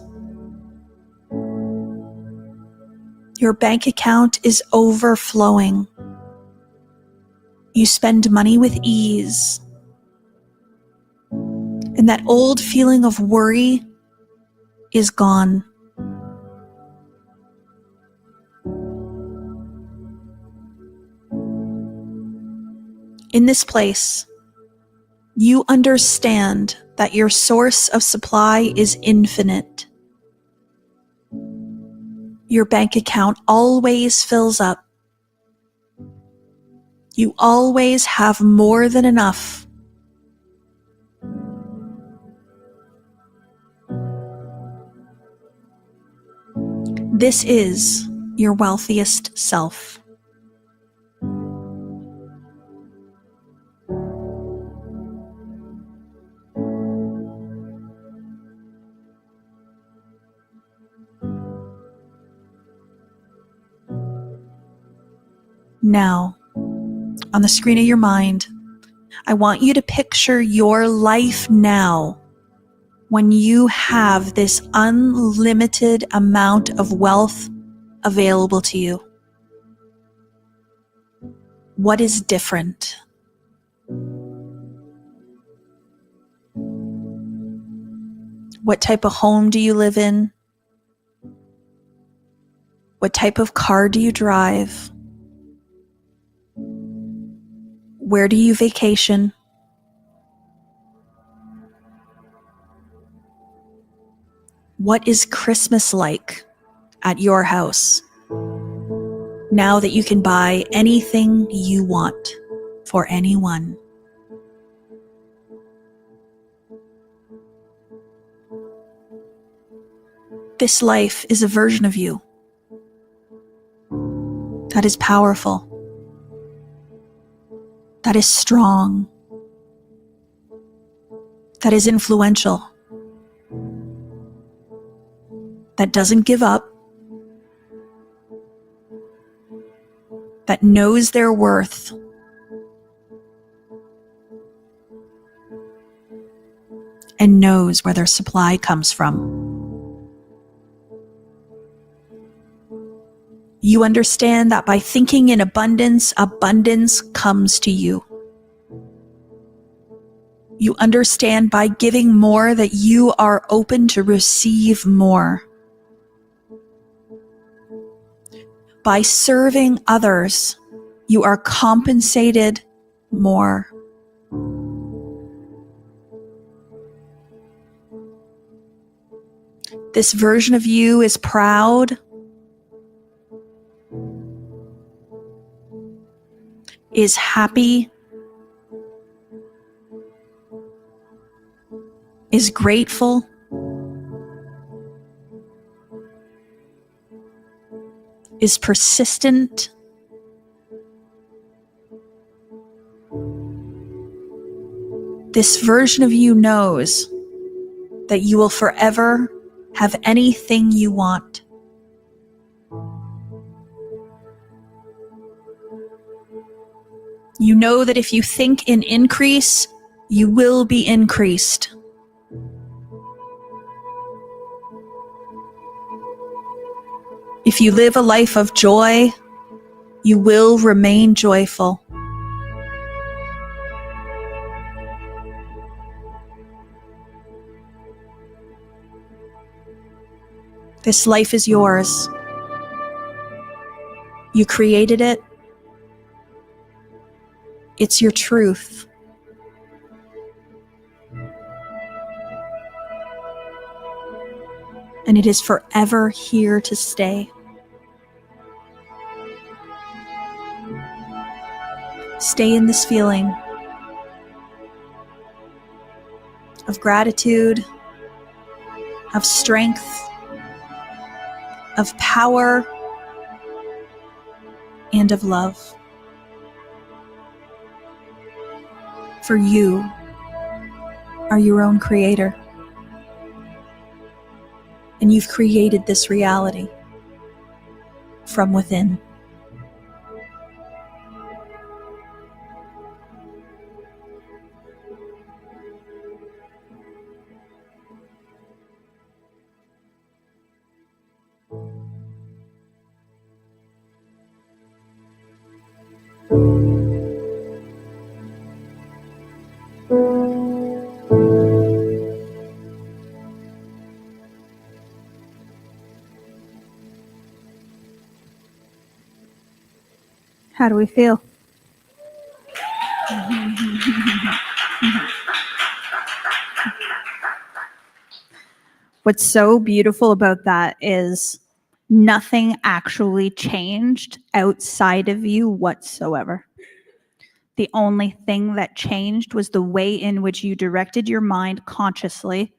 Your bank account is overflowing. You spend money with ease. And that old feeling of worry is gone. In this place, you understand that your source of supply is infinite. Your bank account always fills up. You always have more than enough. This is your wealthiest self. Now, on the screen of your mind, I want you to picture your life now when you have this unlimited amount of wealth available to you. What is different? What type of home do you live in? What type of car do you drive? Where do you vacation? What is Christmas like at your house now that you can buy anything you want for anyone? This life is a version of you that is powerful, that is strong, that is influential, that doesn't give up, that knows their worth, and knows where their supply comes from. You understand that by thinking in abundance, abundance comes to you. You understand by giving more that you are open to receive more. By serving others, you are compensated more. This version of you is proud, is happy, is grateful, is persistent, this version of you knows that you will forever have anything you want. You know that if you think in increase, you will be increased. If you live a life of joy, you will remain joyful. This life is yours. You created it. It's your truth. And it is forever here to stay. Stay in this feeling of gratitude, of strength, of power, and of love. For you are your own creator. And you've created this reality from within. How do we feel? What's so beautiful about that is nothing actually changed outside of you whatsoever. The only thing that changed was the way in which you directed your mind consciously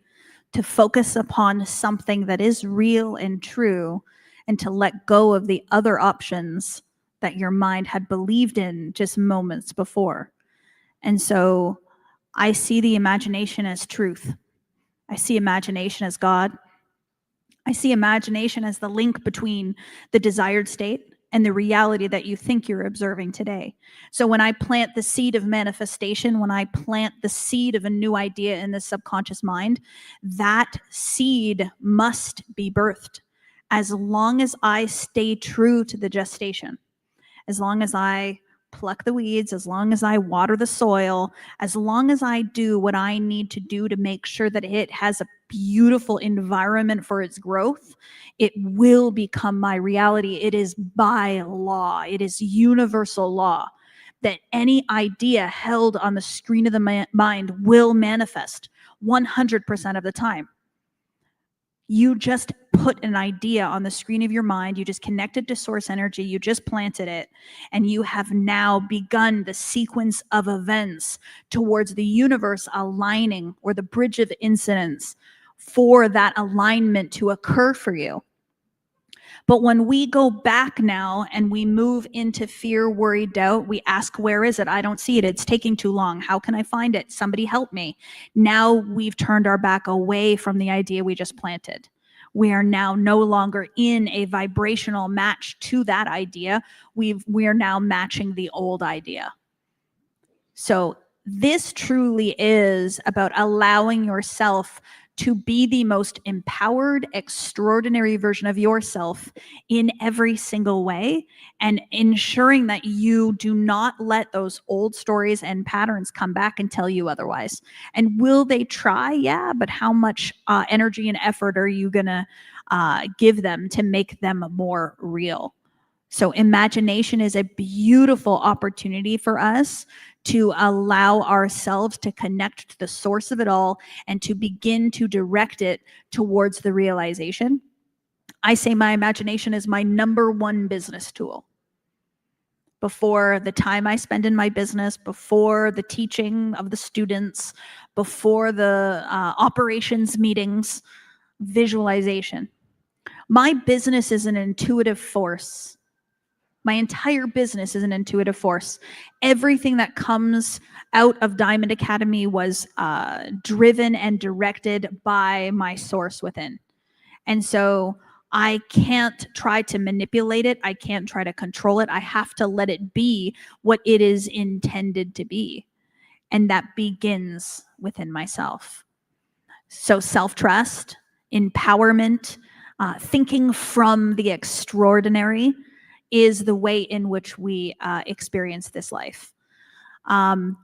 to focus upon something that is real and true, and to let go of the other options that your mind had believed in just moments before. And so I see the imagination as truth. I see imagination as God. I see imagination as the link between the desired state and the reality that you think you're observing today. So when I plant the seed of manifestation, when I plant the seed of a new idea in the subconscious mind, that seed must be birthed. As long as I stay true to the gestation, as long as I pluck the weeds, as long as I water the soil, as long as I do what I need to do to make sure that it has a beautiful environment for its growth, it will become my reality. It is by law. It is universal law that any idea held on the screen of the mind will manifest 100% of the time. You just put an idea on the screen of your mind, you just connected to source energy, you just planted it, and you have now begun the sequence of events towards the universe aligning, or the bridge of incidents for that alignment to occur for you. But when we go back now and we move into fear, worry, doubt, we ask, where is it? I don't see it. It's taking too long. How can I find it? Somebody help me. Now we've turned our back away from the idea we just planted. We are now no longer in a vibrational match to that idea. We are now matching the old idea. So this truly is about allowing yourself to be the most empowered, extraordinary version of yourself in every single way, and ensuring that you do not let those old stories and patterns come back and tell you otherwise. And will they try? Yeah, but how much energy and effort are you gonna give them to make them more real? So imagination is a beautiful opportunity for us to allow ourselves to connect to the source of it all and to begin to direct it towards the realization. I say my imagination is my #1 business tool. Before the time I spend in my business, before the teaching of the students, before the operations meetings, visualization. My business is an intuitive force. My entire business is an intuitive force. Everything that comes out of Diamond Academy was driven and directed by my source within. And so I can't try to manipulate it. I can't try to control it. I have to let it be what it is intended to be. And that begins within myself. So self-trust, empowerment, thinking from the extraordinary is the way in which we experience this life.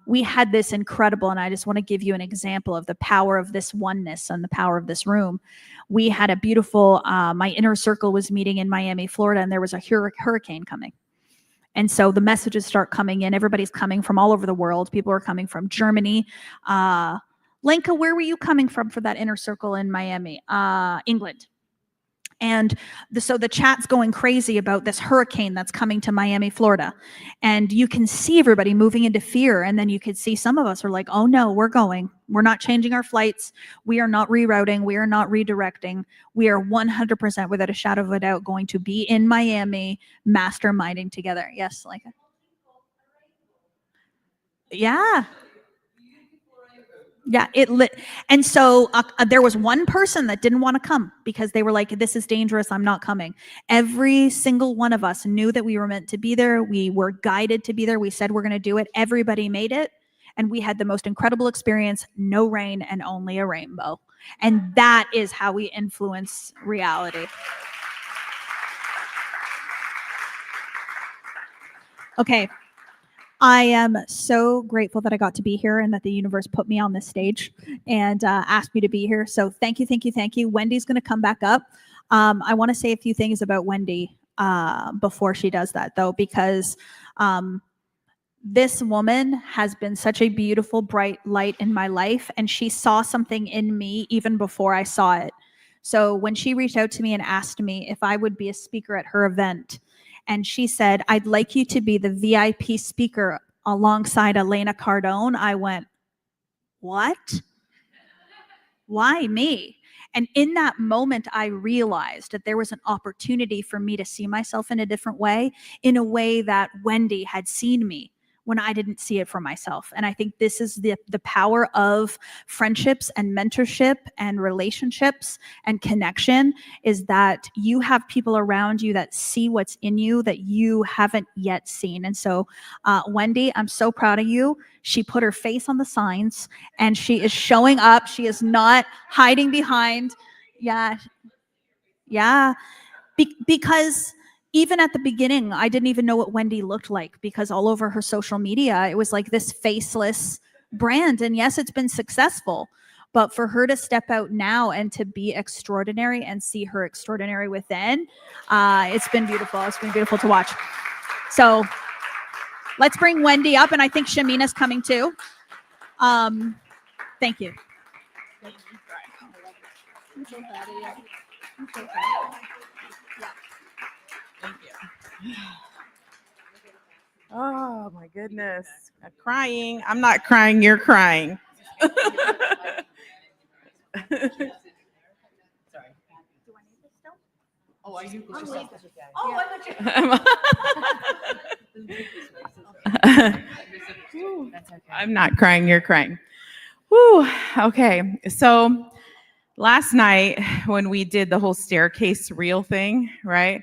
We had this incredible, and I just want to give you an example of the power of this oneness and the power of this room. We had a beautiful, my inner circle was meeting in Miami, Florida, and there was a hurricane coming. And so the messages start coming in. Everybody's coming from all over the world. People are coming from Germany. Lenka, where were you coming from for that inner circle in Miami? England. And so the chat's going crazy about this hurricane that's coming to Miami, Florida. And you can see everybody moving into fear. And then you could see some of us are like, oh no, we're going. We're not changing our flights. We are not rerouting. We are not redirecting. We are 100% without a shadow of a doubt going to be in Miami masterminding together. Yes, like, yeah. Yeah, it lit. And so there was one person that didn't want to come because they were like, this is dangerous. I'm not coming. Every single one of us knew that we were meant to be there. We were guided to be there. We said we're going to do it. Everybody made it. And we had the most incredible experience, no rain and only a rainbow. And that is how we influence reality. Okay. I am so grateful that I got to be here and that the universe put me on this stage and asked me to be here. So thank you, thank you, thank you. Wendy's going to come back up. I want to say a few things about Wendy before she does that, though, because this woman has been such a beautiful, bright light in my life, and she saw something in me even before I saw it. So when she reached out to me and asked me if I would be a speaker at her event, and she said, I'd like you to be the VIP speaker alongside Elena Cardone. I went, what? Why me? And in that moment, I realized that there was an opportunity for me to see myself in a different way, in a way that Wendy had seen me when I didn't see it for myself. And I think this is the power of friendships and mentorship and relationships and connection, is that you have people around you that see what's in you that you haven't yet seen. And so, Wendy, I'm so proud of you. She put her face on the signs and she is showing up. She is not hiding behind. Yeah. Because even at the beginning, I didn't even know what Wendy looked like, because all over her social media, it was like this faceless brand. And yes, it's been successful, but for her to step out now and to be extraordinary and see her extraordinary within, it's been beautiful. It's been beautiful to watch. So let's bring Wendy up. And I think Shamina's coming too. Thank you. Oh my goodness. I'm crying. I'm not crying, you're crying. Oh, are you? Oh, I'm not crying, you're crying. Woo. Okay. So last night when we did the whole staircase reel thing, right?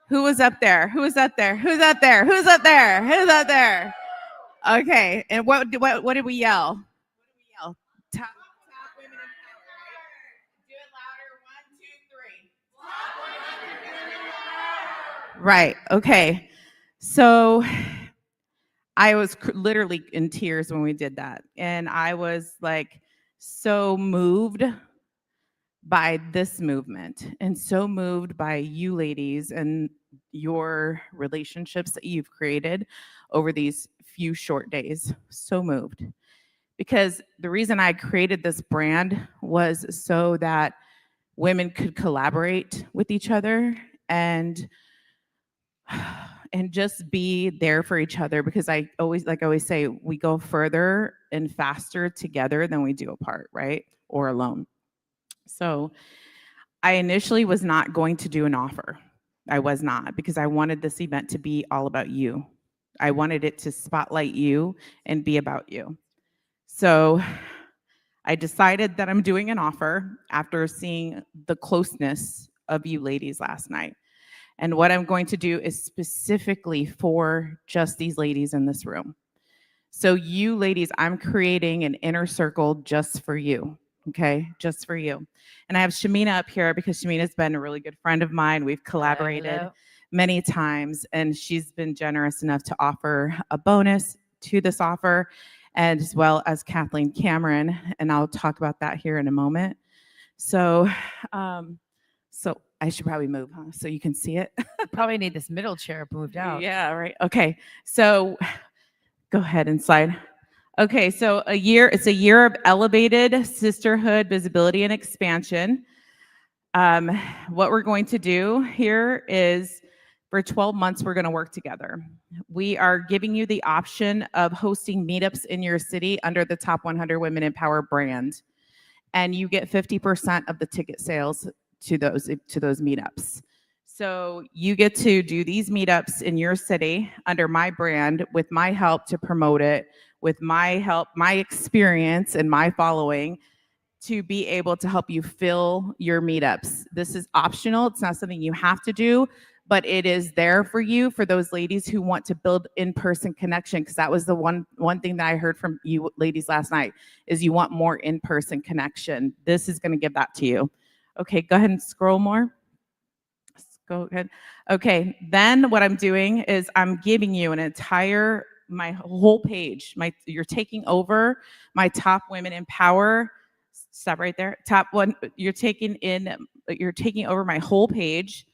Who was up there? Who was up there? Who's up there? Who's up there? Who's up there? Okay. And what did we yell? Top women in power, right? Do it louder. 1, 2, 3. Right. Okay. So I was literally in tears when we did that. And I was like so moved by this movement and so moved by you ladies and your relationships that you've created over these few short days. So moved. Because the reason I created this brand was so that women could collaborate with each other and just be there for each other, because I always say, we go further and faster together than we do apart, right? Or alone. So I initially was not going to do an offer. I was not, because I wanted this event to be all about you. I wanted it to spotlight you and be about you. So I decided that I'm doing an offer after seeing the closeness of you ladies last night. And what I'm going to do is specifically for just these ladies in this room. So you ladies, I'm creating an inner circle just for you. Okay, just for you. And I have Shamina up here because Shamina's been a really good friend of mine. We've collaborated many times, and she's been generous enough to offer a bonus to this offer, and as well as Kathleen Cameron, and I'll talk about that here in a moment. So, so I should probably move, huh? So you can see it. Probably need this middle chair moved out. Yeah, right. Okay, so go ahead and slide. Okay, so it's a year of elevated sisterhood, visibility, and expansion. What we're going to do here is for 12 months, we're going to work together. We are giving you the option of hosting meetups in your city under the Top 100 Women in Power brand. And you get 50% of the ticket sales to those meetups. So you get to do these meetups in your city under my brand with my help to promote it, with my help, my experience, and my following to be able to help you fill your meetups. This is optional. It's not something you have to do, but it is there for you, for those ladies who want to build in-person connection, because that was the one thing that I heard from you ladies last night, is you want more in-person connection. This is going to give that to you. Okay, go ahead and scroll more. Go ahead. Okay, then what I'm doing is I'm giving you my whole page. You're taking over my Top Women in Power. Stop right there. Top one. You're taking over my whole page,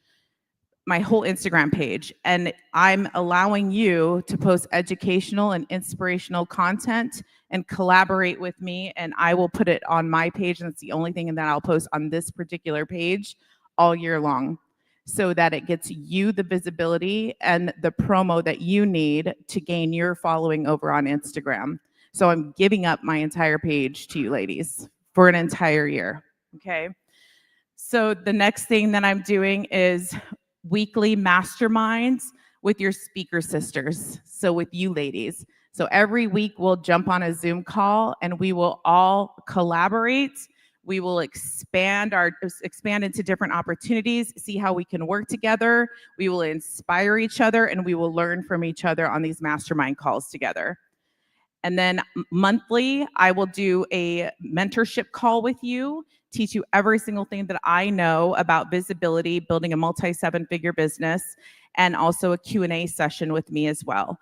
my whole Instagram page, and I'm allowing you to post educational and inspirational content and collaborate with me, and I will put it on my page, and it's the only thing that I'll post on this particular page all year long, so that it gets you the visibility and the promo that you need to gain your following over on Instagram. So I'm giving up my entire page to you ladies for an entire year, okay? So the next thing that I'm doing is weekly masterminds with your speaker sisters, so with you ladies. So every week we'll jump on a Zoom call and we will all collaborate. We will expand into different opportunities, see how we can work together. We will inspire each other and we will learn from each other on these mastermind calls together. And then monthly, I will do a mentorship call with you, teach you every single thing that I know about visibility, building a multi-seven-figure business, and also a Q&A session with me as well.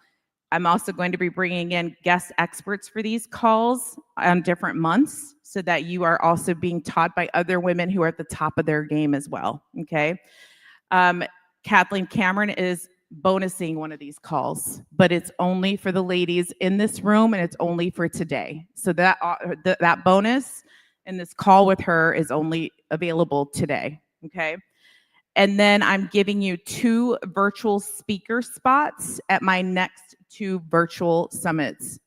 I'm also going to be bringing in guest experts for these calls on different months so that you are also being taught by other women who are at the top of their game as well, okay? Kathleen Cameron is bonusing one of these calls, but it's only for the ladies in this room and it's only for today. So that bonus in this call with her is only available today, okay? And then I'm giving you 2 virtual speaker spots at my next 2 virtual summits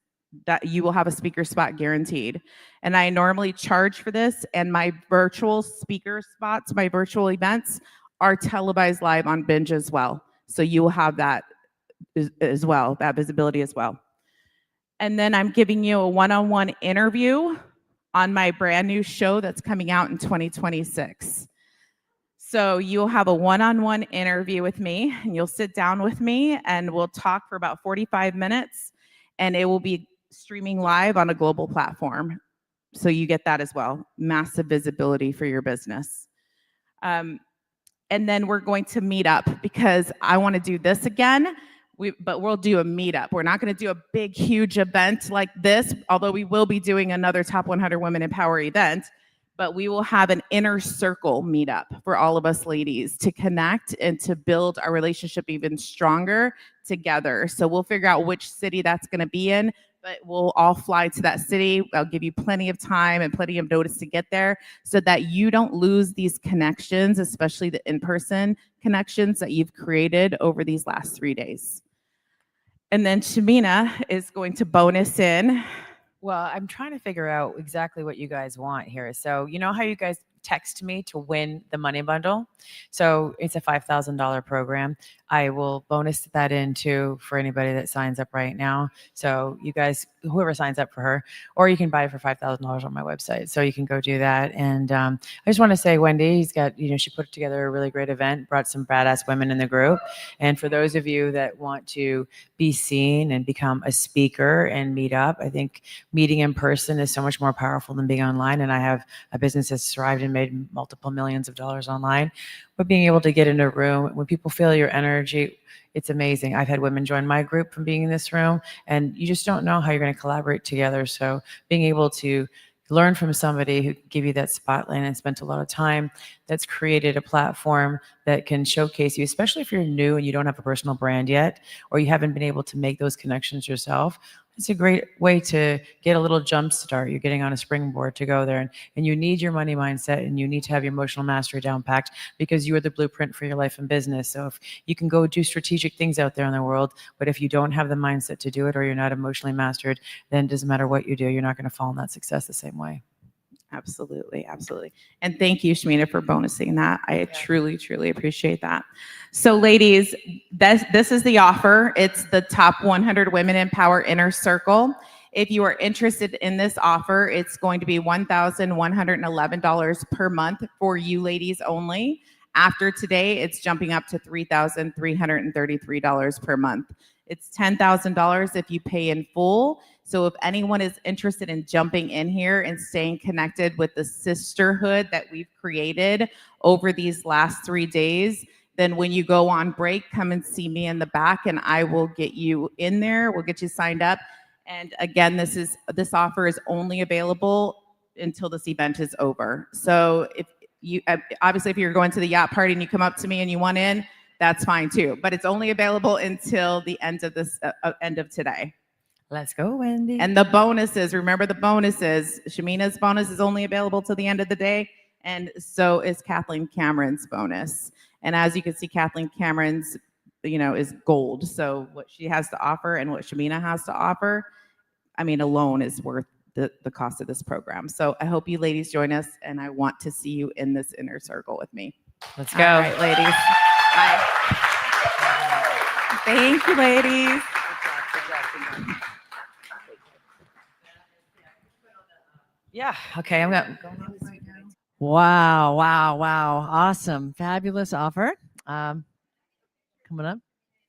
that you will have a speaker spot guaranteed. And I normally charge for this, and my virtual speaker spots, my virtual events are televised live on Binge as well. So you will have that as well, that visibility as well. And then I'm giving you a one-on-one interview on my brand new show that's coming out in 2026. So you'll have a one-on-one interview with me, and you'll sit down with me, and we'll talk for about 45 minutes, and it will be streaming live on a global platform. So you get that as well, massive visibility for your business. And then we're going to meet up because I want to do this again, but we'll do a meetup. We're not going to do a big, huge event like this, although we will be doing another Top 100 Women in Power event, but we will have an inner circle meetup for all of us ladies to connect and to build our relationship even stronger together. So we'll figure out which city that's going to be in, but we'll all fly to that city. I'll give you plenty of time and plenty of notice to get there so that you don't lose these connections, especially the in-person connections that you've created over these last 3 days. And then Shamina is going to bonus in. Well, I'm trying to figure out exactly what you guys want here. So you know how you guys text me to win the money bundle? So it's a $5,000 program. I will bonus that into for anybody that signs up right now. So you guys, whoever signs up for her, or you can buy it for $5,000 on my website. So you can go do that. And I just want to say, Wendy, she put together a really great event, brought some badass women in the group. And for those of you that want to be seen and become a speaker and meet up, I think meeting in person is so much more powerful than being online. And I have a business that's thrived and made multiple millions of dollars online. But being able to get in a room, when people feel your energy, it's amazing. I've had women join my group from being in this room, and you just don't know how you're going to collaborate together. So being able to learn from somebody who give you that spotlight and spent a lot of time, that's created a platform that can showcase you, especially if you're new and you don't have a personal brand yet, or you haven't been able to make those connections yourself. It's a great way to get a little jump start. You're getting on a springboard to go there, and you need your money mindset, and you need to have your emotional mastery down packed because you are the blueprint for your life and business. So if you can go do strategic things out there in the world, but if you don't have the mindset to do it, or you're not emotionally mastered, then it doesn't matter what you do, you're not going to fall in that success the same way. Absolutely, absolutely. And thank you, Shamina, for bonusing that. I truly, truly appreciate that. So ladies, this is the offer. It's the Top 100 Women in Power Inner Circle. If you are interested in this offer, it's going to be $1,111 per month for you ladies only. After today, it's jumping up to $3,333 per month. It's $10,000 if you pay in full. So if anyone is interested in jumping in here and staying connected with the sisterhood that we've created over these last 3 days, then when you go on break, come and see me in the back and I will get you in there. We'll get you signed up. And again, this offer is only available until this event is over. So if you, obviously if you're going to the yacht party and you come up to me and you want in, that's fine too. But it's only available until the end of this, end of today. Let's go, Wendy. And the bonuses, remember the bonuses. Shamina's bonus is only available till the end of the day, and so is Kathleen Cameron's bonus. And as you can see, Kathleen Cameron's, is gold. So what she has to offer and what Shamina has to offer, I mean, alone is worth the cost of this program. So I hope you ladies join us, and I want to see you in this inner circle with me. Let's go. All right, ladies. Bye. Thank you, ladies. Yeah. Okay. I'm going. Wow, wow, wow. Awesome. Fabulous offer. Coming up.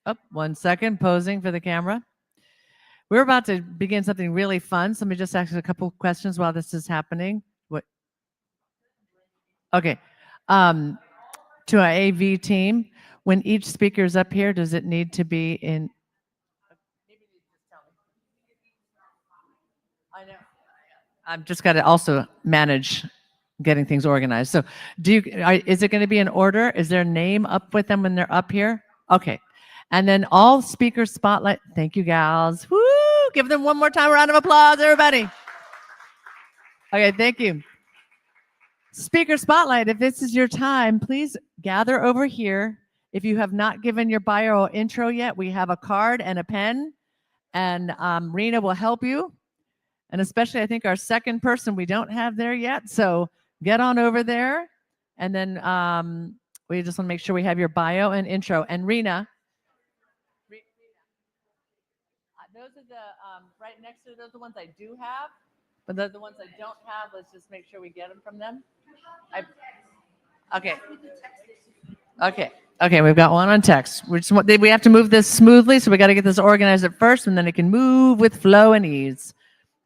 Oh, 1 second, posing for the camera. We're about to begin something really fun. So let me just ask you a couple of questions while this is happening. What? Okay. To our AV team, when each speaker is up here, does it need to be in? I know. I've just got to also manage getting things organized. So is it going to be in order? Is their name up with them when they're up here? Okay. And then all speaker spotlight. Thank you, gals. Woo! Give them one more time a round of applause, everybody. Okay, thank you. Speaker spotlight, if this is your time, please gather over here. If you have not given your bio or intro yet, we have a card and a pen, and Rena will help you. And especially, I think our second person we don't have there yet. So get on over there. And then we just want to make sure we have your bio and intro. And Rena, those are the, right next to those are the ones I do have. But the ones I don't have, let's just make sure we get them from them. Okay. Okay, we've got one on text. We have to move this smoothly, so we got to get this organized at first, and then it can move with flow and ease.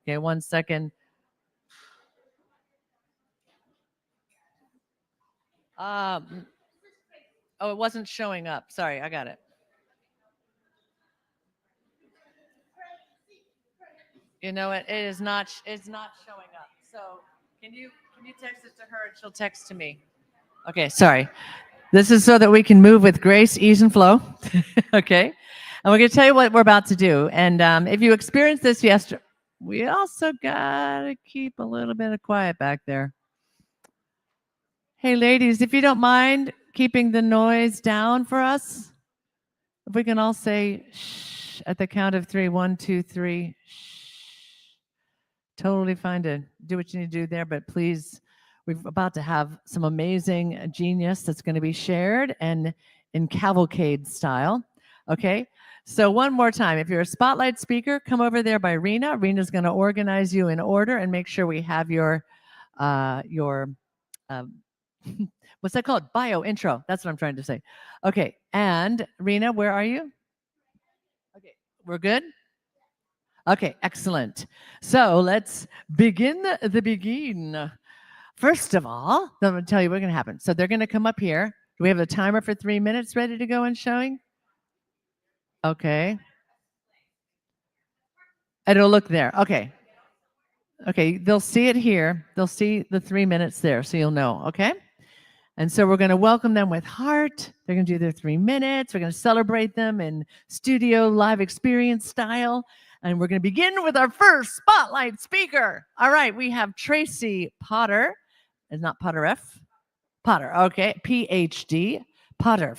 Okay, 1 second. Oh, it wasn't showing up. Sorry, I got it. You know what? It is not. It's not showing up. So can you text it to her and she'll text to me? Okay, sorry. This is so that we can move with grace, ease, and flow. Okay, and we're going to tell you what we're about to do. And if you experienced this yesterday, we also got to keep a little bit of quiet back there. Hey, ladies, if you don't mind keeping the noise down for us, if we can all say shh at the count of 3. 1, 2, 3. Shh. Totally fine to do what you need to do there, but please, we're about to have some amazing genius that's going to be shared and in cavalcade style. Okay, so one more time, if you're a spotlight speaker, come over there by Rena. Rena's going to organize you in order and make sure we have your what's that called? Bio intro. That's what I'm trying to say. Okay, and Rena, where are you? Okay, we're good? Okay, excellent. So let's begin the begin. First of all, I'm going to tell you what's going to happen. So they're going to come up here. Do we have a timer for 3 minutes ready to go and showing? Okay. It'll look there. Okay. Okay, they'll see it here. They'll see the 3 minutes there, so you'll know, okay? And so we're going to welcome them with heart. They're going to do their 3 minutes. We're going to celebrate them in studio live experience style. And we're going to begin with our first spotlight speaker. All right, we have Tracy Potter. It's not Potter F. Potter, okay, PhD, Potter.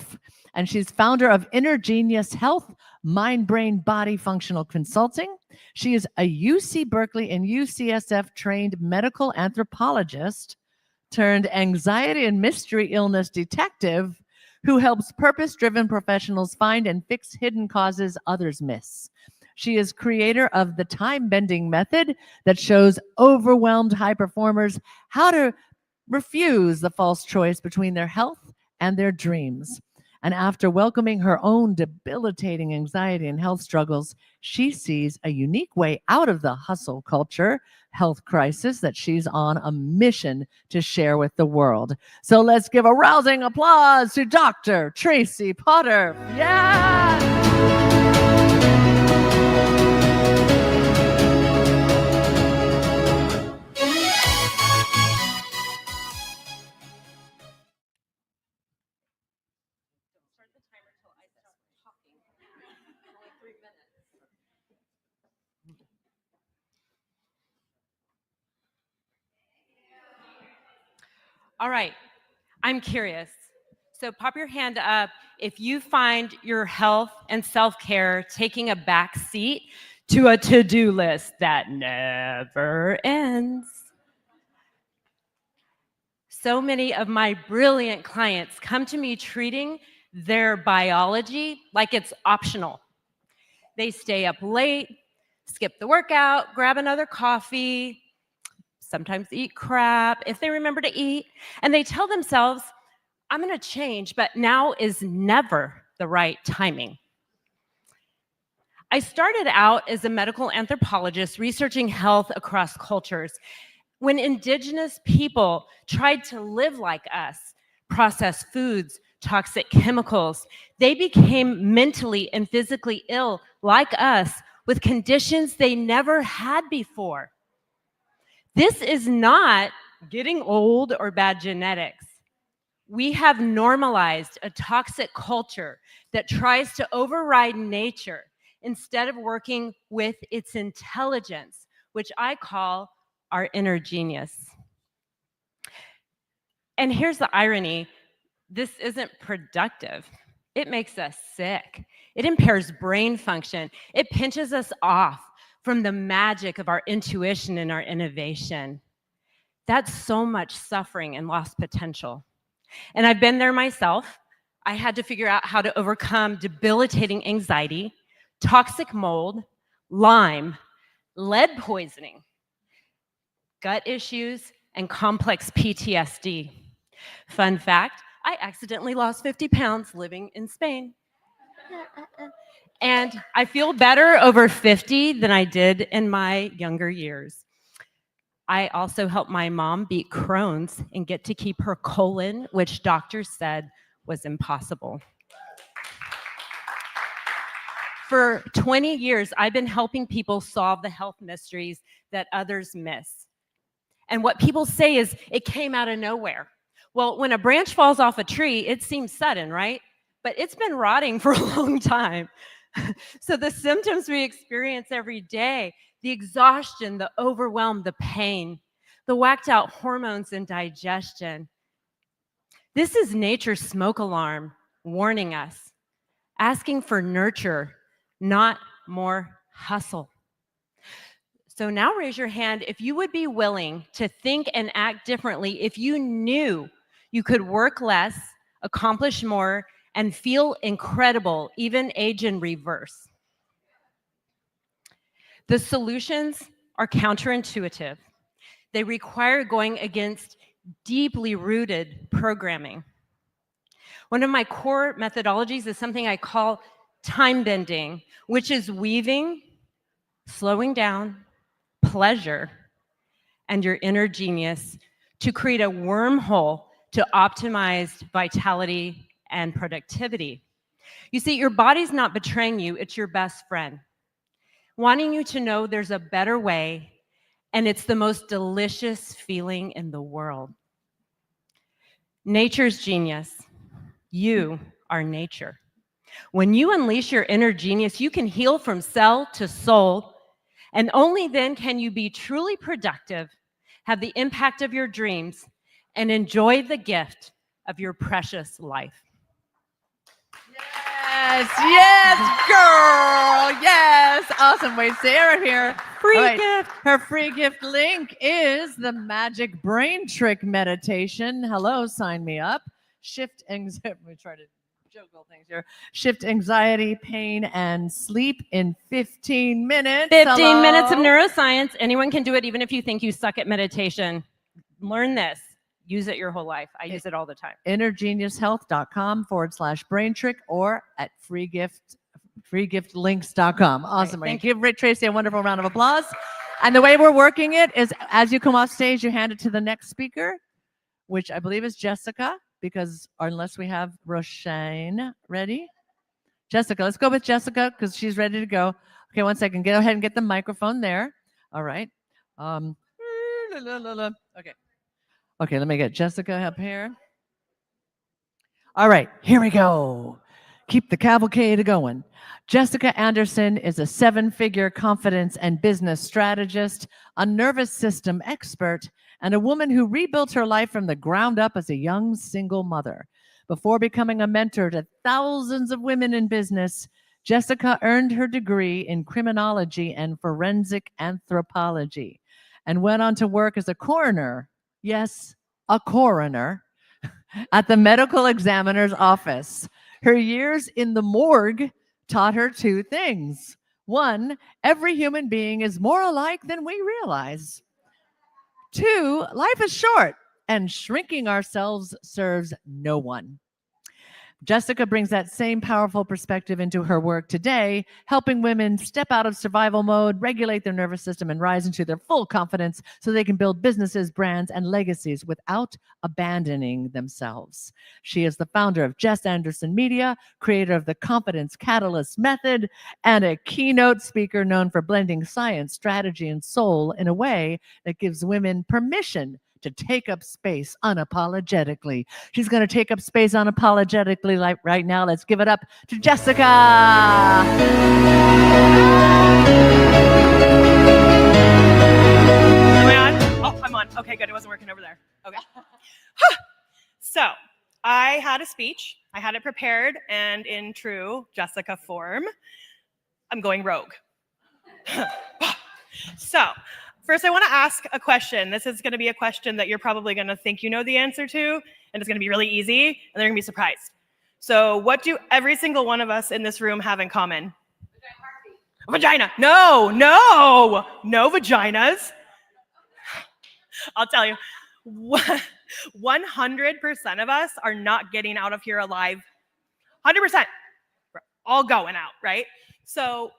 And she's founder of Inner Genius Health, Mind, Brain, Body Functional Consulting. She is a UC Berkeley and UCSF trained medical anthropologist turned anxiety and mystery illness detective who helps purpose-driven professionals find and fix hidden causes others miss. She is creator of the time-bending method that shows overwhelmed high performers how to refuse the false choice between their health and their dreams. And after welcoming her own debilitating anxiety and health struggles, she sees a unique way out of the hustle culture health crisis that she's on a mission to share with the world. So let's give a rousing applause to Dr. Tracy Potter. Yeah! All right, I'm curious. So pop your hand up if you find your health and self-care taking a back seat to a to-do list that never ends. So many of my brilliant clients come to me treating their biology like it's optional. They stay up late, skip the workout, grab another coffee, sometimes eat crap if they remember to eat, and they tell themselves, I'm going to change, but now is never the right timing. I started out as a medical anthropologist researching health across cultures. When indigenous people tried to live like us, processed foods, toxic chemicals, they became mentally and physically ill like us with conditions they never had before. This is not getting old or bad genetics. We have normalized a toxic culture that tries to override nature instead of working with its intelligence, which I call our inner genius. And here's the irony. This isn't productive. It makes us sick. It impairs brain function. It pinches us off from the magic of our intuition and our innovation. That's so much suffering and lost potential. And I've been there myself. I had to figure out how to overcome debilitating anxiety, toxic mold, Lyme, lead poisoning, gut issues, and complex PTSD. Fun fact, I accidentally lost 50 pounds living in Spain. And I feel better over 50 than I did in my younger years. I also helped my mom beat Crohn's and get to keep her colon, which doctors said was impossible. For 20 years, I've been helping people solve the health mysteries that others miss. And what people say is, it came out of nowhere. Well, when a branch falls off a tree, it seems sudden, right? But it's been rotting for a long time. So the symptoms we experience every day, the exhaustion, the overwhelm, the pain, the whacked out hormones and digestion. This is nature's smoke alarm warning us, asking for nurture, not more hustle. So now raise your hand if you would be willing to think and act differently if you knew you could work less, accomplish more, and feel incredible, even age in reverse. The solutions are counterintuitive. They require going against deeply rooted programming. One of my core methodologies is something I call time bending, which is weaving, slowing down, pleasure, and your inner genius to create a wormhole to optimize vitality and productivity. You see, your body's not betraying you, it's your best friend, wanting you to know there's a better way, and it's the most delicious feeling in the world. Nature's genius. You are nature. When you unleash your inner genius, you can heal from cell to soul, and only then can you be truly productive, have the impact of your dreams, and enjoy the gift of your precious life. Yes, yes, girl. Yes. Awesome. Wait, Sarah here. Free gift. Her free gift link is the Magic Brain Trick Meditation. Hello, sign me up. Shift anxiety. Let me try to juggle things here. Shift anxiety, pain, and sleep in 15 minutes. 15 minutes of neuroscience. Anyone can do it, even if you think you suck at meditation. Learn this. Use it your whole life. I use it all the time. innergeniushealth.com/brain trick or at freegiftlinks.com. Awesome. Right, thank Give Tracy a wonderful round of applause. And the way we're working it is as you come off stage, you hand it to the next speaker, which I believe is Jessica, because unless we have Roshane ready. Jessica, let's go with Jessica because she's ready to go. Okay, one second. Go ahead and get the microphone there. All right. Okay. Okay, let me get Jessica up here. All right, here we go. Keep the cavalcade going. Jessica Anderson is a 7-figure confidence and business strategist, a nervous system expert, and a woman who rebuilt her life from the ground up as a young single mother. Before becoming a mentor to thousands of women in business, Jessica earned her degree in criminology and forensic anthropology and went on to work as a coroner. Yes, a coroner at the medical examiner's office. Her years in the morgue taught her 2 things. 1, every human being is more alike than we realize. 2, life is short and shrinking ourselves serves no one. Jessica brings that same powerful perspective into her work today, helping women step out of survival mode, regulate their nervous system, and rise into their full confidence so they can build businesses, brands, and legacies without abandoning themselves. She is the founder of Jess Anderson Media, creator of the Confidence Catalyst Method, and a keynote speaker known for blending science, strategy, and soul in a way that gives women permission to take up space unapologetically. She's going to take up space unapologetically like right now. Let's give it up to Jessica. Am I on? Oh, I'm on. Okay, good. It wasn't working over there. Okay. So I had a speech. I had it prepared, and in true Jessica form, I'm going rogue. So first, I want to ask a question. This is going to be a question that you're probably going to think you know the answer to, and it's going to be really easy, and they're going to be surprised. So what do every single one of us in this room have in common? A vagina. No vaginas. I'll tell you, 100% of us are not getting out of here alive. 100%. We're all going out, right? So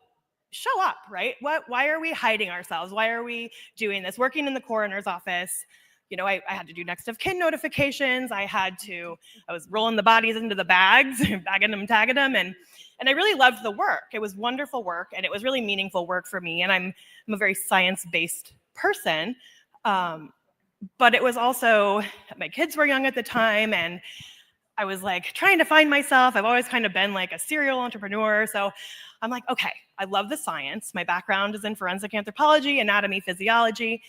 show up, right? Why are we hiding ourselves? Why are we doing this? Working in the coroner's office, you know, I had to do next of kin notifications. I was rolling the bodies into the bags, bagging them, tagging them, and I really loved the work. It was wonderful work, and it was really meaningful work for me. And I'm a very science-based person, but it was also, my kids were young at the time, and I was like trying to find myself. I've always kind of been like a serial entrepreneur, so I'm like, okay, I love the science. My background is in forensic anthropology, anatomy, physiology.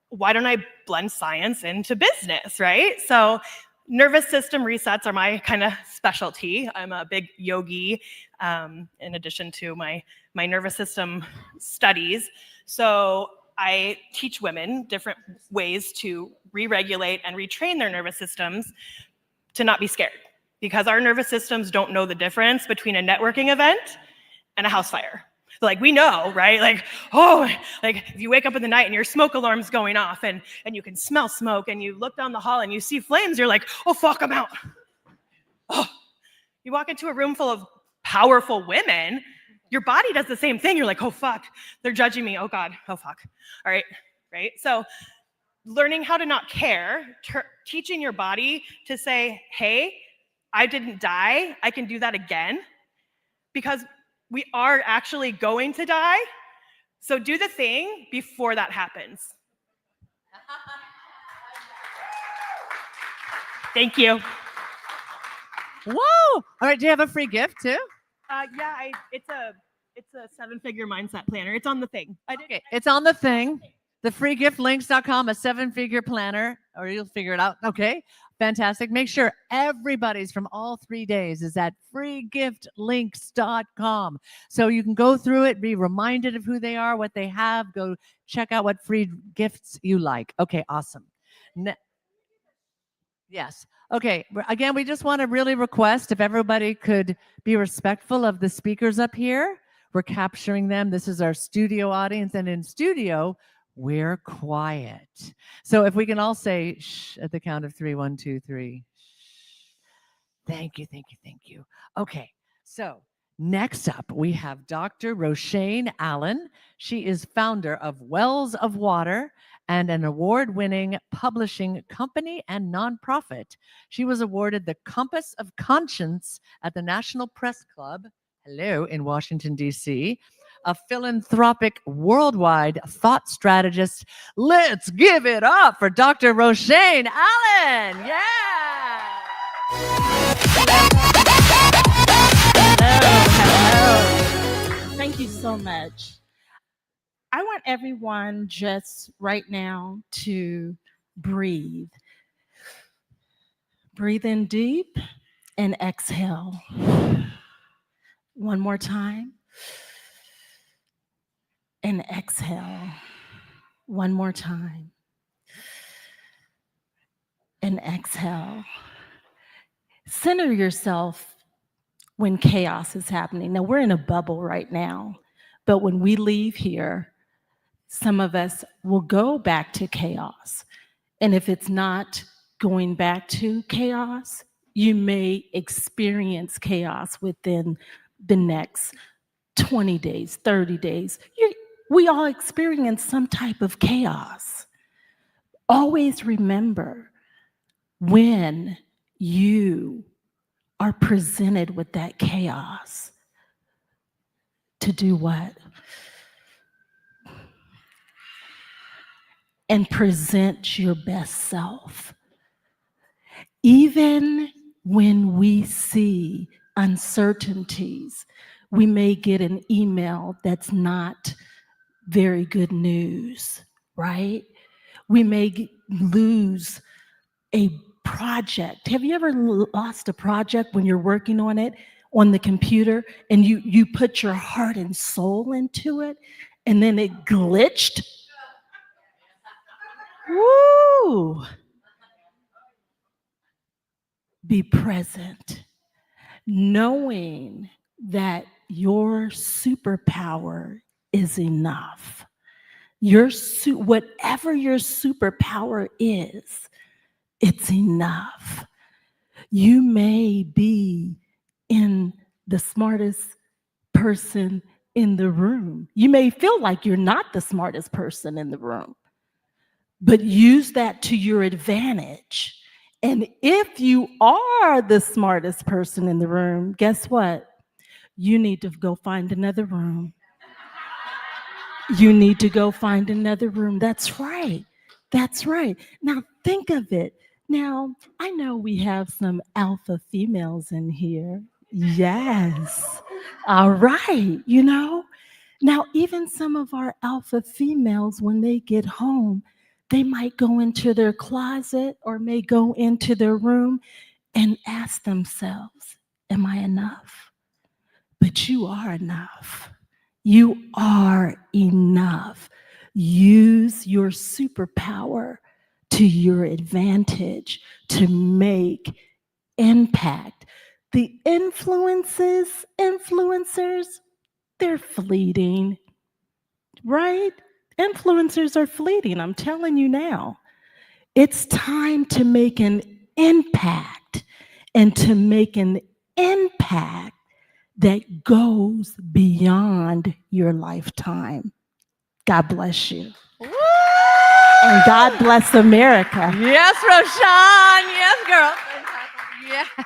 Why don't I blend science into business, right? So nervous system resets are my kind of specialty. I'm a big yogi, in addition to my nervous system studies. So I teach women different ways to re-regulate and retrain their nervous systems to not be scared, because our nervous systems don't know the difference between a networking event and a house fire. Like, we know, right? Like, oh, like if you wake up in the night and your smoke alarm's going off and you can smell smoke and you look down the hall and you see flames, you're like, oh, fuck, I'm out. Oh, you walk into a room full of powerful women, your body does the same thing. You're like, oh, fuck, they're judging me. Oh, God, oh, fuck. All right, right? So learning how to not care, teaching your body to say, hey, I didn't die. I can do that again, because we are actually going to die. So do the thing before that happens. Thank you. Whoa! All right, do you have a free gift too? Yeah, it's a 7-figure mindset planner. It's on the thing. Okay, it's on the thing. The freegiftlinks.com, a 7-figure planner, or you'll figure it out. Okay, fantastic. Make sure everybody's from all 3 days is at freegiftlinks.com. So you can go through it, be reminded of who they are, what they have, go check out what free gifts you like. Okay, awesome. Yes. Okay, again, we just want to really request if everybody could be respectful of the speakers up here. We're capturing them. This is our studio audience, and in studio, we're quiet. So if we can all say shh at the count of 3, 1, 2, 3. Thank you, thank you, thank you. Okay, so next up we have Dr. Roshane Allen. She is founder of Wells of Water and an award-winning publishing company and nonprofit. She was awarded the Compass of Conscience at the National Press Club, in Washington, D.C., a philanthropic worldwide thought strategist. Let's give it up for Dr. Roshane Allen. Yeah. Hello. Thank you so much. I want everyone just right now to breathe. Breathe in deep and exhale. One more time. And exhale. One more time. And exhale. Center yourself when chaos is happening. Now, we're in a bubble right now, but when we leave here, some of us will go back to chaos. And if it's not going back to chaos, you may experience chaos within the next 20 days, 30 days. We all experience some type of chaos. Always remember, when you are presented with that chaos, to do what? And present your best self. Even when we see uncertainties, we may get an email that's not very good news, right? We may lose a project. Have you ever lost a project when you're working on it on the computer and you put your heart and soul into it and then it glitched? Woo! Be present, knowing that your superpower is enough. Whatever your superpower is, it's enough. You may be the smartest person in the room. You may feel like you're not the smartest person in the room, but use that to your advantage. And if you are the smartest person in the room, guess what? You need to go find another room. You need to go find another room. That's right. That's right. Now think of it. Now, I know we have some alpha females in here. Yes. All right. Now even some of our alpha females, when they get home, they might go into their closet or may go into their room and ask themselves, am I enough? But you are enough. You are enough. Use your superpower to your advantage to make impact. The influencers, they're fleeting, right? Influencers are fleeting, I'm telling you now. It's time to make an impact and to make an impact that goes beyond your lifetime. God bless you. And God bless America. Yes, Roshan. Yes, girl.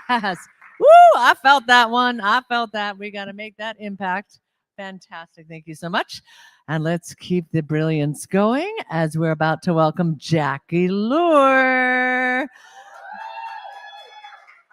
Yes. Woo, I felt that one. I felt that. We got to make that impact. Fantastic. Thank you so much. And let's keep the brilliance going as we're about to welcome Jackie Lure.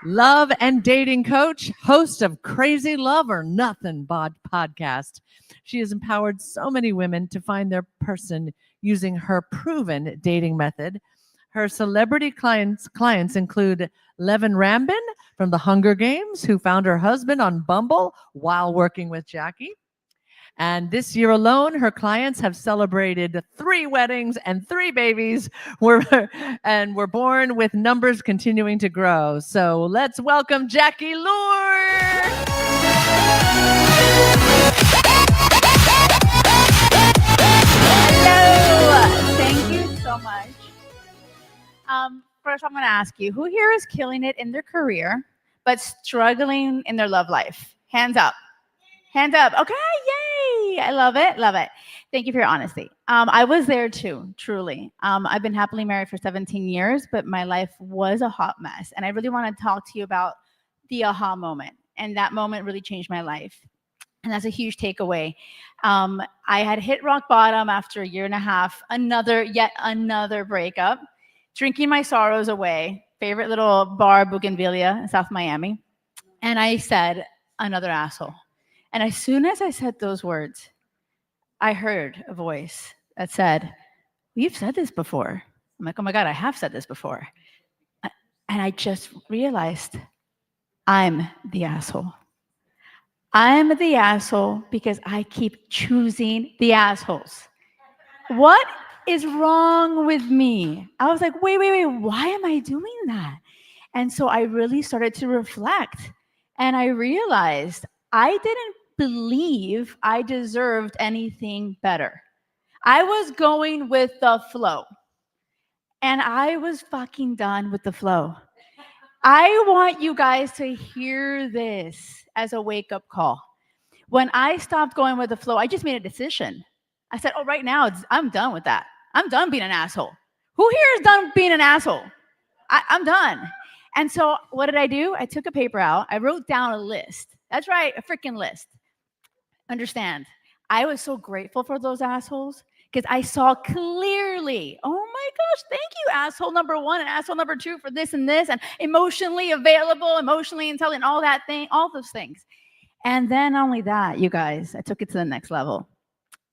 Love and dating coach, host of Crazy Love or Nothing podcast. She has empowered so many women to find their person using her proven dating method. Her celebrity clients include Levin Rambin from The Hunger Games, who found her husband on Bumble while working with Jackie. And this year alone, her clients have celebrated 3 weddings and 3 babies were born, with numbers continuing to grow. So let's welcome Jackie Lure. Hello. Thank you so much. First, I'm going to ask you, who here is killing it in their career, but struggling in their love life? Hands up. Hands up. Okay, yay. I love it. Love it. Thank you for your honesty. I was there too, truly. I've been happily married for 17 years, but my life was a hot mess. And I really want to talk to you about the aha moment. And that moment really changed my life. And that's a huge takeaway. I had hit rock bottom after a year and a half, yet another breakup, drinking my sorrows away, favorite little bar, Bougainvillea in South Miami. And I said, another asshole. And as soon as I said those words, I heard a voice that said, you've said this before. I'm like, oh my God, I have said this before. And I just realized I'm the asshole. I'm the asshole because I keep choosing the assholes. What is wrong with me? I was like, wait, why am I doing that? And so I really started to reflect. And I realized I didn't believe I deserved anything better. I was going with the flow. And I was fucking done with the flow. I want you guys to hear this as a wake up call. When I stopped going with the flow, I just made a decision. I said, oh, right now, I'm done with that. I'm done being an asshole. Who here is done being an asshole? I'm done. And so what did I do? I took a paper out. I wrote down a list. That's right, a freaking list. Understand, I was so grateful for those assholes because I saw clearly, oh my gosh, thank you, asshole number one and asshole number two for this, and emotionally available, emotionally intelligent, all that thing, all those things. And then not only that, you guys, I took it to the next level.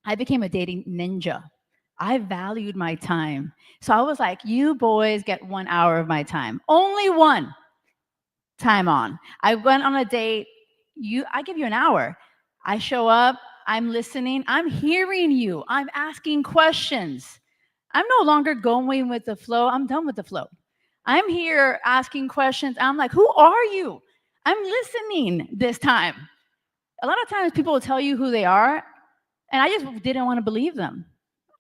I became a dating ninja. I valued my time. So I was like, you boys get 1 hour of my time. Only one time on. I went on a date. I give you an hour. I show up. I'm listening. I'm hearing you. I'm asking questions. I'm no longer going with the flow. I'm done with the flow. I'm here asking questions. I'm like, who are you? I'm listening this time. A lot of times people will tell you who they are, and I just didn't want to believe them.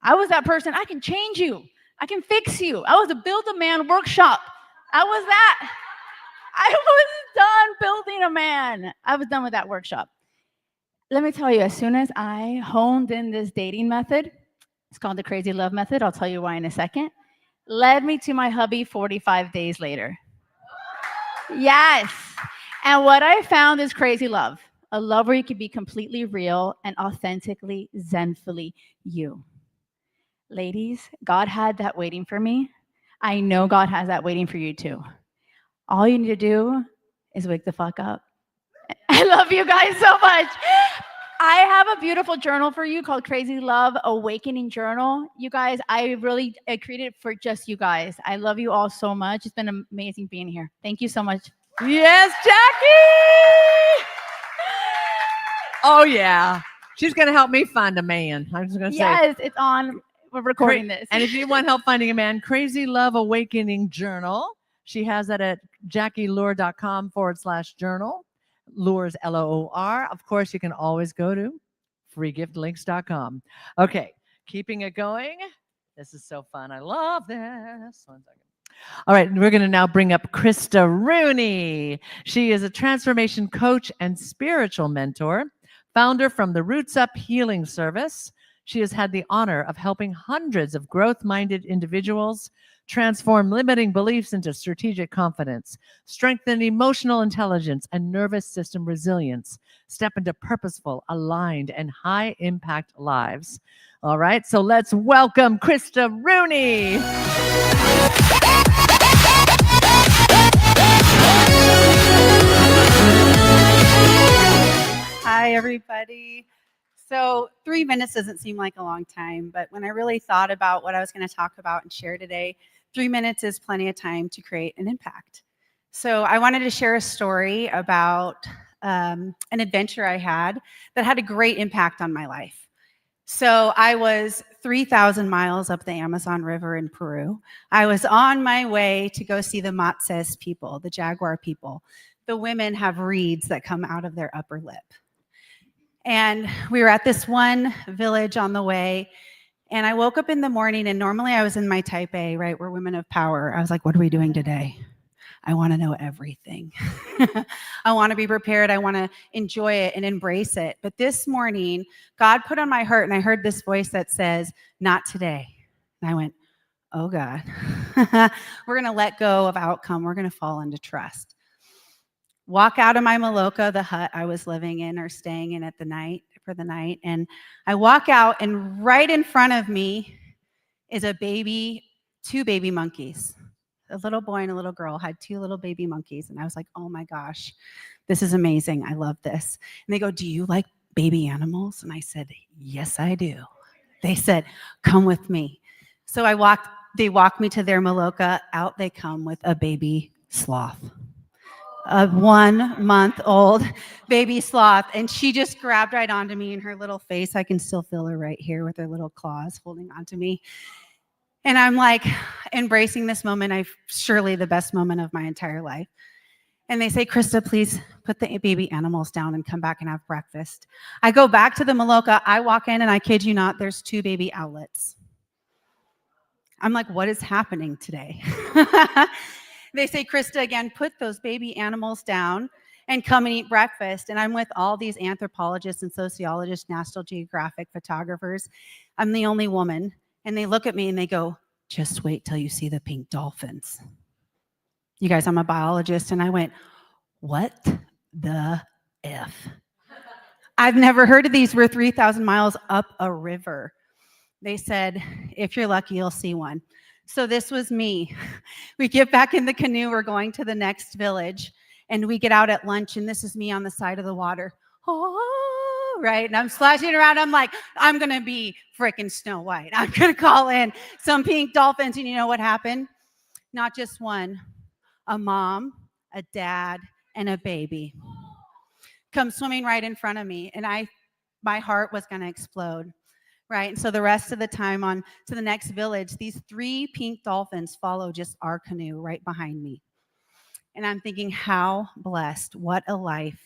I was that person. I can change you. I can fix you. I was a Build-A-Man workshop. I was that. I was done building a man. I was done with that workshop. Let me tell you, as soon as I honed in this dating method, it's called the crazy love method. I'll tell you why in a second. Led me to my hubby 45 days later. Yes. And what I found is crazy love. A love where you can be completely real and authentically, zenfully you. Ladies, God had that waiting for me. I know God has that waiting for you too. All you need to do is wake the fuck up. I love you guys so much. I have a beautiful journal for you called Crazy Love Awakening Journal. You guys, I created it for just you guys. I love you all so much. It's been amazing being here. Thank you so much. Yes, Jackie! Oh, yeah. She's going to help me find a man. I'm just going to say. Yes, it's on. We're recording this. And if you want help finding a man, Crazy Love Awakening Journal. She has that at JackieLoor.com/journal. Loors, L-O-O-R. Of course, you can always go to freegiftlinks.com. Okay, keeping it going. This is so fun. I love this. 1 second. All right, we're going to now bring up Krista Rooney. She is a transformation coach and spiritual mentor, founder from the Roots Up Healing Service. She has had the honor of helping hundreds of growth-minded individuals transform limiting beliefs into strategic confidence, strengthen emotional intelligence and nervous system resilience, step into purposeful, aligned, and high-impact lives. All right, so let's welcome Krista Rooney. Hi, everybody. So 3 minutes doesn't seem like a long time, but when I really thought about what I was going to talk about and share today, 3 minutes is plenty of time to create an impact. So I wanted to share a story about an adventure I had that had a great impact on my life. So I was 3,000 miles up the Amazon River in Peru. I was on my way to go see the Matses people, the jaguar people. The women have reeds that come out of their upper lip. And we were at this one village on the way, and I woke up in the morning, and normally I was in my type A, right? We're women of power. I was like, what are we doing today? I want to know everything. I want to be prepared. I want to enjoy it and embrace it. But this morning, God put on my heart, and I heard this voice that says, not today. And I went, oh God, we're going to let go of outcome. We're going to fall into trust. Walk out of my Maloka, the hut I was living in or staying in for the night. And I walk out, and right in front of me is two baby monkeys. A little boy and a little girl had two little baby monkeys. And I was like, oh my gosh, this is amazing. I love this. And they go, do you like baby animals? And I said, yes, I do. They said, come with me. So they walked me to their Maloka. Out they come with a baby sloth. A 1-month-old baby sloth, and she just grabbed right onto me in her little face. I can still feel her right here with her little claws holding onto me. And I'm like embracing this moment. Surely the best moment of my entire life. And they say, Krista, please put the baby animals down and come back and have breakfast. I go back to the Maloka. I walk in and I kid you not, there's 2 baby owlets. I'm like, what is happening today? They say, Krista, again, put those baby animals down and come and eat breakfast. And I'm with all these anthropologists and sociologists, National Geographic photographers. I'm the only woman. And they look at me and they go, just wait till you see the pink dolphins. You guys, I'm a biologist. And I went, what the F? I've never heard of these. We're 3,000 miles up a river. They said, if you're lucky, you'll see one. So this was me. We get back in the canoe. We're going to the next village. And we get out at lunch. And this is me on the side of the water. Oh, right? And I'm splashing around. I'm like, I'm going to be freaking Snow White. I'm going to call in some pink dolphins. And you know what happened? Not just one. A mom, a dad, and a baby come swimming right in front of me. And my heart was going to explode. Right. And so the rest of the time on to the next village, these 3 pink dolphins follow just our canoe right behind me. And I'm thinking, how blessed, what a life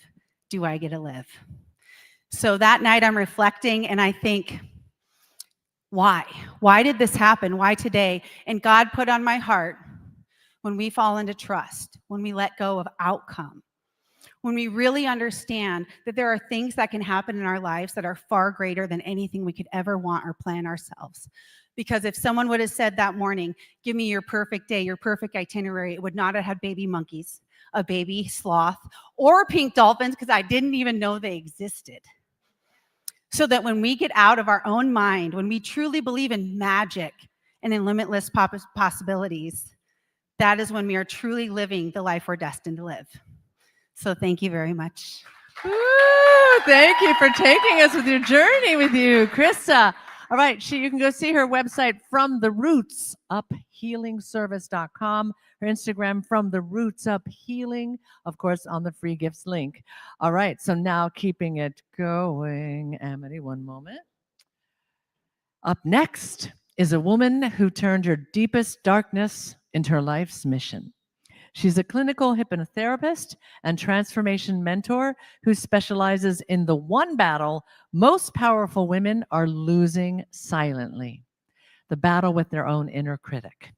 do I get to live? So that night I'm reflecting and I think, why? Why did this happen? Why today? And God put on my heart, when we fall into trust, when we let go of outcome, when we really understand that there are things that can happen in our lives that are far greater than anything we could ever want or plan ourselves. Because if someone would have said that morning, give me your perfect day, your perfect itinerary, it would not have had baby monkeys, a baby sloth, or pink dolphins, because I didn't even know they existed. So that when we get out of our own mind, when we truly believe in magic and in limitless possibilities, that is when we are truly living the life we're destined to live. So thank you very much. Ooh, thank you for taking us with your journey with you, Krista. All right, you can go see her website, From the Roots Up HealingService.com. Her Instagram, From the Roots Up Healing, of course, on the free gifts link. All right, so now keeping it going. Amity, one moment. Up next is a woman who turned her deepest darkness into her life's mission. She's a clinical hypnotherapist and transformation mentor who specializes in the one battle most powerful women are losing silently, the battle with their own inner critic.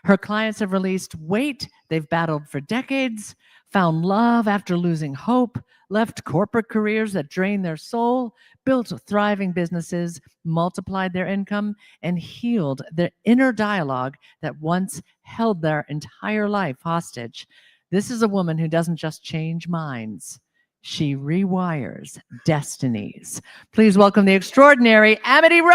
Her clients have released weight they've battled for decades, found love after losing hope, left corporate careers that drained their soul, built thriving businesses, multiplied their income, and healed the inner dialogue that once held their entire life hostage. This is a woman who doesn't just change minds, she rewires destinies. Please welcome the extraordinary Amity Rose!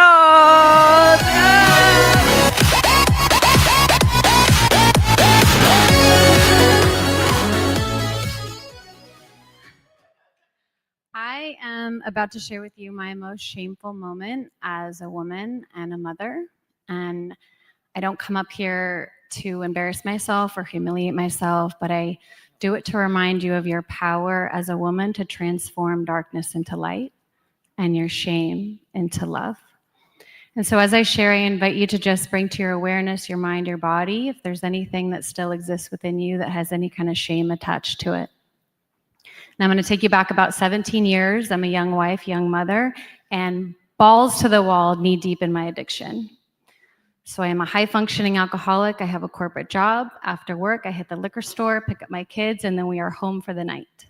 I am about to share with you my most shameful moment as a woman and a mother. And I don't come up here to embarrass myself or humiliate myself, but I do it to remind you of your power as a woman to transform darkness into light and your shame into love. And so as I share, I invite you to just bring to your awareness, your mind, your body, if there's anything that still exists within you that has any kind of shame attached to it. And I'm going to take you back about 17 years. I'm a young wife, young mother, and balls to the wall, knee deep in my addiction. So I am a high-functioning alcoholic. I have a corporate job. After work, I hit the liquor store, pick up my kids, and then we are home for the night.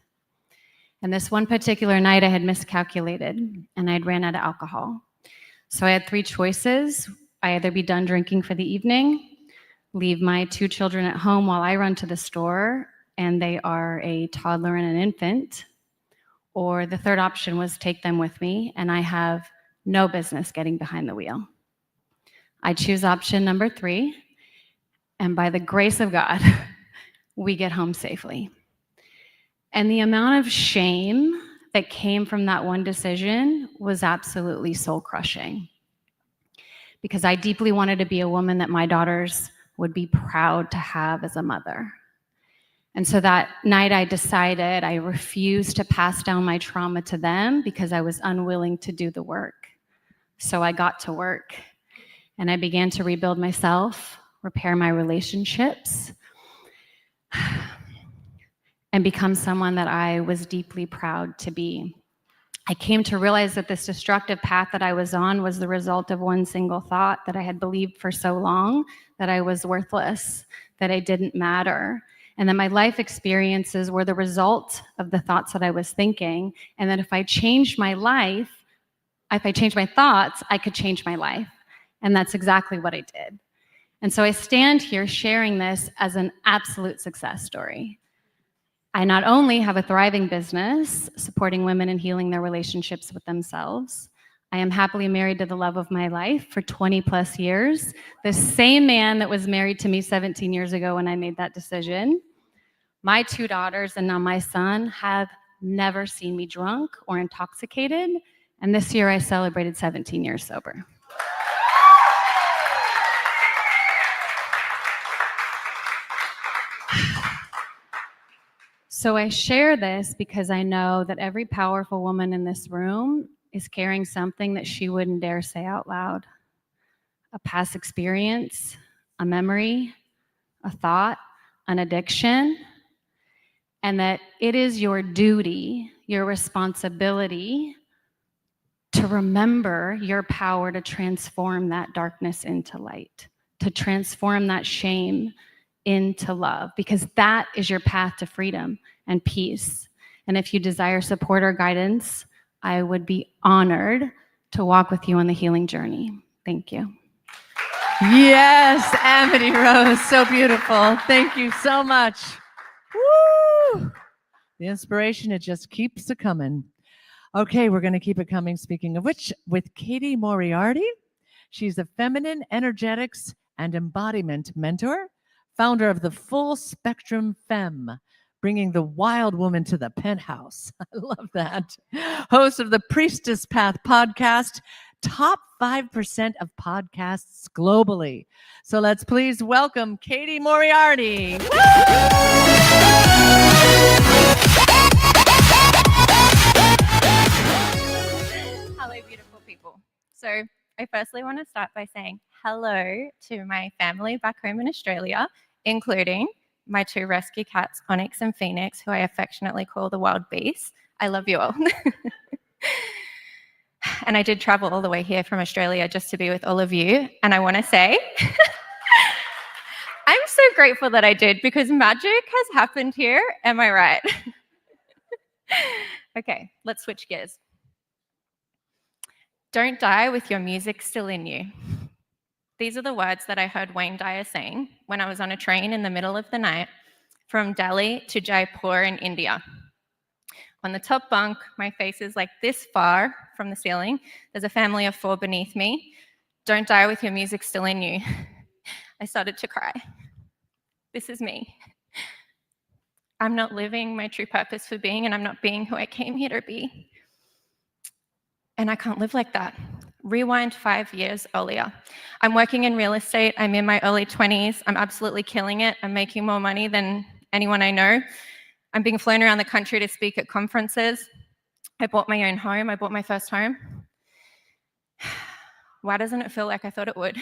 And this one particular night, I had miscalculated, and I'd ran out of alcohol. So I had 3 choices. I either be done drinking for the evening, leave my 2 children at home while I run to the store, and they are a toddler and an infant, or the third option was take them with me, and I have no business getting behind the wheel. I choose option number 3, and by the grace of God, we get home safely. And the amount of shame that came from that one decision was absolutely soul-crushing, because I deeply wanted to be a woman that my daughters would be proud to have as a mother. And so that night I decided I refused to pass down my trauma to them because I was unwilling to do the work. So I got to work and I began to rebuild myself, repair my relationships. and become someone that I was deeply proud to be. I came to realize that this destructive path that I was on was the result of one single thought that I had believed for so long, that I was worthless, that I didn't matter, and that my life experiences were the result of the thoughts that I was thinking, and that if I changed my life, if I changed my thoughts, I could change my life. And that's exactly what I did. And so I stand here sharing this as an absolute success story. I not only have a thriving business supporting women and healing their relationships with themselves, I am happily married to the love of my life for 20 plus years, the same man that was married to me 17 years ago when I made that decision. My 2 daughters and now my son have never seen me drunk or intoxicated, and this year I celebrated 17 years sober. So I share this because I know that every powerful woman in this room is carrying something that she wouldn't dare say out loud. A past experience, a memory, a thought, an addiction, and that it is your duty, your responsibility to remember your power to transform that darkness into light, to transform that shame into love, because that is your path to freedom and peace. And if you desire support or guidance, I would be honored to walk with you on the healing journey. Thank you. Yes, Amity Rose, so beautiful. Thank you so much. Woo! The inspiration, it just keeps a coming. Okay, we're going to keep it coming. Speaking of which, with Katie Moriarty. She's a feminine energetics and embodiment mentor, founder of the Full Spectrum Femme, bringing the wild woman to the penthouse. I love that. Host of the Priestess Path podcast, top 5% of podcasts globally. So let's please welcome Katie Moriarty. Hello, beautiful people. So I firstly want to start by saying hello to my family back home in Australia, including my 2 rescue cats, Onyx and Phoenix, who I affectionately call the wild beasts. I love you all. And I did travel all the way here from Australia just to be with all of you. And I want to say, I'm so grateful that I did, because magic has happened here. Am I right? Okay, let's switch gears. Don't die with your music still in you. These are the words that I heard Wayne Dyer saying when I was on a train in the middle of the night from Delhi to Jaipur in India. On the top bunk, my face is like this far from the ceiling. There's a family of 4 beneath me. Don't die with your music still in you. I started to cry. This is me. I'm not living my true purpose for being, and I'm not being who I came here to be. And I can't live like that. Rewind 5 years earlier. I'm working in real estate. I'm in my early 20s. I'm absolutely killing it. I'm making more money than anyone I know. I'm being flown around the country to speak at conferences. I bought my own home. I bought my first home. Why doesn't it feel like I thought it would?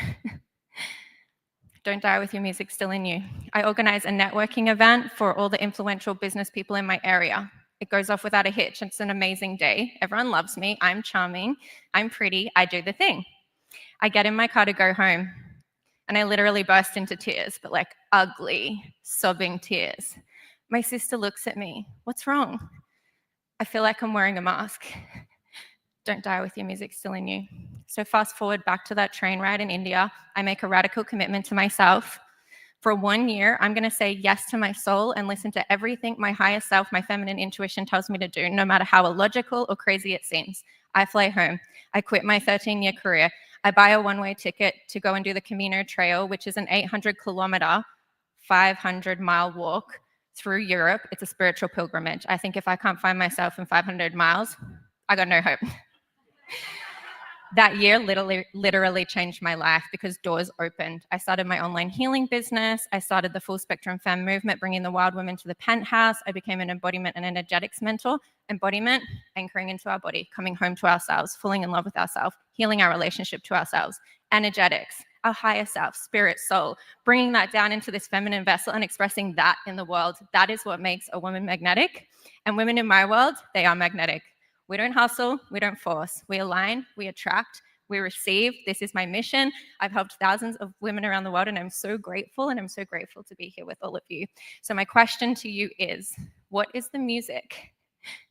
Don't die with your music still in you. I organize a networking event for all the influential business people in my area. It goes off without a hitch. It's an amazing day. Everyone loves me. I'm charming. I'm pretty. I do the thing. I get in my car to go home, and I literally burst into tears, but like ugly, sobbing tears. My sister looks at me. What's wrong? I feel like I'm wearing a mask. Don't die with your music still in you. So fast forward back to that train ride in India. I make a radical commitment to myself. For 1 year, I'm going to say yes to my soul and listen to everything my higher self, my feminine intuition tells me to do, no matter how illogical or crazy it seems. I fly home. I quit my 13-year career. I buy a one-way ticket to go and do the Camino Trail, which is an 800-kilometer, 500-mile walk through Europe. It's a spiritual pilgrimage. I think if I can't find myself in 500 miles, I got no hope. That year literally changed my life because doors opened. I started my online healing business. I started the Full Spectrum Femme movement, bringing the wild women to the penthouse. I became an embodiment and energetics mentor. Embodiment, anchoring into our body, coming home to ourselves, falling in love with ourselves, healing our relationship to ourselves. Energetics, our higher self, spirit, soul, bringing that down into this feminine vessel and expressing that in the world. That is what makes a woman magnetic. And women in my world, they are magnetic. We don't hustle, we don't force. We align, we attract, we receive. This is my mission. I've helped thousands of women around the world, and I'm so grateful, and I'm so grateful to be here with all of you. So my question to you is, what is the music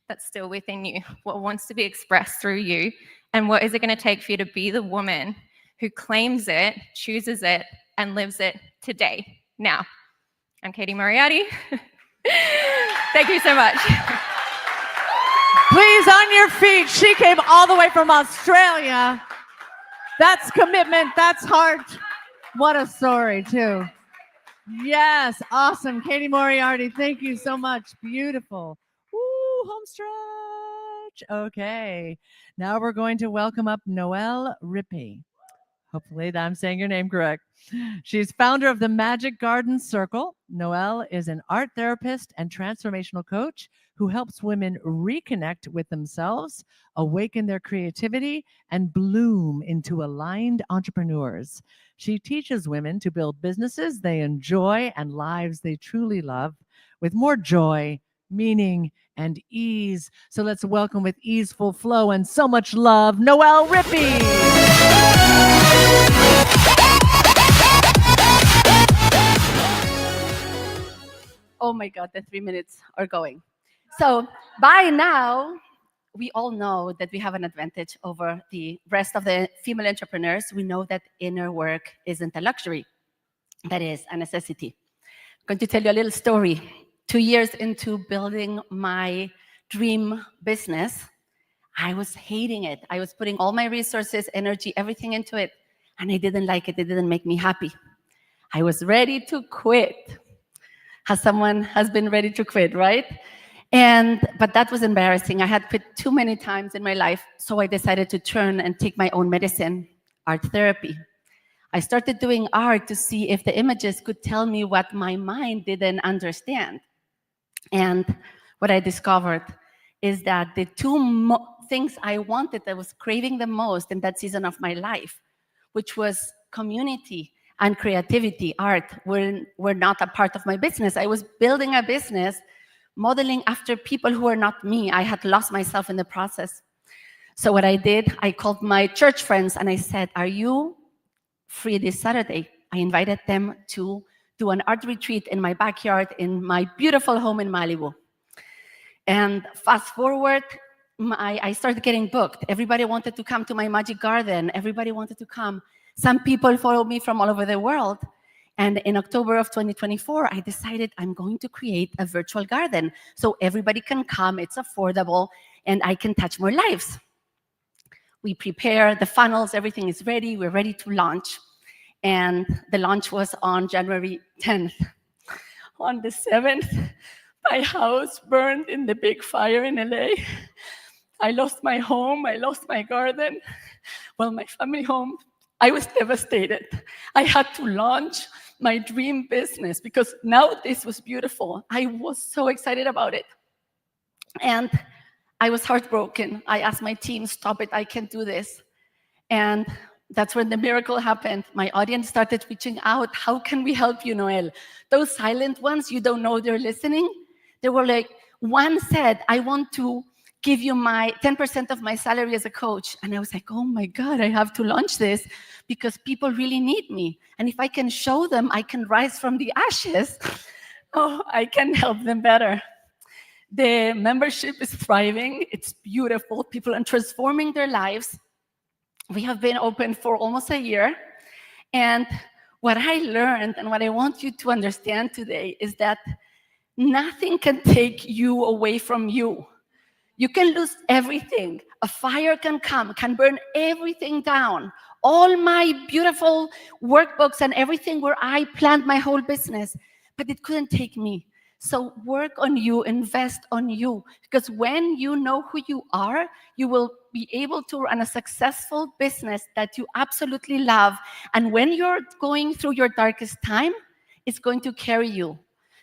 that's still within you? What wants to be expressed through you? And what is it going to take for you to be the woman who claims it, chooses it, and lives it today, now? I'm Katie Moriarty. Thank you so much. Please, on your feet. She came all the way from Australia. That's commitment. That's heart. What a story, too. Yes, awesome. Katie Moriarty, thank you so much. Beautiful. Woo, home stretch. Okay. Now we're going to welcome up Noelle Rippey. Hopefully I'm saying your name correct. She's founder of the Magic Garden Circle. Noelle is an art therapist and transformational coach who helps women reconnect with themselves, awaken their creativity, and bloom into aligned entrepreneurs. She teaches women to build businesses they enjoy and lives they truly love with more joy, meaning, and ease. So let's welcome with easeful flow and so much love, Noelle Rippey. Oh my God, the 3 minutes are going. So by now, we all know that we have an advantage over the rest of the female entrepreneurs. We know that inner work isn't a luxury, that is a necessity. I'm going to tell you a little story. 2 years into building my dream business, I was hating it. I was putting all my resources, energy, everything into it, and I didn't like it. It didn't make me happy. I was ready to quit. Someone has been ready to quit, right? But that was embarrassing. I had quit too many times in my life, so I decided to turn and take my own medicine, art therapy. I started doing art to see if the images could tell me what my mind didn't understand. And what I discovered is that the two things I wanted, I was craving the most in that season of my life, which was community and creativity, art, were not a part of my business. I was building a business, modeling after people who are not me. I had lost myself in the process. So what I did, I called my church friends and I said, are you free this Saturday? I invited them to do an art retreat in my backyard in my beautiful home in Malibu. And fast forward, I started getting booked. Everybody wanted to come to my Magic Garden. Everybody wanted to come. Some people followed me from all over the world. And in October of 2024, I decided I'm going to create a virtual garden so everybody can come, it's affordable, and I can touch more lives. We prepare the funnels, everything is ready, we're ready to launch. And the launch was on January 10th. On the 7th, my house burned in the big fire in LA. I lost my home, I lost my garden, well, my family home. I was devastated. I had to launch my dream business because now this was beautiful. I was so excited about it. And I was heartbroken. I asked my team, stop it, I can't do this. And that's when the miracle happened. My audience started reaching out. How can we help you, Noelle? Those silent ones, you don't know they're listening. They were like, one said, I want to give you my 10% of my salary as a coach. And I was like, oh my God, I have to launch this because people really need me. And if I can show them I can rise from the ashes, oh, I can help them better. The membership is thriving. It's beautiful. People are transforming their lives. We have been open for almost a year. And what I learned and what I want you to understand today is that nothing can take you away from you. You can lose everything. A fire can come, can burn everything down. All my beautiful workbooks and everything where I planned my whole business, but it couldn't take me. So work on you, invest on you, because when you know who you are, you will be able to run a successful business that you absolutely love. And when you're going through your darkest time, it's going to carry you.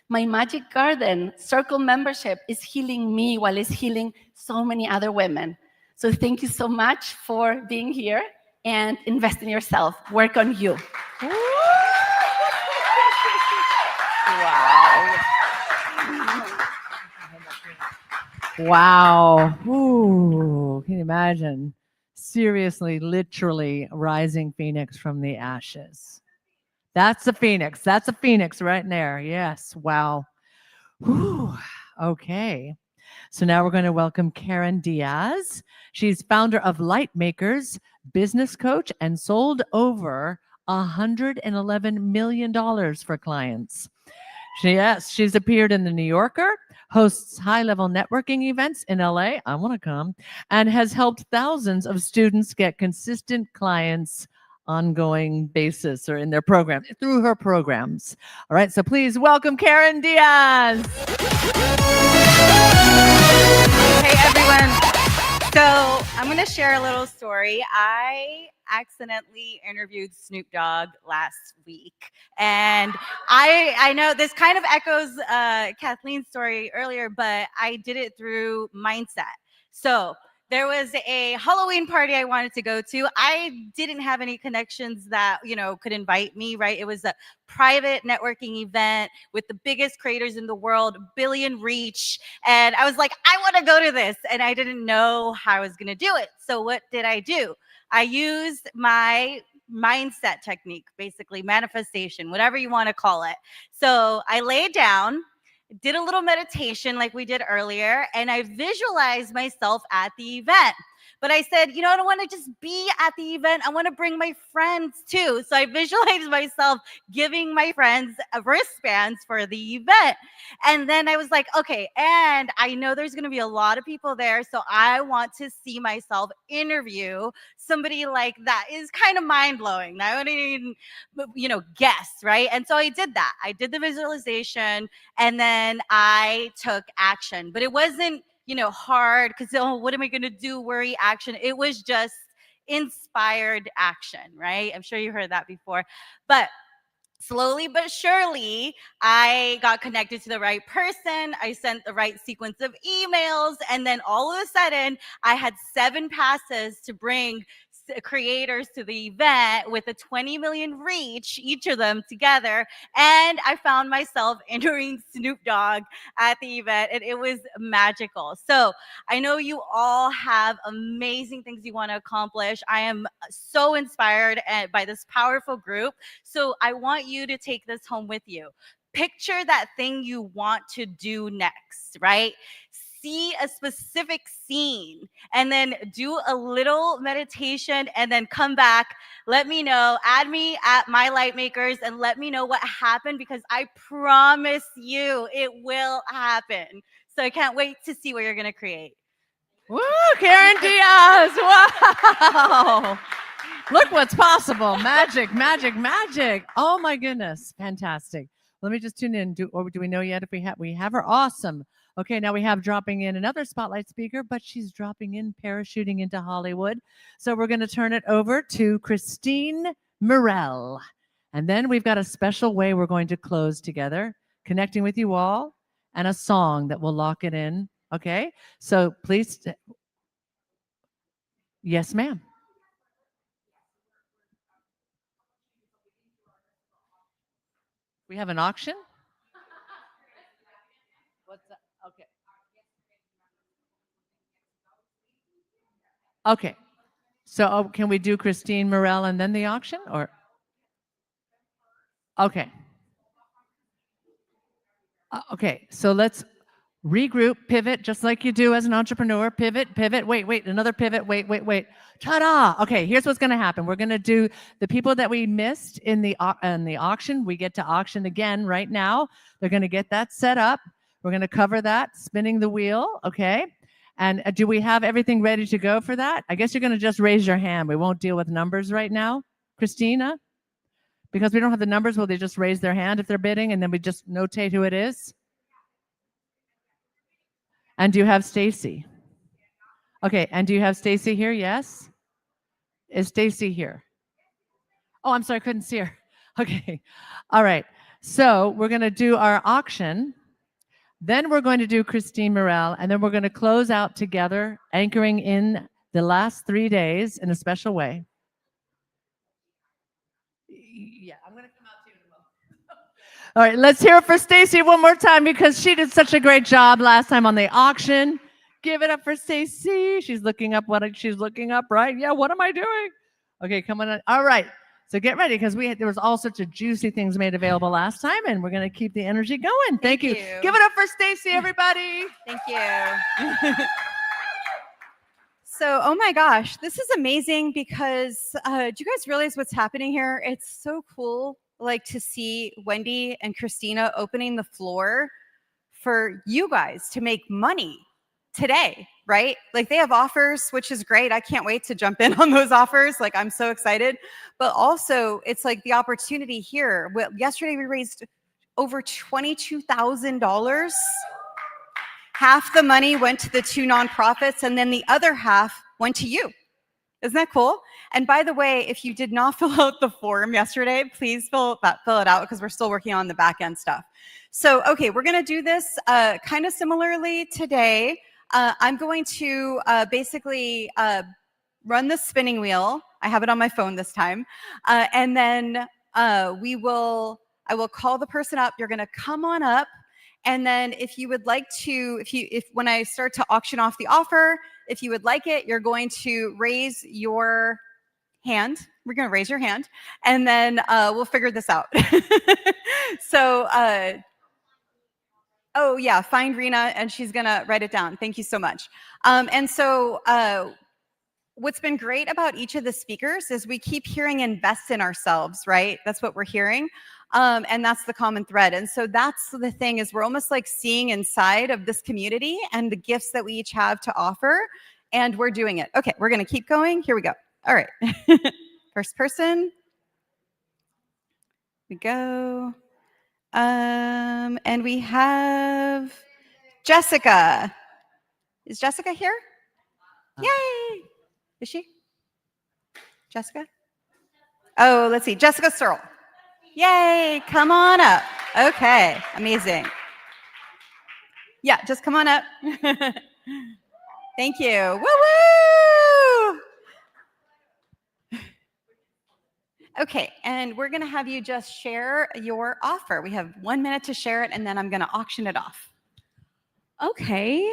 My Magic Garden Circle membership is healing me while it's healing so many other women. So thank you so much for being here. and invest in yourself. Work on you. Wow. Ooh, can you imagine? Seriously, literally rising phoenix from the ashes. That's a phoenix. That's a phoenix right there. Yes. Wow. Whew. Okay. So now we're going to welcome Karen Diaz. She's founder of Light Makers, business coach, and sold over $111 million for clients. Yes, she's appeared in the New Yorker, hosts high-level networking events in LA, I want to come, and has helped thousands of students get consistent clients ongoing basis or in their program through her programs. All right, so please welcome Karen Diaz. Hey everyone. So I'm going to share a little story. I accidentally interviewed Snoop Dogg last week. And I know this kind of echoes Kathleen's story earlier, but I did it through mindset. So there was a Halloween party I wanted to go to. I didn't have any connections that, could invite me, right? It was a private networking event with the biggest creators in the world, billion reach. And I was like, I want to go to this. And I didn't know how I was going to do it. So what did I do? I used my mindset technique, basically manifestation, whatever you want to call it. So I laid down, did a little meditation like we did earlier, and I visualized myself at the event. But I said, I don't want to just be at the event. I want to bring my friends too. So I visualized myself giving my friends wristbands for the event. And then I was like, okay, and I know there's going to be a lot of people there. So I want to see myself interview somebody like that. Is kind of mind blowing. I wouldn't even, guess, right? And so I did that. I did the visualization and then I took action. But it wasn't, hard because, what am I going to do? Worry action. It was just inspired action, right? I'm sure you heard that before. But slowly but surely, I got connected to the right person. I sent the right sequence of emails. And then all of a sudden, I had 7 passes to bring creators to the event with a 20 million reach, each of them together. And I found myself entering Snoop Dogg at the event, and it was magical. So I know you all have amazing things you want to accomplish. I am so inspired by this powerful group. So I want you to take this home with you. Picture that thing you want to do next, right? See a specific scene and then do a little meditation and then come back. Let me know. Add me at My Light Makers and let me know what happened, because I promise you it will happen. So I can't wait to see what you're going to create. Woo, Karen Diaz. Wow. Look what's possible. Magic, magic, magic. Oh my goodness. Fantastic. Let me just tune in. Do we know yet if we have her? Awesome. Okay, now we have dropping in another spotlight speaker, but she's dropping in, parachuting into Hollywood. So we're going to turn it over to Christine Morel. And then we've got a special way we're going to close together, connecting with you all, and a song that will lock it in. Okay, so please. Yes, ma'am. We have an auction? What's that? Okay. Okay. So can we do Christine Morel and then the auction, or? Okay. Okay. So let's regroup, pivot, just like you do as an entrepreneur. Pivot, pivot. Wait, another pivot. Wait. Ta-da! Okay, here's what's going to happen. We're going to do the people that we missed in the auction. We get to auction again right now. They're going to get that set up. We're going to cover that, spinning the wheel, okay? And do we have everything ready to go for that? I guess you're going to just raise your hand. We won't deal with numbers right now. Christina? Because we don't have the numbers, will they just raise their hand if they're bidding, and then we just notate who it is? And do you have Stacy? Okay, and do you have Stacy here? Yes? Is Stacy here? Oh, I'm sorry, I couldn't see her. Okay, all right. So we're going to do our auction. Then we're going to do Christine Morel, and then we're going to close out together, anchoring in the last 3 days in a special way. All right, let's hear it for Stacy one more time because she did such a great job last time on the auction. Give it up for Stacy. She's looking up what she's looking up, right? Yeah, what am I doing? Okay, come on. All right. So get ready because there was all sorts of juicy things made available last time, and we're going to keep the energy going. Thank you. Give it up for Stacy, everybody. Thank you. So, oh my gosh, this is amazing because do you guys realize what's happening here? It's so cool, like to see Wendy and Christina opening the floor for you guys to make money today, right? Like they have offers, which is great. I can't wait to jump in on those offers. Like I'm so excited. But also, it's like the opportunity here. Well, yesterday we raised over $22,000. Half the money went to the 2 nonprofits, and then the other half went to you. Isn't that cool? And by the way, if you did not fill out the form yesterday, please fill it out because we're still working on the back end stuff. So, okay, we're going to do this kind of similarly today. I'm going to basically run the spinning wheel. I have it on my phone this time. And then I will call the person up. You're going to come on up. And then if you would like to, if when I start to auction off the offer, if you would like it, you're going to raise your hand. We're going to raise your hand, and then we'll figure this out. So, oh yeah, find Rena, and she's going to write it down. Thank you so much. And so what's been great about each of the speakers is we keep hearing invest in ourselves, right? That's what we're hearing. And that's the common thread. And so that's the thing is we're almost like seeing inside of this community and the gifts that we each have to offer. And we're doing it. Okay, we're going to keep going. Here we go. All right. First person. We go. And we have Jessica. Is Jessica here? Yay. Is she? Jessica? Oh, let's see. Jessica Searle. Yay, come on up. Okay, amazing. Yeah, just come on up. Thank you. Woo-woo! Okay, and we're gonna have you just share your offer. We have 1 minute to share it, and then I'm gonna auction it off. Okay,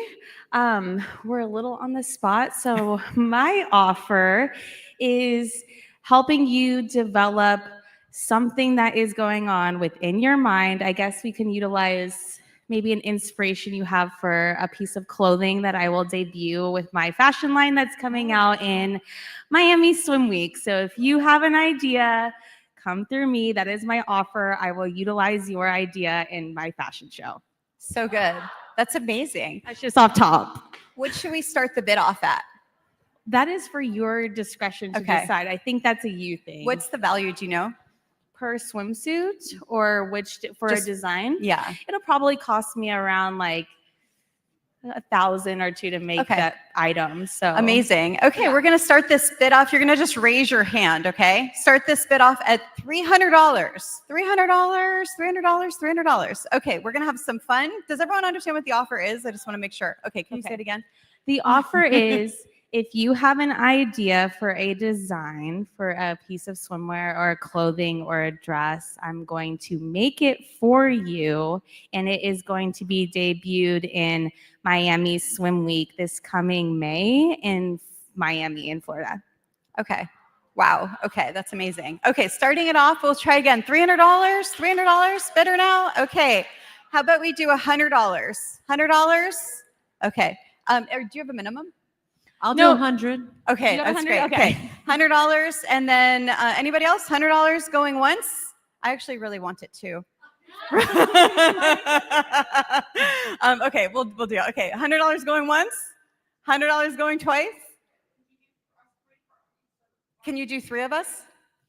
we're a little on the spot. So my offer is helping you develop something that is going on within your mind. I guess we can utilize maybe an inspiration you have for a piece of clothing that I will debut with my fashion line that's coming out in Miami Swim Week. So if you have an idea, come through me. That is my offer. I will utilize your idea in my fashion show. So good. That's amazing. That's just off top. What should we start the bid off at? That is for your discretion to Okay. decide. I think that's a you thing. What's the value, do you know? Per swimsuit or which for Just- a design? Yeah. It'll probably cost me around like $1,000 or $2,000 to make Okay. that item. So Amazing. Okay, we're going to start this bid off. You're going to just raise your hand, okay? Start this bid off at $300. $300, $300, $300. Okay, we're going to have some fun. Does everyone understand what the offer is? I just want to make sure. Okay, can you say it again? the offer is if you have an idea for a design for a piece of swimwear or clothing or a dress, I'm going to make it for you. And it is going to be debuted in Miami Swim Week this coming May in Miami in Florida. Okay. Wow. Okay, that's amazing. Okay, starting it off, we'll try again. $300, $300, bidder now. Okay, how about we do $100? $100? Okay. Do you have a minimum? I'll No. do 100. Okay, You got that's 100? great. Okay, $100, and then anybody else? $100 going once. I actually really want it too. Okay, we'll do it. Okay, $100 going once. $100 going twice. Can you do 3 of us?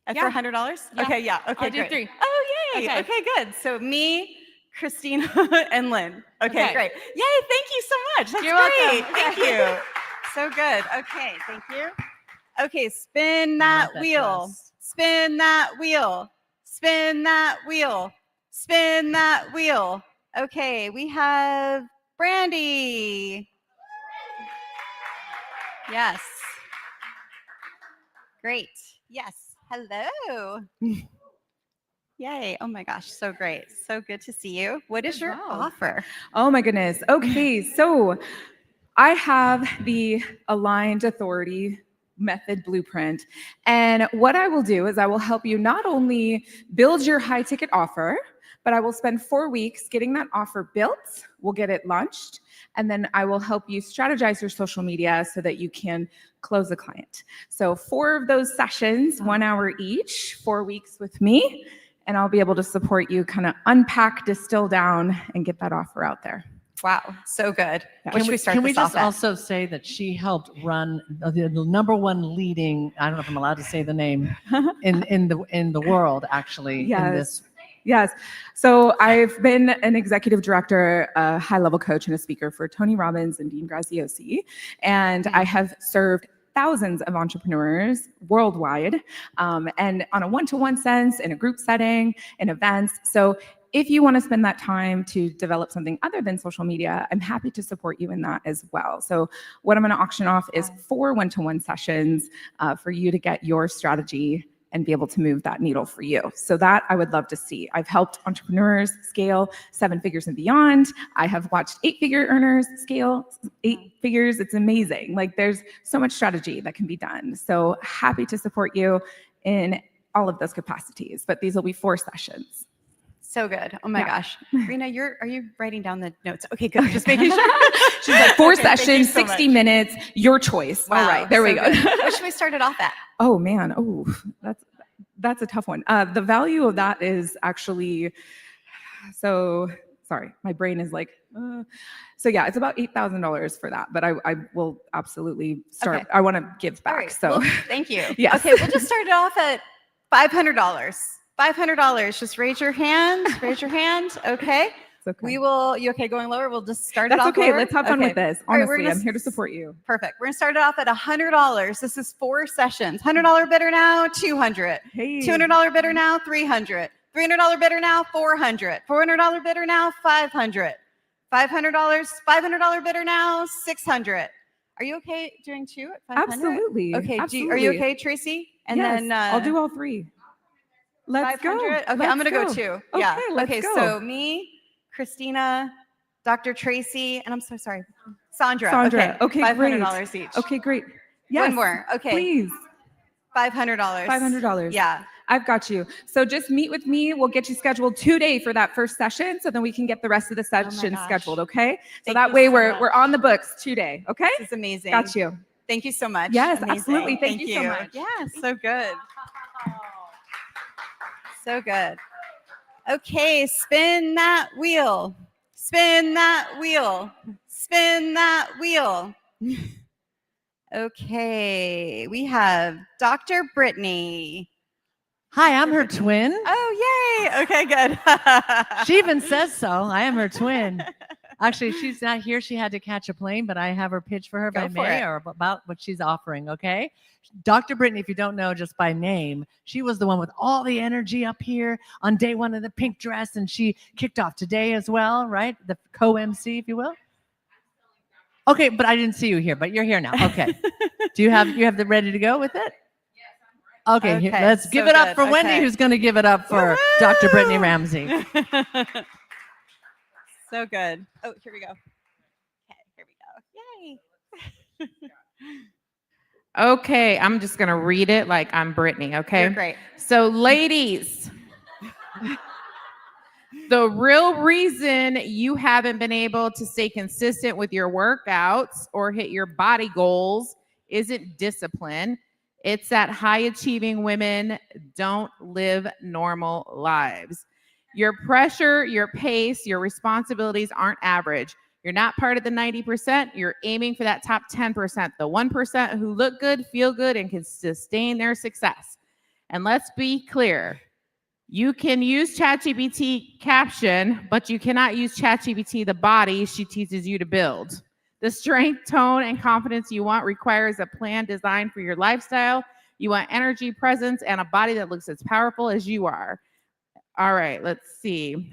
For Yeah. $100? Yeah. Okay, yeah. Okay, I'll do great. 3. Oh, yay. Okay. Okay, good. So me, Christina, and Lynn. Okay, Okay. great. Yay, thank you so much. That's You're great. welcome. Thank you. So good. Okay, thank you. Okay, spin that wheel. Spin that wheel. Spin that wheel. Spin that wheel. Okay, we have Brandy. Yes. Great. Yes. Hello. Yay. Oh my gosh. So great. So good to see you. What is your offer? Oh my goodness. Okay, so I have the Aligned Authority Method Blueprint. And what I will do is I will help you not only build your high ticket offer, but I will spend 4 weeks getting that offer built. We'll get it launched. And then I will help you strategize your social media so that you can close a client. So 4 of those sessions, 1 hour each, 4 weeks with me. And I'll be able to support you kind of unpack, distill down, and get that offer out there. Wow, so good. Can we just also say that she helped run the number one leading, I don't know if I'm allowed to say the name, in the world, actually, in this. Yes. So I've been an executive director, a high-level coach, and a speaker for Tony Robbins and Dean Graziosi. And I have served thousands of entrepreneurs worldwide, and on a one-to-one sense, in a group setting, in events. So if you want to spend that time to develop something other than social media, I'm happy to support you in that as well. So what I'm going to auction off is 4 one-to-one sessions for you to get your strategy and be able to move that needle for you. So that I would love to see. I've helped entrepreneurs scale 7 figures and beyond. I have watched 8-figure earners scale 8 figures. It's amazing. Like, there's so much strategy that can be done. So happy to support you in all of those capacities, but these will be 4 sessions. So good. Oh my gosh. Rena, are you writing down the notes? Okay, good. Just making sure. She's like, 4 Okay, thank you sessions, so 60 much. minutes, your choice. All Wow, right, there we so go. good. What should we start it off at? Oh man, that's a tough one. The value of that is actually, so sorry, my brain is like, so yeah, it's about $8,000 for that, but I will absolutely start. Okay. I want to give back. All right, So well, thank you. Yes. Okay, we'll just start it off at $500. $500. Just raise your hand. Raise your hand. Okay. We will. You okay going lower? We'll just start That's it off. okay. Lower? Let's have fun with this. All right, we're Honestly, gonna I'm here to support you. Perfect. We're gonna start it off at $100. This is 4 sessions. $100 bidder now, $200. Hey. $200 bidder now, $300. $300 bidder now, $400. $400 bidder now, $500. $500 bidder now, $600. Are you okay doing 2 at 500? Absolutely. Okay. Are you Absolutely. okay, Tracy? And Yes, then I'll do all 3. Let's go. 500? Okay, I'm Let's gonna go go. 2. Yeah. Okay, let's Okay. go. So me, Christina, Dr. Tracy, and I'm so sorry, Sandra. Sandra. Okay, $500 great. each. Okay, great. Yes. One more. Okay. Please. $500. $500. Yeah. I've got you. So just meet with me. We'll get you scheduled today for that first session, so then we can get the rest of the session gosh. scheduled. Okay. So Thank that you way so we're much. on the books today. Okay. This is amazing. Got you. Thank you so much. Yes, Amazing. absolutely. Thank you so much. Yeah, so good. So good. Okay, spin that wheel. Spin that wheel. Spin that wheel. Okay, we have Dr. Brittany. Hi, I'm her twin. Oh, yay. Okay, good. She even says so. I am her twin. Actually, she's not here. She had to catch a plane, but I have her pitch for her Go by for May it. or about what she's offering. Okay. Dr. Brittany, if you don't know just by name, she was the one with all the energy up here on day 1 of the pink dress, and she kicked off today as well, right? The co-MC, if you will. Okay, but I didn't see you here, but you're here now. Okay. Do you have the ready to go with it? Okay, Okay, let's give so it up good. for Wendy, Okay. who's going to give it up for Dr. Brittany Ramsey. So good. Oh, here we go. Okay, here we go. Yay. Okay, I'm just going to read it like I'm Brittany, okay? You're great. So, ladies, the real reason you haven't been able to stay consistent with your workouts or hit your body goals isn't discipline. It's that high achieving women don't live normal lives. Your pressure, your pace, your responsibilities aren't average. You're not part of the 90%. You're aiming for that top 10%, the 1% who look good, feel good, and can sustain their success. And let's be clear. You can use ChatGPT caption, but you cannot use ChatGPT the body she teaches you to build. The strength, tone, and confidence you want requires a plan designed for your lifestyle. You want energy, presence, and a body that looks as powerful as you are. All right, let's see.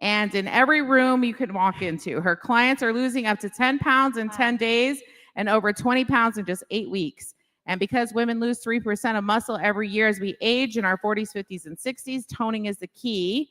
And in every room you can walk into, her clients are losing up to 10 pounds in 10 days and over 20 pounds in just 8 weeks. And because women lose 3% of muscle every year as we age in our 40s, 50s, and 60s, toning is the key.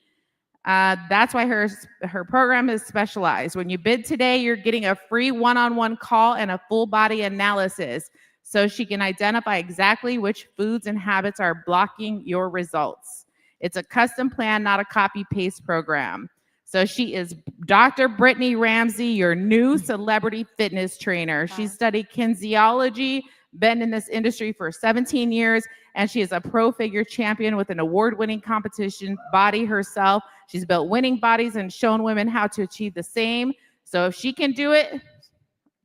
That's why her program is specialized. When you bid today, you're getting a free one-on-one call and a full body analysis so she can identify exactly which foods and habits are blocking your results. It's a custom plan, not a copy-paste program. So she is Dr. Brittany Ramsey, your new celebrity fitness trainer. She studied kinesiology, been in this industry for 17 years, and she is a pro figure champion with an award-winning competition body herself. She's built winning bodies and shown women how to achieve the same. So if she can do it,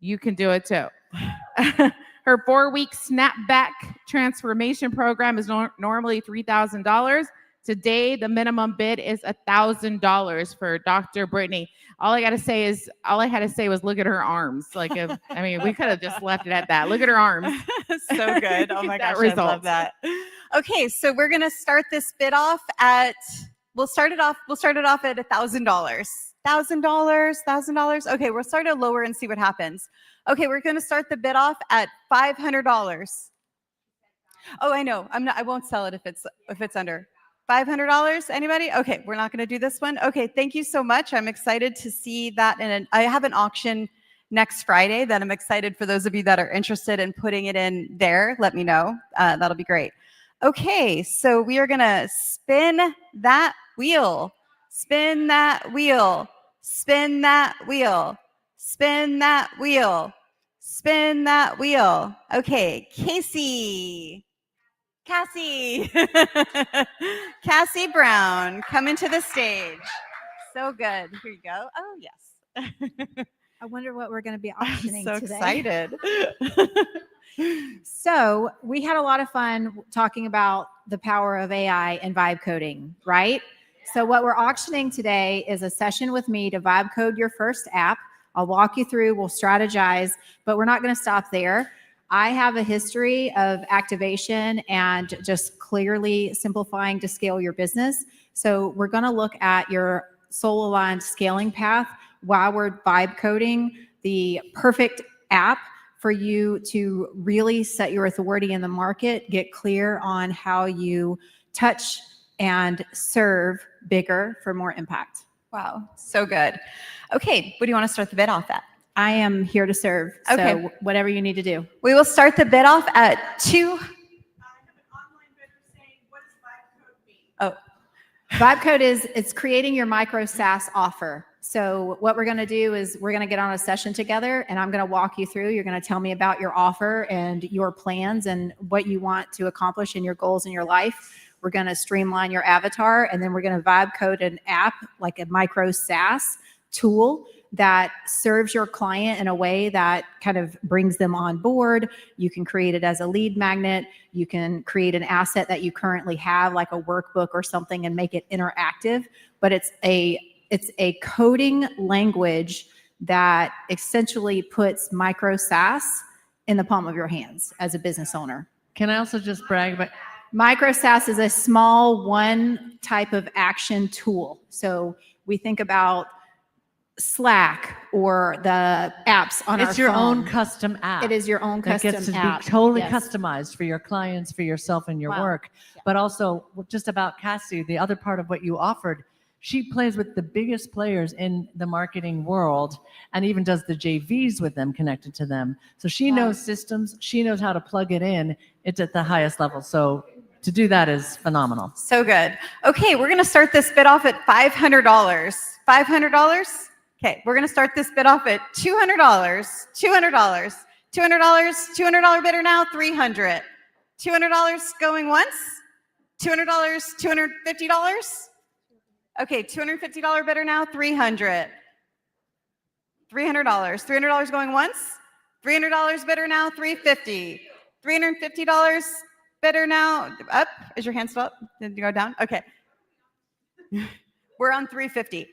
you can do it too. Her 4-week snapback transformation program is normally $3,000. Today, the minimum bid is $1,000 for Dr. Brittany. All I had to say was, look at her arms. We could have just left it at that. Look at her arms. So good. Oh my That gosh, I love result. that. Okay, so we're gonna start this bid off at. We'll start it off at $1,000. $1,000. Okay, we'll start it lower and see what happens. Okay, we're gonna start the bid off at $500. Oh, I know. I won't sell it if it's under. $500? Anybody? Okay, we're not going to do this one. Okay, thank you so much. I'm excited to see that. I have an auction next Friday that I'm excited for those of you that are interested in putting it in there. Let me know. That'll be great. Okay, so we are going to spin that wheel. Spin that wheel. Spin that wheel. Spin that wheel. Spin that wheel. Okay, Cassie, Cassie Brown, come into the stage. So good. Here you go. Oh, yes. I wonder what we're going to be auctioning so today. excited. So we had a lot of fun talking about the power of AI and vibe coding, right? So what we're auctioning today is a session with me to vibe code your first app. I'll walk you through, we'll strategize, but we're not going to stop there. I have a history of activation and just clearly simplifying to scale your business. So we're going to look at your soul-aligned scaling path while we're vibe coding the perfect app for you to really set your authority in the market, get clear on how you touch and serve bigger for more impact. Wow, so good. Okay, what do you want to start the bid off at? I am here to serve. Okay. So whatever you need to do. We will start the bid off at $2. Oh, Vibe code it's creating your micro SaaS offer. So what we're going to do is we're going to get on a session together and I'm going to walk you through. You're going to tell me about your offer and your plans and what you want to accomplish in your goals in your life. We're going to streamline your avatar and then we're going to vibe code an app like a micro SaaS tool that serves your client in a way that kind of brings them on board. You can create it as a lead magnet. You can create an asset that you currently have, like a workbook or something, and make it interactive. But it's a coding language that essentially puts micro SaaS in the palm of your hands as a business owner. Can I also just brag about Micro SaaS is a small one type of action tool. So we think about Slack or the apps on our phone. It's your own custom app. It is your own custom that gets to app. be totally Yes. customized for your clients, for yourself and your Wow. work. But also just about Cassie, the other part of what you offered, she plays with the biggest players in the marketing world and even does the JVs with them connected to them. So she knows systems. She knows how to plug it in. It's at the highest level. So to do that is phenomenal. so good. Okay, we're going to start this bid off at $500. $500? Okay, we're going to start this bid off at $200. $200. $200 bidder now, $300. $200 going once? $200, $250? Okay, $250 bidder now, $300. $300. $300 going once? $300 bidder now, $350. $350 bidder now, up? Is your hand still up? Did you go down? Okay. We're on $350.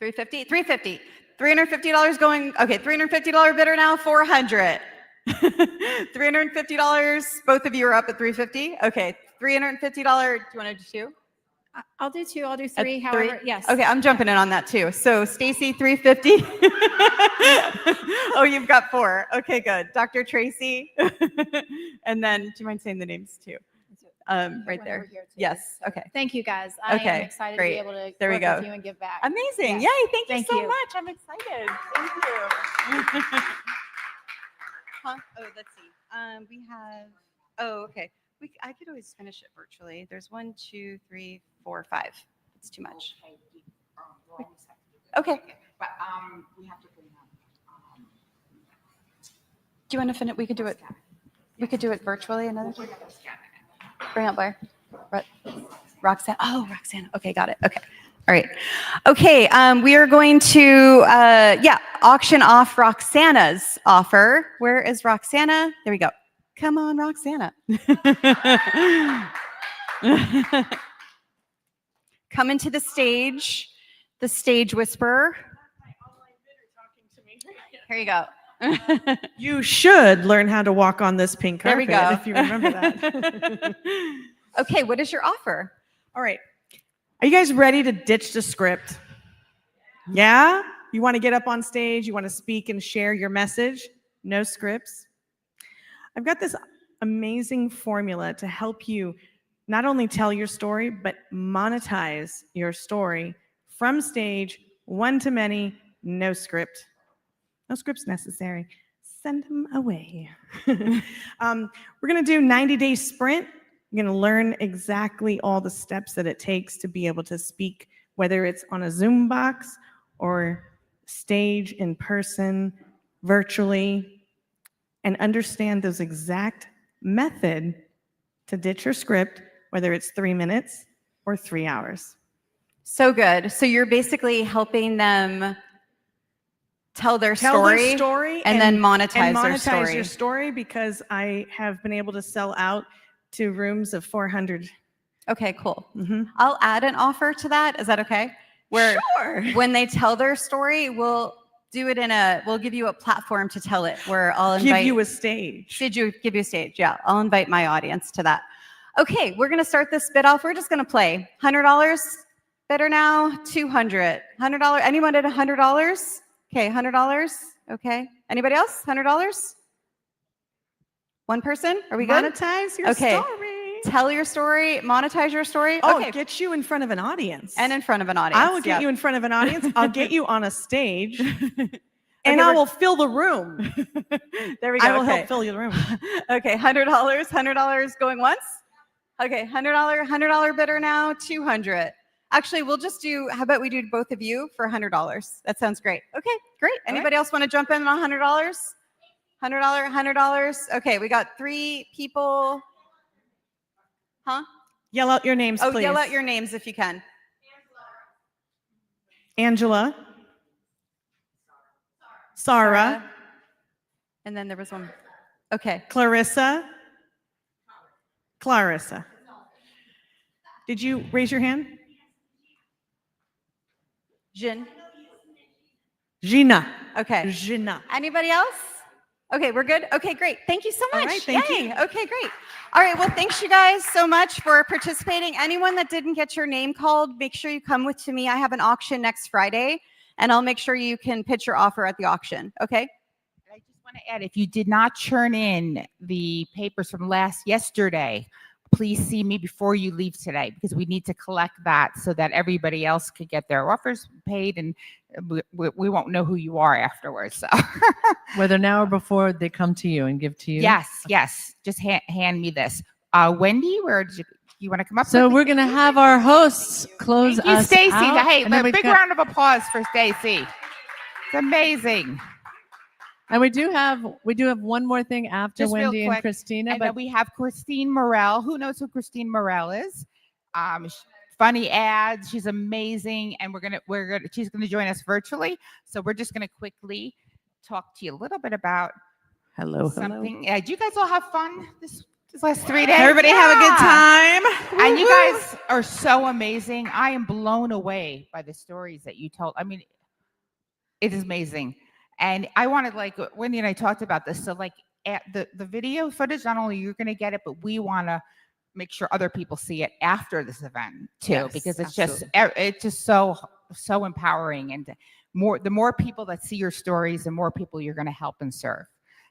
$350. $350 going, okay, $350 bidder now, $400. $350, both of you are up at $350. Okay, $350, do you want to do two? I'll do 2. I'll do At 3. However, yes. Okay, I'm jumping in on that too. So Stacy, 350. Oh, you've got 4. Okay, good. Dr. Tracy. And then, do you mind saying the names too? Right there. Yes. Okay. Thank you, guys. I Okay, am excited great. to be able to There we work go. with you and give back. Amazing. Yes. Yay. Thank Thank you so you. much. I'm excited. Thank you. Huh? Oh, let's see. We have, oh, okay. I could always finish it virtually. There's 1, 2, 3, 4, 5. It's too much. Okay. But we have to bring up. Do you want to finish? We could do it. We could do it virtually. Another. Bring up Blair. Roxanne. Oh, Roxanne. Okay, got it. Okay. All right. Okay. We are going to auction off Roxana's offer. Where is Roxana? There we go. Come on, Roxana. Come into the stage whisperer. Here you go. You should learn how to walk on this pink There carpet we go. if you remember that. Okay, what is your offer? All right. Are you guys ready to ditch the script? Yeah? You want to get up on stage, you want to speak and share your message? No scripts. I've got this amazing formula to help you not only tell your story, but monetize your story from stage, one to many, no script. No scripts necessary. Send them away. We're going to do 90-day sprint. You're going to learn exactly all the steps that it takes to be able to speak, whether it's on a Zoom box or stage, in person, virtually, and understand those exact method to ditch your script, whether it's 3 minutes or 3 hours. So good. So you're basically helping them tell their story and then monetize your story, because I have been able to sell out to rooms of 400. Okay, cool. I'll add an offer to that. Is that okay? Where when they tell their story, we'll do it we'll give you a platform to tell it, where I'll invite Give you a stage. Give you a stage. Yeah, I'll invite my audience to that. Okay, we're going to start this bid off. We're just going to play $100 bidder now, $200, $100. Anyone at $100? Okay, $100. Okay. Anybody else? $100? One person? Are we good? Monetize your story. Tell your story. Monetize your story. Oh, Okay. get you in front of an audience. And in front of an audience. I will get you in front of an audience. I'll get you on a stage. Okay, And I will fill the room. There we go. I will Okay. help fill your room. Okay, $100 going once. Okay, $100 bidder now, $200. Actually, we'll just do, how about we do both of you for $100? That sounds great. Okay, great. Anybody else want to jump in on $100? $100. Okay, we got 3 people. Huh? Yell out your names, Oh, please. yell out your names if you can. Angela. Sarah. And then there was one. Okay. Clarissa. Clarissa. Did you raise your hand? Jin. Gina. Okay. Gina. Anybody else? Okay, we're good? Okay, great. Thank you so All much. right, thank Yay. you. Okay, great. All right, well, thanks you guys so much for participating. Anyone that didn't get your name called, make sure you come to me. I have an auction next Friday, and I'll make sure you can pitch your offer at the auction, okay? I just want to add, if you did not churn in the papers from yesterday, please see me before you leave today, because we need to collect that so that everybody else could get their offers paid, and we won't know who you are afterwards. So Whether now or before they come to you and give to you. yes, just hand me this. Wendy, where did you want to come up? So with we're going to have our hosts close Thank you, us Stacy. out. Hey, and then a we've big got- round of applause for Stacy. It's amazing. And we do have one more thing after Just real Wendy and quick, Christina. And but then we have Christine Morel. Who knows who Christine Morel is? Funny ads. She's amazing, and she's gonna join us virtually. So we're just gonna quickly talk to you a little bit about something. Did you guys all have fun this last 3 days? Everybody have a good time. And you Woo-hoo. guys are so amazing. I am blown away by the stories that you told. I mean, it is amazing. And I wanted, like Wendy and I talked about this. So like at the video footage, not only you're going to get it, but we want to make sure other people see it after this event too, Yes, because absolutely. it's just so empowering, and the more people that see your stories, the more people you're going to help and serve.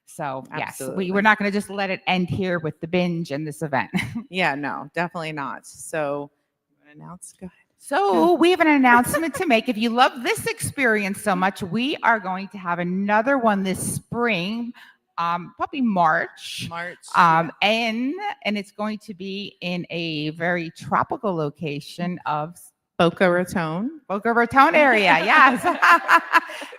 So yes, Absolutely. we're not going to just let it end here with the binge and this event. Yeah, no, definitely not. So, you want to announce? Go ahead. So we have an announcement to make. If you love this experience so much, we are going to have another one this spring, probably March. And it's going to be in a very tropical location of Boca Raton. Boca Raton area, yes.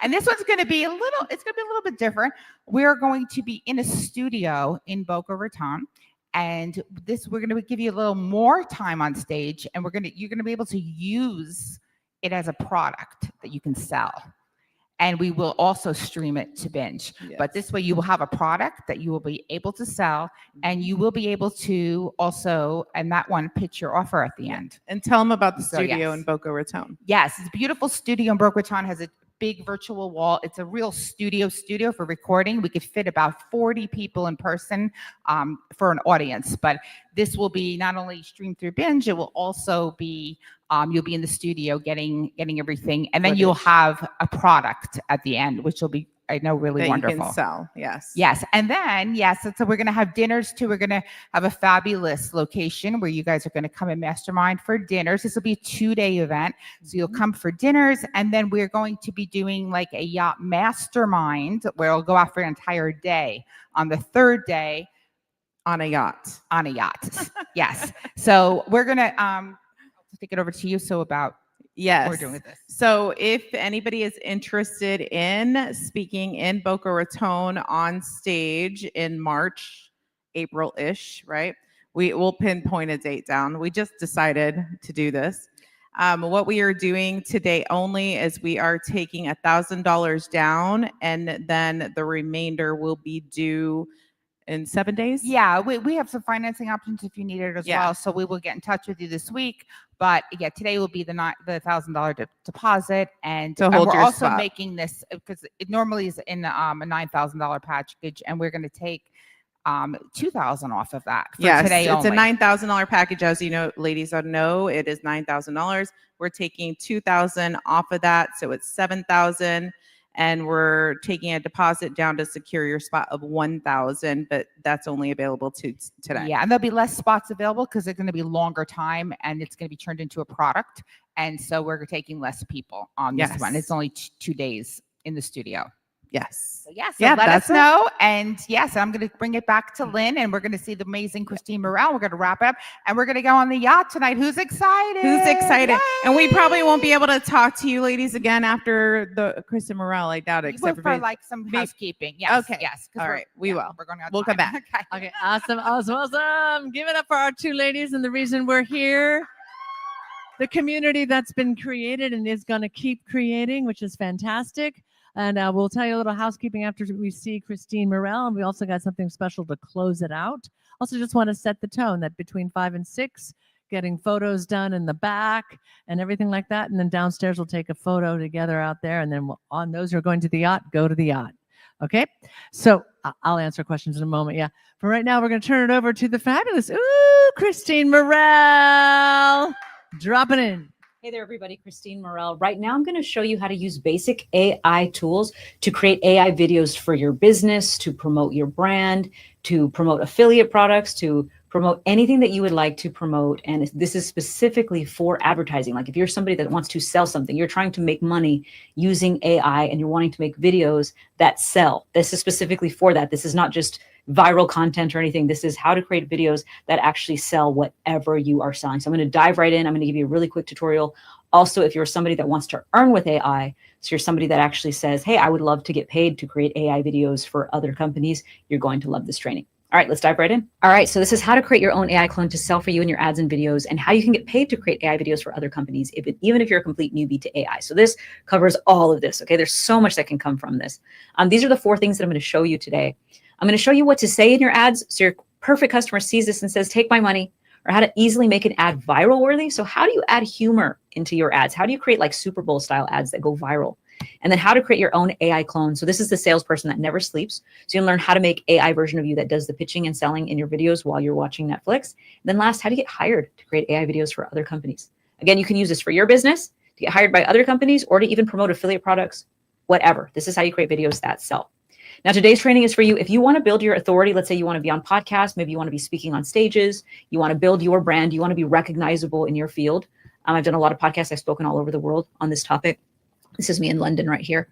And this one's going to be a little bit different. We're going to be in a studio in Boca Raton. And we're going to give you a little more time on stage, and you're going to be able to use it as a product that you can sell. And we will also stream it to Binge. But this way you will have a product that you will be able to sell, and you will be able to also, and that one, pitch your offer at the end. And tell them about the So, studio yes. in Boca Raton. Yes, it's a beautiful studio in Boca Raton. Has a big virtual wall. It's a real studio for recording. We could fit about 40 people in person for an audience. But this will be not only streamed through Binge, it will also be you'll be in the studio getting everything, and then you'll have a product at the end, which will be, I know, really That wonderful. you can sell. Yes. Yes. And then, yes, so we're going to have dinners too. We're going to have a fabulous location where you guys are going to come and mastermind for dinners. This will be a 2-day event. So you'll come for dinners, and then we're going to be doing like a yacht mastermind where we'll go out for an entire day. On the 3rd day, on a yacht. On a yacht. Yes. So we're going to take it over to you. So about Yes. we're doing with this. So if anybody is interested in speaking in Boca Raton on stage in March, April-ish, right? We will pinpoint a date down. We just decided to do this. What we are doing today only is we are taking $1,000 down, and then the remainder will be due in 7 days. Yeah, we have some financing options if you need it as Yeah. well. So we will get in touch with you this week. But yeah, today will be the $1,000 deposit, and To hold we're your also spot. making this because it normally is in a $9,000 package, and we're going to take $2,000 off of that for Yes, today it's only. a $9,000 package. As you know, ladies know, it is $9,000. We're taking $2,000 off of that, so it's $7,000, and we're taking a deposit down to secure your spot of $1,000. But that's only available to today. Yeah, and there'll be less spots available because it's going to be longer time, and it's going to be turned into a product. And so we're taking less people on this Yes. one. It's only 2 days in the studio. Yes. So yes, Yeah, let us that's it. know. And yes, I'm going to bring it back to Lynn, and we're going to see the amazing Christine Morel. We're going to wrap it up, and we're going to go on the yacht tonight. Who's excited? Who's excited? And we probably won't be able to talk to you ladies again after the Kristen Morel. I doubt it. We Except will for like some housekeeping. Yes. Okay. Yes. 'cause All we're- right. We yeah, will. We're going out. We'll come back. Okay, awesome. Give it up for our 2 ladies and the reason we're here. The community that's been created and is going to keep creating, which is fantastic. And we'll tell you a little housekeeping after we see Christine Morel. And we also got something special to close it out. Also, just want to set the tone that between 5 and 6, getting photos done in the back and everything like that. And then downstairs, we'll take a photo together out there. And then on those who are going to the yacht, go to the yacht. Okay, so I'll answer questions in a moment. Yeah, for right now, we're going to turn it over to the fabulous Christine Morel. Dropping in. Hey there, everybody. Christine Morel. Right now, I'm going to show you how to use basic AI tools to create AI videos for your business, to promote your brand, to promote affiliate products, to promote anything that you would like to promote. And this is specifically for advertising. Like if you're somebody that wants to sell something, you're trying to make money using AI and you're wanting to make videos that sell. This is specifically for that. This is not just viral content or anything. This is how to create videos that actually sell whatever you are selling. So I'm going to dive right in. I'm going to give you a really quick tutorial. Also, if you're somebody that wants to earn with AI, so you're somebody that actually says, hey, I would love to get paid to create AI videos for other companies, you're going to love this training. All right, let's dive right in. All right, so this is how to create your own AI clone to sell for you in your ads and videos, and how you can get paid to create AI videos for other companies, even if you're a complete newbie to AI. So this covers all of this, okay? There's so much that can come from this. These are the 4 things that I'm going to show you today. I'm going to show you what to say in your ads so your perfect customer sees this and says, take my money, or how to easily make an ad viral worthy. So how do you add humor into your ads? How do you create like Super Bowl style ads that go viral? And then how to create your own AI clone. So this is the salesperson that never sleeps. So you'll learn how to make AI version of you that does the pitching and selling in your videos while you're watching Netflix. And then last, how to get hired to create AI videos for other companies. Again, you can use this for your business, to get hired by other companies, or to even promote affiliate products, whatever. This is how you create videos that sell. Now, today's training is for you. If you want to build your authority, let's say you want to be on podcasts, maybe you want to be speaking on stages, you want to build your brand, you want to be recognizable in your field. I've done a lot of podcasts. I've spoken all over the world on this topic. This is me in London right here.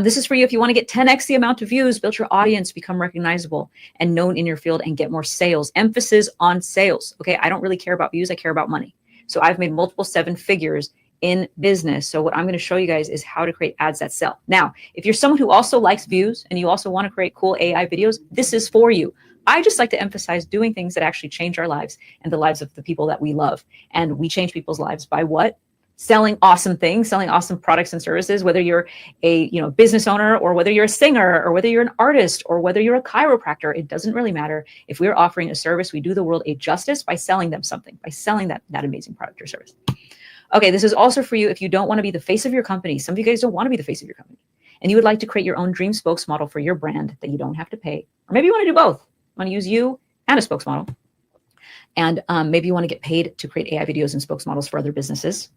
This is for you if you want to get 10x the amount of views, build your audience, become recognizable and known in your field, and get more sales. Emphasis on sales. Okay, I don't really care about views. I care about money. So I've made multiple 7 figures in business. So what I'm going to show you guys is how to create ads that sell. Now, if you're someone who also likes views and you also want to create cool AI videos, this is for you. I just like to emphasize doing things that actually change our lives and the lives of the people that we love. And we change people's lives by what? Selling awesome things, selling awesome products and services, whether you're a business owner, or whether you're a singer, or whether you're an artist, or whether you're a chiropractor. It doesn't really matter. If we're offering a service, we do the world a justice by selling them something, by selling that amazing product or service. Okay, this is also for you if you don't want to be the face of your company. Some of you guys don't want to be the face of your company, and you would like to create your own dream spokesmodel for your brand that you don't have to pay. Or maybe you want to do both. You want to use you and a spokesmodel. And maybe you want to get paid to create AI videos and spokesmodels for other businesses.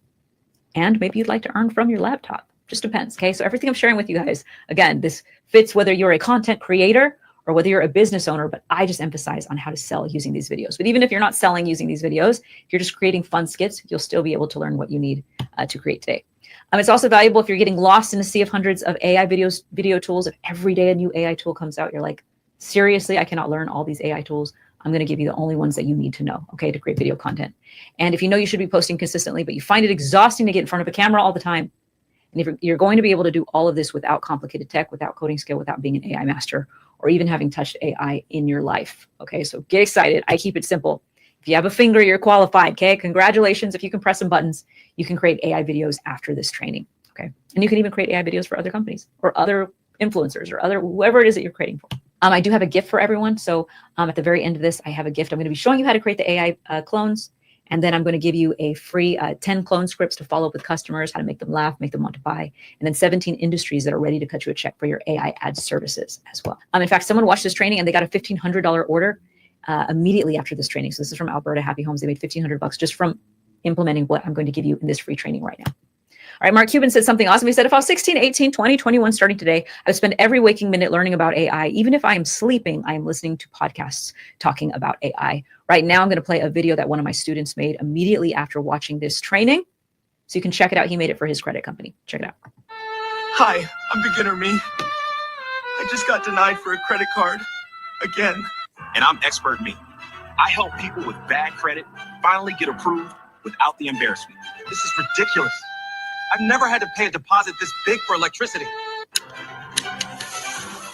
And maybe you'd like to earn from your laptop. Just depends, okay? So everything I'm sharing with you guys, again, this fits whether you're a content creator or whether you're a business owner, but I just emphasize on how to sell using these videos. But even if you're not selling using these videos, if you're just creating fun skits, you'll still be able to learn what you need to create today. It's also valuable if you're getting lost in a sea of hundreds of AI video tools. If every day a new AI tool comes out, you're like, seriously, I cannot learn all these AI tools. I'm going to give you the only ones that you need to know, okay, to create video content. And if you know you should be posting consistently, but you find it exhausting to get in front of a camera all the time, and if you're going to be able to do all of this without complicated tech, without coding skill, without being an AI master, or even having touched AI in your life, okay? So get excited. I keep it simple. If you have a finger, you're qualified, okay? Congratulations. If you can press some buttons, you can create AI videos after this training, okay? And you can even create AI videos for other companies or other influencers or whoever it is that you're creating for. I do have a gift for everyone. So at the very end of this, I have a gift. I'm going to be showing you how to create the AI clones. And then I'm going to give you a free 10 clone scripts to follow up with customers, how to make them laugh, make them want to buy. And then 17 industries that are ready to cut you a check for your AI ad services as well. In fact, someone watched this training and they got a $1,500 order immediately after this training. So this is from Alberta Happy Homes. They made $1,500 just from implementing what I'm going to give you in this free training right now. All right, Mark Cuban said something awesome. He said, if I was 16, 18, 20, 21 starting today, I would spend every waking minute learning about AI. Even if I am sleeping, I am listening to podcasts talking about AI. Right now, I'm going to play a video that one of my students made immediately after watching this training. So you can check it out. He made it for his credit company. Check it out. Hi, I'm beginner me. I just got denied for a credit card again. And I'm expert me. I help people with bad credit finally get approved without the embarrassment. This is ridiculous. I've never had to pay a deposit this big for electricity.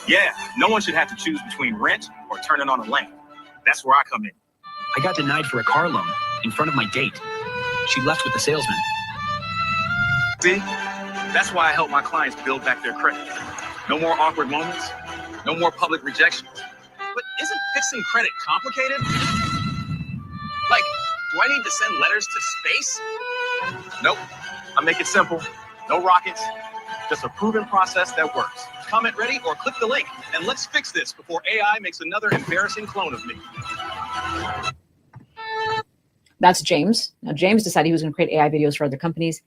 Yeah, no one should have to choose between rent or turning on a lamp. That's where I come in. I got denied for a car loan in front of my date. She left with the salesman. See? That's why I help my clients build back their credit. No more awkward moments, no more public rejections. But isn't fixing credit complicated? Like, do I need to send letters to space? Nope. I make it simple. No rockets. Just a proven process that works. Comment ready or click the link, and let's fix this before AI makes another embarrassing clone of me. That's James. Now, James decided he was going to create AI videos for other companies.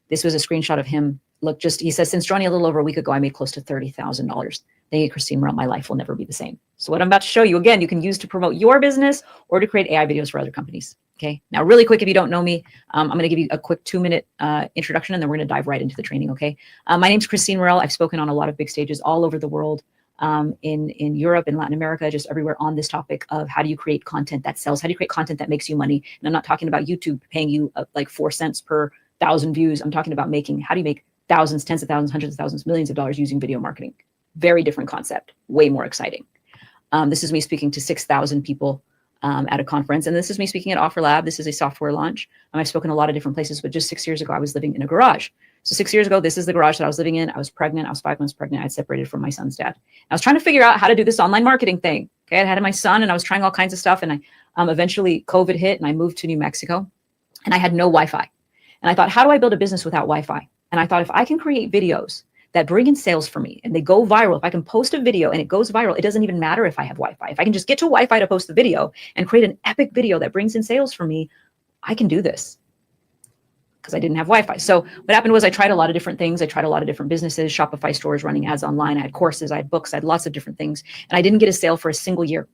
This was a screenshot of him. Look, he says, since joining a little over a week ago, I made close to $30,000. Thank you, Christine Morel. My life will never be the same. So what I'm about to show you, again, you can use to promote your business or to create AI videos for other companies. Okay. Now, really quick, if you don't know me, I'm going to give you a quick 2-minute introduction, and then we're going to dive right into the training. Okay. My name's Christine Morel. I've spoken on a lot of big stages all over the world, in Europe, in Latin America, just everywhere on this topic of how do you create content that sells? How do you create content that makes you money? And I'm not talking about YouTube paying you like 4 cents per 1,000 views. I'm talking about how do you make thousands, tens of thousands, hundreds of thousands, millions of dollars using video marketing? Very different concept, way more exciting. This is me speaking to 6,000 people at a conference. And this is me speaking at OfferLab. This is a software launch. I've spoken a lot of different places, but just 6 years ago, I was living in a garage. So 6 years ago, this is the garage that I was living in. I was pregnant. I was 5 months pregnant. I had separated from my son's dad. I was trying to figure out how to do this online marketing thing. Okay, I had my son and I was trying all kinds of stuff. And eventually COVID hit and I moved to New Mexico and I had no Wi-Fi. And I thought, how do I build a business without Wi-Fi? And I thought, if I can create videos that bring in sales for me and they go viral. If I can post a video and it goes viral, it doesn't even matter if I have Wi-Fi. If I can just get to Wi-Fi to post the video and create an epic video that brings in sales for me, I can do this because I didn't have Wi-Fi. So what happened was I tried a lot of different things. I tried a lot of different businesses, Shopify stores, running ads online. I had courses, I had books, I had lots of different things. And I didn't get a sale for a single year.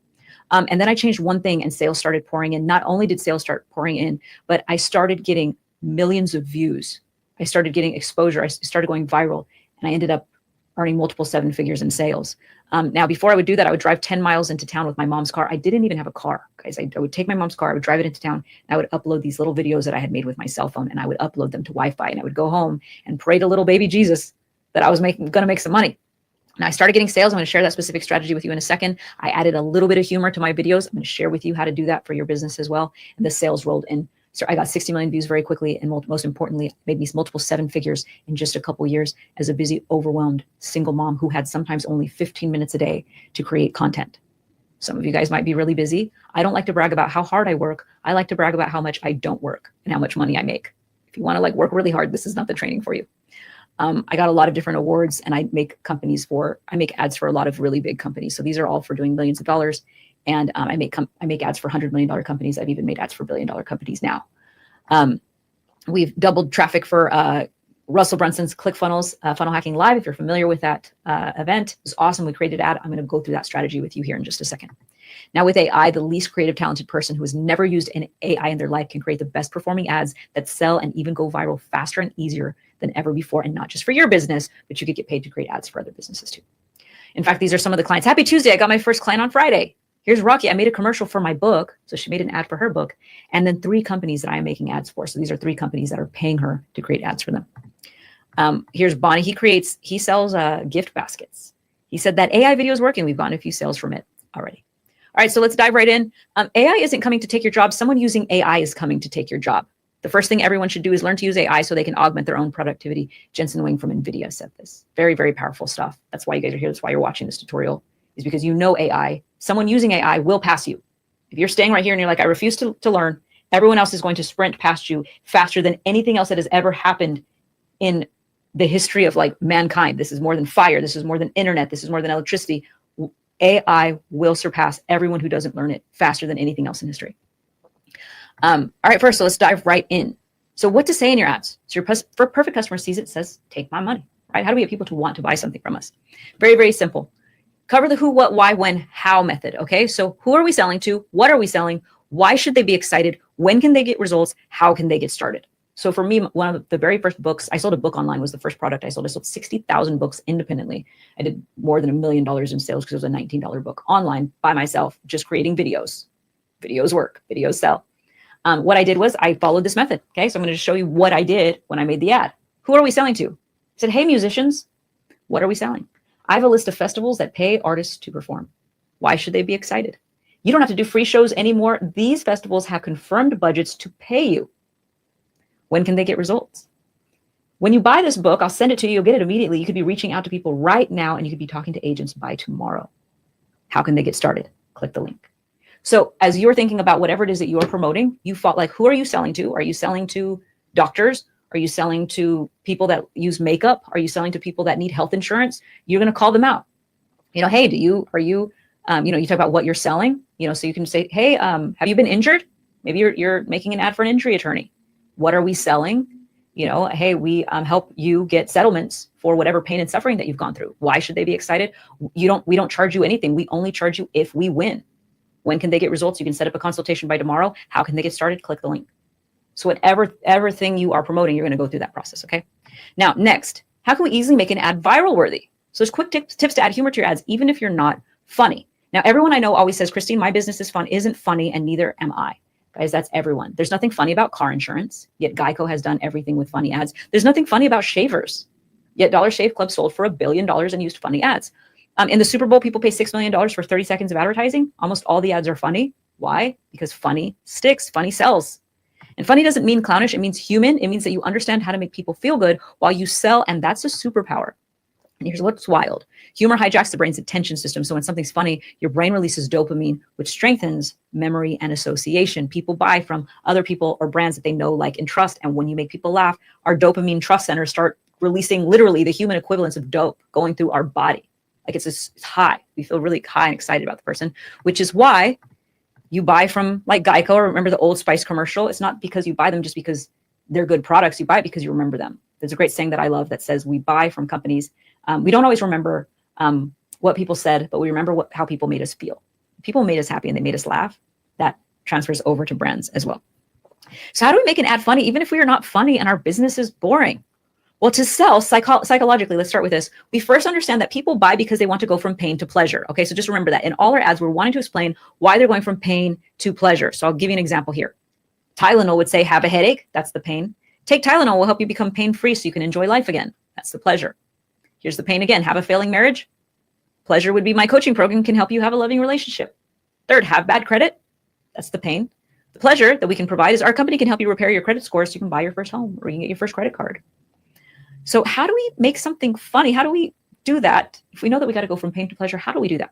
And then I changed one thing and sales started pouring in. Not only did sales start pouring in, but I started getting millions of views. I started getting exposure. I started going viral and I ended up earning multiple 7 figures in sales. Now, before I would do that, I would drive 10 miles into town with my mom's car. I didn't even have a car, guys. I would take my mom's car, I would drive it into town, and I would upload these little videos that I had made with my cell phone, and I would upload them to Wi-Fi, and I would go home and pray to little baby Jesus that I was going to make some money. And I started getting sales. I'm going to share that specific strategy with you in a second. I added a little bit of humor to my videos. I'm going to share with you how to do that for your business as well. And the sales rolled in. So I got 60 million views very quickly. And most importantly, made me multiple 7 figures in just a couple years as a busy, overwhelmed single mom who had sometimes only 15 minutes a day to create content. Some of you guys might be really busy. I don't like to brag about how hard I work. I like to brag about how much I don't work and how much money I make. If you want to work really hard, this is not the training for you. I got a lot of different awards and I make ads for a lot of really big companies. So these are all for doing millions of dollars. And I make ads for $100 million companies. I've even made ads for $1 billion companies now. We've doubled traffic for Russell Brunson's ClickFunnels Funnel Hacking Live. If you're familiar with that event, it was awesome. We created an ad. I'm going to go through that strategy with you here in just a second. Now with AI, the least creative, talented person who has never used an AI in their life can create the best performing ads that sell and even go viral faster and easier than ever before. And not just for your business, but you could get paid to create ads for other businesses too. In fact, these are some of the clients. Happy Tuesday. I got my first client on Friday. Here's Rocky. I made a commercial for my book. So she made an ad for her book. And then 3 companies that I am making ads for. So these are 3 companies that are paying her to create ads for them. Here's Bonnie. He sells gift baskets. He said that AI video is working. We've gotten a few sales from it already. All right, so let's dive right in. AI isn't coming to take your job. Someone using AI is coming to take your job. The first thing everyone should do is learn to use AI so they can augment their own productivity. Jensen Wing from NVIDIA said this. Very, very powerful stuff. That's why you guys are here. That's why you're watching this tutorial, is because you know AI. Someone using AI will pass you. If you're staying right here and you're like, I refuse to learn, everyone else is going to sprint past you faster than anything else that has ever happened in the history of mankind. This is more than fire. This is more than internet. This is more than electricity. AI will surpass everyone who doesn't learn it faster than anything else in history. All right, first, so let's dive right in. So what to say in your ads. So your perfect customer sees it, says, take my money, right? How do we get people to want to buy something from us? Very, very simple. Cover the who, what, why, when, how method, okay? So who are we selling to? What are we selling? Why should they be excited? When can they get results? How can they get started? So for me, one of the very first books, I sold a book online, was the first product I sold. I sold 60,000 books independently. I did more than $1 million in sales because it was a $19 book online by myself, just creating videos. Videos work, videos sell. What I did was I followed this method. Okay, so I'm going to show you what I did when I made the ad. Who are we selling to? I said, hey, musicians, what are we selling? I have a list of festivals that pay artists to perform. Why should they be excited? You don't have to do free shows anymore. These festivals have confirmed budgets to pay you. When can they get results? When you buy this book, I'll send it to you. You'll get it immediately. You could be reaching out to people right now, and you could be talking to agents by tomorrow. How can they get started? Click the link. So as you're thinking about whatever it is that you're promoting, you thought who are you selling to? Are you selling to doctors? Are you selling to people that use makeup? Are you selling to people that need health insurance? You're going to call them out. Hey, you talk about what you're selling, so you can say, hey, have you been injured? Maybe you're making an ad for an injury attorney. What are we selling? Hey, we help you get settlements for whatever pain and suffering that you've gone through. Why should they be excited? We don't charge you anything. We only charge you if we win. When can they get results? You can set up a consultation by tomorrow. How can they get started? Click the link. So whatever thing you are promoting, you're going to go through that process. Okay. Now, next, how can we easily make an ad viral worthy? So there's quick tips to add humor to your ads, even if you're not funny. Now, everyone I know always says, Christine, my business is fun. Isn't funny, and neither am I. Guys, that's everyone. There's nothing funny about car insurance, yet Geico has done everything with funny ads. There's nothing funny about shavers, yet Dollar Shave Club sold for $1 billion and used funny ads. In the Super Bowl, people pay $6 million for 30 seconds of advertising. Almost all the ads are funny. Why? Because funny sticks, funny sells. And funny doesn't mean clownish. It means human. It means that you understand how to make people feel good while you sell, and that's a superpower. And here's what's wild. Humor hijacks the brain's attention system. So when something's funny, your brain releases dopamine, which strengthens memory and association. People buy from other people or brands that they know, like, and trust. And when you make people laugh, our dopamine trust centers start releasing literally the human equivalence of dope going through our body. Like it's high. We feel really high and excited about the person, which is why you buy from like Geico, or remember the Old Spice commercial. It's not because you buy them just because they're good products. You buy it because you remember them. There's a great saying that I love that says we buy from companies. We don't always remember what people said, but we remember how people made us feel. People made us happy and they made us laugh. That transfers over to brands as well. So how do we make an ad funny, even if we are not funny and our business is boring? Well, to sell psychologically, let's start with this. We first understand that people buy because they want to go from pain to pleasure. Okay, so just remember that in all our ads, we're wanting to explain why they're going from pain to pleasure. So I'll give you an example here. Tylenol would say, have a headache. That's the pain. Take Tylenol will help you become pain-free so you can enjoy life again. That's the pleasure. Here's the pain again. Have a failing marriage. Pleasure would be my coaching program can help you have a loving relationship. Third, have bad credit. That's the pain. The pleasure that we can provide is our company can help you repair your credit score so you can buy your first home or you can get your first credit card. So how do we make something funny? How do we do that? If we know that we got to go from pain to pleasure, how do we do that?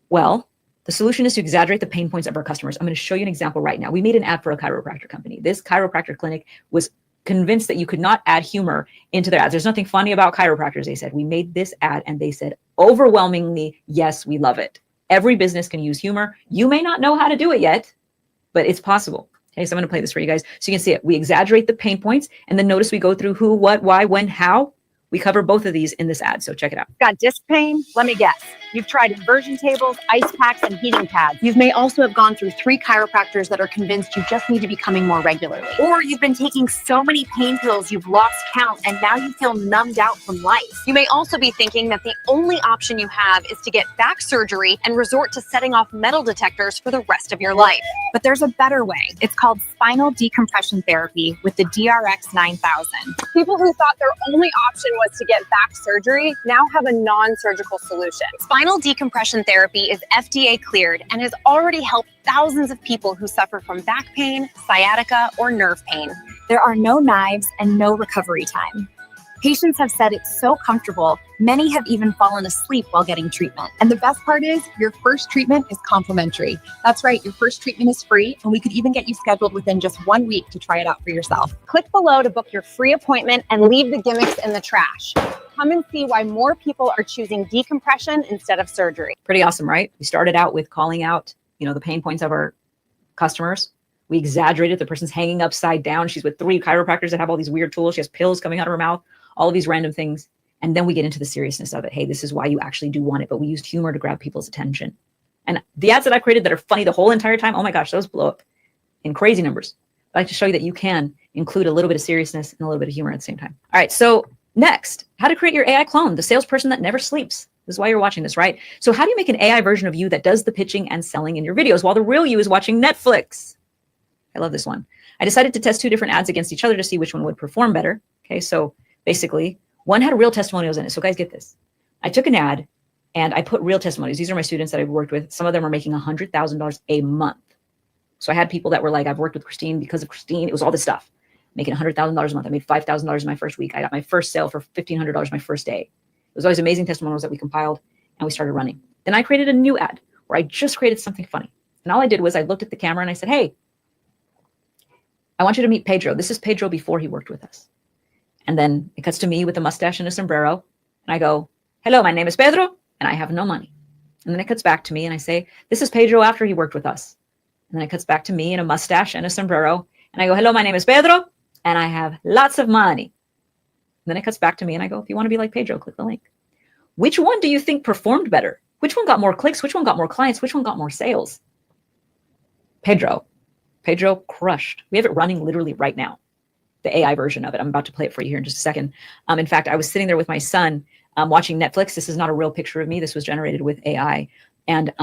Well, the solution is to exaggerate the pain points of our customers. I'm going to show you an example right now. We made an ad for a chiropractor company. This chiropractor clinic was convinced that you could not add humor into their ads. There's nothing funny about chiropractors, they said. We made this ad and they said overwhelmingly, yes, we love it. Every business can use humor. You may not know how to do it yet, but it's possible. Okay, so I'm going to play this for you guys so you can see it. We exaggerate the pain points and then notice we go through who, what, why, when, how. We cover both of these in this ad, so check it out. Got disc pain? Let me guess. You've tried inversion tables, ice packs, and heating pads. You may also have gone through 3 chiropractors that are convinced you just need to be coming more regularly. Or you've been taking so many pain pills you've lost count and now you feel numbed out from life. You may also be thinking that the only option you have is to get back surgery and resort to setting off metal detectors for the rest of your life. But there's a better way. It's called spinal decompression therapy with the DRX 9000. People who thought their only option was to get back surgery now have a non-surgical solution. Spinal decompression therapy is FDA cleared and has already helped thousands of people who suffer from back pain, sciatica, or nerve pain. There are no knives and no recovery time. Patients have said it's so comfortable, many have even fallen asleep while getting treatment. And the best part is, your first treatment is complimentary. That's right, your first treatment is free, and we could even get you scheduled within just 1 week to try it out for yourself. Click below to book your free appointment and leave the gimmicks in the trash. Come and see why more people are choosing decompression instead of surgery. Pretty awesome, right? We started out with calling out, the pain points of our customers. We exaggerated. The person's hanging upside down. She's with 3 chiropractors that have all these weird tools. She has pills coming out of her mouth. All of these random things. And then we get into the seriousness of it. Hey, this is why you actually do want it. But we used humor to grab people's attention. And the ads that I created that are funny the whole entire time, oh my gosh, those blow up in crazy numbers. I like to show you that you can include a little bit of seriousness and a little bit of humor at the same time. All right, so next, how to create your AI clone, the salesperson that never sleeps. This is why you're watching this, right? So how do you make an AI version of you that does the pitching and selling in your videos while the real you is watching Netflix? I love this one. I decided to test 2 different ads against each other to see which one would perform better. Okay, so basically, one had real testimonials in it. So guys, get this. I took an ad and I put real testimonies. These are my students that I've worked with. Some of them are making $100,000 a month. So I had people that were like, I've worked with Christine because of Christine. It was all this stuff. Making $100,000 a month. I made $5,000 in my first week. I got my first sale for $1,500 my first day. It was always amazing testimonials that we compiled and we started running. Then I created a new ad where I just created something funny. And all I did was I looked at the camera and I said, hey, I want you to meet Pedro. This is Pedro before he worked with us. And then it cuts to me with a mustache and a sombrero. And I go, hello, my name is Pedro, and I have no money. And then it cuts back to me and I say, this is Pedro after he worked with us. And then it cuts back to me in a mustache and a sombrero. And I go, hello, my name is Pedro, and I have lots of money. And then it cuts back to me and I go, if you want to be like Pedro, click the link. Which one do you think performed better? Which one got more clicks? Which one got more clients? Which one got more sales? Pedro. Pedro crushed. We have it running literally right now. The AI version of it. I'm about to play it for you here in just a second. In fact, I was sitting there with my son watching Netflix. This is not a real picture of me. This was generated with AI and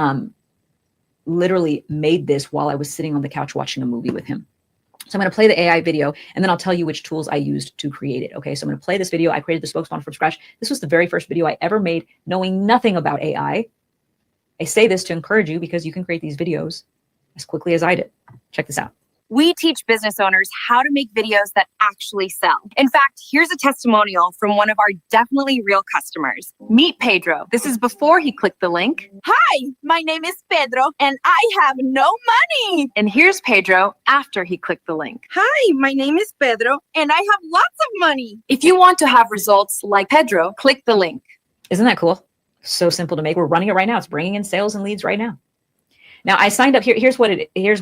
literally made this while I was sitting on the couch watching a movie with him. So I'm going to play the AI video and then I'll tell you which tools I used to create it. Okay, so I'm going to play this video. I created the spokesman from scratch. This was the very first video I ever made knowing nothing about AI. I say this to encourage you because you can create these videos as quickly as I did. Check this out. We teach business owners how to make videos that actually sell. In fact, here's a testimonial from one of our definitely real customers. Meet Pedro. This is before he clicked the link. Hi, my name is Pedro and I have no money. And here's Pedro after he clicked the link. Hi, my name is Pedro and I have lots of money. If you want to have results like Pedro, click the link. Isn't that cool? So simple to make. We're running it right now. It's bringing in sales and leads right now. Now I signed up here. Here's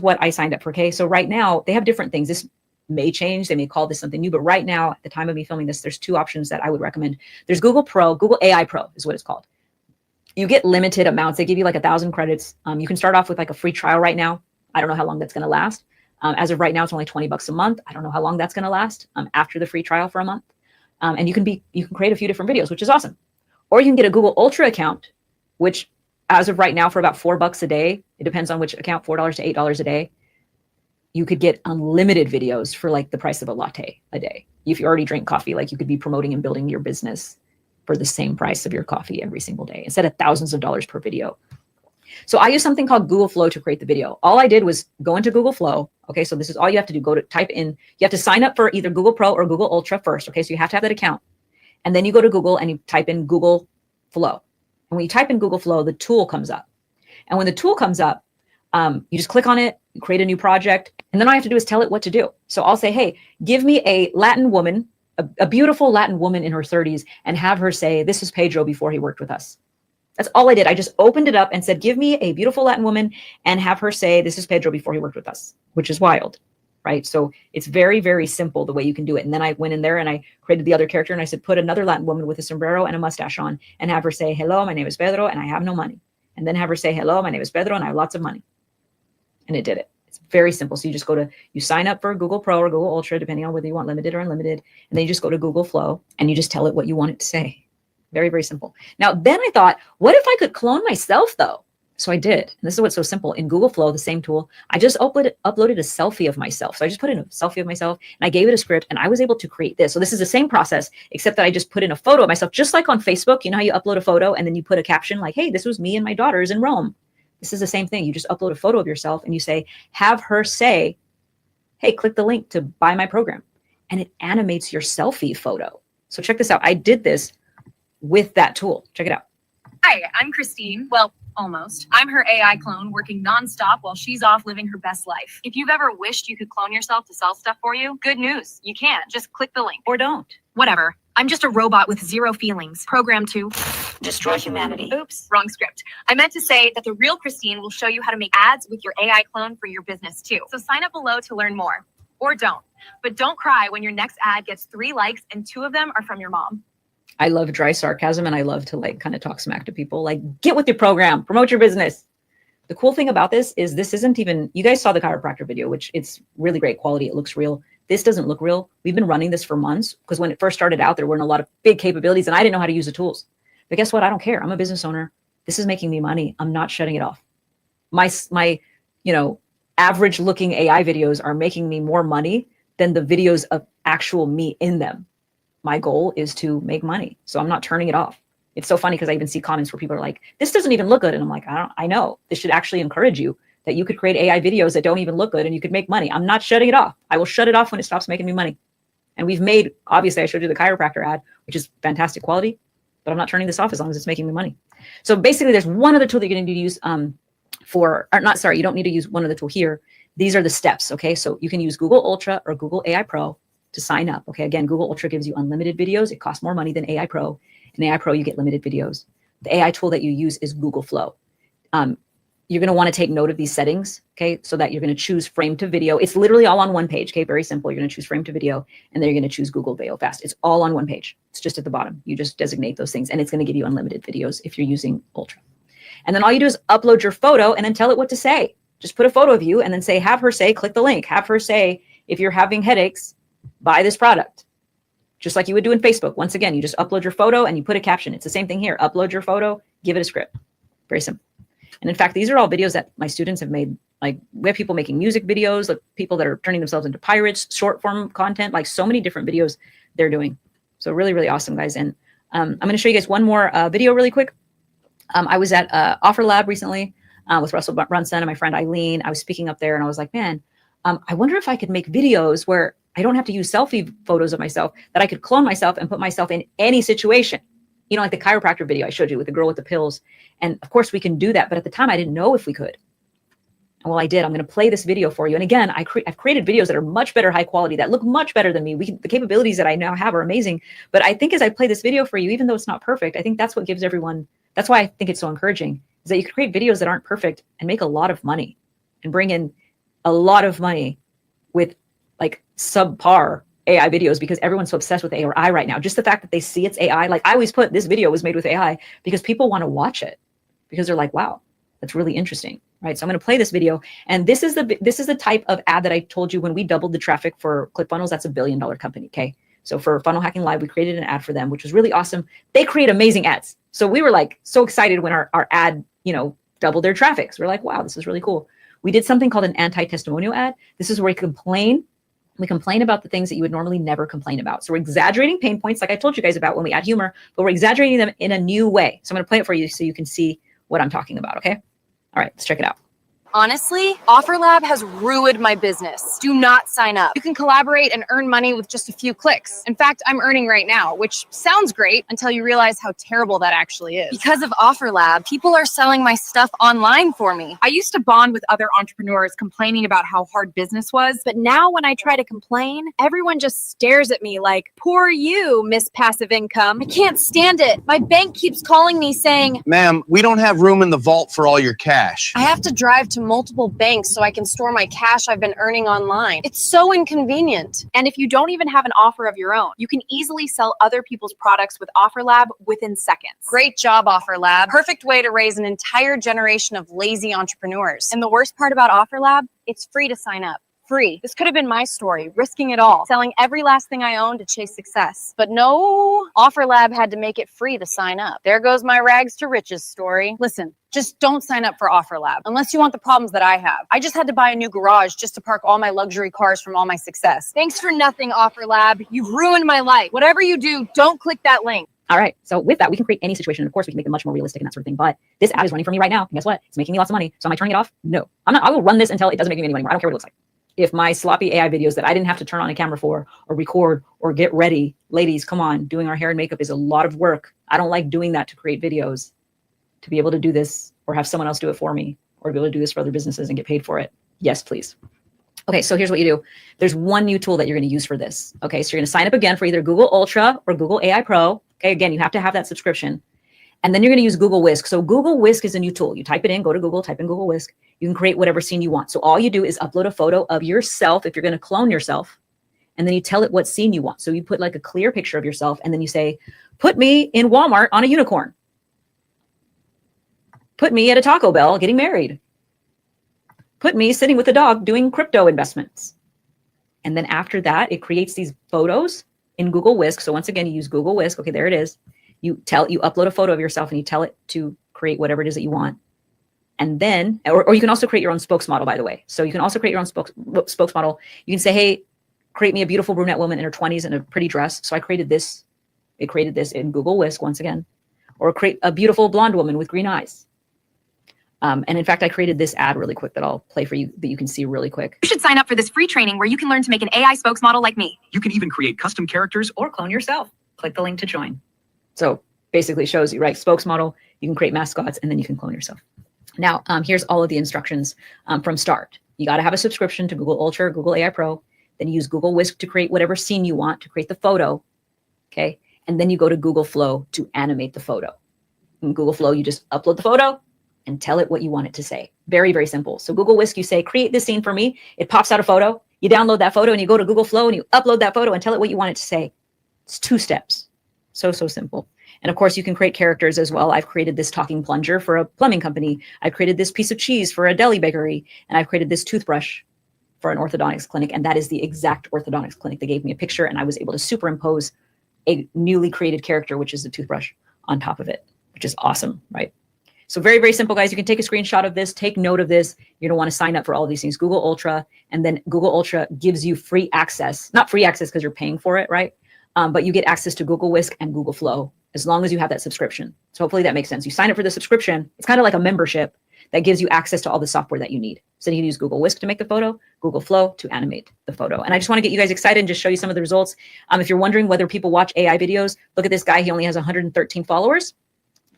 what I signed up for. Okay. So right now they have different things. This may change. They may call this something new, but right now at the time of me filming this, there's two options that I would recommend. There's Google Pro, Google AI Pro is what it's called. You get limited amounts. They give you like 1,000 credits. You can start off with like a free trial right now. I don't know how long that's going to last. As of right now, it's only $20 a month. I don't know how long that's going to last after the free trial for a month. And you can create a few different videos, which is awesome. Or you can get a Google Ultra account, which as of right now for about $4 a day, it depends on which account, $4 to $8 a day, you could get unlimited videos for like the price of a latte a day. If you already drink coffee, like you could be promoting and building your business for the same price of your coffee every single day instead of thousands of dollars per video. So I use something called Google Flow to create the video. All I did was go into Google Flow. Okay, so this is all you have to do. Go to type in, you have to sign up for either Google Pro or Google Ultra first. Okay, so you have to have that account. And then you go to Google and you type in Google Flow. And when you type in Google Flow, the tool comes up. And when the tool comes up, you just click on it, create a new project, and then all I have to do is tell it what to do. So I'll say, hey, give me a Latin woman, a beautiful Latin woman in her 30s, and have her say, this is Pedro before he worked with us. That's all I did. I just opened it up and said, give me a beautiful Latin woman and have her say, this is Pedro before he worked with us, which is wild, right? So it's very, very simple the way you can do it. And then I went in there and I created the other character and I said, put another Latin woman with a sombrero and a mustache on and have her say, hello, my name is Pedro and I have no money. And then have her say, hello, my name is Pedro and I have lots of money. And it did it. It's very simple. So you just you sign up for Google Pro or Google Ultra, depending on whether you want limited or unlimited. And then you just go to Google Flow and you just tell it what you want it to say. Very, very simple. Now, then I thought, what if I could clone myself though? So I did. And this is what's so simple. In Google Flow, the same tool, I just uploaded a selfie of myself. So I just put in a selfie of myself and I gave it a script and I was able to create this. So this is the same process, except that I just put in a photo of myself, just like on Facebook. You know how you upload a photo and then you put a caption like, hey, this was me and my daughters in Rome. This is the same thing. You just upload a photo of yourself and you say, have her say, hey, click the link to buy my program. And it animates your selfie photo. So check this out. I did this with that tool. Check it out. Hi, I'm Christine. Well, almost. I'm her AI clone working nonstop while she's off living her best life. If you've ever wished you could clone yourself to sell stuff for you, good news. You can. Just click the link. Or don't. Whatever. I'm just a robot with zero feelings, programmed to destroy humanity. Oops, wrong script. I meant to say that the real Christine will show you how to make ads with your AI clone for your business too. So sign up below to learn more. Or don't. But don't cry when your next ad gets 3 likes and 2 of them are from your mom. I love dry sarcasm and I love to like kind of talk smack to people. Like, get with your program, promote your business. The cool thing about this isn't even, you guys saw the chiropractor video, which it's really great quality. It looks real. This doesn't look real. We've been running this for months because when it first started out, there weren't a lot of big capabilities and I didn't know how to use the tools. But guess what? I don't care. I'm a business owner. This is making me money. I'm not shutting it off. My average looking AI videos are making me more money than the videos of actual me in them. My goal is to make money. So I'm not turning it off. It's so funny because I even see comments where people are like, this doesn't even look good. And I'm like, I know this should actually encourage you that you could create AI videos that don't even look good and you could make money. I'm not shutting it off. I will shut it off when it stops making me money. And we've made, obviously I showed you the chiropractor ad, which is fantastic quality, but I'm not turning this off as long as it's making me money. So basically there's one other tool that you're going to need to use you don't need to use one other tool here. These are the steps. Okay. So you can use Google Ultra or Google AI Pro to sign up. Okay. Again, Google Ultra gives you unlimited videos. It costs more money than AI Pro. In AI Pro, you get limited videos. The AI tool that you use is Google Flow. You're going to want to take note of these settings. Okay. So that you're going to choose frame to video. It's literally all on one page. Okay. Very simple. You're going to choose frame to video and then you're going to choose Google Veo Fast. It's all on one page. It's just at the bottom. You just designate those things and it's going to give you unlimited videos if you're using Ultra. And then all you do is upload your photo and then tell it what to say. Just put a photo of you and then say, have her say, click the link. Have her say, if you're having headaches, buy this product. Just like you would do in Facebook. Once again, you just upload your photo and you put a caption. It's the same thing here. Upload your photo, give it a script. Very simple. And in fact, these are all videos that my students have made. Like we have people making music videos, like people that are turning themselves into pirates, short form content, like so many different videos they're doing. So really, really awesome, guys. And I'm going to show you guys one more video really quick. I was at Offer Lab recently with Russell Brunson and my friend Eileen. I was speaking up there and I was like, man, I wonder if I could make videos where I don't have to use selfie photos of myself, that I could clone myself and put myself in any situation. You know, like the chiropractor video I showed you with the girl with the pills. And of course we can do that. But at the time I didn't know if we could. And well, I did. I'm going to play this video for you. And again, I've created videos that are much better high quality, that look much better than me. The capabilities that I now have are amazing. But I think as I play this video for you, even though it's not perfect, I think that's what gives everyone, that's why I think it's so encouraging, is that you can create videos that aren't perfect and make a lot of money and bring in a lot of money with like subpar AI videos, because everyone's so obsessed with AI right now. Just the fact that they see it's AI, like I always put this video was made with AI because people want to watch it because they're like, wow, that's really interesting, right? So I'm going to play this video, and this is the type of ad that I told you when we doubled the traffic for ClickFunnels. That's $1 billion company, okay? So for Funnel Hacking Live, we created an ad for them, which was really awesome. They create amazing ads. So we were like so excited when our ad, you know, doubled their traffic. So we're like, wow, this is really cool. We did something called an anti-testimonial ad. This is where we complain about the things that you would normally never complain about. So we're exaggerating pain points like I told you guys about when we add humor, but we're exaggerating them in a new way. So I'm going to play it for you so you can see what I'm talking about, okay? All right, let's check it out. Honestly, OfferLab has ruined my business. Do not sign up. You can collaborate and earn money with just a few clicks. In fact, I'm earning right now, which sounds great until you realize how terrible that actually is. Because of OfferLab, people are selling my stuff online for me. I used to bond with other entrepreneurs complaining about how hard business was, but now when I try to complain, everyone just stares at me like, poor you, Miss Passive Income. I can't stand it. My bank keeps calling me saying, ma'am, we don't have room in the vault for all your cash. I have to drive to multiple banks so I can store my cash I've been earning online. It's so inconvenient. And if you don't even have an offer of your own, you can easily sell other people's products with OfferLab within seconds. Great job, OfferLab. Perfect way to raise an entire generation of lazy entrepreneurs. And the worst part about OfferLab, it's free to sign up. Free. This could have been my story, risking it all, selling every last thing I own to chase success. But no, OfferLab had to make it free to sign up. There goes my rags to riches story. Listen, just don't sign up for OfferLab unless you want the problems that I have. I just had to buy a new garage just to park all my luxury cars from all my success. Thanks for nothing, OfferLab. You've ruined my life. Whatever you do, don't click that link. All right. So with that, we can create any situation. Of course, we can make it much more realistic and that sort of thing. But this ad is running for me right now. And guess what? It's making me lots of money. So am I turning it off? No. I'm not. I will run this until it doesn't make me any money anymore. I don't care what it looks like. If my sloppy AI videos that I didn't have to turn on a camera for or record or get ready, ladies, come on, doing our hair and makeup is a lot of work. I don't like doing that to create videos. To be able to do this or have someone else do it for me or to be able to do this for other businesses and get paid for it. Yes, please. Okay, so here's what you do. There's one new tool that you're going to use for this. Okay, so you're going to sign up again for either Google Ultra or Google AI Pro. Okay, again, you have to have that subscription. And then you're going to use Google Whisk. So Google Whisk is a new tool. You type it in, go to Google, type in Google Whisk. You can create whatever scene you want. So all you do is upload a photo of yourself if you're going to clone yourself. And then you tell it what scene you want. So you put like a clear picture of yourself. And then you say, put me in Walmart on a unicorn. Put me at a Taco Bell getting married. Put me sitting with a dog doing crypto investments. And then after that, it creates these photos in Google Whisk. So once again, you use Google Whisk. Okay, there it is. You upload a photo of yourself and you tell it to create whatever it is that you want. And then, or you can also create your own spokesmodel, by the way. So you can also create your own spokesmodel. You can say, hey, create me a beautiful brunette woman in her 20s in a pretty dress. So I created this. It created this in Google Whisk once again. Or create a beautiful blonde woman with green eyes. And in fact, I created this ad really quick that I'll play for you that you can see really quick. You should sign up for this free training where you can learn to make an AI spokesmodel like me. You can even create custom characters Or clone yourself. Click the link to join. So basically shows you, right? Spokesmodel, you can create mascots, and then you can clone yourself. Now, here's all of the instructions from start. You got to have a subscription to Google Ultra or Google AI Pro. Then you use Google Whisk to create whatever scene you want, to create the photo. Okay. And then you go to Google Flow to animate the photo. In Google Flow, you just upload the photo and tell it what you want it to say. Very, very simple. So Google Whisk, you say, create this scene for me. It pops out a photo. You download that photo and you go to Google Flow and you upload that photo and tell it what you want it to say. It's 2 steps. So simple. And of course, you can create characters as well. I've created this talking plunger for a plumbing company. I've created this piece of cheese for a deli bakery. And I've created this toothbrush for an orthodontics clinic. And that is the exact orthodontics clinic. They gave me a picture and I was able to superimpose a newly created character, which is a toothbrush, on top of it, which is awesome, right? So very, very simple, guys. You can take a screenshot of this, take note of this. You're going to want to sign up for all of these things. Google Ultra, and then Google Ultra gives you free access. Not free access because you're paying for it, right? But you get access to Google Whisk and Google Flow as long as you have that subscription. So hopefully that makes sense. You sign up for the subscription. It's kind of like a membership. that gives you access to all the software that you need. So you can use Google Whisk to make the photo, Google Flow to animate the photo. And I just want to get you guys excited and just show you some of the results. If you're wondering whether people watch AI videos, look at this guy. He only has 113 followers.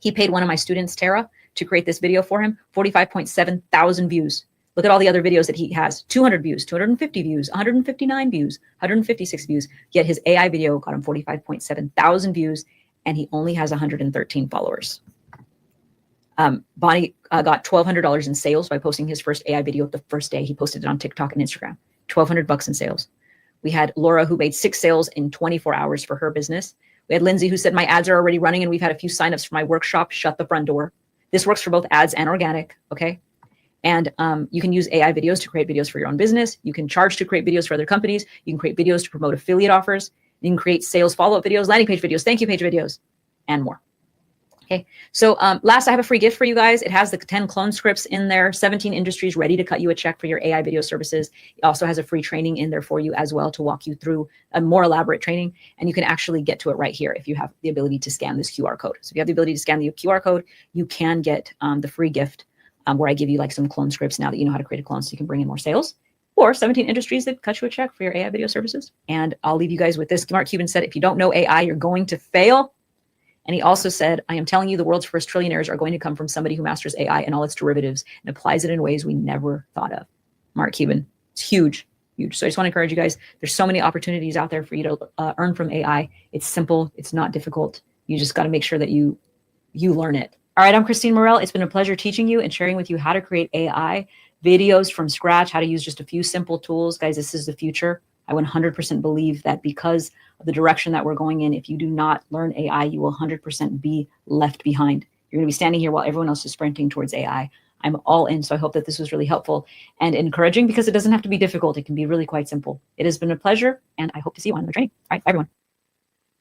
He paid one of my students, Tara, to create this video for him, 45.7 thousand views. Look at all the other videos that he has, 200 views, 250 views, 159 views, 156 views, yet his AI video got him 45.7 thousand views, and he only has 113 followers. Bonnie got $1,200 in sales by posting his first AI video the first day. He posted it on TikTok and Instagram, $1,200 in sales. We had Laura, who made 6 sales in 24 hours for her business. We had Lindsay, who said, my ads are already running, and we've had a few signups for my workshop, Shut the Front Door. This works for both ads and organic, okay? And you can use AI videos to create videos for your own business. You can charge to create videos for other companies. You can create videos to promote affiliate offers. You can create sales follow-up videos, landing page videos, thank you page videos, and more. Okay, so last, I have a free gift for you guys. It has the 10 clone scripts in there, 17 industries ready to cut you a check for your AI video services. It also has a free training in there for you as well to walk you through a more elaborate training. And you can actually get to it right here if you have the ability to scan this QR code. So if you have the ability to scan the QR code, you can get the free gift where I give you like some clone scripts now that you know how to create a clone so you can bring in more sales. Or 17 industries that cut you a check for your AI video services. And I'll leave you guys with this. Mark Cuban said, if you don't know AI, you're going to fail. And he also said, I am telling you, the world's first trillionaires are going to come from somebody who masters AI and all its derivatives and applies it in ways we never thought of. Mark Cuban, it's huge, huge. So I just want to encourage you guys. There's so many opportunities out there for you to earn from AI. It's simple. It's not difficult. You just got to make sure that you learn it. All right, I'm Christine Morel. It's been a pleasure teaching you and sharing with you how to create AI videos from scratch, how to use just a few simple tools. Guys, this is the future. I 100% believe that because of the direction that we're going in, if you do not learn AI, you will 100% be left behind. You're going to be standing here while everyone else is sprinting towards AI. I'm all in, so I hope that this was really helpful and encouraging because it doesn't have to be difficult. It can be really quite simple. It has been a pleasure, and I hope to see you on the training. All right, bye, everyone.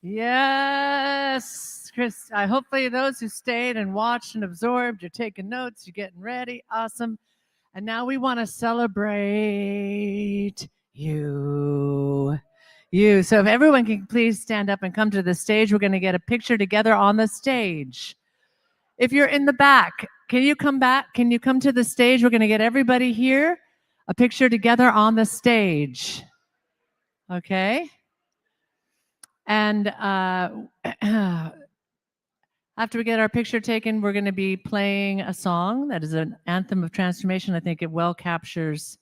Yes, Chris. Hopefully those who stayed and watched and absorbed, you're taking notes, you're getting ready. Awesome. And now we want to celebrate you. So if everyone can please stand up and come to the stage, we're going to get a picture together on the stage. If you're in the back, can you come back? Can you come to the stage? We're going to get everybody here a picture together on the stage. Okay. And after we get our picture taken, we're going to be playing a song that is an anthem of transformation. I think it well captures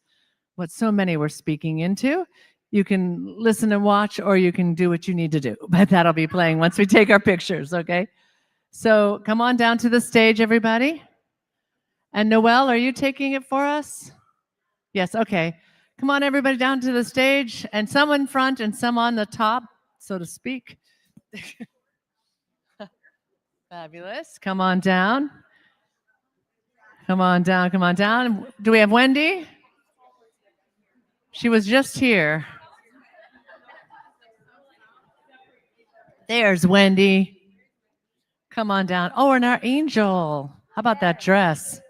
what so many were speaking into. You can listen and watch, or you can do what you need to do, but that'll be playing once we take our pictures, okay? So come on down to the stage, everybody. And Noelle, are you taking it for us? Yes, okay. Come on, everybody down to the stage, and some in front and some on the top, so to speak. Fabulous. Come on down. Come on down, come on down. Do we have Wendy? She was just here. There's Wendy. Come on down. Oh, and our angel. How about that dress?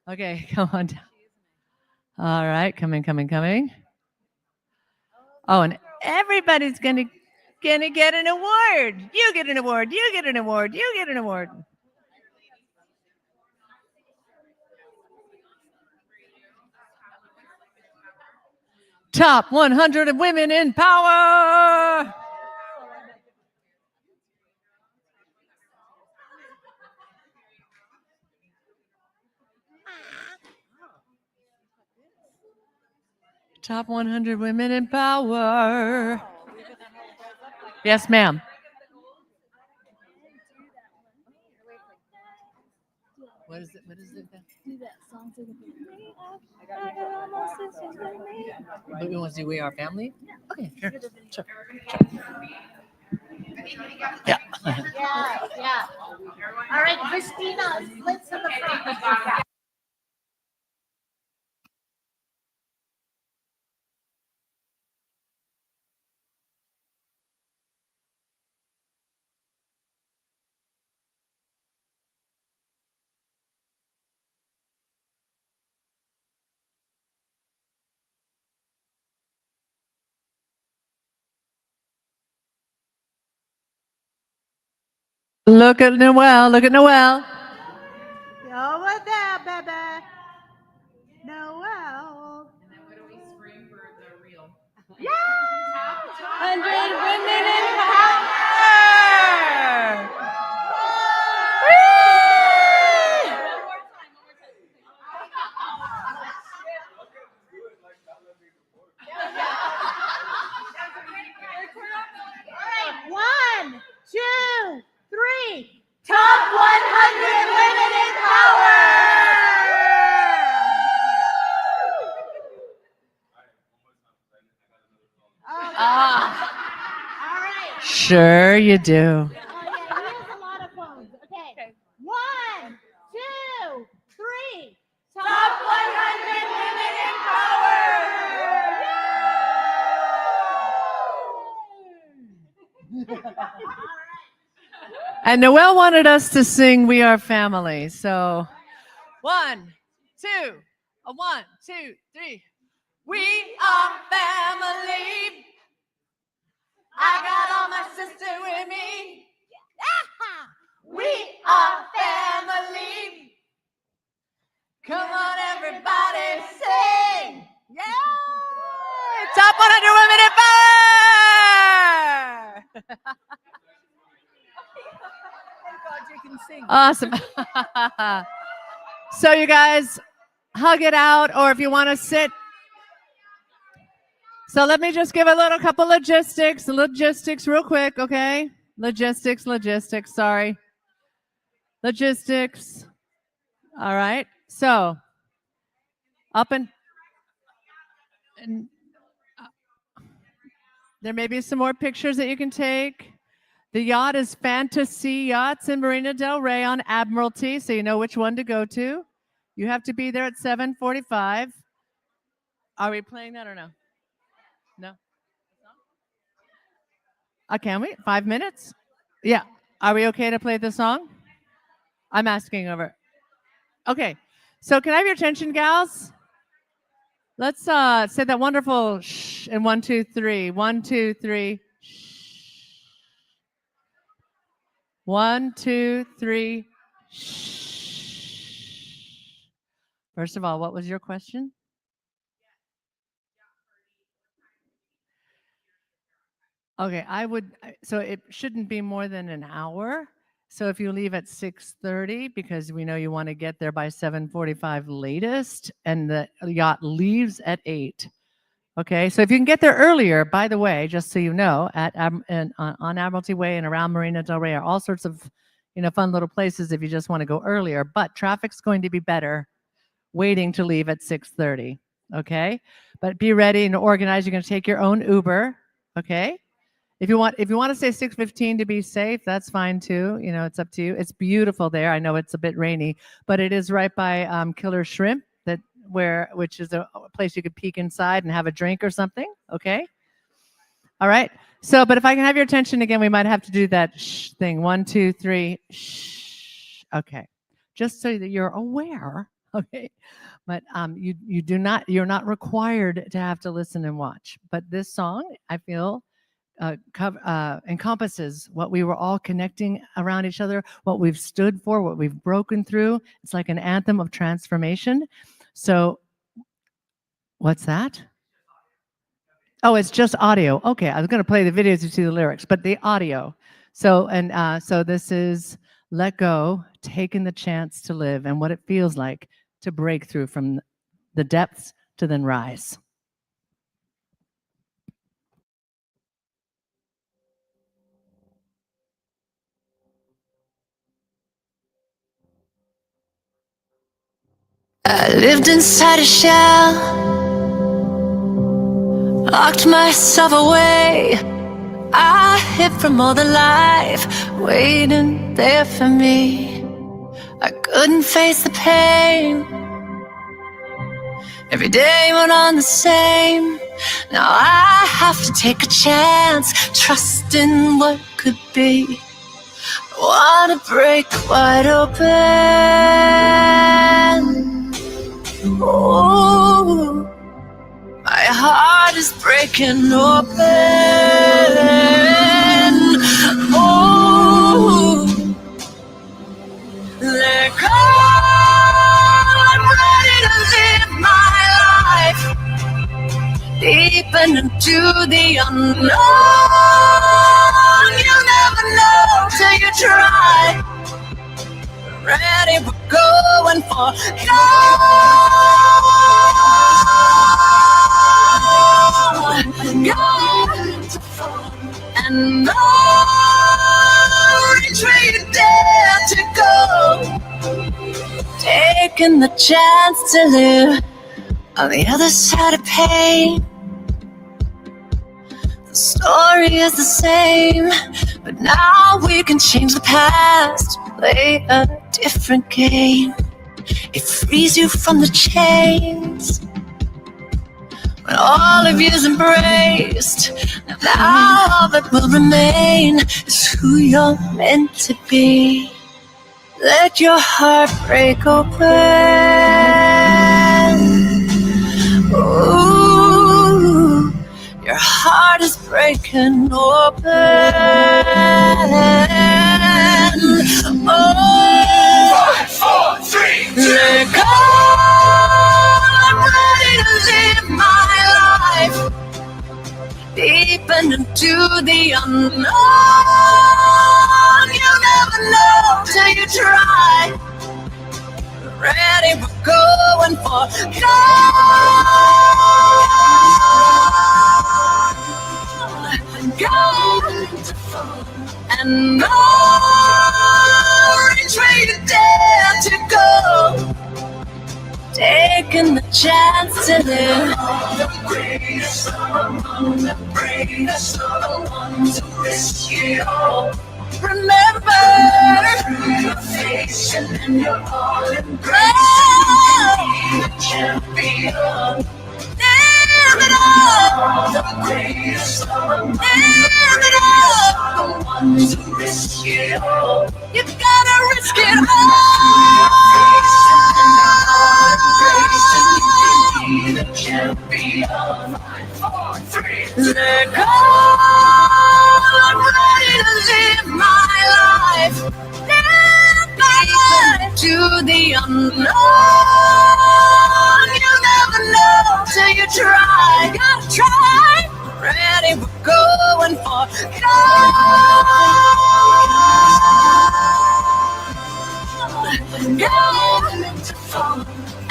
Okay, come on down. All right, coming. Oh, and everybody's gonna get an award. You get an award. You get an award. You get an award. Top 100 of women in power. Top 100 women in power. Yes, ma'am. What is it? What is it? Do that song to the We want to see We Are Family? Okay, sure. Yeah. Yeah. All right, Christina, let's to the front. Look at Noelle. Look at Noelle. Over there, baby. Women in Power. One, two, three. Top 100 women in power. Sure you do. Here's a lot of phones. Okay. One, two, three. Top 100 women in And Noelle wanted us to sing We Are Family. So 1, 2, 1, 2, 3. We are family. I got all my sister with me. We are family. Come on, everybody, sing. Yeah. Top 100 women in power. Awesome. So you guys hug it out, or if you want to sit. So let me just give a little couple logistics real quick, okay? Logistics, sorry. Logistics. All right. So up and there may be some more pictures that you can take. The yacht is Fantasy Yachts in Marina Del Rey on Admiralty, so you know which one to go to. You have to be there at 7:45. Are we playing that or no? No? Can we? 5 minutes? Yeah. Are we okay to play the song? I'm asking over. Okay. So can I have your attention, gals? Let's say that wonderful shh in 1, 2, 3. 1, 2, 3. 1, 2, 3. Shh. First of all, what was your question? Okay, so it shouldn't be more than an hour. So if you leave at 6:30, because we know you want to get there by 7:45 latest, and the yacht leaves at 8. Okay, so if you can get there earlier, by the way, just so you know, on Admiralty Way and around Marina Del Rey are all sorts of, fun little places if you just want to go earlier. But traffic's going to be better waiting to leave at 6:30. Okay, but be ready and organized. You're going to take your own Uber. Okay, if you want to say 6:15 to be safe, that's fine too. It's up to you. It's beautiful there. I know it's a bit rainy, but it is right by Killer Shrimp. Which is a place you could peek inside and have a drink or something. Okay. All right. So, but if I can have your attention again, we might have to do that shh thing. 1, 2, 3. Shh. Okay. Just so that you're aware. Okay. But you're not required to have to listen and watch. But this song, I feel, encompasses what we were all connecting around each other, what we've stood for, what we've broken through. It's like an anthem of transformation. So what's that? Oh, it's just audio. Okay, I was going to play the videos to see the lyrics, but the audio. So this is Let Go, taking the chance to live, and what it feels like to break through from the depths to then rise. I lived inside a shell, locked myself away. I hid from all the life waiting there for me. I couldn't face the pain. Every day went on the same. Now I have to take a chance, trust in what could be. I wanna break wide open. Oh, my heart is breaking open. Oh, let go. I'm ready to live my life. The deep and into the unknown. You never know till you try. Ready, we're going for gold. And no retreat, dare to go. Taking the chance to live on the other side of pain. The story is the same, but now we can change the past, play a different game. It frees you from the chains. When all of you's embraced, now all that will remain is who you're meant to be. Let your heart break open. Ooh, your heart is breaking open. Oh, 5, 4, 3, 2, let go. I'm ready to live my life deep and into the unknown. You never know till you try. Ready, we're going for gold. And no retreat, dare to go. Taking the chance to live. The greatest among the bravest are the ones who risk it all. Remember, your face and then your all embrace. Be the champion. Live it up. The greatest among the ones who risk it all. You gotta risk it all. Be the champion. 5, 4, 3, let go. I'm ready to live my life. Live my life to the unknown. You never know till you try. Gotta try. Ready, we're going for gold.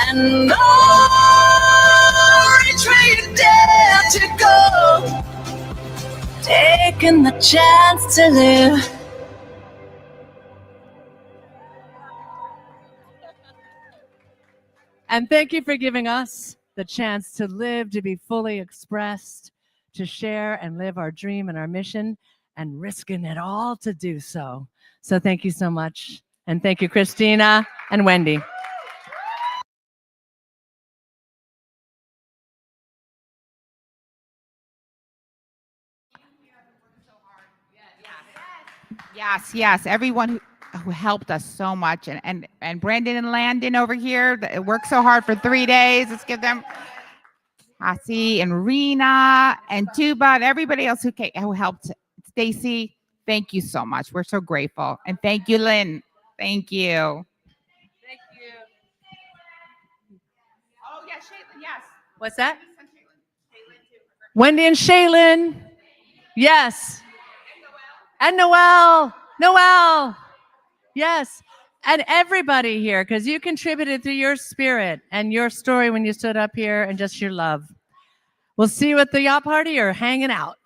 And no retreat, dare to go. Taking the chance to live. And thank you for giving us the chance to live, to be fully expressed, to share and live our dream and our mission, and risking it all to do so. So thank you so much. And thank you, Christina and Wendy. Yes, everyone who helped us so much, and Brandon and Landon over here that worked so hard for 3 days. Let's give them Cassie and Rena and Tuba and everybody else who helped. Stacy, thank you so much. We're so grateful, and thank you, Lynn. Thank you. Thank you. Oh yes, Shaylin. Yes. What's that? Wendy and Shaylin. Yes. And Noelle. Yes. And everybody here, because you contributed through your spirit and your story when you stood up here and just your love. We'll see you at the yacht party or hanging out.